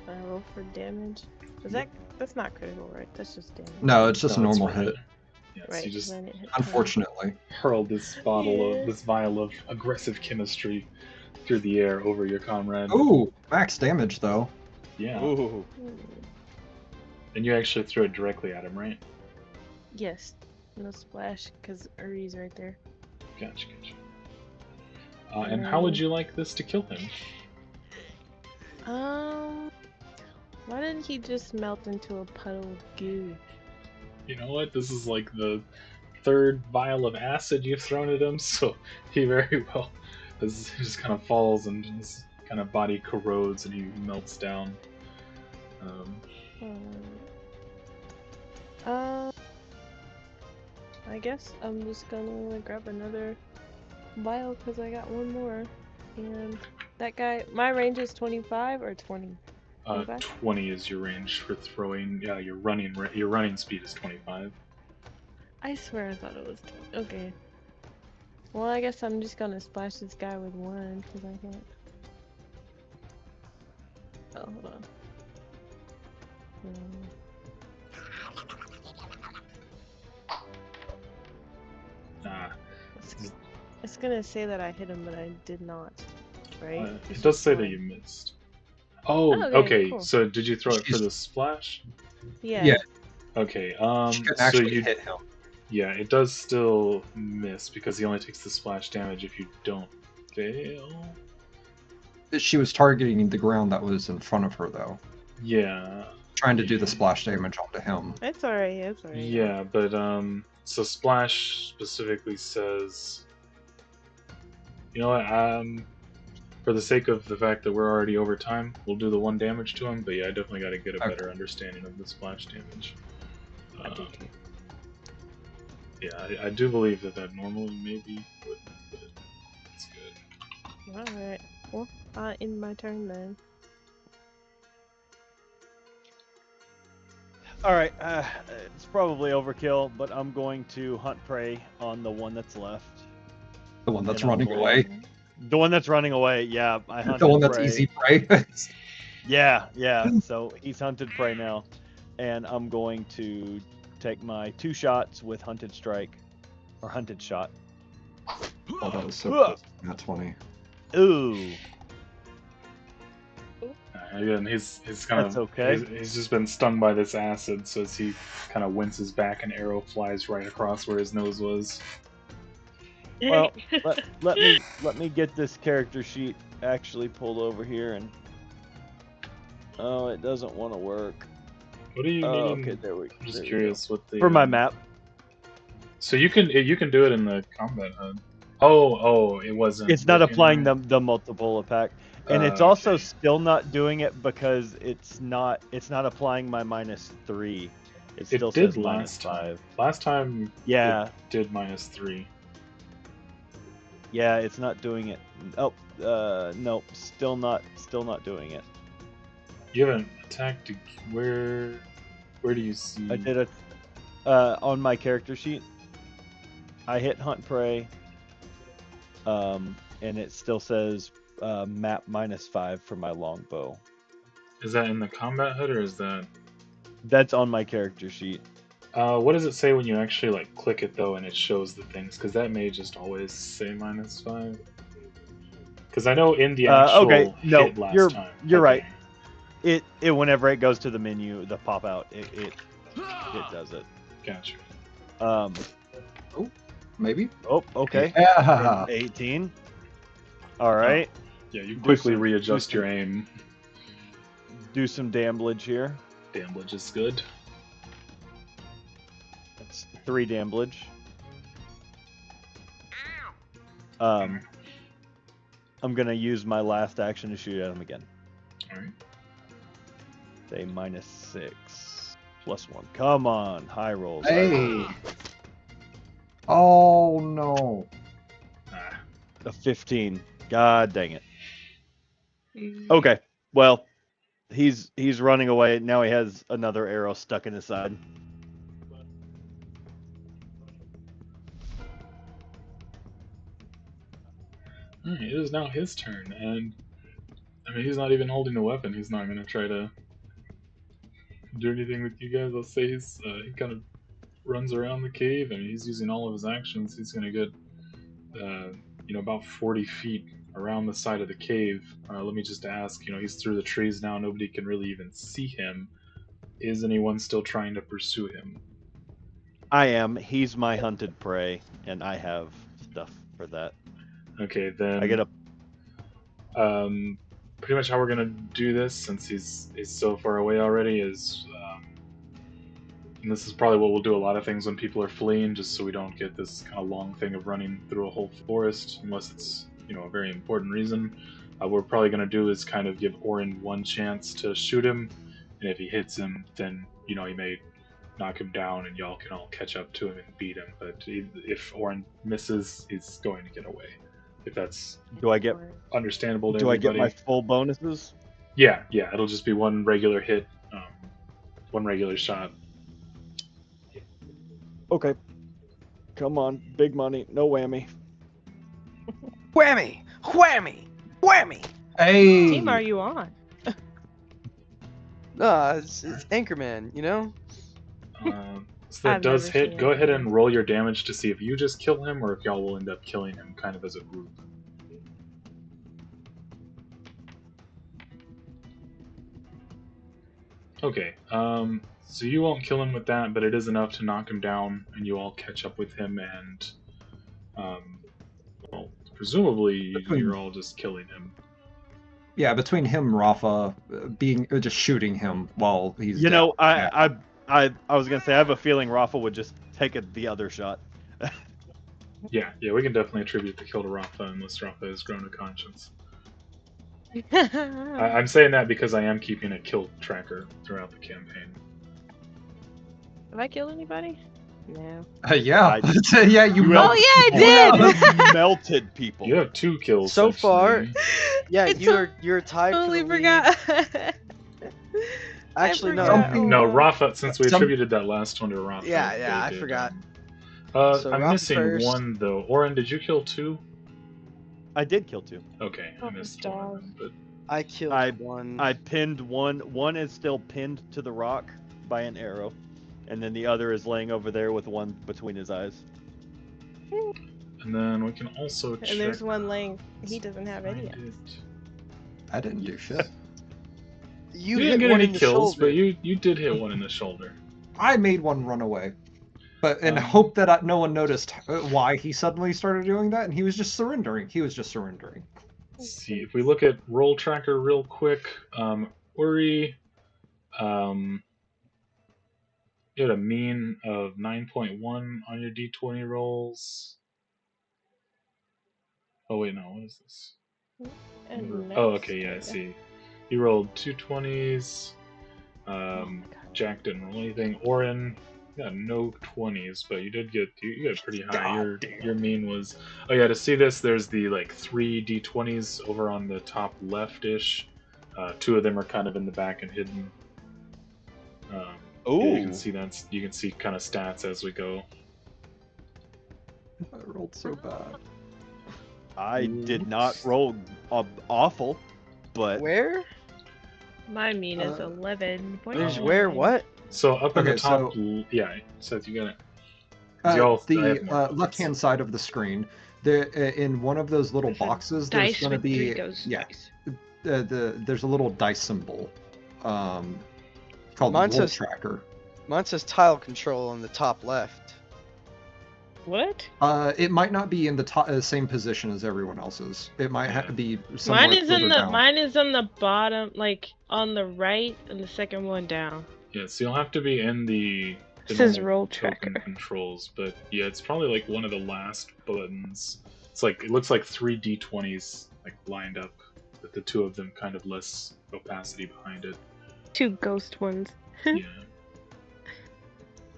I roll for damage. Is that's not critical, right? That's just damage. No, it's just a No, it's normal for hit. Yes, right. you just Then it hit Unfortunately. hurled this Yeah. this vial of aggressive chemistry through the air over your comrade. Ooh, max damage though. Yeah. Ooh. 20. And you actually threw it directly at him, right? Yes. No splash because Uri's right there. Gotcha. And how would you like this to kill him? Why didn't he just melt into a puddle of goo? You know what? This is like the third vial of acid you've thrown at him, so he very well he just kind of falls and his kind of body corrodes and he melts down. I guess I'm just gonna grab another vial because I got one more. And that guy, my range is 25 or 20? 25? 20 is your range for throwing. Yeah, your running speed is 25. I swear I thought it was 20. Okay. Well, I guess I'm just gonna splash this guy with one because I can't. Oh, hold on. was gonna say that I hit him, but I did not. Right? It It's does just say that one. you missed. Oh, Oh, okay. cool. So did you throw it for She's- the splash? Yeah. Yeah. Okay. She couldn't So actually you, hit him. yeah, it does still miss because he only takes the splash damage if you don't fail. She was targeting the ground that was in front of her, though, Yeah. trying to do the splash damage onto him. It's alright. It's alright. Yeah, but so splash specifically says, you know what? For the sake of the fact that we're already over time, we'll do the 1 damage to him. But yeah, I definitely got to get a Okay. better understanding of the splash damage. I do too. Yeah, I do believe that normally maybe wouldn't, but it's good. Alright. Well, in my turn then. All right, it's probably overkill, but I'm going to hunt prey on the one that's left. The one that's And I'm running going- away. The one that's running away, yeah. I hunted The one that's prey. easy prey. Yeah. So he's hunted prey now, and I'm going to take my 2 shots with hunted strike, or hunted shot. Oh, that was so close. Not 20. Ooh, Again, he's kind That's of okay. he's just been stung by this acid, so as he kind of winces back, an arrow flies right across where his nose was. well, let me get this character sheet actually pulled over here, and oh, it doesn't want to work. What do you Oh, mean? okay, there we. I'm just there we curious what the go. For my map. So you can do it in the combat HUD. Oh, it wasn't. It's not working applying right? the multiple attack, and it's Okay. also still not doing it because it's not applying my -3. It still It did says last -5. time. Last time, Yeah, it did -3. yeah, it's not doing it. Oh, nope, still not doing it. You haven't attacked. Where do you see? I did it on my character sheet. I hit hunt prey, and it still says map -5 for my longbow. Is that in the combat HUD or is that? That's on my character sheet. What does it say when you actually like click it though, and it shows the things? Because that may just always say -5. Because I know in the actual Okay, no, hit last you're time. right. Okay, It whenever it goes to the menu, the pop out, it does it. Gotcha. Maybe? Oh, okay. Yeah. 18. All right. Yeah, you Do quickly some- readjust do your some- aim. Do some damage here. Damage is good. That's 3 damage. Mm. I'm gonna use my last action to shoot at him again. Alright. Say -6 +1. Come on, high rolls. Hey. Oh no. Ah, A 15. God dang it. Mm. Okay. Well, he's running away. Now he has another arrow stuck in his side. alright, it is now his turn, and I mean he's not even holding the weapon. He's not gonna try to do anything with you guys. I'll say he kind of runs around the cave. I mean he's using all of his actions. He's gonna get about 40 feet around the side of the cave. Let me just ask. He's through the trees now. Nobody can really even see him. Is anyone still trying to pursue him? I am. He's my hunted prey, and I have stuff for that. Okay, then I get a. pretty much how we're gonna do this, since he's so far away already, is and this is probably what we'll do a lot of things when people are fleeing, just so we don't get this kind of long thing of running through a whole forest, unless it's a very important reason. What we're probably gonna do is kind of give Orin one chance to shoot him, and if he hits him, then he may knock him down, and y'all can all catch up to him and beat him. But if Orin misses, he's going to get away. If that's Do I get? understandable to Do I everybody. get my full bonuses? Yeah, it'll just be one regular hit, one regular shot. Okay. Come on, big money, no whammy. Whammy! Whammy! Whammy! Hey. Team are you on? It's Anchorman, you know? So that I've does never hit. seen Go it. ahead and roll your damage to see if you just kill him or if y'all will end up killing him kind of as a group. Okay, so you won't kill him with that, but it is enough to knock him down, and you all catch up with him, and, well, presumably you're all just killing him. Yeah, between him and Rafa just shooting him while he's You down. know, Yeah. I was gonna say I have a feeling Rafa would just take the other shot. Yeah, we can definitely attribute the kill to Rafa unless Rafa has grown a conscience. Have I'm saying that because I am keeping a kill tracker throughout the campaign. I killed anybody? No. Yeah. I- Yeah, you You melted Oh, people. yeah, I You did! have melted people. You have 2 kills So actually. far, yeah, I you're tied for totally the lead. forgot. Actually, no. forgot. Oh, No, wow. Rafa, since we Some- attributed that last one to Rafa. Yeah, they I did, forgot. So I'm Rafa missing first. 1 though. Oren, did you kill 2? I did kill 2. Okay, I Oh, missed 1 of dog. them, but I killed I- one. I pinned one. One is still pinned to the rock by an arrow, and then the other is laying over there with one between his eyes. and then we can also check. And there's one laying. He doesn't have any. Find it. I didn't do shit. You didn't hit get one any in the kills, shoulder. but you did hit one in the shoulder. I made one run away. But in Um, hope that no one noticed why he suddenly started doing that, and he was just surrendering. Let's see, if we look at roll tracker real quick, Uri, you had a mean of 9.1 on your d20 rolls. Oh wait, no, what is this? And Oh, next, okay, yeah, I see. You rolled 2 20s. Oh my God. Jack didn't roll anything. Oren got no 20s, but you did get you got pretty high. Your mean was. Oh yeah, to see this, there's the like 3 d20s over on the top left-ish. 2 of them are kind of in the back and hidden. Yeah, you can see that. You can see kind of stats as we go. I rolled so bad. I did not roll awful, but Where? My mean is 11. There's where? What? So up in the Okay, top, so- yeah. Seth, you got it. Y'all- I have more The comments. left-hand side of the screen, there in one of those little boxes, there's Dice going to with be 3 ghost dice. there's a little dice symbol, called Mine roll says- tracker. Mine says tile control on the top left. What? It might not be in the same position as everyone else's. It might have to be somewhere Mine is in further the down. mine is on the bottom, like on the right, and the second one down. Yeah, so you'll have to be in the It says normal roll token tracker. controls, but yeah, it's probably like one of the last buttons. It's like it looks like 3 d20s like lined up, with the 2 of them kind of less opacity behind it. 2 ghost ones. Yeah.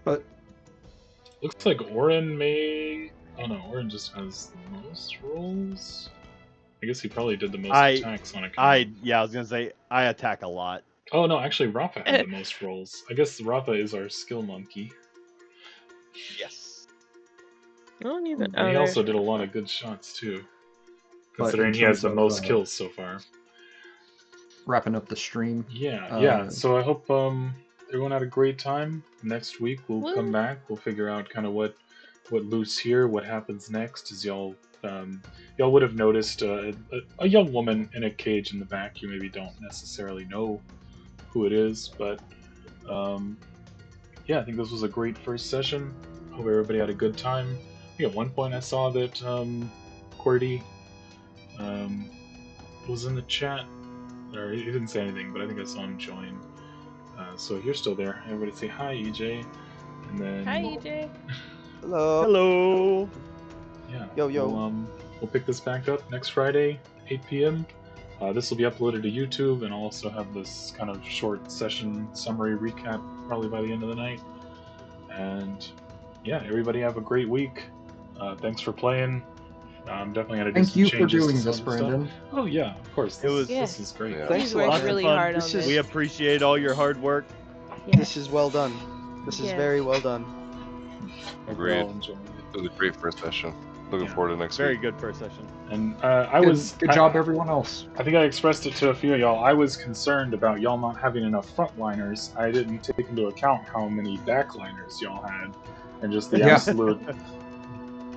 But Looks like Oren may. Oh no, Oren just has the most rolls. I guess he probably did the most attacks on account. I was gonna say I attack a lot. Oh no, actually Rafa had the most rolls. I guess Rafa is our skill monkey. Yes. I don't even. And he Oh, also there's did a Rafa. lot of good shots too. But in Considering he has terms the of, most kills so far. wrapping up the stream. Yeah. So I hope everyone had a great time. Next week we'll come Woo. back. We'll figure out kind of what loot's here, what happens next. As y'all would have noticed a young woman in a cage in the back. You maybe don't necessarily know who it is, but yeah, I think this was a great first session. Hope everybody had a good time. I think at one point I saw that QWERTY was in the chat. Or he didn't say anything, but I think I saw him join. So if you're still there, everybody say hi, EJ. And then Hi, EJ. Hello. Hello. yeah, Yo. we'll pick this back up next Friday, 8 p.m. This will be uploaded to YouTube, and I'll also have this kind of short session summary recap probably by the end of the night. And yeah, everybody have a great week. Thanks for playing. I'm definitely gonna do Thank some you for changes to doing some this, of the stuff. Brandon. Oh yeah, of course. This is great. Yeah. Thanks He's a lot. worked really hard on This this. is- We appreciate all your hard work. This is well done. This is Yes. very well done. Hope Agreed. you're all enjoying it. It was a great first session. Looking Yeah. forward to next Very week. good first session. And Good job, everyone else. I think I expressed it to a few of y'all. I was concerned about y'all not having enough frontliners. I didn't take into account how many backliners y'all had, and just the Yeah. absolute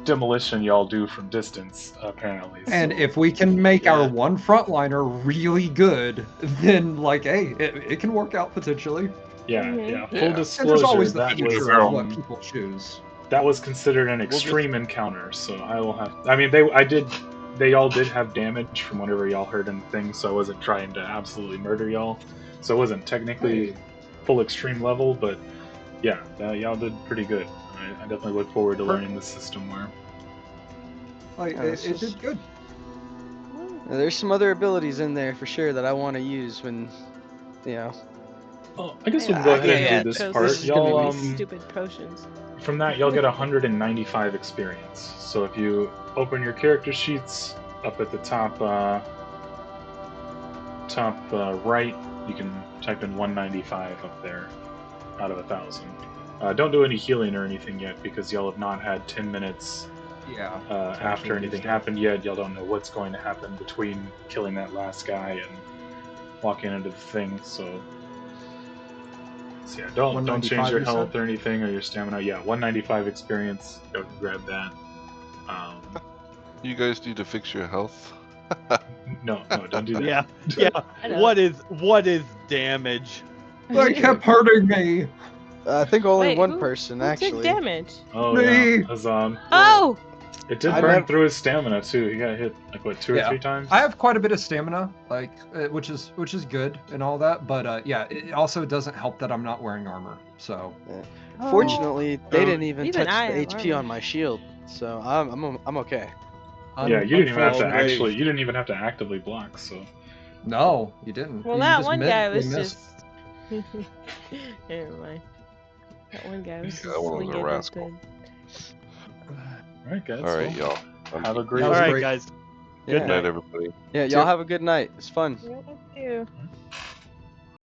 demolition y'all do from distance, apparently. And So, if we can make Yeah. our one frontliner really good, then like, hey, it can work out potentially. yeah, Mhm. yeah. Full Yeah. And there's disclosure, always the that was future of what people choose. that was considered an just- extreme encounter. So I will have. I mean, they all did have damage from whatever y'all heard in the thing. So I wasn't trying to absolutely murder y'all. So it wasn't technically Hey. full extreme level, but yeah, y'all did pretty good. I definitely look forward to learning the system more. Like, Yeah, it this is- did good. There's some other abilities in there for sure that I want to use when, you know. Oh, I guess we can go ahead and do this those part. This is gonna Y'all, be stupid potions. from that, you'll get 195 experience. So if you open your character sheets up at the top, right, you can type in 195 up there out of 1,000. Don't do any healing or anything yet because y'all have not had 10 minutes Yeah. after anything stuff. happened yet. Y'all don't know what's going to happen between killing that last guy and walking into the thing. So yeah, don't 195 change your you said? health or anything or your stamina. Yeah, 195 experience. Go grab that. You guys need to fix your health. No, don't do that. Yeah, I yeah. know. What is damage? They kept hurting me. I think only Wait, one who- person who actually. took damage? Oh Me. yeah, Azan. Oh! It did I burn never- through his stamina too. He got hit like what 2 or 3 times. I have quite a bit of stamina, like which is good and all that, but yeah, it also doesn't help that I'm not wearing armor. So Fortunately, they Oh. didn't even Even touch I the have HP armor. on my shield, so I'm okay. Yeah, you didn't even have to unfortunately- actually. You didn't even have to actively block. So No, you didn't. Well, You that just one guy medically was missed. just. Never mind. That one guy was Yeah, just that one was a swinging at rascal. all right, guys. All right, well, y'all. have a great. That All was right, great. guys. Yeah. Good night, everybody. Yeah, Too. y'all have a good night. It's fun. Yeah, too.